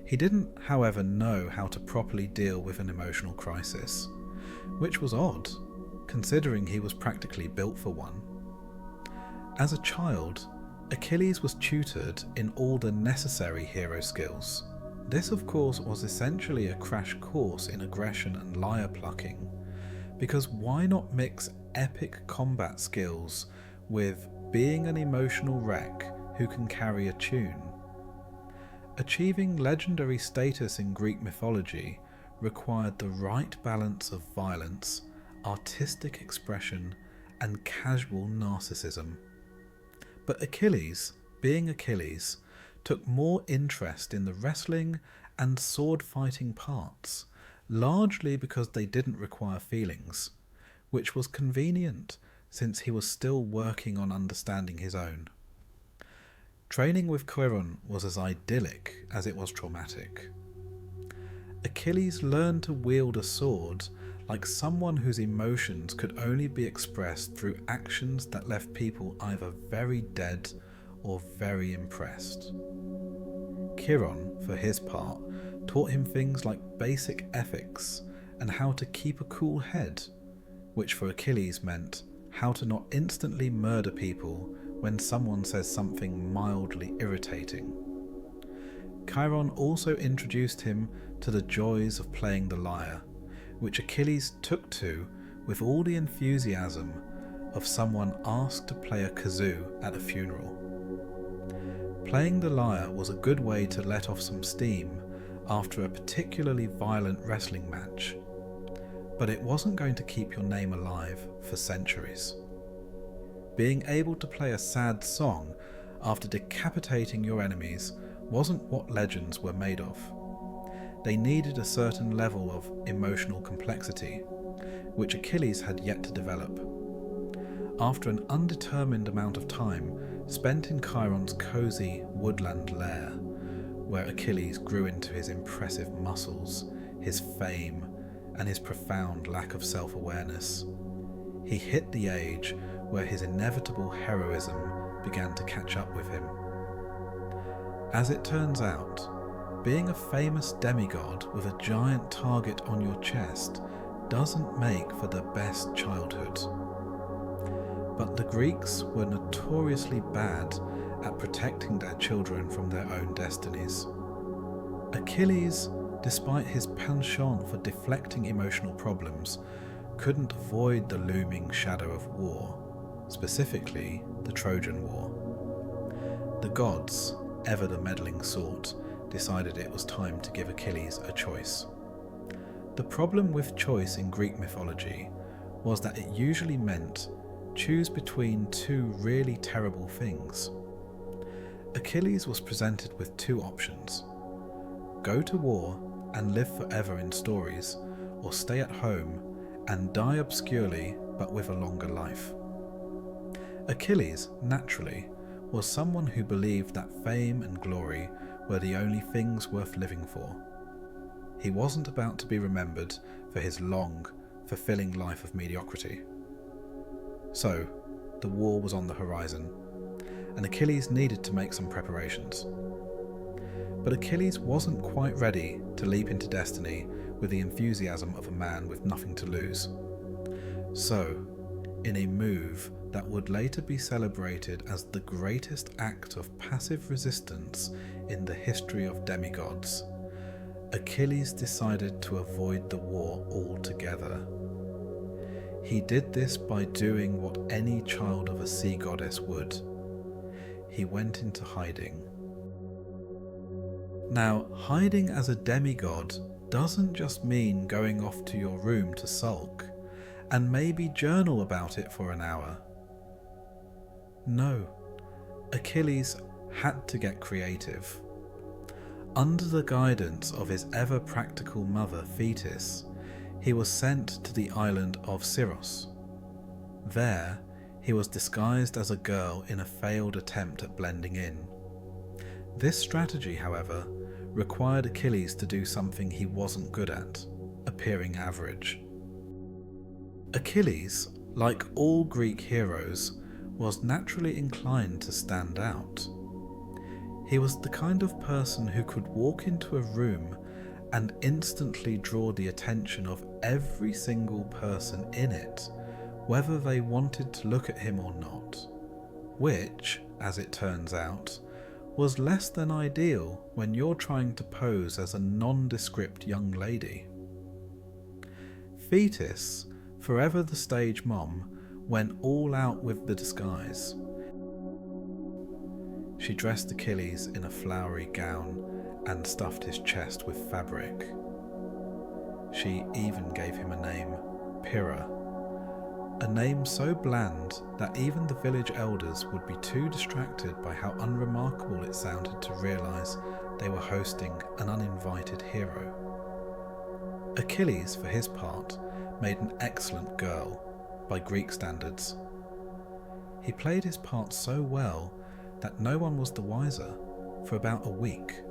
He didn't, however, know how to properly deal with an emotional crisis, which was odd, considering he was practically built for one. As a child, Achilles was tutored in all the necessary hero skills. This, of course, was essentially a crash course in aggression and lyre plucking, because why not mix epic combat skills with being an emotional wreck who can carry a tune? Achieving legendary status in Greek mythology required the right balance of violence, artistic expression, and casual narcissism. But Achilles, being Achilles, took more interest in the wrestling and sword-fighting parts, largely because they didn't require feelings, which was convenient since he was still working on understanding his own. Training with Chiron was as idyllic as it was traumatic. Achilles learned to wield a sword like someone whose emotions could only be expressed through actions that left people either very dead or very impressed. Chiron, for his part, taught him things like basic ethics and how to keep a cool head, which for Achilles meant how to not instantly murder people when someone says something mildly irritating. Chiron also introduced him to the joys of playing the lyre, which Achilles took to with all the enthusiasm of someone asked to play a kazoo at a funeral. Playing the lyre was a good way to let off some steam after a particularly violent wrestling match, but it wasn't going to keep your name alive for centuries. Being able to play a sad song after decapitating your enemies wasn't what legends were made of. They needed a certain level of emotional complexity, which Achilles had yet to develop. After an undetermined amount of time spent in Chiron's cosy woodland lair, where Achilles grew into his impressive muscles, his fame, and his profound lack of self-awareness, he hit the age where his inevitable heroism began to catch up with him. As it turns out, being a famous demigod with a giant target on your chest doesn't make for the best childhood. But the Greeks were notoriously bad at protecting their children from their own destinies. Achilles, despite his penchant for deflecting emotional problems, couldn't avoid the looming shadow of war, specifically the Trojan War. The gods, ever the meddling sort, decided it was time to give Achilles a choice. The problem with choice in Greek mythology was that it usually meant choose between two really terrible things. Achilles was presented with two options: go to war and live forever in stories, or stay at home and die obscurely but with a longer life. Achilles, naturally, was someone who believed that fame and glory were the only things worth living for. He wasn't about to be remembered for his long, fulfilling life of mediocrity. So, the war was on the horizon, and Achilles needed to make some preparations. But Achilles wasn't quite ready to leap into destiny with the enthusiasm of a man with nothing to lose. So, in a move that would later be celebrated as the greatest act of passive resistance in the history of demigods, Achilles decided to avoid the war altogether. He did this by doing what any child of a sea goddess would. He went into hiding. Now, hiding as a demigod doesn't just mean going off to your room to sulk, and maybe journal about it for an hour. No, Achilles had to get creative. Under the guidance of his ever-practical mother Theseus, he was sent to the island of Scyros. There, he was disguised as a girl in a failed attempt at blending in. This strategy, however, required Achilles to do something he wasn't good at: appearing average. Achilles, like all Greek heroes, was naturally inclined to stand out. He was the kind of person who could walk into a room and instantly draw the attention of every single person in it, whether they wanted to look at him or not, which, as it turns out, was less than ideal when you're trying to pose as a nondescript young lady. Thetis, forever the stage mom, went all out with the disguise. She dressed Achilles in a flowery gown and stuffed his chest with fabric. She even gave him a name, Pyrrha, a name so bland that even the village elders would be too distracted by how unremarkable it sounded to realise they were hosting an uninvited hero. Achilles, for his part, made an excellent girl, by Greek standards. He played his part so well that no one was the wiser for about a week.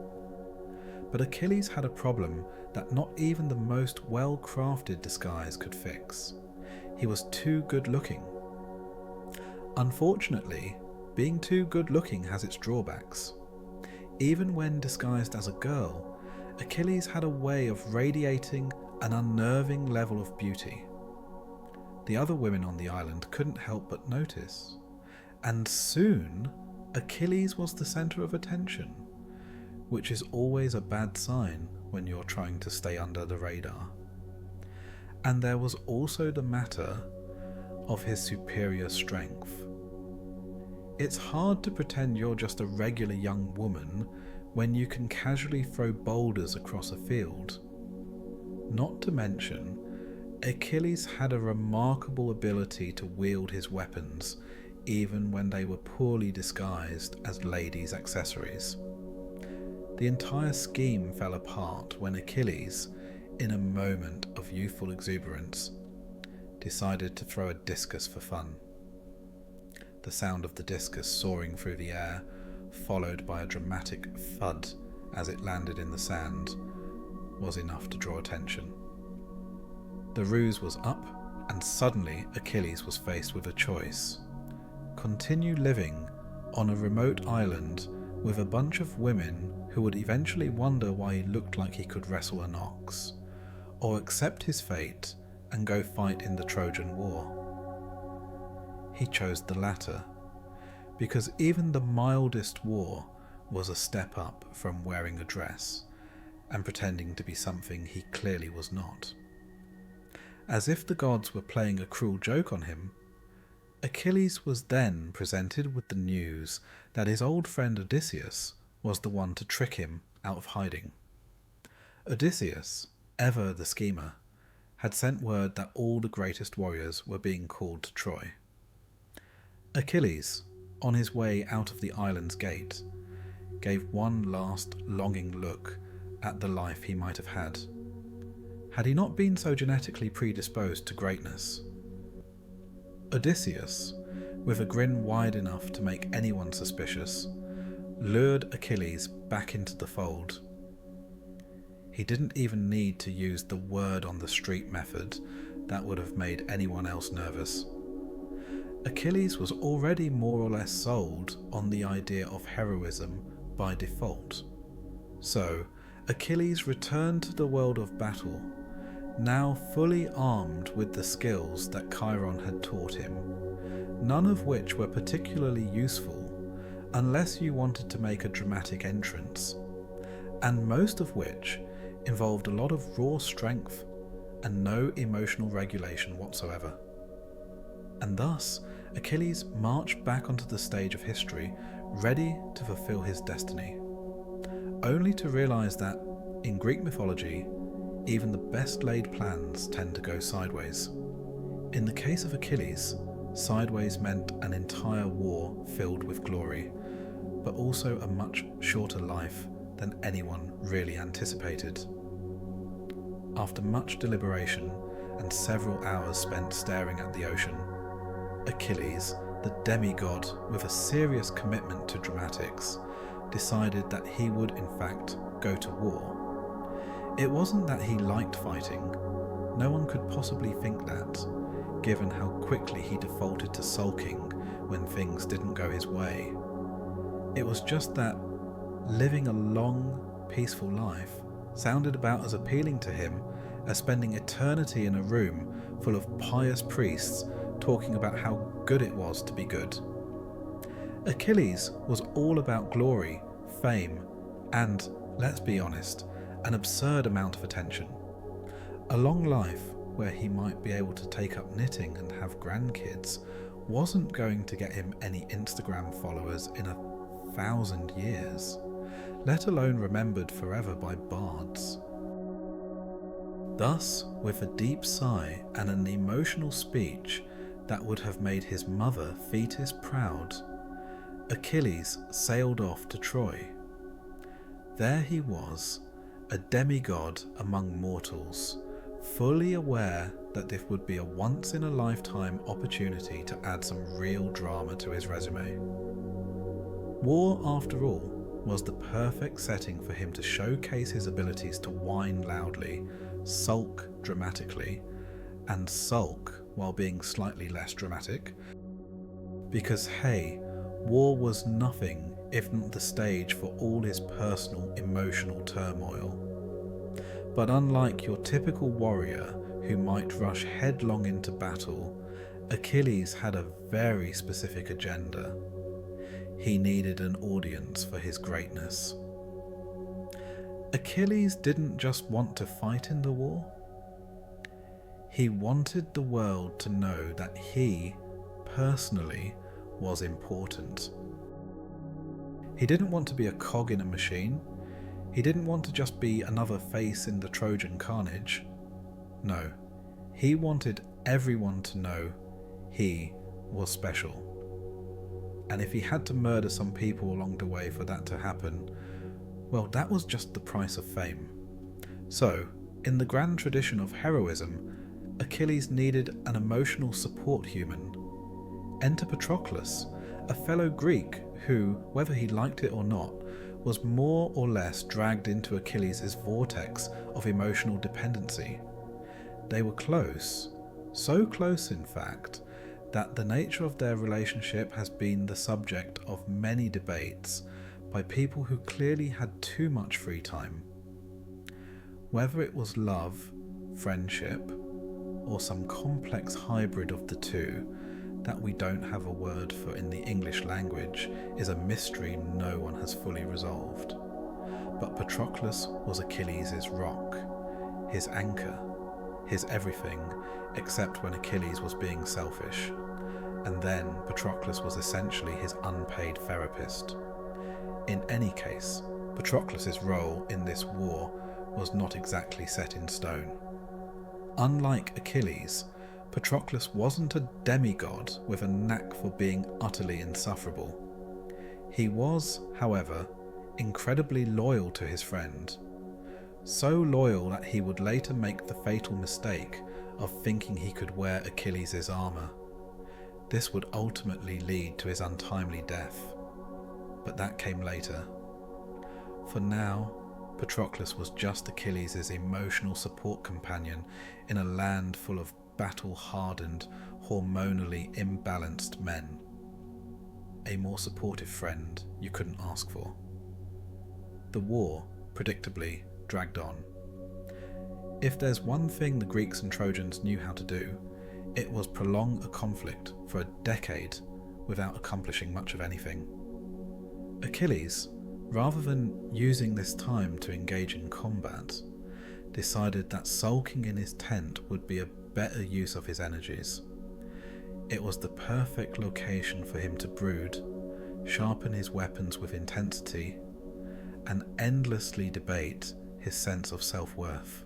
But Achilles had a problem that not even the most well-crafted disguise could fix. He was too good-looking. Unfortunately, being too good-looking has its drawbacks. Even when disguised as a girl, Achilles had a way of radiating an unnerving level of beauty. The other women on the island couldn't help but notice, and soon Achilles was the centre of attention, which is always a bad sign when you're trying to stay under the radar. And there was also the matter of his superior strength. It's hard to pretend you're just a regular young woman when you can casually throw boulders across a field. Not to mention, Achilles had a remarkable ability to wield his weapons even when they were poorly disguised as ladies' accessories. The entire scheme fell apart when Achilles, in a moment of youthful exuberance, decided to throw a discus for fun. The sound of the discus soaring through the air, followed by a dramatic thud as it landed in the sand, was enough to draw attention. The ruse was up, and suddenly Achilles was faced with a choice: continue living on a remote island with a bunch of women who would eventually wonder why he looked like he could wrestle an ox, or accept his fate and go fight in the Trojan War. He chose the latter, because even the mildest war was a step up from wearing a dress and pretending to be something he clearly was not. As if the gods were playing a cruel joke on him, Achilles was then presented with the news that his old friend Odysseus was the one to trick him out of hiding. Odysseus, ever the schemer, had sent word that all the greatest warriors were being called to Troy. Achilles, on his way out of the island's gate, gave one last longing look at the life he might have had he not been so genetically predisposed to greatness. Odysseus, with a grin wide enough to make anyone suspicious, lured Achilles back into the fold. He didn't even need to use the word on the street method that would have made anyone else nervous. Achilles was already more or less sold on the idea of heroism by default. So, Achilles returned to the world of battle, now fully armed with the skills that Chiron had taught him, none of which were particularly useful unless you wanted to make a dramatic entrance, and most of which involved a lot of raw strength and no emotional regulation whatsoever. And thus, Achilles marched back onto the stage of history, ready to fulfill his destiny, only to realise that, in Greek mythology, even the best laid plans tend to go sideways. In the case of Achilles, sideways meant an entire war filled with glory, but also a much shorter life than anyone really anticipated. After much deliberation and several hours spent staring at the ocean, Achilles, the demigod with a serious commitment to dramatics, decided that he would in fact go to war. It wasn't that he liked fighting. No one could possibly think that, given how quickly he defaulted to sulking when things didn't go his way. It was just that living a long, peaceful life sounded about as appealing to him as spending eternity in a room full of pious priests talking about how good it was to be good. Achilles was all about glory, fame, and, let's be honest, an absurd amount of attention. A long life where he might be able to take up knitting and have grandkids wasn't going to get him any Instagram followers in 1,000 years, let alone remembered forever by bards. Thus, with a deep sigh and an emotional speech that would have made his mother Thetis proud, Achilles sailed off to Troy. There he was, a demigod among mortals, fully aware that this would be a once-in-a-lifetime opportunity to add some real drama to his resume. War, after all, was the perfect setting for him to showcase his abilities to whine loudly, sulk dramatically, and sulk while being slightly less dramatic. Because hey, war was nothing if not the stage for all his personal emotional turmoil. But unlike your typical warrior who might rush headlong into battle, Achilles had a very specific agenda. He needed an audience for his greatness. Achilles didn't just want to fight in the war. He wanted the world to know that he, personally, was important. He didn't want to be a cog in a machine. He didn't want to just be another face in the Trojan carnage. No, he wanted everyone to know he was special. And if he had to murder some people along the way for that to happen, well, that was just the price of fame. So, in the grand tradition of heroism, Achilles needed an emotional support human. Enter Patroclus, a fellow Greek who, whether he liked it or not, was more or less dragged into Achilles' vortex of emotional dependency. They were close, so close in fact, that the nature of their relationship has been the subject of many debates by people who clearly had too much free time. Whether it was love, friendship, or some complex hybrid of the two that we don't have a word for in the English language is a mystery no one has fully resolved. But Patroclus was Achilles' rock, his anchor, his everything, except when Achilles was being selfish. And then Patroclus was essentially his unpaid therapist. In any case, Patroclus' role in this war was not exactly set in stone. Unlike Achilles, Patroclus wasn't a demigod with a knack for being utterly insufferable. He was, however, incredibly loyal to his friend. So loyal that he would later make the fatal mistake of thinking he could wear Achilles' armour. This would ultimately lead to his untimely death. But that came later. For now, Patroclus was just Achilles' emotional support companion in a land full of battle-hardened, hormonally imbalanced men. A more supportive friend you couldn't ask for. The war, predictably, dragged on. If there's one thing the Greeks and Trojans knew how to do, it was prolong a conflict for a decade without accomplishing much of anything. Achilles, rather than using this time to engage in combat, decided that sulking in his tent would be a better use of his energies. It was the perfect location for him to brood, sharpen his weapons with intensity, and endlessly debate his sense of self-worth.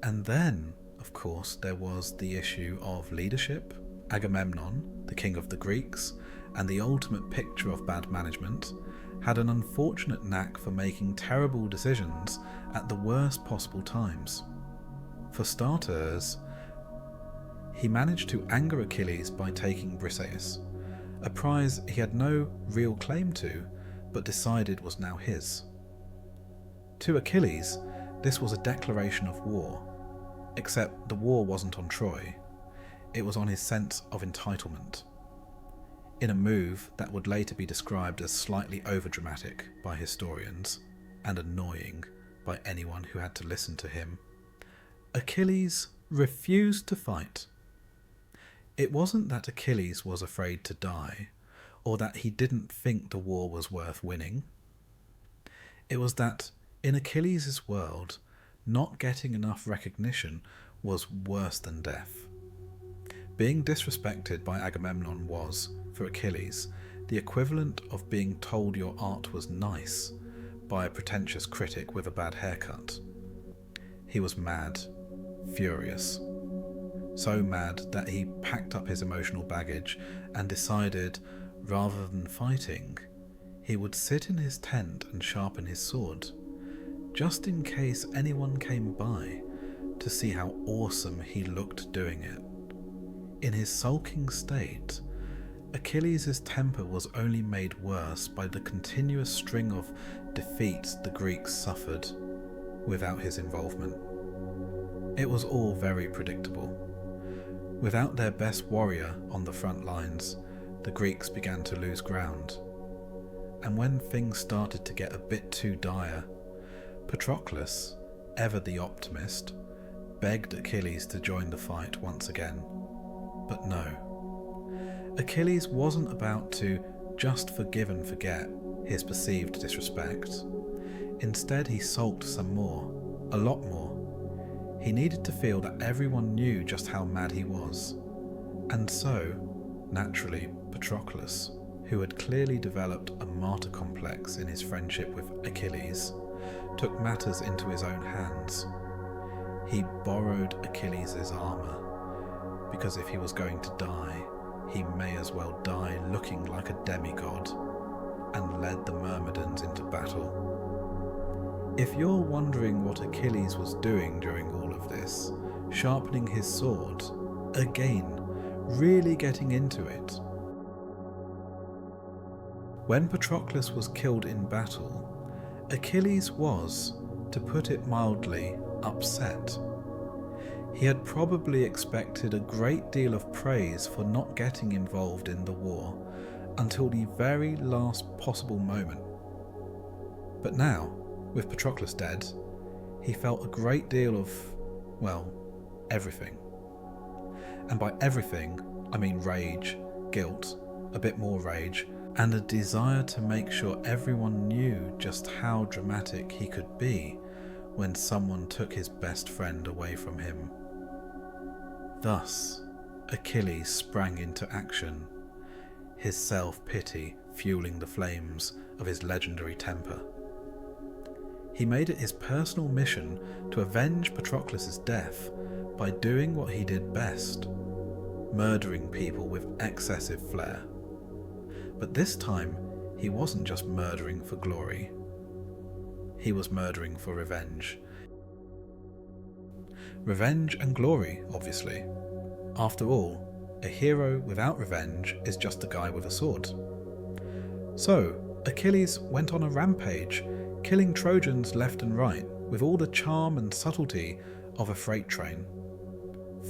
And then, of course, there was the issue of leadership. Agamemnon, the king of the Greeks, and the ultimate picture of bad management, had an unfortunate knack for making terrible decisions at the worst possible times. For starters, he managed to anger Achilles by taking Perseus, a prize he had no real claim to, but decided was now his. To Achilles, this was a declaration of war, except the war wasn't on Troy, it was on his sense of entitlement. In a move that would later be described as slightly overdramatic by historians, and annoying by anyone who had to listen to him, Achilles refused to fight. It wasn't that Achilles was afraid to die, or that he didn't think the war was worth winning. It was that, in Achilles' world, not getting enough recognition was worse than death. Being disrespected by Agamemnon was, for Achilles, the equivalent of being told your art was nice by a pretentious critic with a bad haircut. He was mad, furious. So mad that he packed up his emotional baggage and decided, rather than fighting, he would sit in his tent and sharpen his sword, just in case anyone came by to see how awesome he looked doing it. In his sulking state, Achilles' temper was only made worse by the continuous string of defeats the Greeks suffered without his involvement. It was all very predictable. Without their best warrior on the front lines, the Greeks began to lose ground. And when things started to get a bit too dire, Patroclus, ever the optimist, begged Achilles to join the fight once again. But no. Achilles wasn't about to just forgive and forget his perceived disrespect. Instead, he sulked some more, a lot more. He needed to feel that everyone knew just how mad he was. And so, naturally, Patroclus, who had clearly developed a martyr complex in his friendship with Achilles, took matters into his own hands. He borrowed Achilles' armour, because if he was going to die, he may as well die looking like a demigod, and led the Myrmidons into battle. If you're wondering what Achilles was doing during all of this, sharpening his sword, again, really getting into it. When Patroclus was killed in battle, Achilles was, to put it mildly, upset. He had probably expected a great deal of praise for not getting involved in the war until the very last possible moment. But now, with Patroclus dead, he felt a great deal of, everything. And by everything, I mean rage, guilt, a bit more rage, and a desire to make sure everyone knew just how dramatic he could be when someone took his best friend away from him. Thus, Achilles sprang into action, his self-pity fueling the flames of his legendary temper. He made it his personal mission to avenge Patroclus' death by doing what he did best, murdering people with excessive flair. But this time, he wasn't just murdering for glory. He was murdering for revenge. Revenge and glory, obviously. After all, a hero without revenge is just a guy with a sword. So, Achilles went on a rampage, killing Trojans left and right with all the charm and subtlety of a freight train.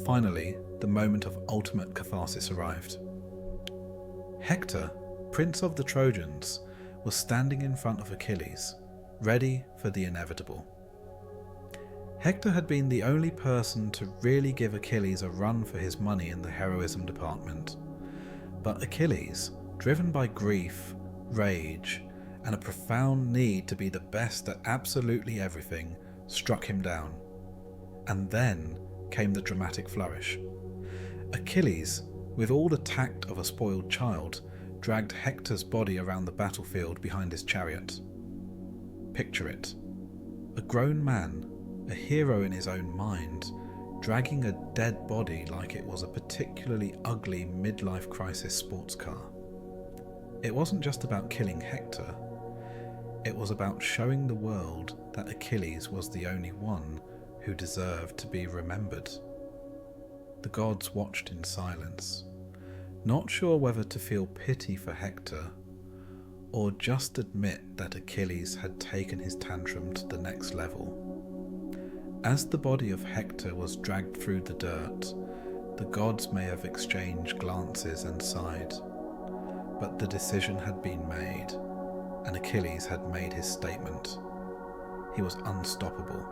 Finally, the moment of ultimate catharsis arrived. Hector, Prince of the Trojans, was standing in front of Achilles, ready for the inevitable. Hector had been the only person to really give Achilles a run for his money in the heroism department. But Achilles, driven by grief, rage, and a profound need to be the best at absolutely everything, struck him down. And then came the dramatic flourish. Achilles, with all the tact of a spoiled child, dragged Hector's body around the battlefield behind his chariot. Picture it. A grown man, a hero in his own mind, dragging a dead body like it was a particularly ugly midlife crisis sports car. It wasn't just about killing Hector. It was about showing the world that Achilles was the only one who deserved to be remembered. The gods watched in silence, not sure whether to feel pity for Hector or just admit that Achilles had taken his tantrum to the next level. As the body of Hector was dragged through the dirt, the gods may have exchanged glances and sighed, but the decision had been made, and Achilles had made his statement. He was unstoppable.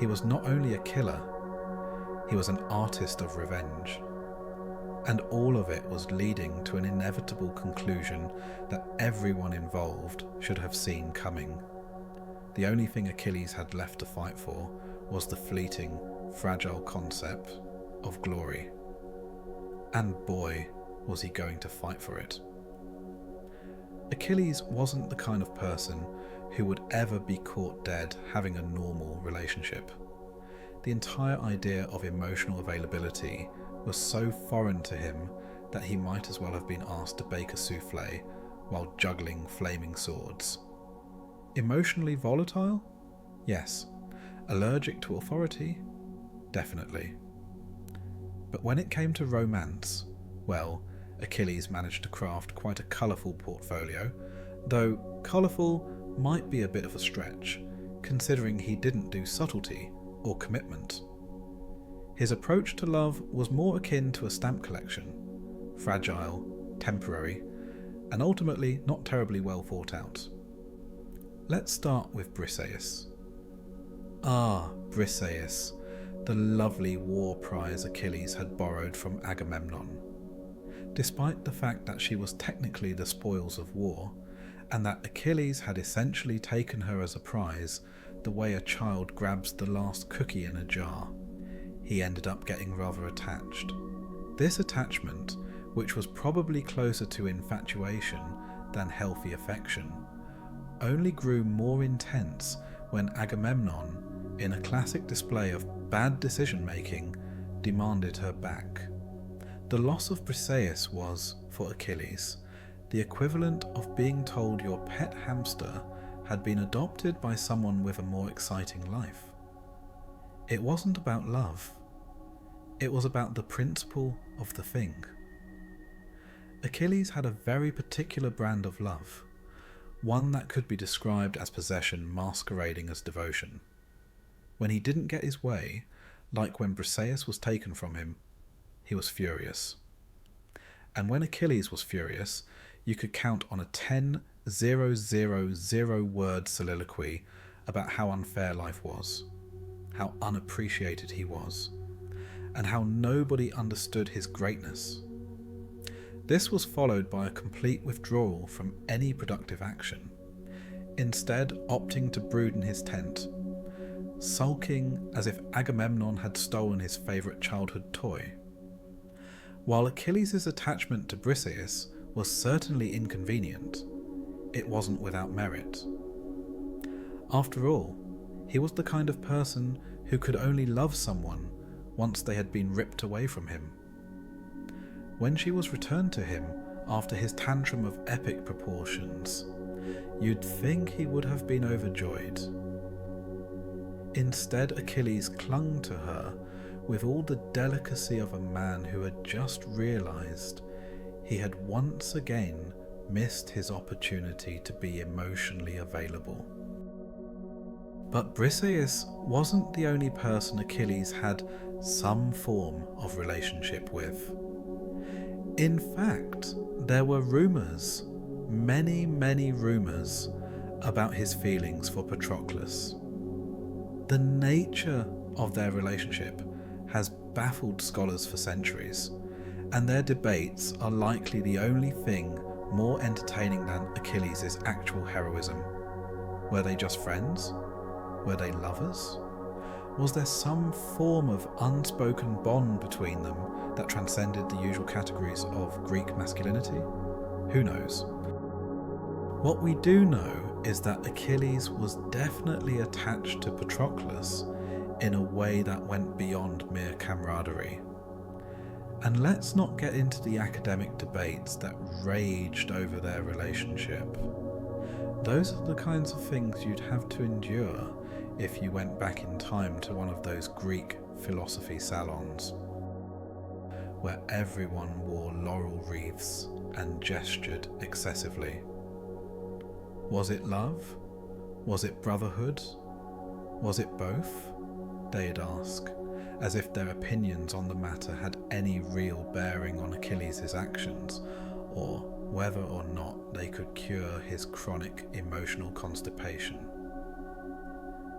He was not only a killer, he was an artist of revenge. And all of it was leading to an inevitable conclusion that everyone involved should have seen coming. The only thing Achilles had left to fight for was the fleeting, fragile concept of glory. And boy, was he going to fight for it. Achilles wasn't the kind of person who would ever be caught dead having a normal relationship. The entire idea of emotional availability was so foreign to him that he might as well have been asked to bake a souffle while juggling flaming swords. Emotionally volatile? Yes. Allergic to authority? Definitely. But when it came to romance, well, Achilles managed to craft quite a colourful portfolio, though colourful might be a bit of a stretch, considering he didn't do subtlety or commitment. His approach to love was more akin to a stamp collection, fragile, temporary, and ultimately not terribly well thought out. Let's start with Briseis. Briseis, the lovely war prize Achilles had borrowed from Agamemnon. Despite the fact that she was technically the spoils of war, and that Achilles had essentially taken her as a prize the way a child grabs the last cookie in a jar, he ended up getting rather attached. This attachment, which was probably closer to infatuation than healthy affection, only grew more intense when Agamemnon, in a classic display of bad decision-making, demanded her back. The loss of Briseis was, for Achilles, the equivalent of being told your pet hamster had been adopted by someone with a more exciting life. It wasn't about love. It was about the principle of the thing. Achilles had a very particular brand of love, one that could be described as possession masquerading as devotion. When he didn't get his way, like when Briseis was taken from him, he was furious. And when Achilles was furious, you could count on a 10,000 word soliloquy about how unfair life was. how unappreciated he was, and how nobody understood his greatness. This was followed by a complete withdrawal from any productive action, instead opting to brood in his tent, sulking as if Agamemnon had stolen his favourite childhood toy. While Achilles' attachment to Briseis was certainly inconvenient, it wasn't without merit. After all, he was the kind of person who could only love someone once they had been ripped away from him. When she was returned to him after his tantrum of epic proportions, you'd think he would have been overjoyed. Instead, Achilles clung to her with all the delicacy of a man who had just realised he had once again missed his opportunity to be emotionally available. But Briseis wasn't the only person Achilles had some form of relationship with. In fact, there were rumours, many rumours, about his feelings for Patroclus. The nature of their relationship has baffled scholars for centuries, and their debates are likely the only thing more entertaining than Achilles' actual heroism. Were they just friends? Were they lovers? Was there some form of unspoken bond between them that transcended the usual categories of Greek masculinity? Who knows? What we do know is that Achilles was definitely attached to Patroclus in a way that went beyond mere camaraderie. And let's not get into the academic debates that raged over their relationship. Those are the kinds of things you'd have to endure if you went back in time to one of those Greek philosophy salons, where everyone wore laurel wreaths and gestured excessively. Was it love? Was it brotherhood? Was it both? They'd ask, as if their opinions on the matter had any real bearing on Achilles' actions, or whether or not they could cure his chronic emotional constipation.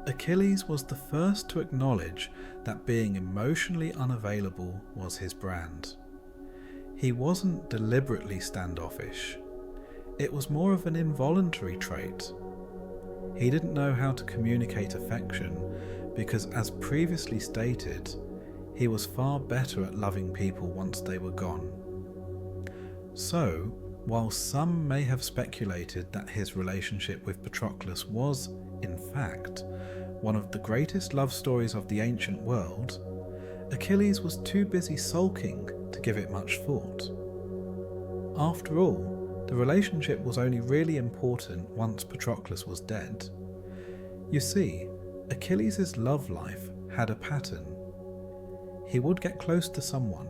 Achilles was the first to acknowledge that being emotionally unavailable was his brand. He wasn't deliberately standoffish. It was more of an involuntary trait. He didn't know how to communicate affection because, as previously stated, he was far better at loving people once they were gone. So, while some may have speculated that his relationship with Patroclus was, in fact, one of the greatest love stories of the ancient world, Achilles was too busy sulking to give it much thought. After all, the relationship was only really important once Patroclus was dead. You see, Achilles' love life had a pattern. He would get close to someone,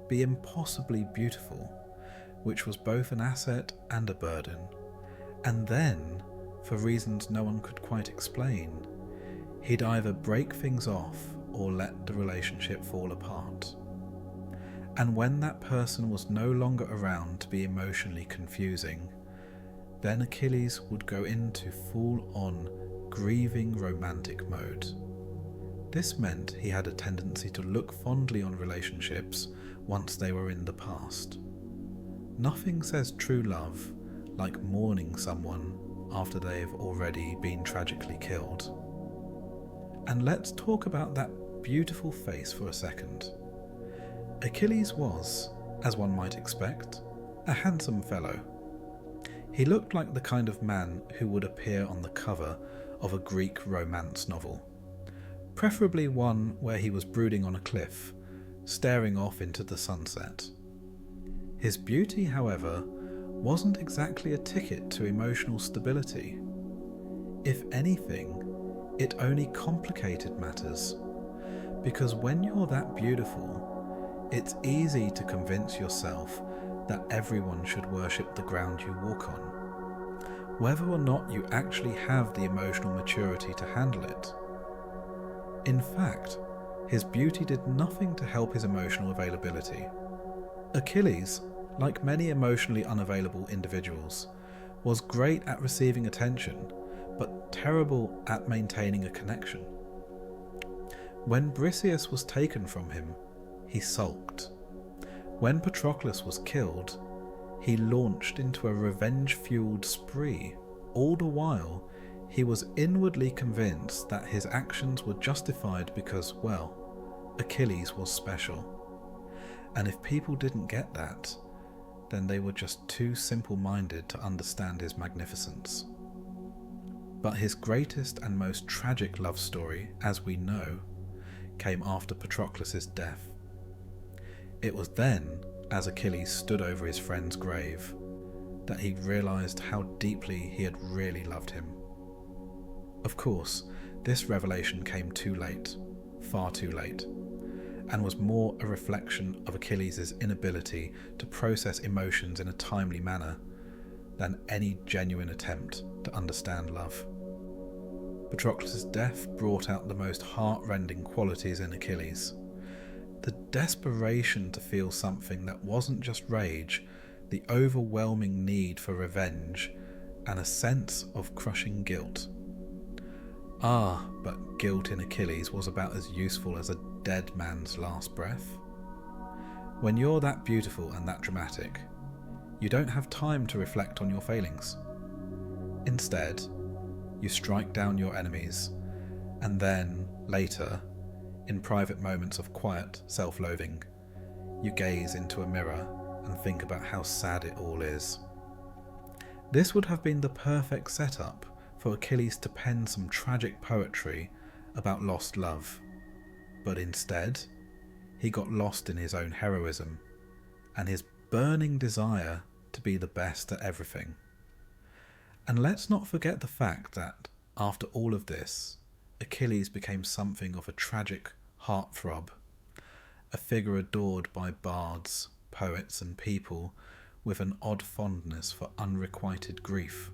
be impossibly beautiful, which was both an asset and a burden, and then, for reasons no one could quite explain, he'd either break things off or let the relationship fall apart. And when that person was no longer around to be emotionally confusing, then Achilles would go into full-on grieving romantic mode. This meant he had a tendency to look fondly on relationships once they were in the past. Nothing says true love like mourning someone after they have already been tragically killed. And let's talk about that beautiful face for a second. Achilles was, as one might expect, a handsome fellow. He looked like the kind of man who would appear on the cover of a Greek romance novel, preferably one where he was brooding on a cliff, staring off into the sunset. His beauty, however, wasn't exactly a ticket to emotional stability. If anything, it only complicated matters, because when you're that beautiful, it's easy to convince yourself that everyone should worship the ground you walk on, whether or not you actually have the emotional maturity to handle it. In fact, his beauty did nothing to help his emotional availability. Achilles, like many emotionally unavailable individuals, was great at receiving attention, but terrible at maintaining a connection. When Briseis was taken from him, he sulked. When Patroclus was killed, he launched into a revenge-fueled spree. All the while, he was inwardly convinced that his actions were justified because, well, Achilles was special. And if people didn't get that, then they were just too simple-minded to understand his magnificence. But his greatest and most tragic love story, as we know, came after Patroclus' death. It was then, as Achilles stood over his friend's grave, that he realised how deeply he had really loved him. Of course, this revelation came too late, far too late, and was more a reflection of Achilles' inability to process emotions in a timely manner than any genuine attempt to understand love. Patroclus' death brought out the most heart-rending qualities in Achilles. The desperation to feel something that wasn't just rage, the overwhelming need for revenge, and a sense of crushing guilt. But guilt in Achilles was about as useful as a dead man's last breath. When you're that beautiful and that dramatic, you don't have time to reflect on your failings. Instead, you strike down your enemies, and then, later, in private moments of quiet self-loathing, you gaze into a mirror and think about how sad it all is. This would have been the perfect setup for Achilles to pen some tragic poetry about lost love, but instead, he got lost in his own heroism and his burning desire to be the best at everything. And let's not forget the fact that, after all of this, Achilles became something of a tragic heartthrob, a figure adored by bards, poets and people with an odd fondness for unrequited grief.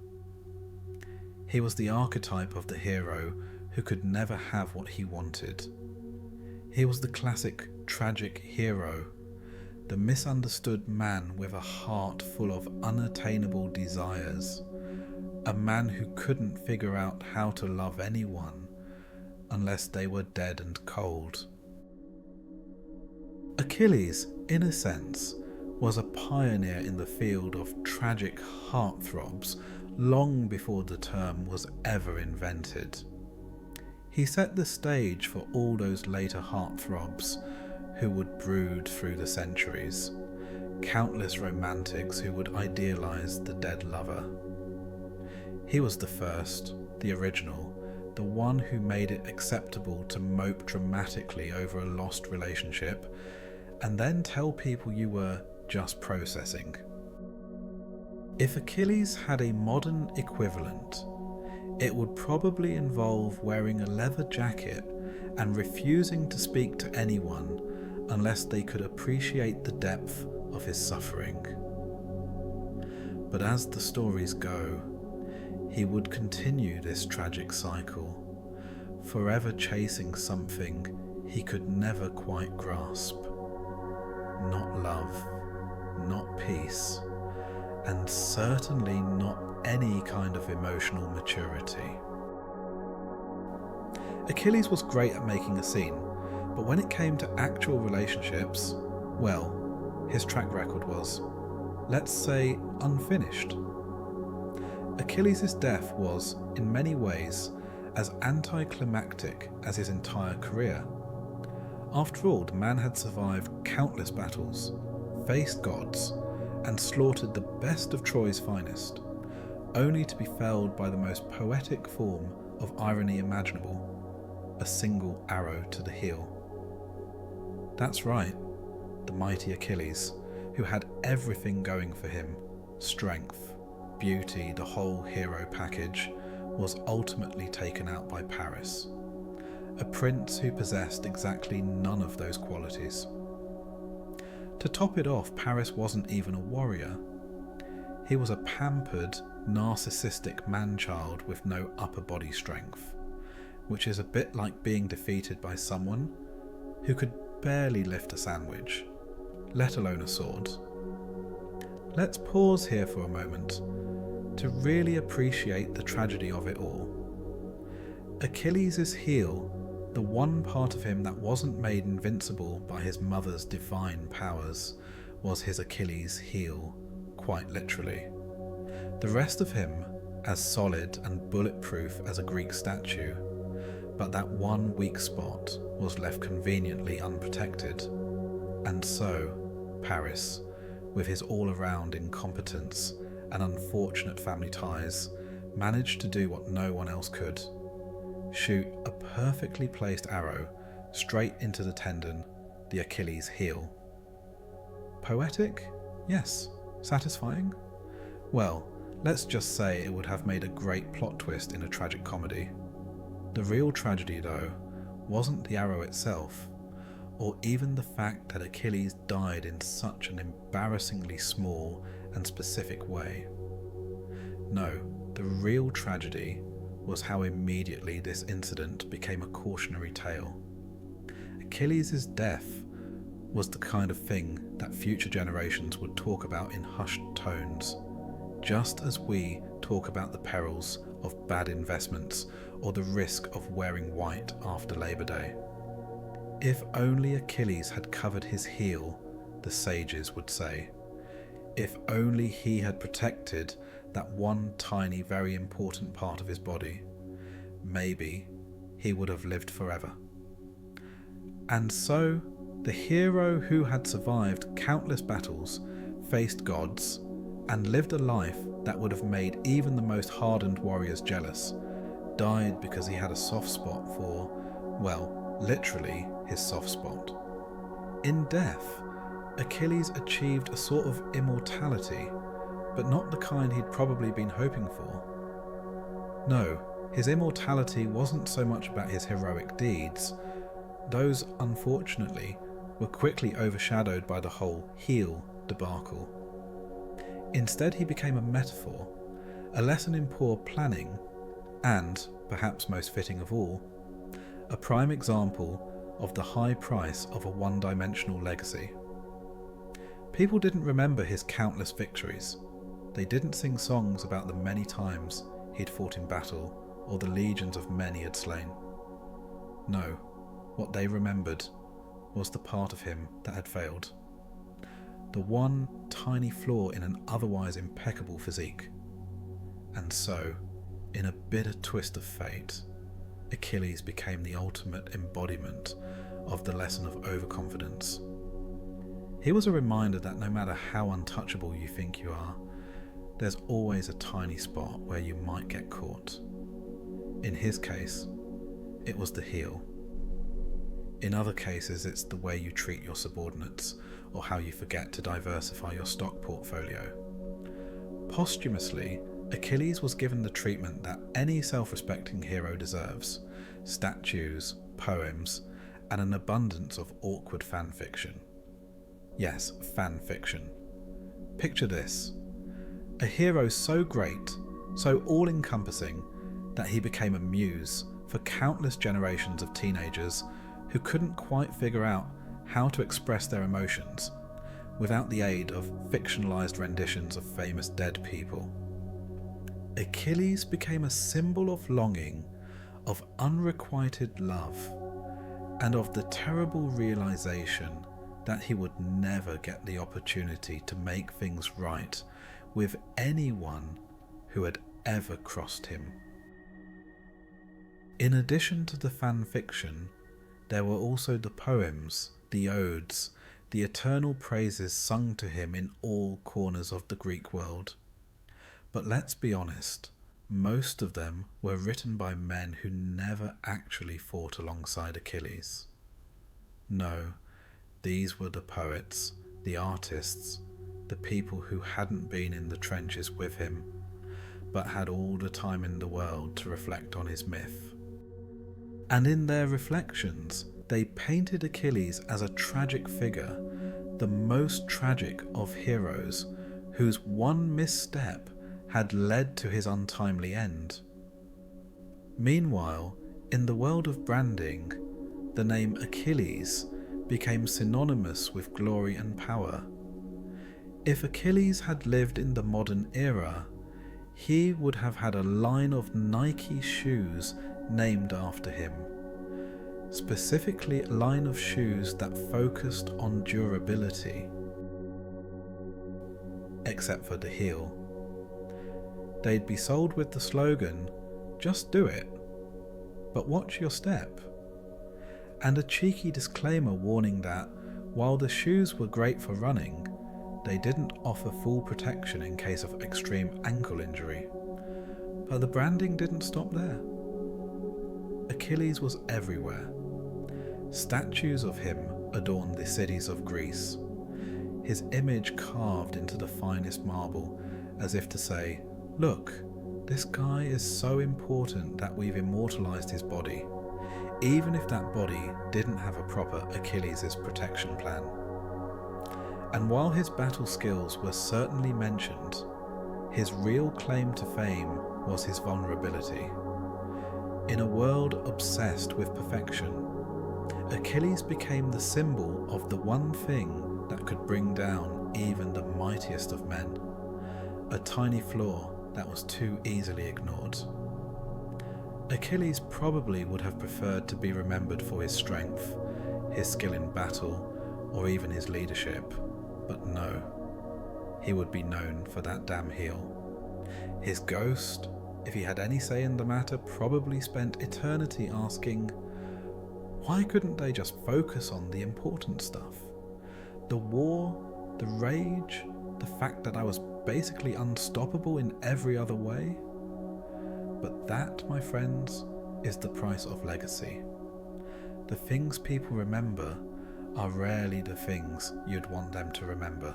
He was the archetype of the hero who could never have what he wanted. He was the classic tragic hero, the misunderstood man with a heart full of unattainable desires, a man who couldn't figure out how to love anyone unless they were dead and cold. Achilles, in a sense, was a pioneer in the field of tragic heartthrobs long before the term was ever invented. He set the stage for all those later heartthrobs who would brood through the centuries, countless romantics who would idealize the dead lover. He was the first, the original, the one who made it acceptable to mope dramatically over a lost relationship and then tell people you were just processing. If Achilles had a modern equivalent, it would probably involve wearing a leather jacket and refusing to speak to anyone unless they could appreciate the depth of his suffering. But as the stories go, he would continue this tragic cycle, forever chasing something he could never quite grasp. Not love, not peace, and certainly not any kind of emotional maturity. Achilles was great at making a scene, but when it came to actual relationships, well, his track record was, let's say, unfinished. Achilles' death was, in many ways, as anticlimactic as his entire career. After all, the man had survived countless battles, faced gods, and slaughtered the best of Troy's finest, only to be felled by the most poetic form of irony imaginable, a single arrow to the heel. That's right, the mighty Achilles, who had everything going for him, strength, beauty, the whole hero package, was ultimately taken out by Paris, a prince who possessed exactly none of those qualities. To top it off, Paris wasn't even a warrior. He was a pampered, narcissistic man-child with no upper body strength, which is a bit like being defeated by someone who could barely lift a sandwich, let alone a sword. Let's pause here for a moment to really appreciate the tragedy of it all. Achilles' heel The one part of him that wasn't made invincible by his mother's divine powers was his Achilles' heel, quite literally. The rest of him as solid and bulletproof as a Greek statue, but that one weak spot was left conveniently unprotected. And so, Paris, with his all-around incompetence and unfortunate family ties, managed to do what no one else could: shoot a perfectly placed arrow straight into the tendon, the Achilles' heel. Poetic? Yes. Satisfying? Well, let's just say it would have made a great plot twist in a tragic comedy. The real tragedy, though, wasn't the arrow itself, or even the fact that Achilles died in such an embarrassingly small and specific way. No, the real tragedy was how immediately this incident became a cautionary tale. Achilles' death was the kind of thing that future generations would talk about in hushed tones, just as we talk about the perils of bad investments or the risk of wearing white after Labor Day. If only Achilles had covered his heel, the sages would say. If only he had protected that one tiny, very important part of his body, maybe he would have lived forever. And so, the hero who had survived countless battles, faced gods, and lived a life that would have made even the most hardened warriors jealous, died because he had a soft spot for, well, literally his soft spot. In death, Achilles achieved a sort of immortality, but not the kind he'd probably been hoping for. No, his immortality wasn't so much about his heroic deeds. Those, unfortunately, were quickly overshadowed by the whole heel debacle. Instead, he became a metaphor, a lesson in poor planning, and, perhaps most fitting of all, a prime example of the high price of a one-dimensional legacy. People didn't remember his countless victories. They didn't sing songs about the many times he'd fought in battle or the legions of men he had slain. No, what they remembered was the part of him that had failed. The one tiny flaw in an otherwise impeccable physique. And so, in a bitter twist of fate, Achilles became the ultimate embodiment of the lesson of overconfidence. He was a reminder that no matter how untouchable you think you are, there's always a tiny spot where you might get caught. In his case, it was the heel. In other cases, it's the way you treat your subordinates, or how you forget to diversify your stock portfolio. Posthumously, Achilles was given the treatment that any self-respecting hero deserves: statues, poems, and an abundance of awkward fan fiction. Yes, fan fiction. Picture this: a hero so great, so all-encompassing, that he became a muse for countless generations of teenagers who couldn't quite figure out how to express their emotions without the aid of fictionalized renditions of famous dead people. Achilles became a symbol of longing, of unrequited love, and of the terrible realization that he would never get the opportunity to make things right with anyone who had ever crossed him. In addition to the fan fiction, there were also the poems, the odes, the eternal praises sung to him in all corners of the Greek world. But let's be honest, most of them were written by men who never actually fought alongside Achilles. No, these were the poets, the artists, the people who hadn't been in the trenches with him, but had all the time in the world to reflect on his myth. And in their reflections, they painted Achilles as a tragic figure, the most tragic of heroes, whose one misstep had led to his untimely end. Meanwhile, in the world of branding, the name Achilles became synonymous with glory and power. If Achilles had lived in the modern era, he would have had a line of Nike shoes named after him. specifically a line of shoes that focused on durability, except for the heel. They'd be sold with the slogan, "Just do it, but watch your step," and a cheeky disclaimer warning that while the shoes were great for running, they didn't offer full protection in case of extreme ankle injury. But the branding didn't stop there. Achilles was everywhere. Statues of him adorned the cities of Greece, his image carved into the finest marble, as if to say, "Look, this guy is so important that we've immortalized his body, even if that body didn't have a proper Achilles' protection plan." And while his battle skills were certainly mentioned, his real claim to fame was his vulnerability. In a world obsessed with perfection, Achilles became the symbol of the one thing that could bring down even the mightiest of men, a tiny flaw that was too easily ignored. Achilles probably would have preferred to be remembered for his strength, his skill in battle, or even his leadership, but no, he would be known for that damn heel. His ghost, if he had any say in the matter, probably spent eternity asking, why couldn't they just focus on the important stuff? The war, the rage, the fact that I was basically unstoppable in every other way? But that, my friends, is the price of legacy. The things people remember are rarely the things you'd want them to remember.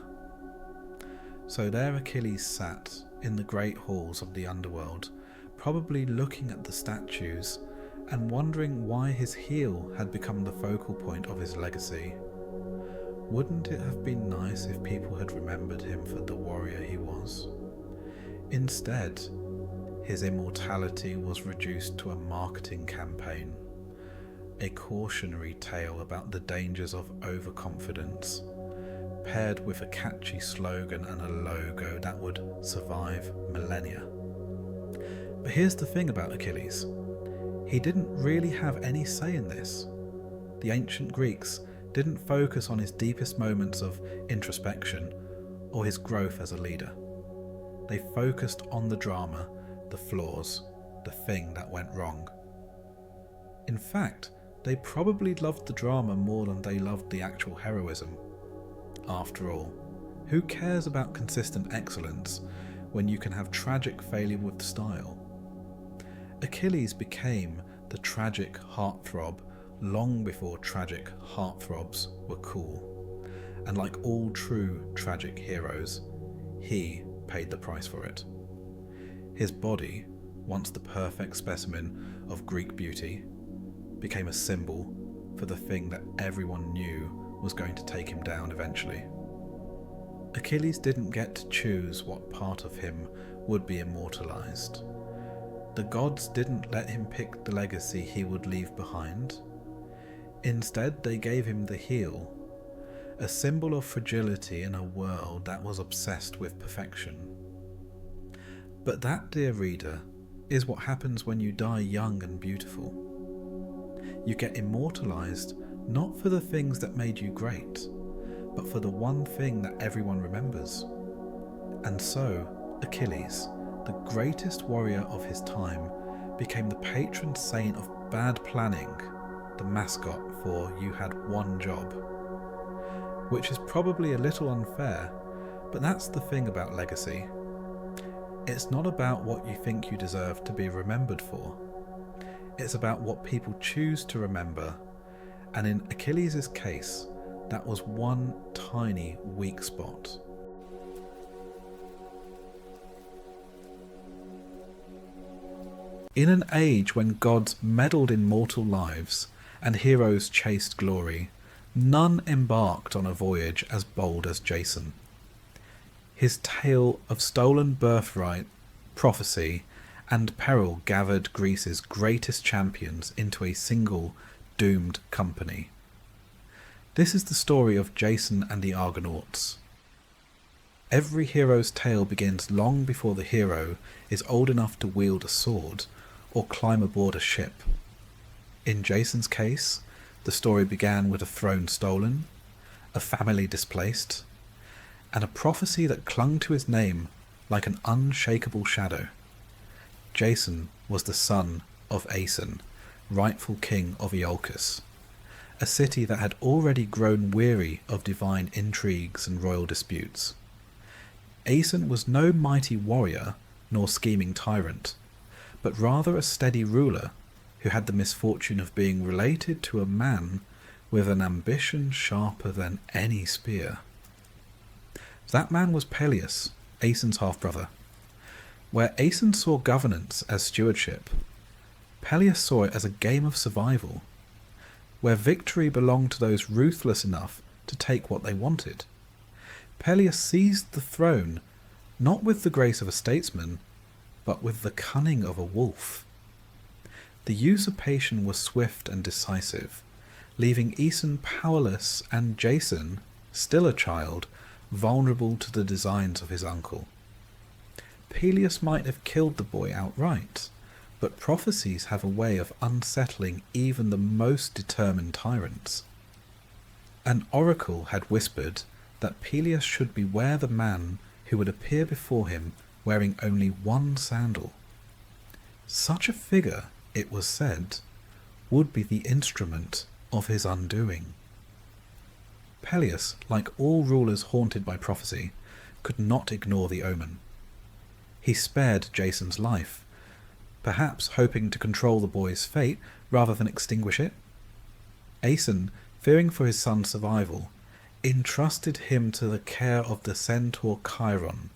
So there Achilles sat in the great halls of the underworld, probably looking at the statues and wondering why his heel had become the focal point of his legacy. Wouldn't it have been nice if people had remembered him for the warrior he was? Instead, his immortality was reduced to a marketing campaign, a cautionary tale about the dangers of overconfidence, paired with a catchy slogan and a logo that would survive millennia. But here's the thing about Achilles. He didn't really have any say in this. The ancient Greeks didn't focus on his deepest moments of introspection or his growth as a leader. They focused on the drama, the flaws, the thing that went wrong. In fact, they probably loved the drama more than they loved the actual heroism. After all, who cares about consistent excellence when you can have tragic failure with style? Achilles became the tragic heartthrob long before tragic heartthrobs were cool, and like all true tragic heroes, he paid the price for it. His body, once the perfect specimen of Greek beauty, became a symbol for the thing that everyone knew was going to take him down eventually. Achilles didn't get to choose what part of him would be immortalized. The gods didn't let him pick the legacy he would leave behind. Instead, they gave him the heel, a symbol of fragility in a world that was obsessed with perfection. But that, dear reader, is what happens when you die young and beautiful. You get immortalized not for the things that made you great, but for the one thing that everyone remembers. And so, Achilles, the greatest warrior of his time, became the patron saint of bad planning, the mascot for "you had one job." Which is probably a little unfair, but that's the thing about legacy. It's not about what you think you deserve to be remembered for. It's about what people choose to remember, and in Achilles' case, that was one tiny weak spot. In an age when gods meddled in mortal lives and heroes chased glory, none embarked on a voyage as bold as Jason. His tale of stolen birthright, prophecy, and peril gathered Greece's greatest champions into a single doomed company. This is the story of Jason and the Argonauts. Every hero's tale begins long before the hero is old enough to wield a sword or climb aboard a ship. In Jason's case, The story began with a throne stolen, a family displaced, and a prophecy that clung to his name like an unshakable shadow. Jason was the son of Aeson, rightful king of Iolcus, a city that had already grown weary of divine intrigues and royal disputes. Aeson was no mighty warrior nor scheming tyrant, but rather a steady ruler who had the misfortune of being related to a man with an ambition sharper than any spear. That man was Peleus, Aeson's half-brother. Where Aeson saw governance as stewardship, Peleus saw it as a game of survival, where victory belonged to those ruthless enough to take what they wanted. Peleus seized the throne not with the grace of a statesman, but with the cunning of a wolf. The usurpation was swift and decisive, leaving Aeson powerless and Jason, still a child, vulnerable to the designs of his uncle. Peleus might have killed the boy outright, but prophecies have a way of unsettling even the most determined tyrants. An oracle had whispered that Peleus should beware the man who would appear before him wearing only one sandal. Such a figure, it was said, would be the instrument of his undoing. Peleus, like all rulers haunted by prophecy, could not ignore the omen. He spared Jason's life, perhaps hoping to control the boy's fate rather than extinguish it. Aeson, fearing for his son's survival, entrusted him to the care of the centaur Chiron,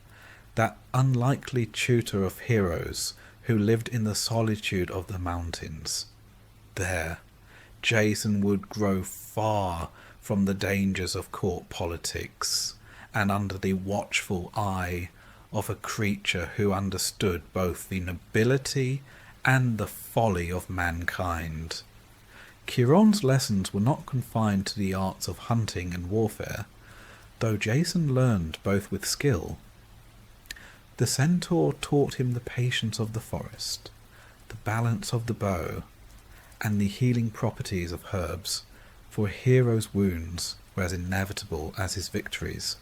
that unlikely tutor of heroes who lived in the solitude of the mountains. There, Jason would grow far from the dangers of court politics, and under the watchful eye of a creature who understood both the nobility and the folly of mankind. Chiron's lessons were not confined to the arts of hunting and warfare, though Jason learned both with skill. The centaur taught him the patience of the forest, the balance of the bow, and the healing properties of herbs, for a hero's wounds were as inevitable as his victories.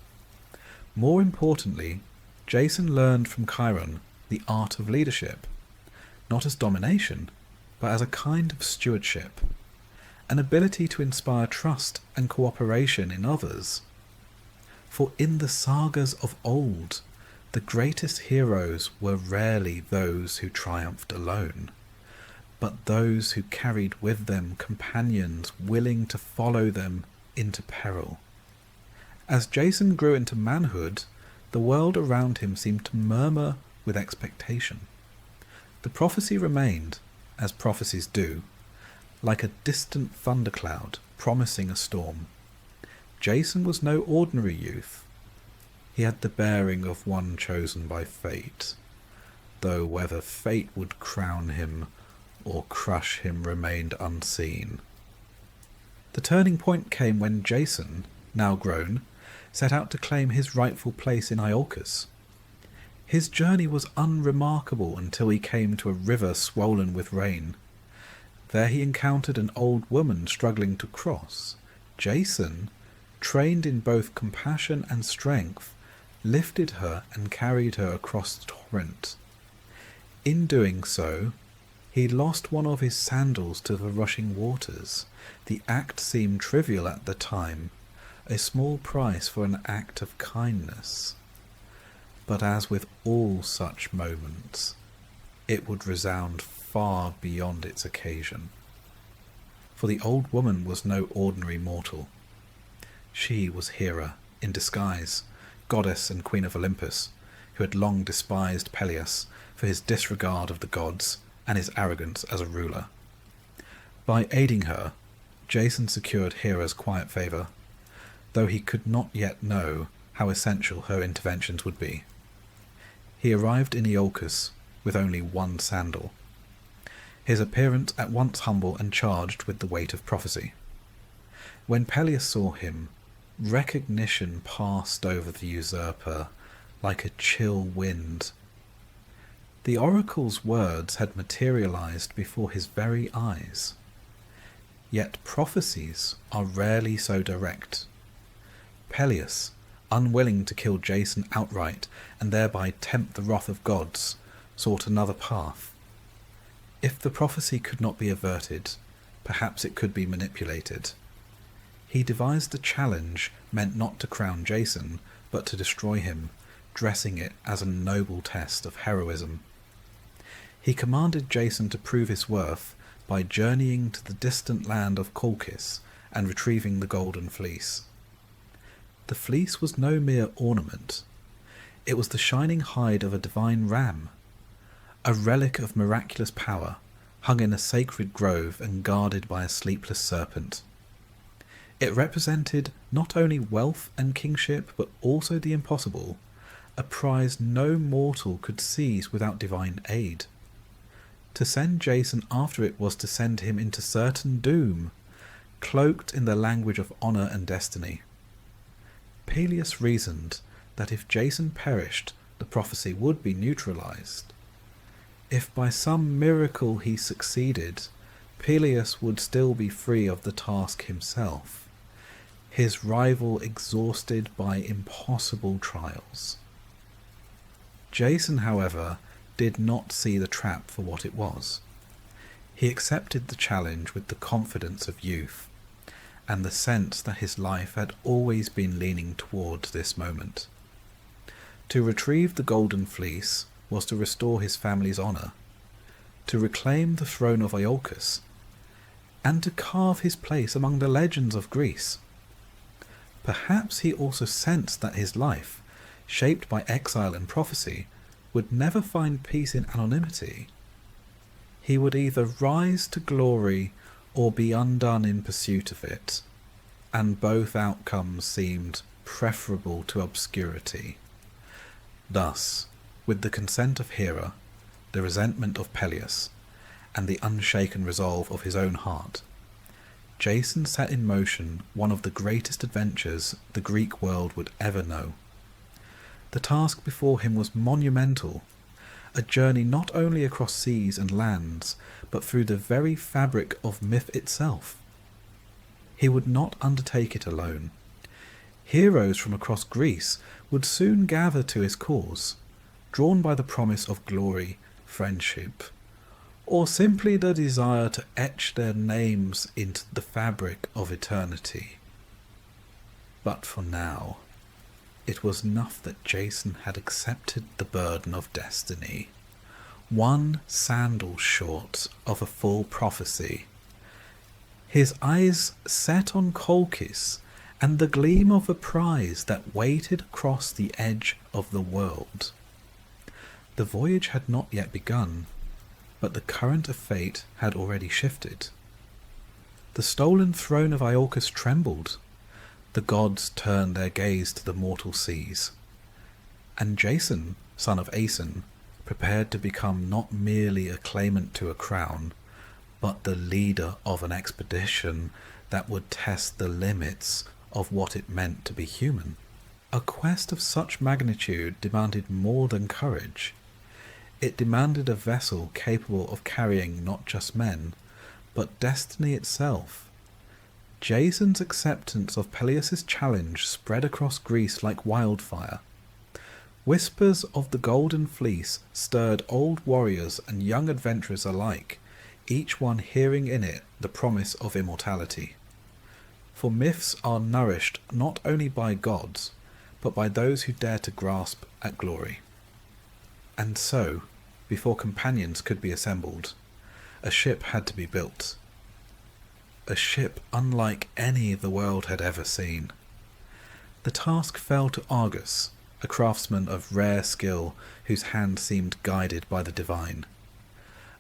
More importantly, Jason learned from Chiron the art of leadership, not as domination, but as a kind of stewardship, an ability to inspire trust and cooperation in others. For in the sagas of old, the greatest heroes were rarely those who triumphed alone, but those who carried with them companions willing to follow them into peril. As Jason grew into manhood, the world around him seemed to murmur with expectation. The prophecy remained, as prophecies do, like a distant thundercloud promising a storm. Jason was no ordinary youth. He had the bearing of one chosen by fate, though whether fate would crown him or crush him remained unseen. The turning point came when Jason, now grown, set out to claim his rightful place in Iolcus. His journey was unremarkable until he came to a river swollen with rain. There he encountered an old woman struggling to cross. Jason, trained in both compassion and strength, lifted her and carried her across the torrent. In doing so, he lost one of his sandals to the rushing waters. The act seemed trivial at the time, a small price for an act of kindness. But as with all such moments, it would resound far beyond its occasion. For the old woman was no ordinary mortal. She was Hera in disguise, goddess and queen of Olympus, who had long despised Peleus for his disregard of the gods and his arrogance as a ruler. By aiding her, Jason secured Hera's quiet favour, though he could not yet know how essential her interventions would be. He arrived in Iolcus with only one sandal, his appearance at once humble and charged with the weight of prophecy. When Peleus saw him, recognition passed over the usurper like a chill wind. The oracle's words had materialized before his very eyes. Yet prophecies are rarely so direct. Peleus, unwilling to kill Jason outright and thereby tempt the wrath of gods, sought another path. If the prophecy could not be averted, perhaps it could be manipulated. He devised a challenge meant not to crown Jason, but to destroy him, dressing it as a noble test of heroism. He commanded Jason to prove his worth by journeying to the distant land of Colchis and retrieving the golden fleece. The fleece was no mere ornament. It was the shining hide of a divine ram, a relic of miraculous power, hung in a sacred grove and guarded by a sleepless serpent. It represented not only wealth and kingship, but also the impossible, a prize no mortal could seize without divine aid. To send Jason after it was to send him into certain doom, cloaked in the language of honour and destiny. Peleus reasoned that if Jason perished, the prophecy would be neutralized. If by some miracle he succeeded, Peleus would still be free of the task himself, his rival exhausted by impossible trials. Jason, however, did not see the trap for what it was. He accepted the challenge with the confidence of youth, and the sense that his life had always been leaning towards this moment. To retrieve the golden fleece was to restore his family's honour, to reclaim the throne of Iolcus, and to carve his place among the legends of Greece. Perhaps he also sensed that his life, shaped by exile and prophecy, would never find peace in anonymity. He would either rise to glory or be undone in pursuit of it, and both outcomes seemed preferable to obscurity. Thus, with the consent of Hera, the resentment of Peleus, and the unshaken resolve of his own heart, Jason set in motion one of the greatest adventures the Greek world would ever know. The task before him was monumental, a journey not only across seas and lands, but through the very fabric of myth itself. He would not undertake it alone. Heroes from across Greece would soon gather to his cause, drawn by the promise of glory, friendship, or simply the desire to etch their names into the fabric of eternity. But for now, it was enough that Jason had accepted the burden of destiny, one sandal short of a full prophecy. His eyes set on Colchis and the gleam of a prize that waited across the edge of the world. The voyage had not yet begun, but the current of fate had already shifted. The stolen throne of Iolcus trembled. The gods turned their gaze to the mortal seas. And Jason, son of Aeson, prepared to become not merely a claimant to a crown, but the leader of an expedition that would test the limits of what it meant to be human. A quest of such magnitude demanded more than courage. It demanded a vessel capable of carrying not just men, but destiny itself. Jason's acceptance of Peleus' challenge spread across Greece like wildfire. Whispers of the Golden Fleece stirred old warriors and young adventurers alike, each one hearing in it the promise of immortality. For myths are nourished not only by gods, but by those who dare to grasp at glory. And so, before companions could be assembled, a ship had to be built. A ship unlike any the world had ever seen. The task fell to Argus, a craftsman of rare skill whose hand seemed guided by the divine.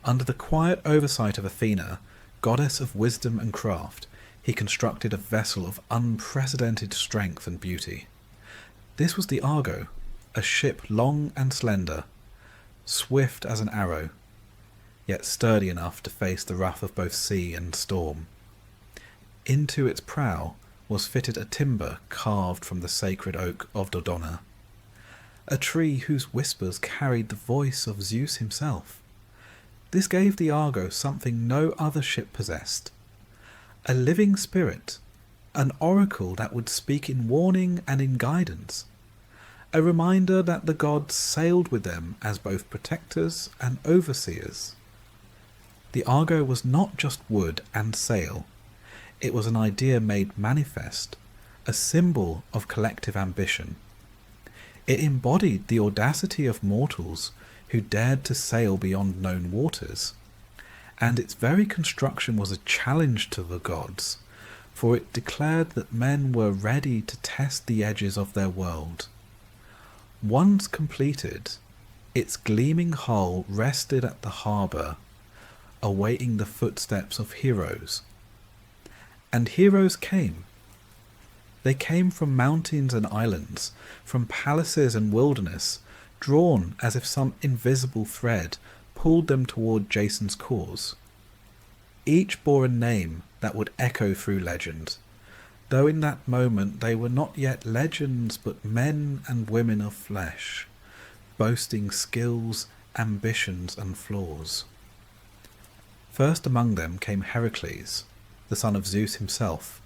Under the quiet oversight of Athena, goddess of wisdom and craft, he constructed a vessel of unprecedented strength and beauty. This was the Argo, a ship long and slender, swift as an arrow, yet sturdy enough to face the wrath of both sea and storm. Into its prow was fitted a timber carved from the sacred oak of Dodona, a tree whose whispers carried the voice of Zeus himself. This gave the Argo something no other ship possessed, a living spirit, an oracle that would speak in warning and in guidance, a reminder that the gods sailed with them as both protectors and overseers. The Argo was not just wood and sail, it was an idea made manifest, a symbol of collective ambition. It embodied the audacity of mortals who dared to sail beyond known waters, and its very construction was a challenge to the gods, for it declared that men were ready to test the edges of their world. Once completed, its gleaming hull rested at the harbour, awaiting the footsteps of heroes. And heroes came. They came from mountains and islands, from palaces and wilderness, drawn as if some invisible thread pulled them toward Jason's cause. Each bore a name that would echo through legend, though in that moment they were not yet legends but men and women of flesh, boasting skills, ambitions and flaws. First among them came Heracles, the son of Zeus himself,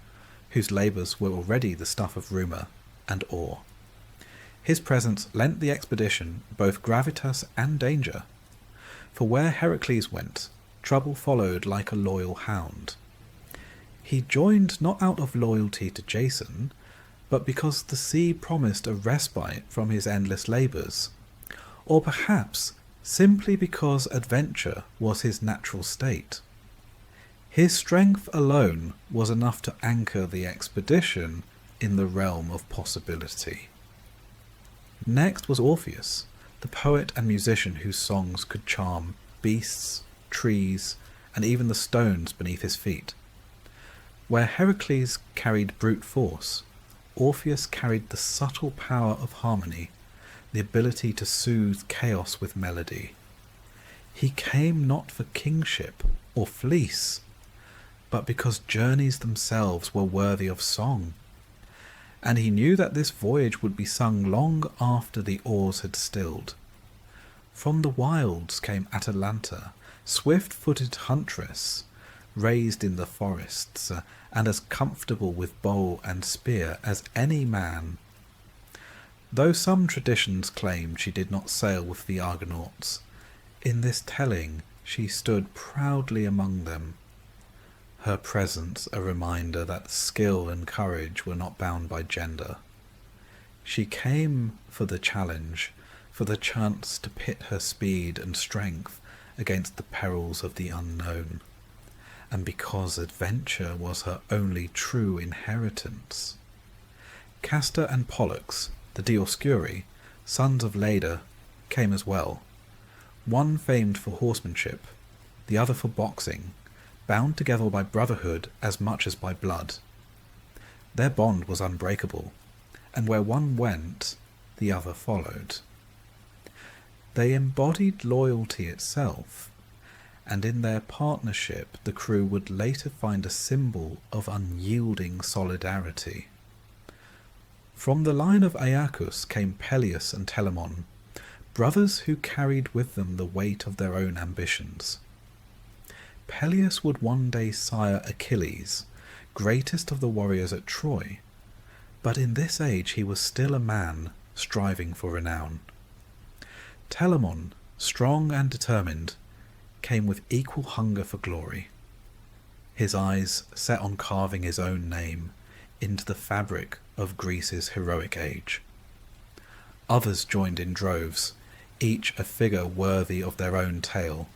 whose labours were already the stuff of rumour and awe. His presence lent the expedition both gravitas and danger, for where Heracles went, trouble followed like a loyal hound. He joined not out of loyalty to Jason, but because the sea promised a respite from his endless labours, or perhaps simply because adventure was his natural state. His strength alone was enough to anchor the expedition in the realm of possibility. Next was Orpheus, the poet and musician whose songs could charm beasts, trees, and even the stones beneath his feet. Where Heracles carried brute force, Orpheus carried the subtle power of harmony, the ability to soothe chaos with melody. He came not for kingship or fleece, but because journeys themselves were worthy of song, and he knew that this voyage would be sung long after the oars had stilled. From the wilds came Atalanta, swift-footed huntress, raised in the forests, and as comfortable with bow and spear as any man. Though some traditions claim she did not sail with the Argonauts, in this telling she stood proudly among them, her presence a reminder that skill and courage were not bound by gender. She came for the challenge, for the chance to pit her speed and strength against the perils of the unknown, and because adventure was her only true inheritance. Castor and Pollux, the Dioscuri, sons of Leda, came as well, one famed for horsemanship, the other for boxing, bound together by brotherhood as much as by blood. Their bond was unbreakable, and where one went, the other followed. They embodied loyalty itself, and in their partnership the crew would later find a symbol of unyielding solidarity. From the line of Aeacus came Peleus and Telamon, brothers who carried with them the weight of their own ambitions. Peleus would one day sire Achilles, greatest of the warriors at Troy, but in this age he was still a man striving for renown. Telamon, strong and determined, came with equal hunger for glory, his eyes set on carving his own name into the fabric of Greece's heroic age. Others joined in droves, each a figure worthy of their own tale.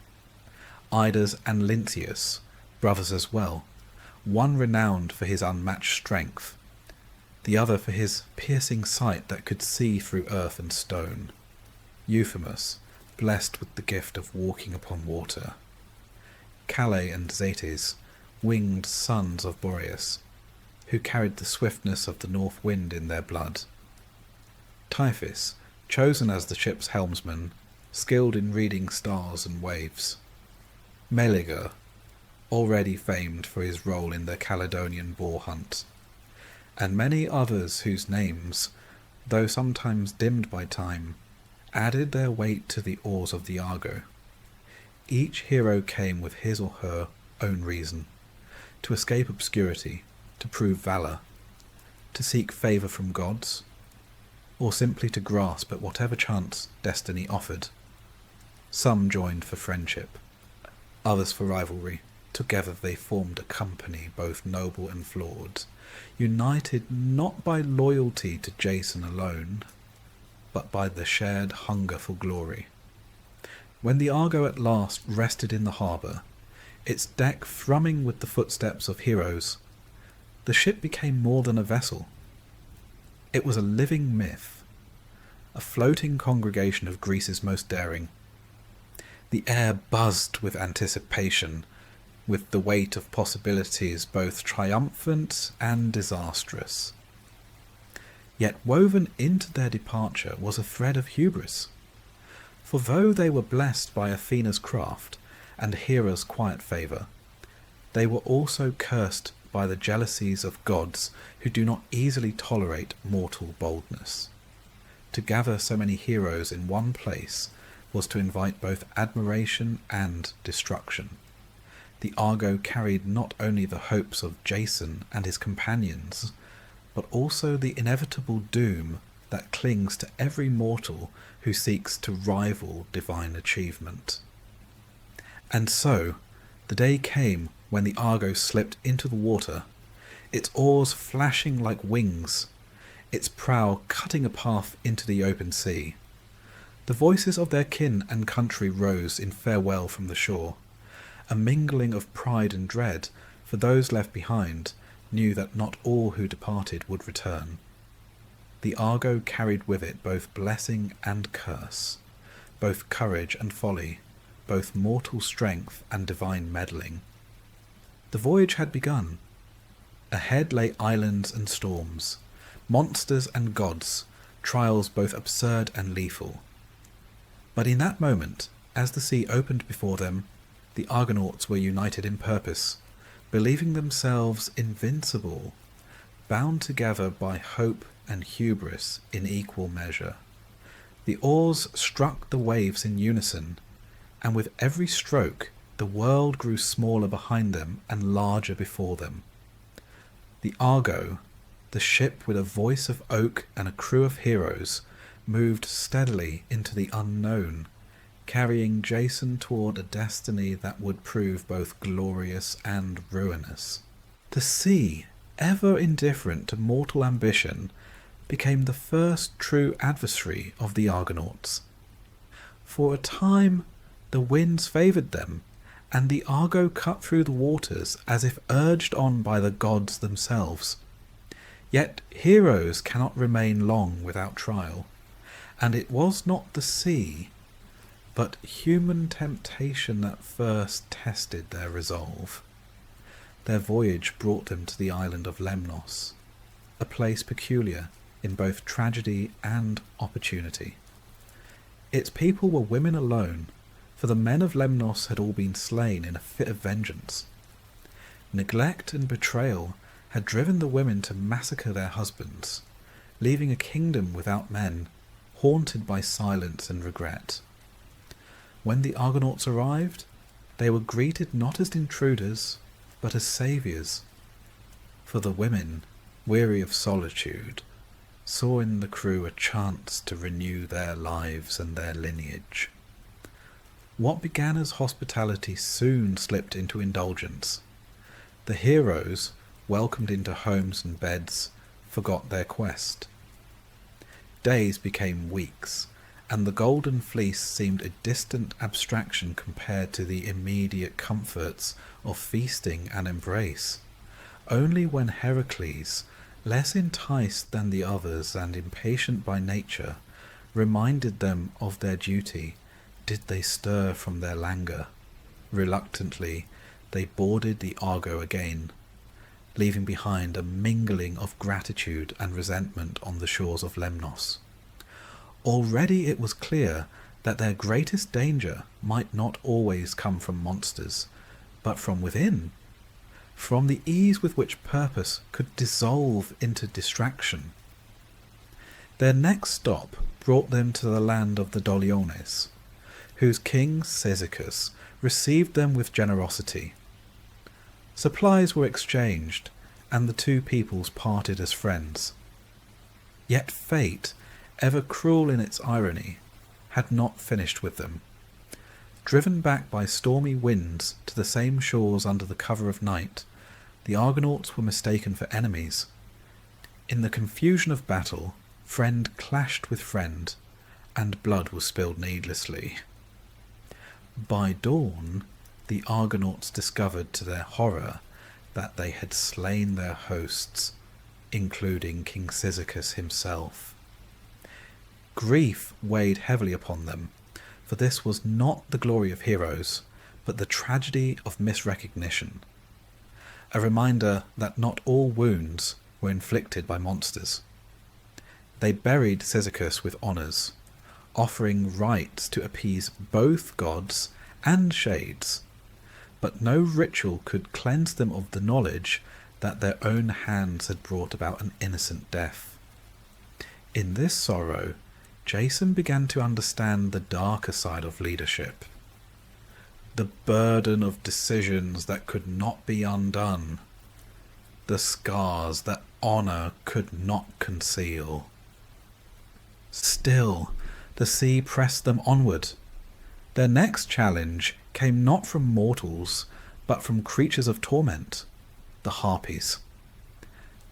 Idas and Lynceus, brothers as well, one renowned for his unmatched strength, the other for his piercing sight that could see through earth and stone. Euphemus, blessed with the gift of walking upon water. Calais and Zetes, winged sons of Boreas, who carried the swiftness of the north wind in their blood. Typhus, chosen as the ship's helmsman, skilled in reading stars and waves. Meleager, already famed for his role in the Caledonian boar hunt, and many others whose names, though sometimes dimmed by time, added their weight to the oars of the Argo. Each hero came with his or her own reason, to escape obscurity, to prove valour, to seek favour from gods, or simply to grasp at whatever chance destiny offered. Some joined for friendship, others for rivalry. Together they formed a company both noble and flawed, united not by loyalty to Jason alone, but by the shared hunger for glory. When the Argo at last rested in the harbour, its deck thrumming with the footsteps of heroes, the ship became more than a vessel. It was a living myth, a floating congregation of Greece's most daring. The air buzzed with anticipation, with the weight of possibilities both triumphant and disastrous. Yet woven into their departure was a thread of hubris. For though they were blessed by Athena's craft and Hera's quiet favour, they were also cursed by the jealousies of gods who do not easily tolerate mortal boldness. To gather so many heroes in one place was to invite both admiration and destruction. The Argo carried not only the hopes of Jason and his companions, but also the inevitable doom that clings to every mortal who seeks to rival divine achievement. And so, the day came when the Argo slipped into the water, its oars flashing like wings, its prow cutting a path into the open sea. The voices of their kin and country rose in farewell from the shore. A mingling of pride and dread, for those left behind knew that not all who departed would return. The Argo carried with it both blessing and curse, both courage and folly, both mortal strength and divine meddling. The voyage had begun. Ahead lay islands and storms, monsters and gods, trials both absurd and lethal. But in that moment, as the sea opened before them, the Argonauts were united in purpose, believing themselves invincible, bound together by hope and hubris in equal measure. The oars struck the waves in unison, and with every stroke the world grew smaller behind them and larger before them. The Argo, the ship with a voice of oak and a crew of heroes, moved steadily into the unknown, carrying Jason toward a destiny that would prove both glorious and ruinous. The sea, ever indifferent to mortal ambition, became the first true adversary of the Argonauts. For a time the winds favoured them, and the Argo cut through the waters as if urged on by the gods themselves. Yet heroes cannot remain long without trial, and it was not the sea, but human temptation that first tested their resolve. Their voyage brought them to the island of Lemnos, a place peculiar in both tragedy and opportunity. Its people were women alone, for the men of Lemnos had all been slain in a fit of vengeance. Neglect and betrayal had driven the women to massacre their husbands, leaving a kingdom without men, haunted by silence and regret. When the Argonauts arrived, they were greeted not as intruders, but as saviours. For the women, weary of solitude, saw in the crew a chance to renew their lives and their lineage. What began as hospitality soon slipped into indulgence. The heroes, welcomed into homes and beds, forgot their quest. Days became weeks, and the Golden Fleece seemed a distant abstraction compared to the immediate comforts of feasting and embrace. Only when Heracles, less enticed than the others and impatient by nature, reminded them of their duty, did they stir from their languor. Reluctantly, they boarded the Argo again, leaving behind a mingling of gratitude and resentment on the shores of Lemnos. Already it was clear that their greatest danger might not always come from monsters, but from within, from the ease with which purpose could dissolve into distraction. Their next stop brought them to the land of the Doliones, whose king Theseus received them with generosity. Supplies were exchanged, and the two peoples parted as friends. Yet fate, ever cruel in its irony, had not finished with them. Driven back by stormy winds to the same shores under the cover of night, the Argonauts were mistaken for enemies. In the confusion of battle, friend clashed with friend, and blood was spilled needlessly. By dawn, the Argonauts discovered to their horror that they had slain their hosts, including King Cyzicus himself. Grief weighed heavily upon them, for this was not the glory of heroes, but the tragedy of misrecognition. A reminder that not all wounds were inflicted by monsters. They buried Cyzicus with honours, offering rites to appease both gods and shades, but no ritual could cleanse them of the knowledge that their own hands had brought about an innocent death. In this sorrow, Jason began to understand the darker side of leadership. The burden of decisions that could not be undone. The scars that honour could not conceal. Still, the sea pressed them onward. Their next challenge came not from mortals, but from creatures of torment, the Harpies.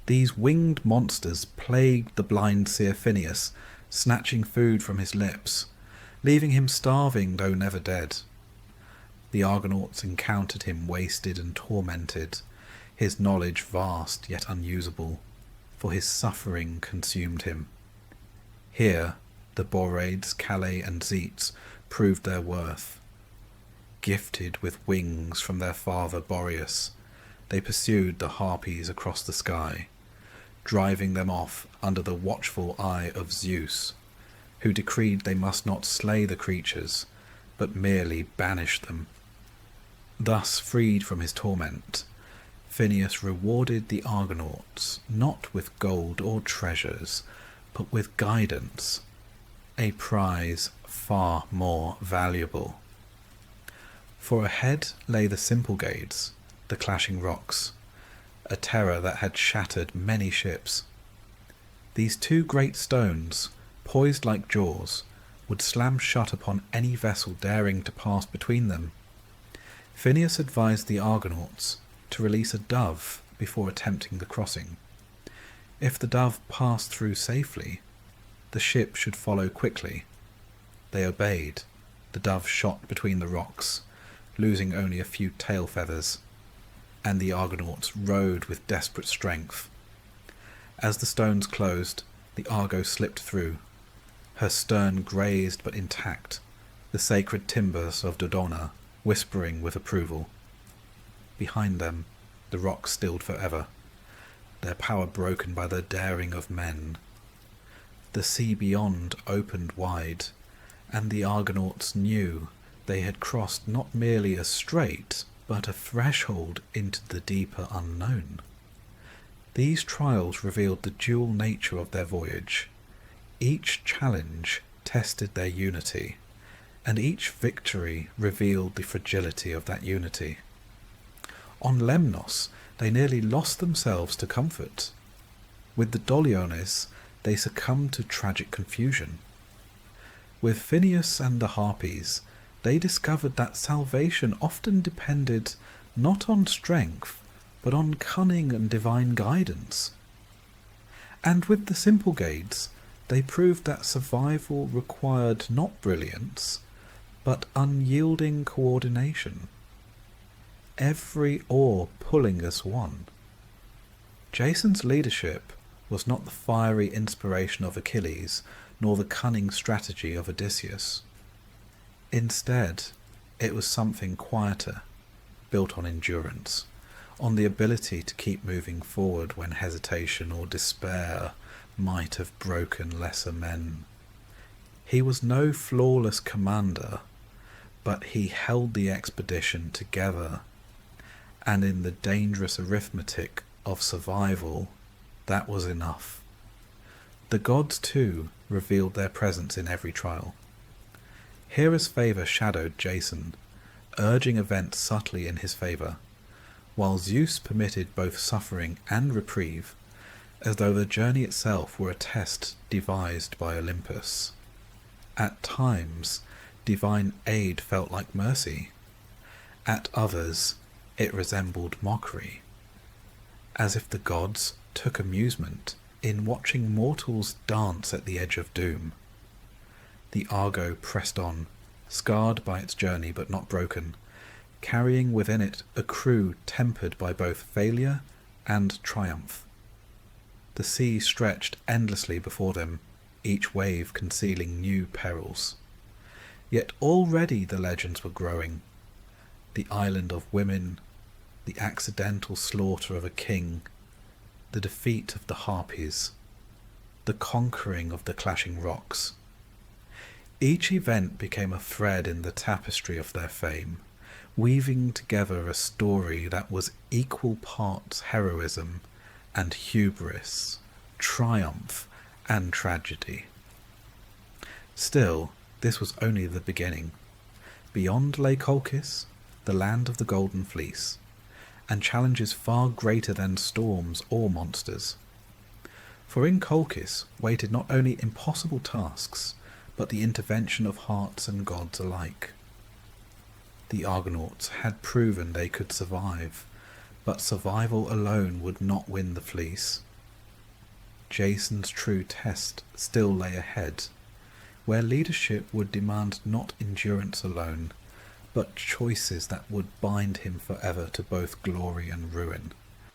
These winged monsters plagued the blind seer Phineus, snatching food from his lips, leaving him starving though never dead. The Argonauts encountered him wasted and tormented, his knowledge vast yet unusable, for his suffering consumed him. Here the Boreads, Calais and Zetes proved their worth. Gifted with wings from their father Boreas, they pursued the Harpies across the sky, driving them off under the watchful eye of Zeus, who decreed they must not slay the creatures, but merely banish them. Thus freed from his torment, Phineus rewarded the Argonauts not with gold or treasures, but with guidance, a prize far more valuable. For ahead lay the Symplegades, the clashing rocks, a terror that had shattered many ships. These two great stones, poised like jaws, would slam shut upon any vessel daring to pass between them. Phineus advised the Argonauts to release a dove before attempting the crossing. If the dove passed through safely, the ship should follow quickly. They obeyed. The dove shot between the rocks, losing only a few tail feathers, and the Argonauts rowed with desperate strength. As the stones closed, the Argo slipped through, her stern grazed but intact, the sacred timbers of Dodona whispering with approval. Behind them, the rocks stilled forever, their power broken by the daring of men. The sea beyond opened wide, and the Argonauts knew they had crossed not merely a strait, but a threshold into the deeper unknown. These trials revealed the dual nature of their voyage. Each challenge tested their unity, and each victory revealed the fragility of that unity. On Lemnos, they nearly lost themselves to comfort. With the Doliones, they succumbed to tragic confusion. With Phineus and the Harpies, they discovered that salvation often depended not on strength, but on cunning and divine guidance. And with the Symplegades, they proved that survival required not brilliance, but unyielding coordination. Every oar pulling as one. Jason's leadership was not the fiery inspiration of Achilles, nor the cunning strategy of Odysseus. Instead, it was something quieter, built on endurance, on the ability to keep moving forward when hesitation or despair might have broken lesser men. He was no flawless commander, but he held the expedition together, and in the dangerous arithmetic of survival, that was enough. The gods, too, revealed their presence in every trial. Hera's favour shadowed Jason, urging events subtly in his favour, while Zeus permitted both suffering and reprieve, as though the journey itself were a test devised by Olympus. At times, divine aid felt like mercy. At others, it resembled mockery, as if the gods took amusement in watching mortals dance at the edge of doom. The Argo pressed on, scarred by its journey but not broken, carrying within it a crew tempered by both failure and triumph. The sea stretched endlessly before them, each wave concealing new perils. Yet already the legends were growing. The island of women, the accidental slaughter of a king, the defeat of the Harpies, the conquering of the clashing rocks. Each event became a thread in the tapestry of their fame, weaving together a story that was equal parts heroism and hubris, triumph and tragedy. Still, this was only the beginning. Beyond lay Colchis, the land of the Golden Fleece, and challenges far greater than storms or monsters. For in Colchis waited not only impossible tasks, but the intervention of hearts and gods alike. The Argonauts had proven they could survive, but survival alone would not win the fleece. Jason's true test still lay ahead, where leadership would demand not endurance alone, but choices that would bind him forever to both glory and ruin.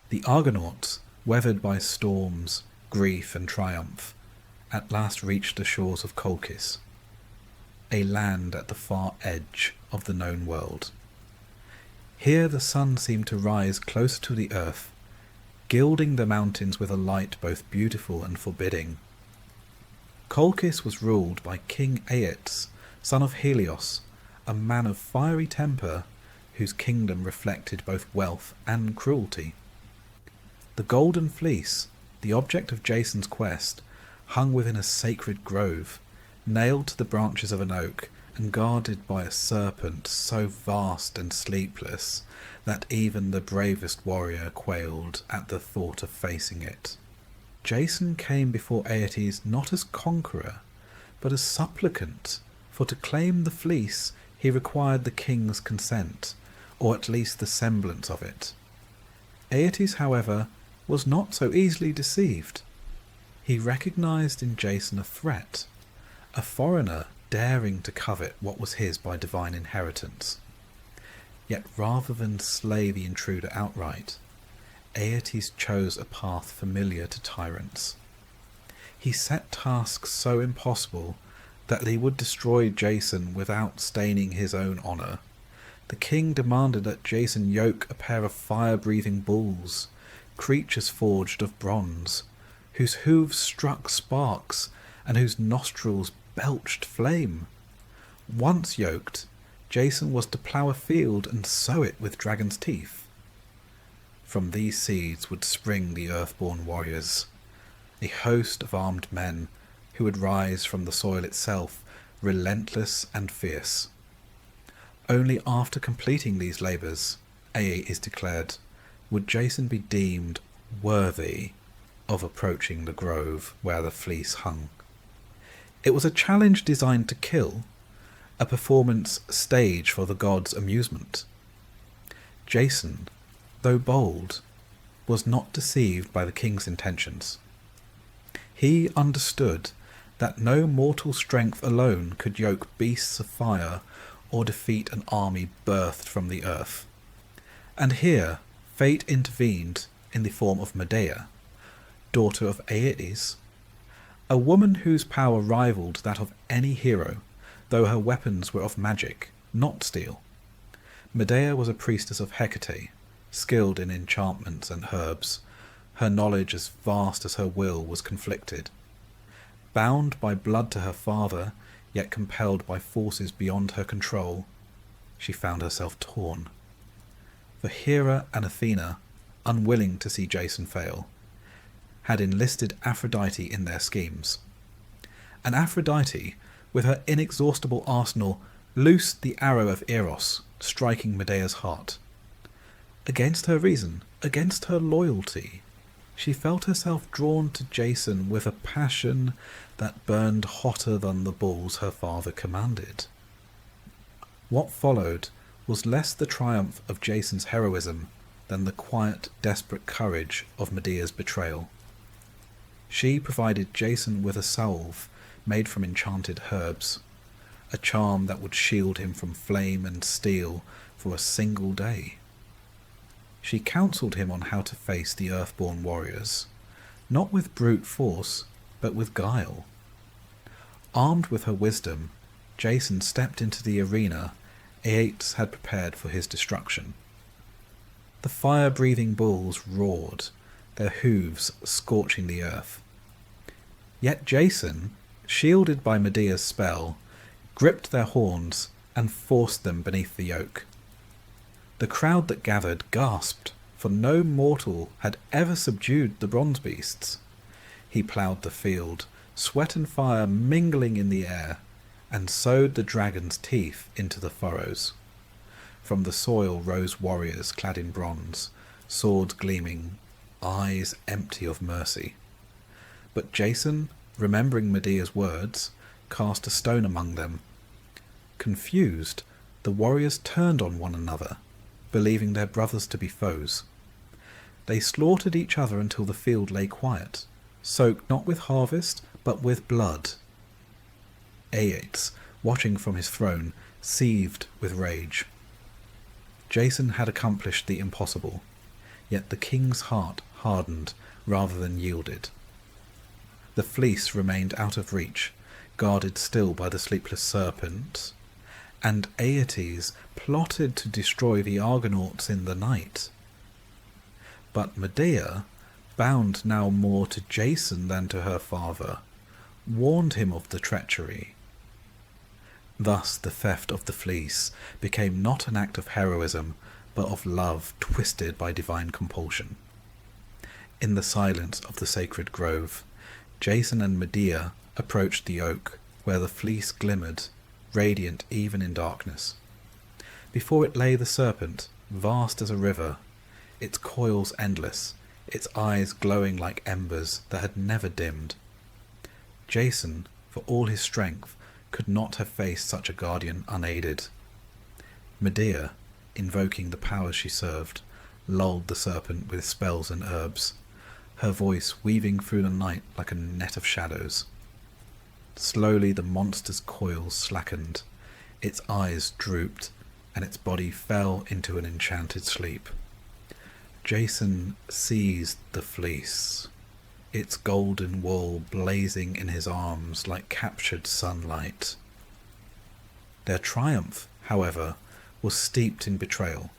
The Argonauts, weathered by storms, grief and triumph, at last reached the shores of Colchis, a land at the far edge of the known world. Here the sun seemed to rise closer to the earth, gilding the mountains with a light both beautiful and forbidding. Colchis was ruled by King Aeetes, son of Helios, a man of fiery temper, whose kingdom reflected both wealth and cruelty. The Golden Fleece, the object of Jason's quest, hung within a sacred grove, nailed to the branches of an oak, and guarded by a serpent so vast and sleepless that even the bravest warrior quailed at the thought of facing it. Jason came before Aeetes not as conqueror, but as supplicant, for to claim the fleece he required the king's consent, or at least the semblance of it. Aeetes, however, was not so easily deceived. He recognized in Jason a threat, a foreigner daring to covet what was his by divine inheritance. Yet rather than slay the intruder outright, Aeetes chose a path familiar to tyrants. He set tasks so impossible that they would destroy Jason without staining his own honour. The king demanded that Jason yoke a pair of fire-breathing bulls, creatures forged of bronze, whose hooves struck sparks and whose nostrils belched flame. Once yoked, Jason was to plough a field and sow it with dragon's teeth. From these seeds would spring the earthborn warriors, a host of armed men who would rise from the soil itself, relentless and fierce. Only after completing these labours, Aeetes declared, would Jason be deemed worthy of approaching the grove where the fleece hung. It was a challenge designed to kill, a performance stage for the gods' amusement. Jason, though bold, was not deceived by the king's intentions. He understood that no mortal strength alone could yoke beasts of fire or defeat an army birthed from the earth. And here fate intervened in the form of Medea, daughter of Aeetes, a woman whose power rivaled that of any hero, though her weapons were of magic, not steel. Medea was a priestess of Hector, skilled in enchantments and herbs, her knowledge as vast as her will was conflicted. Bound by blood to her father, yet compelled by forces beyond her control, she found herself torn. For Hera and Athena, unwilling to see Jason fail, had enlisted Aphrodite in their schemes. And Aphrodite, with her inexhaustible arsenal, loosed the arrow of Eros, striking Medea's heart. Against her reason, against her loyalty, she felt herself drawn to Jason with a passion that burned hotter than the bulls her father commanded. What followed was less the triumph of Jason's heroism than the quiet, desperate courage of Medea's betrayal. She provided Jason with a salve made from enchanted herbs, a charm that would shield him from flame and steel for a single day. She counselled him on how to face the Earthborn warriors, not with brute force, but with guile. Armed with her wisdom, Jason stepped into the arena Aeates had prepared for his destruction. The fire-breathing bulls roared, their hooves scorching the earth. Yet Jason, shielded by Medea's spell, gripped their horns and forced them beneath the yoke. The crowd that gathered gasped, for no mortal had ever subdued the bronze beasts. He ploughed the field, sweat and fire mingling in the air, and sowed the dragon's teeth into the furrows. From the soil rose warriors clad in bronze, swords gleaming, eyes empty of mercy. But Jason, remembering Medea's words, cast a stone among them. Confused, the warriors turned on one another, believing their brothers to be foes. They slaughtered each other until the field lay quiet, soaked not with harvest, but with blood. Aeates, watching from his throne, seethed with rage. Jason had accomplished the impossible, yet the king's heart hardened rather than yielded. The fleece remained out of reach, guarded still by the sleepless serpent, and Aeates plotted to destroy the Argonauts in the night. But Medea, bound now more to Jason than to her father, warned him of the treachery. Thus the theft of the fleece became not an act of heroism, but of love twisted by divine compulsion. In the silence of the sacred grove, Jason and Medea approached the oak, where the fleece glimmered, radiant even in darkness. Before it lay the serpent, vast as a river, its coils endless, its eyes glowing like embers that had never dimmed. Jason, for all his strength, could not have faced such a guardian unaided. Medea, invoking the powers she served, lulled the serpent with spells and herbs, her voice weaving through the night like a net of shadows. Slowly the monster's coils slackened, its eyes drooped, and its body fell into an enchanted sleep. Jason seized the fleece, its golden wool blazing in his arms like captured sunlight. Their triumph, however, was steeped in betrayal,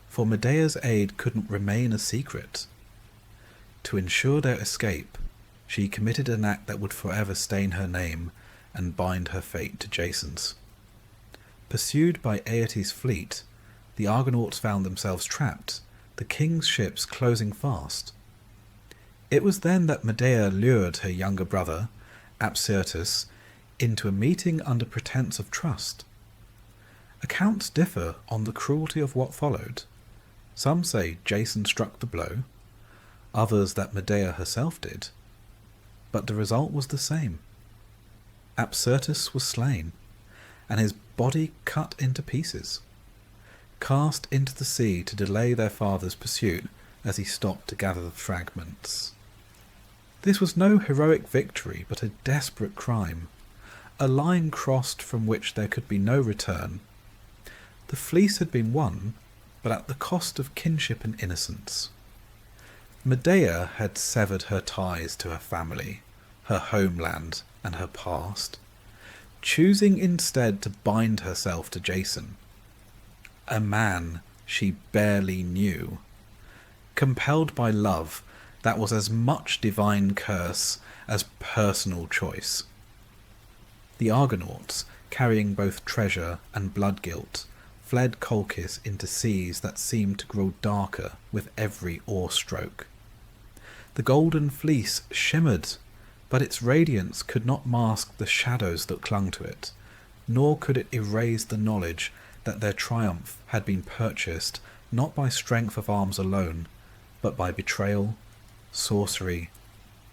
for Medea's aid couldn't remain a secret. To ensure their escape, she committed an act that would forever stain her name and bind her fate to Jason's. Pursued by Aeates' fleet, the Argonauts found themselves trapped, the king's ships closing fast. It was then that Medea lured her younger brother, Apsyrtus, into a meeting under pretence of trust. Accounts differ on the cruelty of what followed. Some say Jason struck the blow, others that Medea herself did. But the result was the same. Apsyrtus was slain, and his body cut into pieces, cast into the sea to delay their father's pursuit as he stopped to gather the fragments. This was no heroic victory, but a desperate crime, a line crossed from which there could be no return. The fleece had been won, but at the cost of kinship and innocence. Medea had severed her ties to her family, her homeland, and her past, choosing instead to bind herself to Jason, a man she barely knew, compelled by love that was as much divine curse as personal choice. The Argonauts, carrying both treasure and blood guilt, fled Colchis into seas that seemed to grow darker with every oar stroke. The golden fleece shimmered, but its radiance could not mask the shadows that clung to it, nor could it erase the knowledge that their triumph had been purchased not by strength of arms alone, but by betrayal, sorcery,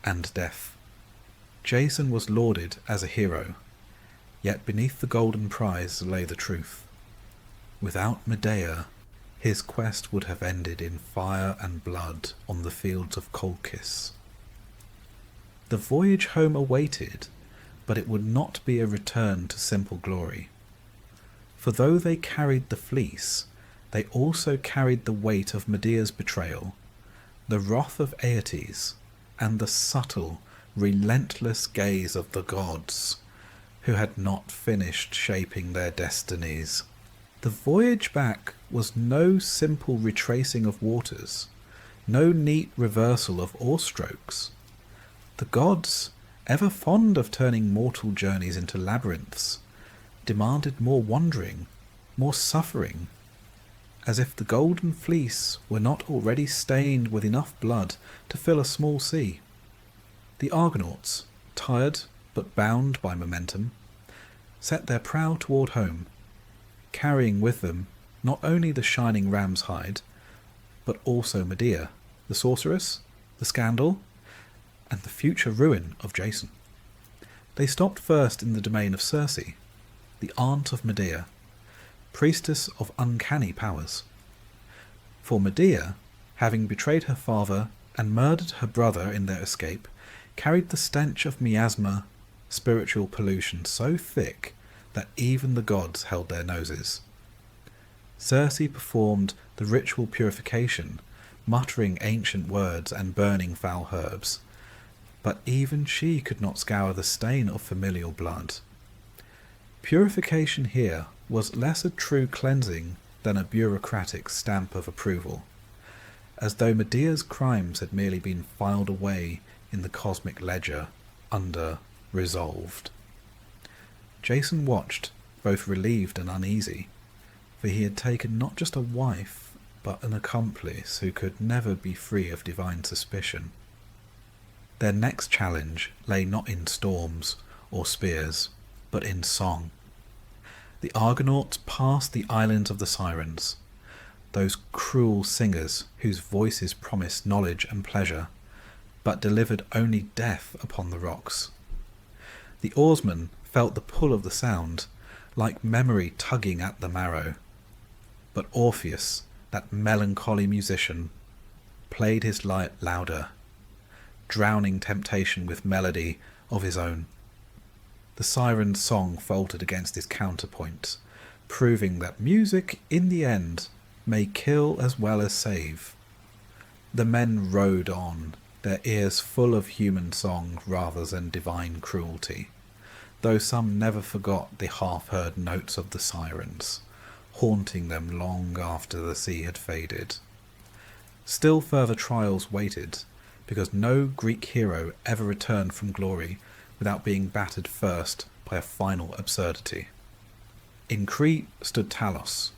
and death. Jason was lauded as a hero, yet beneath the golden prize lay the truth. Without Medea, his quest would have ended in fire and blood on the fields of Colchis. The voyage home awaited, but it would not be a return to simple glory. For though they carried the fleece, they also carried the weight of Medea's betrayal, the wrath of Aeetes, and the subtle, relentless gaze of the gods, who had not finished shaping their destinies. The voyage back was no simple retracing of waters, no neat reversal of oar strokes. The gods, ever fond of turning mortal journeys into labyrinths, demanded more wandering, more suffering, as if the golden fleece were not already stained with enough blood to fill a small sea. The Argonauts, tired but bound by momentum, set their prow toward home, carrying with them not only the shining ram's hide, but also Medea, the sorceress, the scandal, and the future ruin of Jason. They stopped first in the domain of Circe, the aunt of Medea, priestess of uncanny powers. For Medea, having betrayed her father and murdered her brother in their escape, carried the stench of miasma, spiritual pollution, so thick that even the gods held their noses. Circe performed the ritual purification, muttering ancient words and burning foul herbs, but even she could not scour the stain of familial blood. Purification here was less a true cleansing than a bureaucratic stamp of approval, as though Medea's crimes had merely been filed away in the cosmic ledger under resolved. Jason watched, both relieved and uneasy, for he had taken not just a wife, but an accomplice who could never be free of divine suspicion. Their next challenge lay not in storms or spears, but in song. The Argonauts passed the islands of the Sirens, those cruel singers whose voices promised knowledge and pleasure, but delivered only death upon the rocks. The oarsmen felt the pull of the sound, like memory tugging at the marrow. But Orpheus, that melancholy musician, played his lyre louder, drowning temptation with melody of his own. The siren's song faltered against his counterpoint, proving that music, in the end, may kill as well as save. The men rode on, their ears full of human song rather than divine cruelty, though some never forgot the half-heard notes of the sirens, haunting them long after the sea had faded. Still further trials waited, because no Greek hero ever returned from glory without being battered first by a final absurdity. In Crete stood Talos,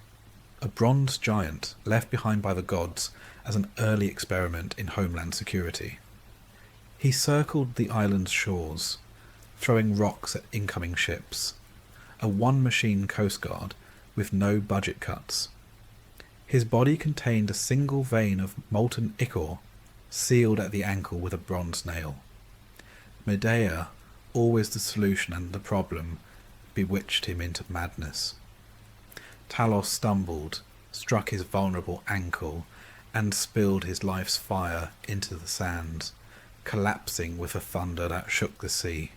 a bronze giant left behind by the gods as an early experiment in homeland security. He circled the island's shores, throwing rocks at incoming ships, a one-machine coastguard with no budget cuts. His body contained a single vein of molten ichor, sealed at the ankle with a bronze nail. Medea, always the solution and the problem, bewitched him into madness. Talos stumbled, struck his vulnerable ankle, and spilled his life's fire into the sand, collapsing with a thunder that shook the sea.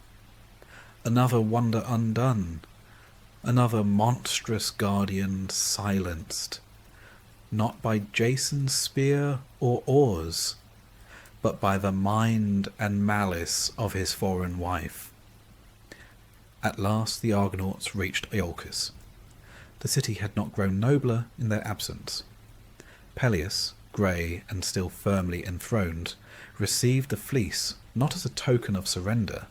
Another wonder undone, another monstrous guardian silenced, not by Jason's spear or oars, but by the mind and malice of his foreign wife. At last the Argonauts reached Iolcus. The city had not grown nobler in their absence. Peleus, grey and still firmly enthroned, received the fleece not as a token of surrender,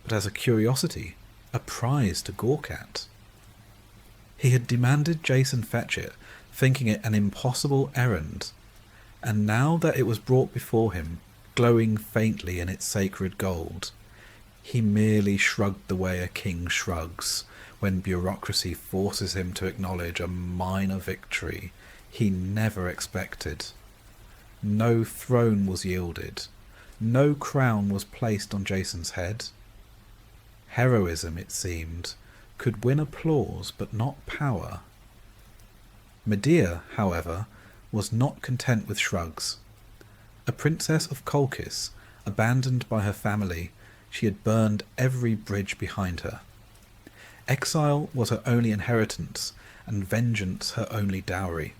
but as a curiosity, a prize to gawk at. He had demanded Jason fetch it, thinking it an impossible errand, and now that it was brought before him, glowing faintly in its sacred gold, he merely shrugged the way a king shrugs when bureaucracy forces him to acknowledge a minor victory he never expected. No throne was yielded. No crown was placed on Jason's head. Heroism, it seemed, could win applause but not power. Medea, however, was not content with shrugs. A princess of Colchis, abandoned by her family, she had burned every bridge behind her. Exile was her only inheritance, and vengeance her only dowry.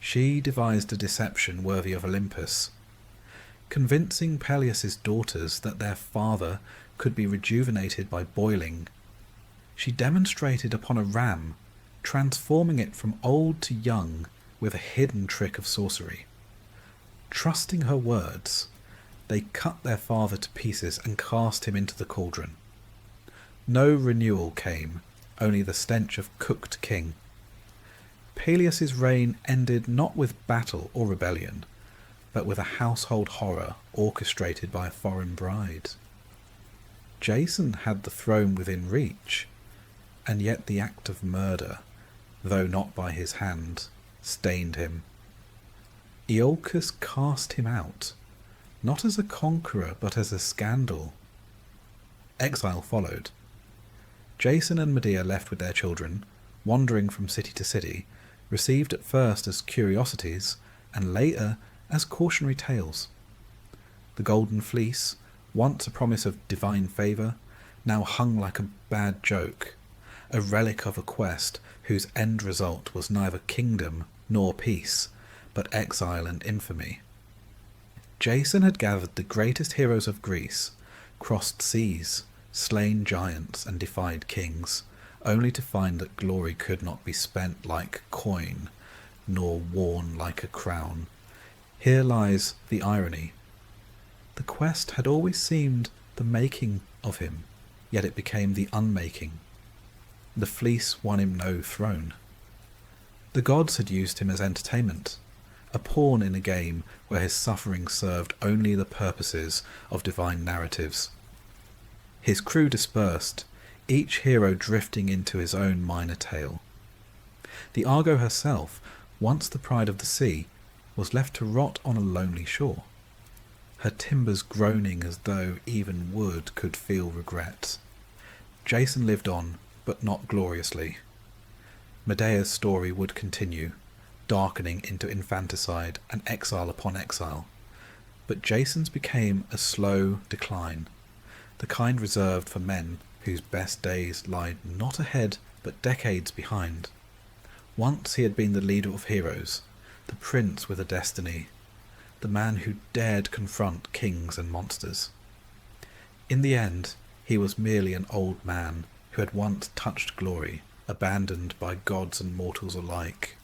She devised a deception worthy of Olympus. Convincing Peleus' daughters that their father could be rejuvenated by boiling, she demonstrated upon a ram, transforming it from old to young with a hidden trick of sorcery. Trusting her words, they cut their father to pieces and cast him into the cauldron. No renewal came, only the stench of cooked king. Peleus' reign ended not with battle or rebellion, but with a household horror orchestrated by a foreign bride. Jason had the throne within reach, and yet the act of murder, though not by his hand, stained him. Iolcus cast him out, not as a conqueror but as a scandal. Exile followed. Jason and Medea, left with their children, wandering from city to city, received at first as curiosities and later as cautionary tales. The golden fleece, once a promise of divine favour, now hung like a bad joke, a relic of a quest whose end result was neither kingdom nor peace, but exile and infamy. Jason had gathered the greatest heroes of Greece, crossed seas, slain giants and defied kings, only to find that glory could not be spent like coin, nor worn like a crown. Here lies the irony. The quest had always seemed the making of him, yet it became the unmaking. The fleece won him no throne. The gods had used him as entertainment, a pawn in a game where his suffering served only the purposes of divine narratives. His crew dispersed, each hero drifting into his own minor tale. The Argo herself, once the pride of the sea, was left to rot on a lonely shore, her timbers groaning as though even wood could feel regret. Jason lived on, but not gloriously. Medea's story would continue, darkening into infanticide and exile upon exile, but Jason's became a slow decline, the kind reserved for men whose best days lie not ahead but decades behind. Once he had been the leader of heroes, the prince with a destiny, the man who dared confront kings and monsters. In the end, he was merely an old man who had once touched glory, abandoned by gods and mortals alike.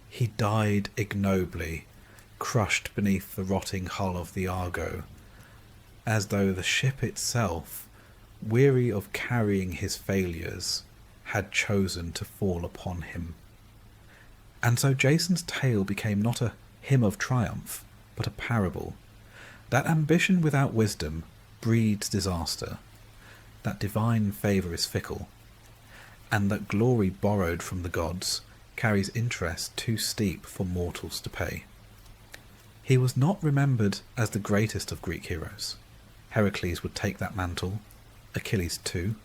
He died ignobly, crushed beneath the rotting hull of the Argo, as though the ship itself, weary of carrying his failures, had chosen to fall upon him. And so Jason's tale became not a hymn of triumph, but a parable. That ambition without wisdom breeds disaster, that divine favour is fickle, and that glory borrowed from the gods carries interest too steep for mortals to pay. He was not remembered as the greatest of Greek heroes. Heracles would take that mantle, Achilles too,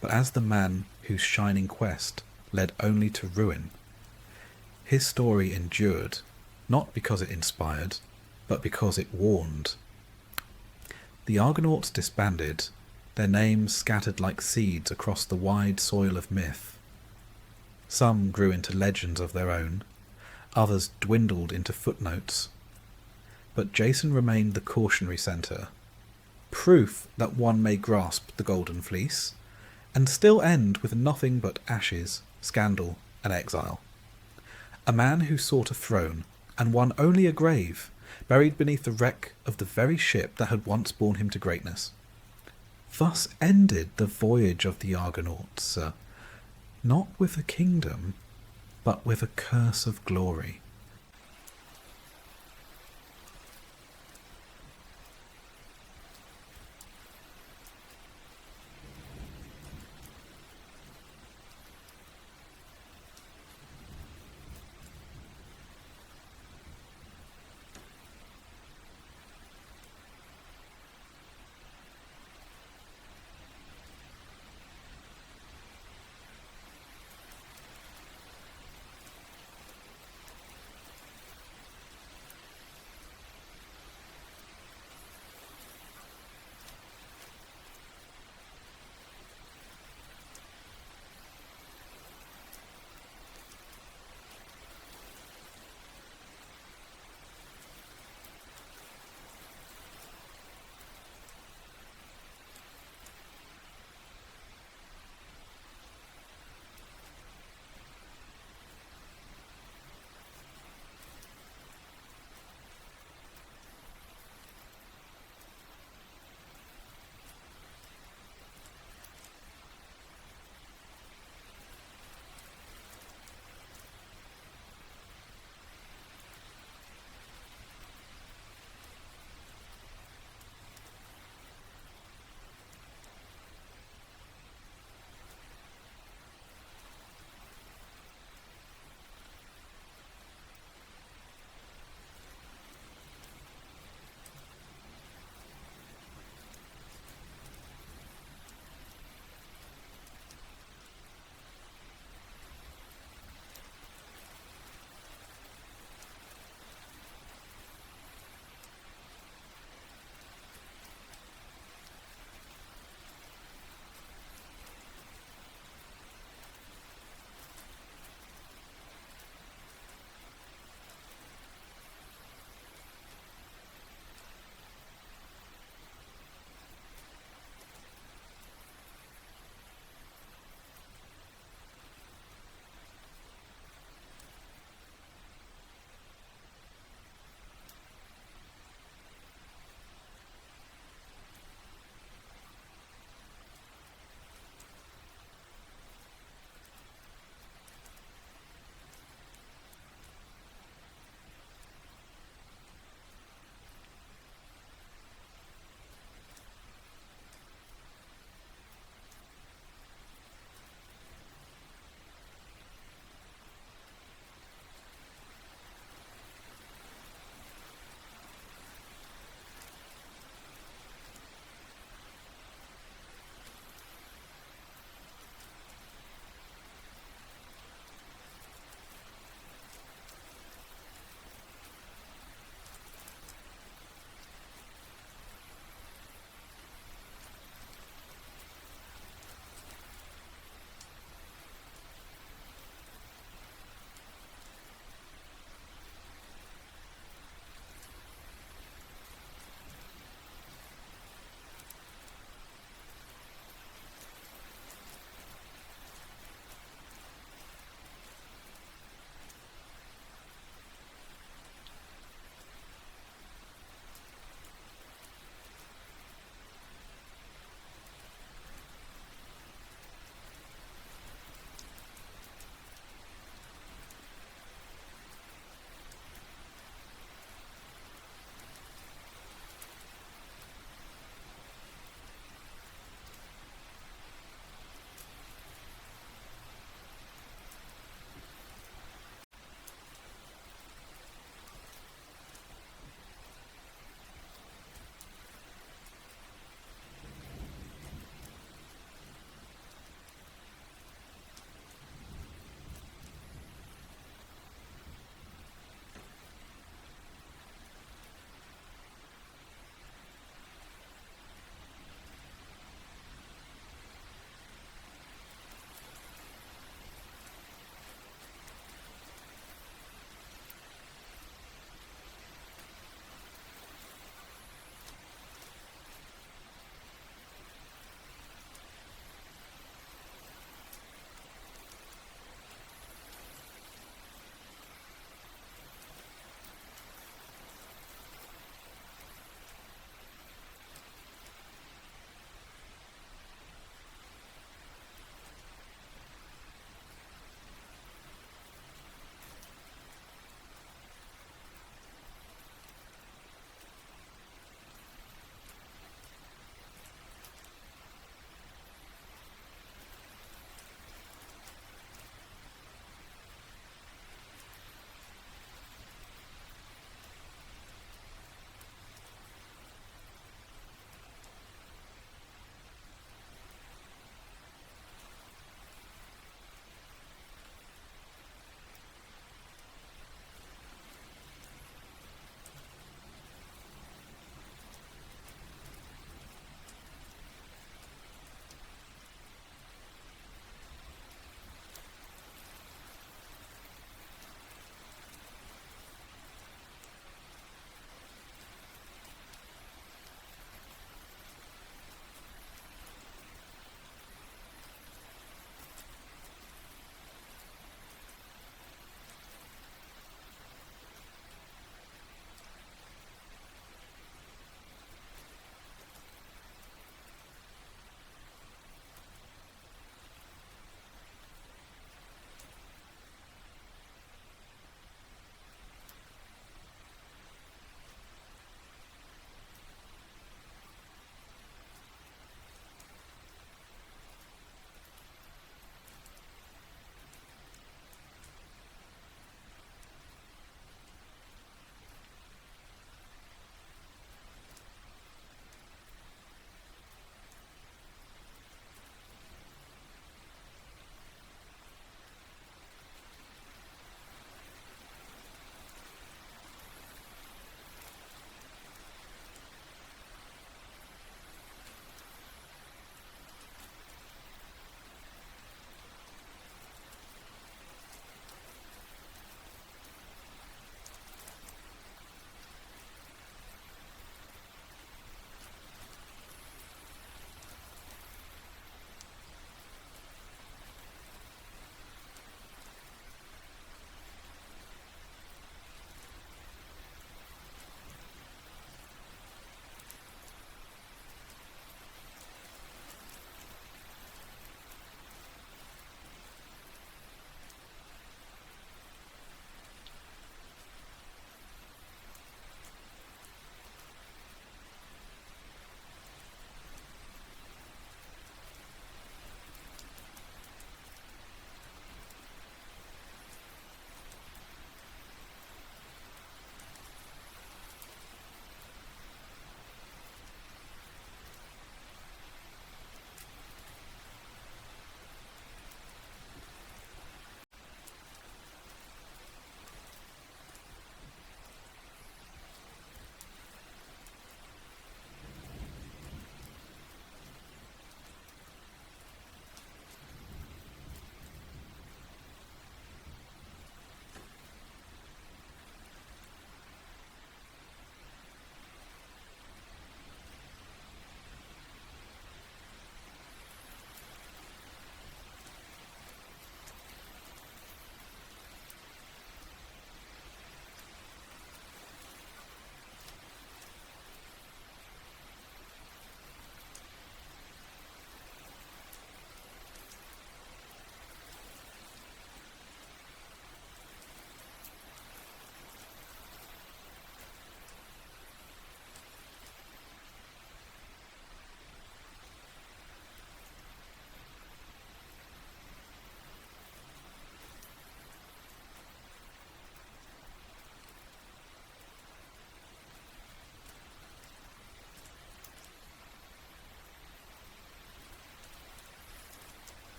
but as the man whose shining quest led only to ruin. His story endured, not because it inspired, but because it warned. The Argonauts disbanded, their names scattered like seeds across the wide soil of myth. Some grew into legends of their own, others dwindled into footnotes. But Jason remained the cautionary centre, proof that one may grasp the golden fleece, and still end with nothing but ashes, scandal, and exile. A man who sought a throne, and won only a grave, buried beneath the wreck of the very ship that had once borne him to greatness. Thus ended the voyage of the Argonauts, not with a kingdom, but with a curse of glory.